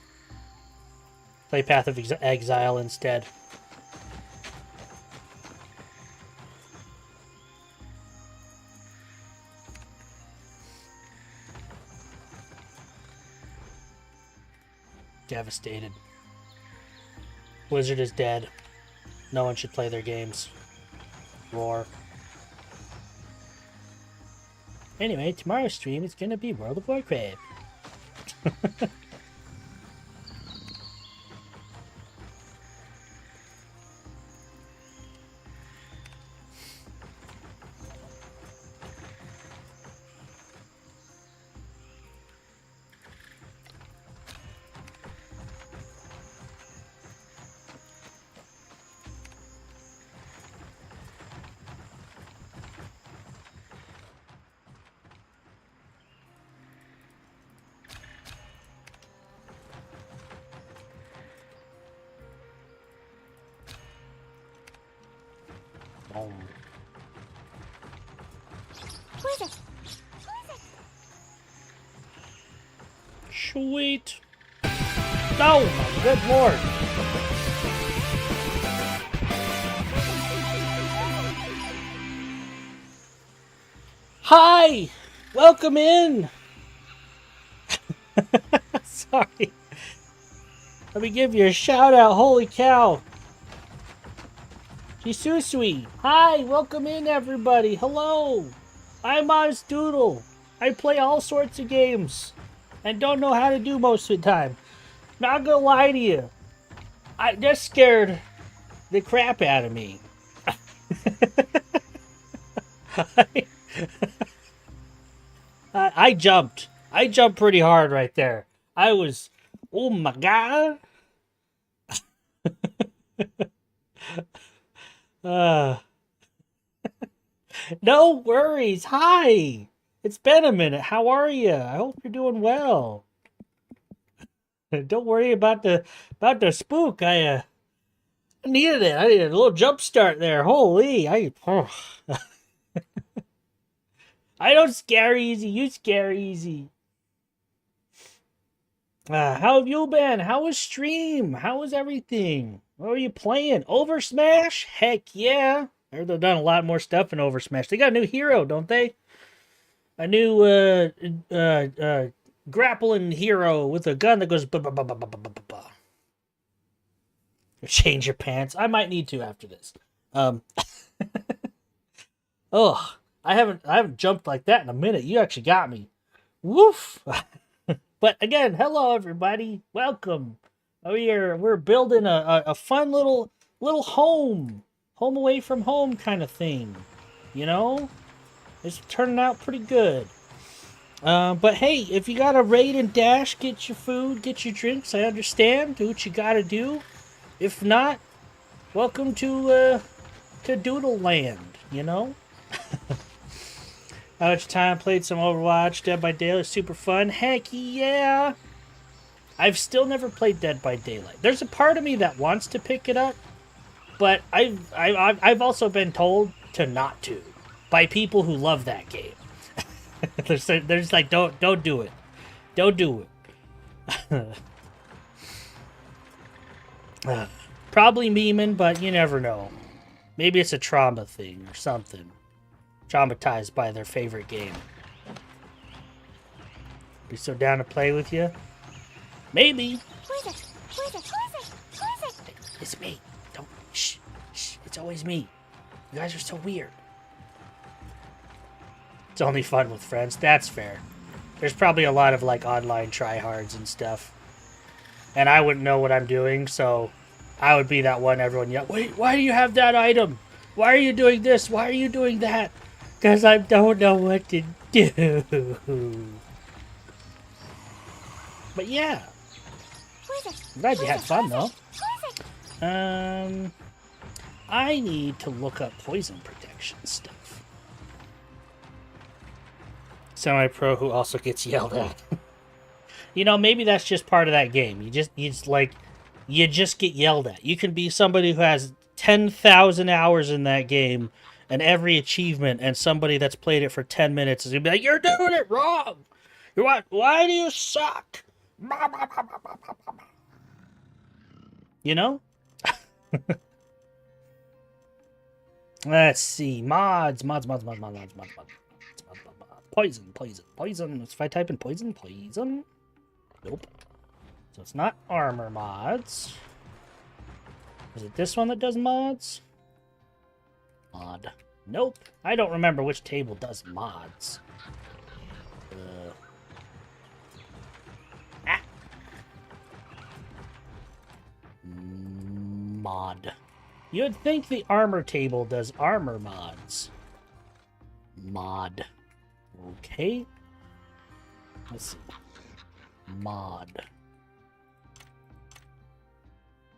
Play Path of Exile instead. Devastated. Blizzard is dead. No one should play their games. Roar. Anyway, tomorrow's stream is gonna be World of Warcraft. Who is it? Who is it? Sweet. No, my good lord. Hi, welcome in. Sorry. Let me give you a shout out. Holy cow. Jisusui. Hi, welcome in everybody. Hello. I'm Honest Doodle. I play all sorts of games and don't know how to do most of the time. Not gonna lie to you. That scared the crap out of me. I jumped. I jumped pretty hard right there. I was, oh my god. No worries. Hi. It's been a minute. How are you? I hope you're doing well. Don't worry about the spook. I needed it. I needed a little jump start there. Holy, I don't scare easy. You scare easy. How have you been? How was stream? How was everything? What are you playing? Over Smash? Heck yeah. I heard they've done a lot more stuff in Over Smash. They got a new hero, don't they? A new grappling hero with a gun that goes ba ba ba ba ba ba ba ba. Change your pants. I might need to after this. Oh, I haven't jumped like that in a minute. You actually got me. Woof. But again, hello everybody. Welcome. We're building a fun little home away from home kind of thing. You know, it's turning out pretty good. But hey, if you got a raid and dash, get your food, get your drinks. I understand. Do what you gotta do. If not, welcome to Doodle Land. You know. How much time played some Overwatch? Dead by Daylight, super fun. Heck yeah! I've still never played Dead by Daylight. There's a part of me that wants to pick it up, but I've also been told to not to by people who love that game. They're just like, don't do it, don't do it. Probably memeing, but you never know. Maybe it's a trauma thing or something. Traumatized by their favorite game. Be so down to play with you? Maybe. Who is it? Who is it? Who is it? Who is it? It's me. Don't. Shh. Shh. It's always me. You guys are so weird. It's only fun with friends. That's fair. There's probably a lot of like online tryhards and stuff. And I wouldn't know what I'm doing, so I would be that one everyone yell, wait, why do you have that item? Why are you doing this? Why are you doing that? Because I don't know what to do. But yeah. I'm glad you had fun though. I need to look up poison protection stuff. Semi-pro who also gets yelled at. You know, maybe that's just part of that game. You just get yelled at. You can be somebody who has 10,000 hours in that game and every achievement, and somebody that's played it for 10 minutes is gonna be like, "You're doing it wrong. Why do you suck?" You know? Let's see. Mods. Poison. If I type in poison. Nope. So it's not armor mods. Is it this one that does mods? Mod. Nope. I don't remember which table does mods. Mod. You'd think the armor table does armor mods. Mod. Okay. Let's see. Mod.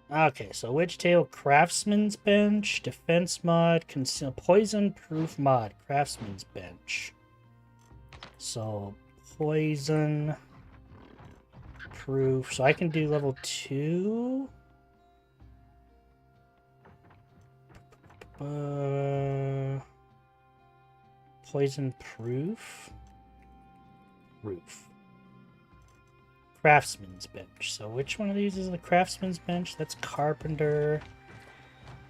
Okay, so which table? Craftsman's Bench, Defense Mod, Poison Proof Mod, Craftsman's Bench. So, Poison Proof. So I can do level 2. Poison Proof. Craftsman's Bench. So which one of these is the Craftsman's Bench? That's Carpenter.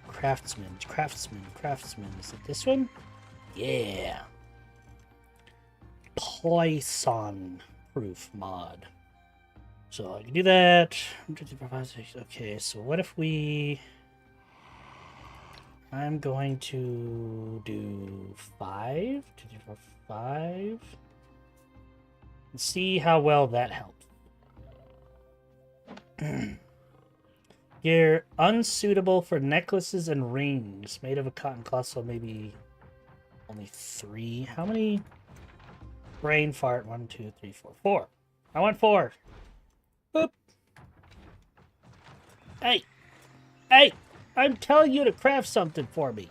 Craftsman. Is it this one? Yeah. Poison Proof Mod. So I can do that. Okay, so what if we... I'm going to do 5. And see how well that helps. You're unsuitable for necklaces and rings made of a cotton cloth, so maybe only 3. How many? Brain fart. 1, 2, 3, 4. 4. I want 4. Boop. Hey! I'm telling you to craft something for me.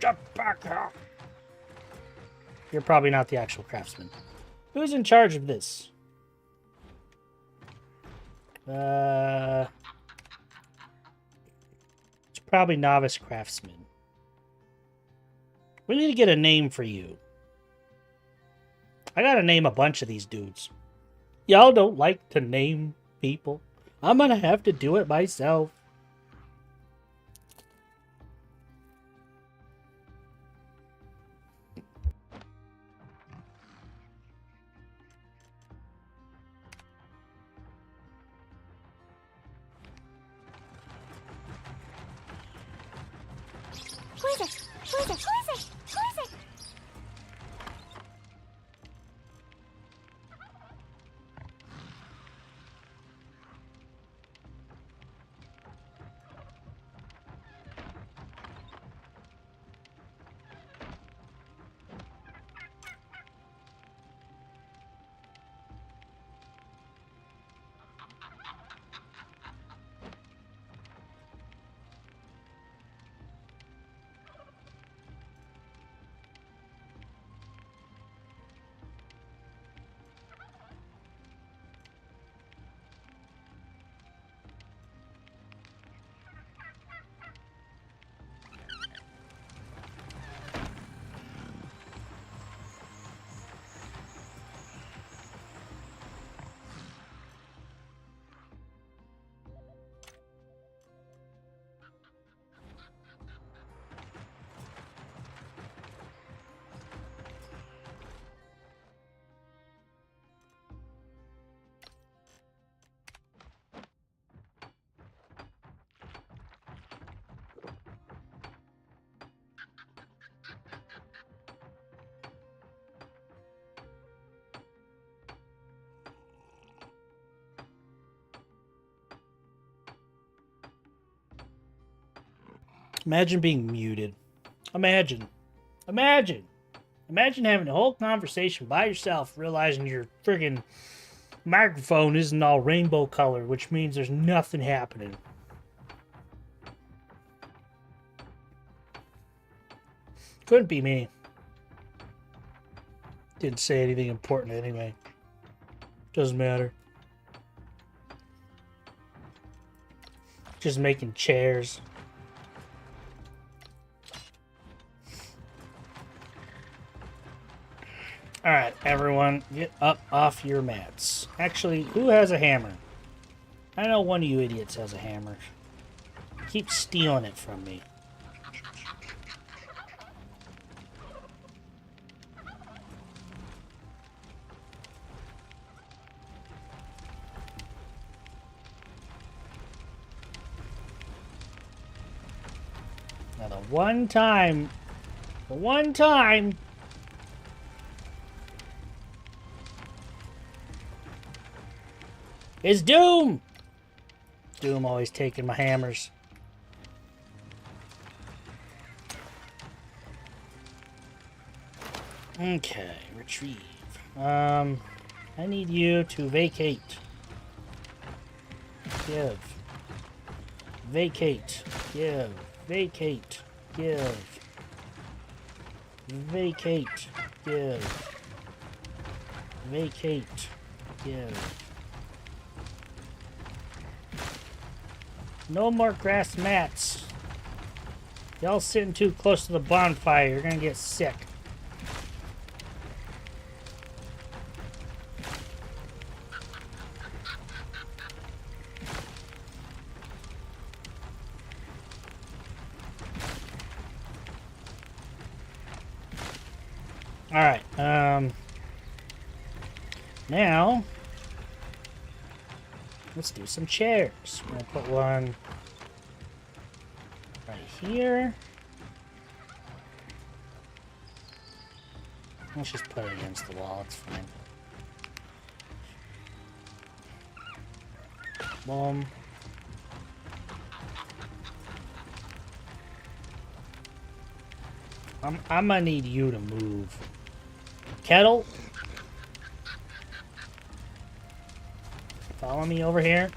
Jump back here. You're probably not the actual craftsman. Who's in charge of this? It's probably novice craftsman. We need to get a name for you. I gotta name a bunch of these dudes. Y'all don't like to name people. I'm gonna have to do it myself. Who is it? Who is it? Who is it? Who is it? Imagine being muted. Imagine having a whole conversation by yourself, realizing your friggin' microphone isn't all rainbow color, which means there's nothing happening. Couldn't be me. Didn't say anything important anyway. Doesn't matter. Just making chairs. Alright, everyone, get up off your mats. Actually, who has a hammer? I know one of you idiots has a hammer. Keep stealing it from me. Now the one time is Doom! Doom always taking my hammers. Okay, retrieve. I need you to vacate. Give. Vacate. Give. Vacate. Give. Vacate. Give. Vacate. Give. No more grass mats. Y'all sitting too close to the bonfire. You're gonna get sick. Alright, now, let's do some chairs. I'm gonna put one right here. Let's just put it against the wall, it's fine. Boom. I'm gonna need you to move. Kettle? Follow me over here.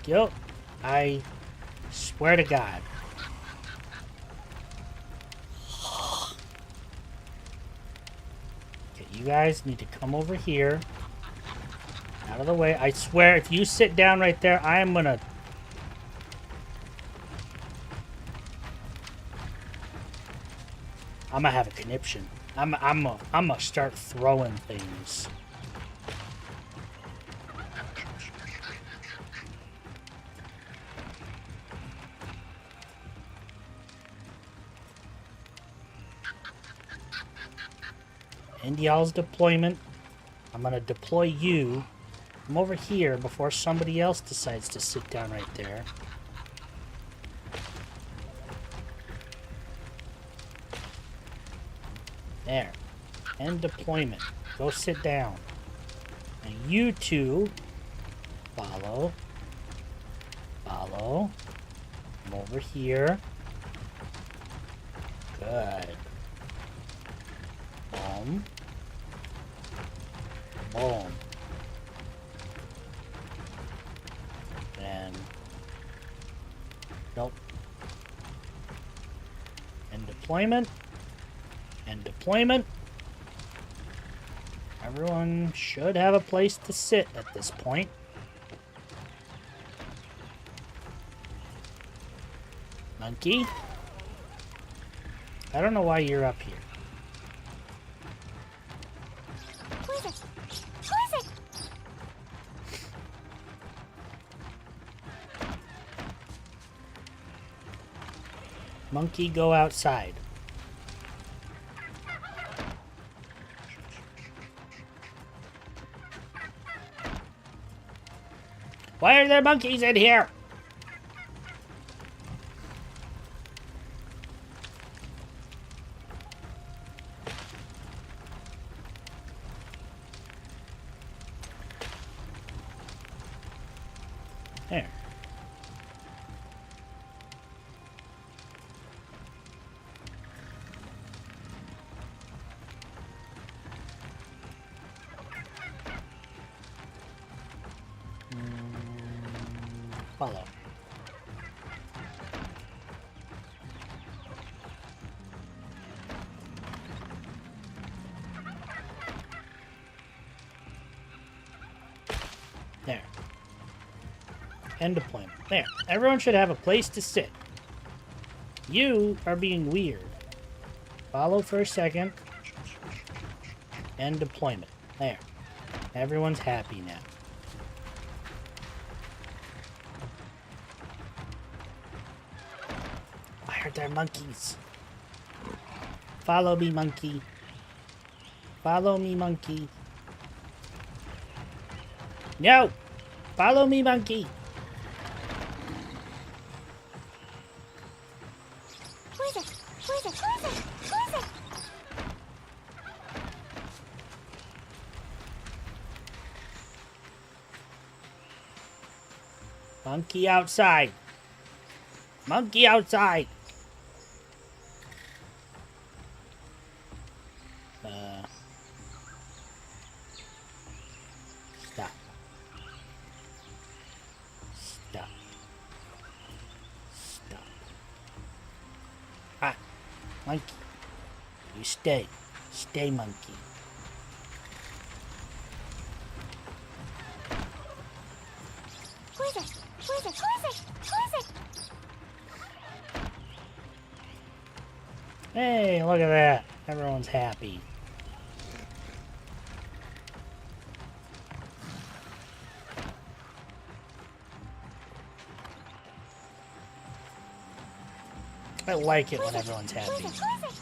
Yo, I swear to God. Okay, you guys need to come over here. Out of the way. I swear, if you sit down right there, I am gonna... I'm gonna have a conniption. I'm gonna start throwing things. End y'all's deployment. I'm gonna deploy you. I'm over here before somebody else decides to sit down right there. There. End deployment. Go sit down. And you two follow. Follow. I'm over here. Good. Boom. Boom. And nope. And deployment. And deployment. Everyone should have a place to sit at this point. Monkey. I don't know why you're up here. Who is it? Who is it? Monkey, go outside. Why are there monkeys in here? There. Follow. There. End deployment. There. Everyone should have a place to sit. You are being weird. Follow for a second. End deployment. There. Everyone's happy now. Why are there monkeys? Follow me, monkey. Follow me, monkey. No! Follow me, monkey. Who is it? Who is it? Who is it? Who is it? Monkey outside. Monkey outside. Stop. Stop. Stop. Ah, monkey. You stay. Stay, monkey. Who is it? Who is it? Who is it? Who is it? Hey, look at that. Everyone's happy. I like it when everyone's happy. Who is it? Who is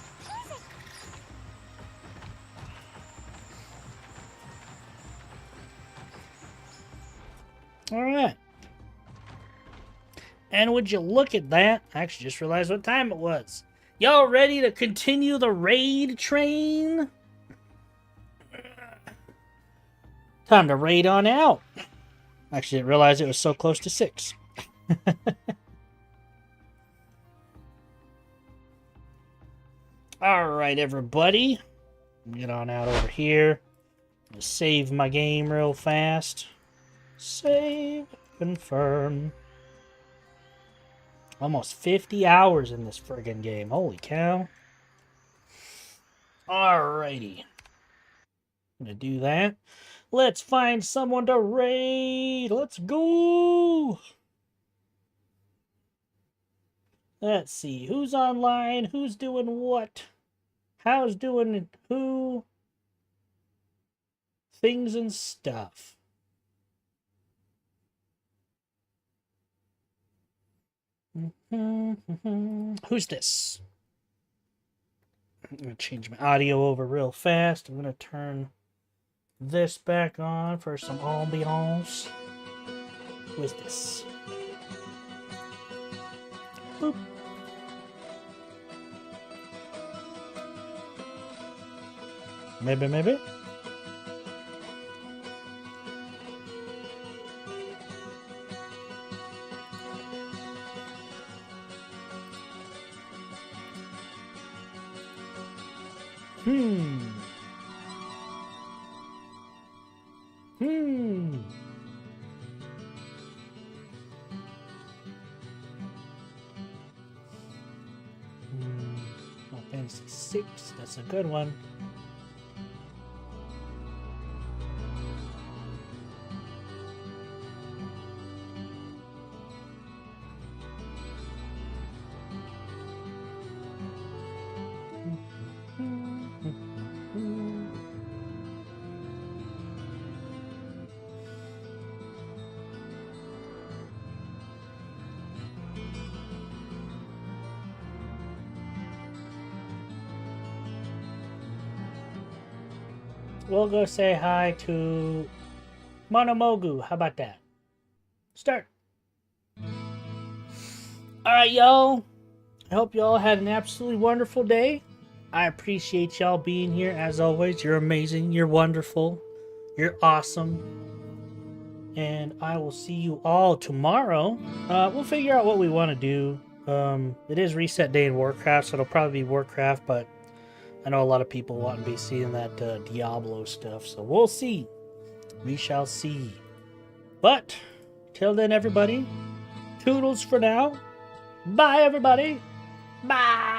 it? All right. And would you look at that? I actually just realized what time it was. Y'all ready to continue the raid train? Time to raid on out. Actually, didn't realize it was so close to 6. All right, everybody. Get on out over here. Save my game real fast. Save. Confirm. Almost 50 hours in this friggin' game. Holy cow. Alrighty. I'm gonna do that. Let's find someone to raid. Let's go. Let's see. Who's online? Who's doing what? How's doing who? Things and stuff. Who's this? I'm going to change my audio over real fast. I'm going to turn this back on for some ambiance. Who is this? Boop. Maybe. Final Fantasy 6, that's a good one. We'll go say hi to Monomogu. How about that? Start. Alright, y'all. I hope y'all had an absolutely wonderful day. I appreciate y'all being here as always. You're amazing. You're wonderful. You're awesome. And I will see you all tomorrow. We'll figure out what we want to do. It is reset day in Warcraft, so it'll probably be Warcraft, but I know a lot of people want to be seeing that Diablo stuff, so we'll see. We shall see. But, till then, everybody, toodles for now. Bye, everybody. Bye.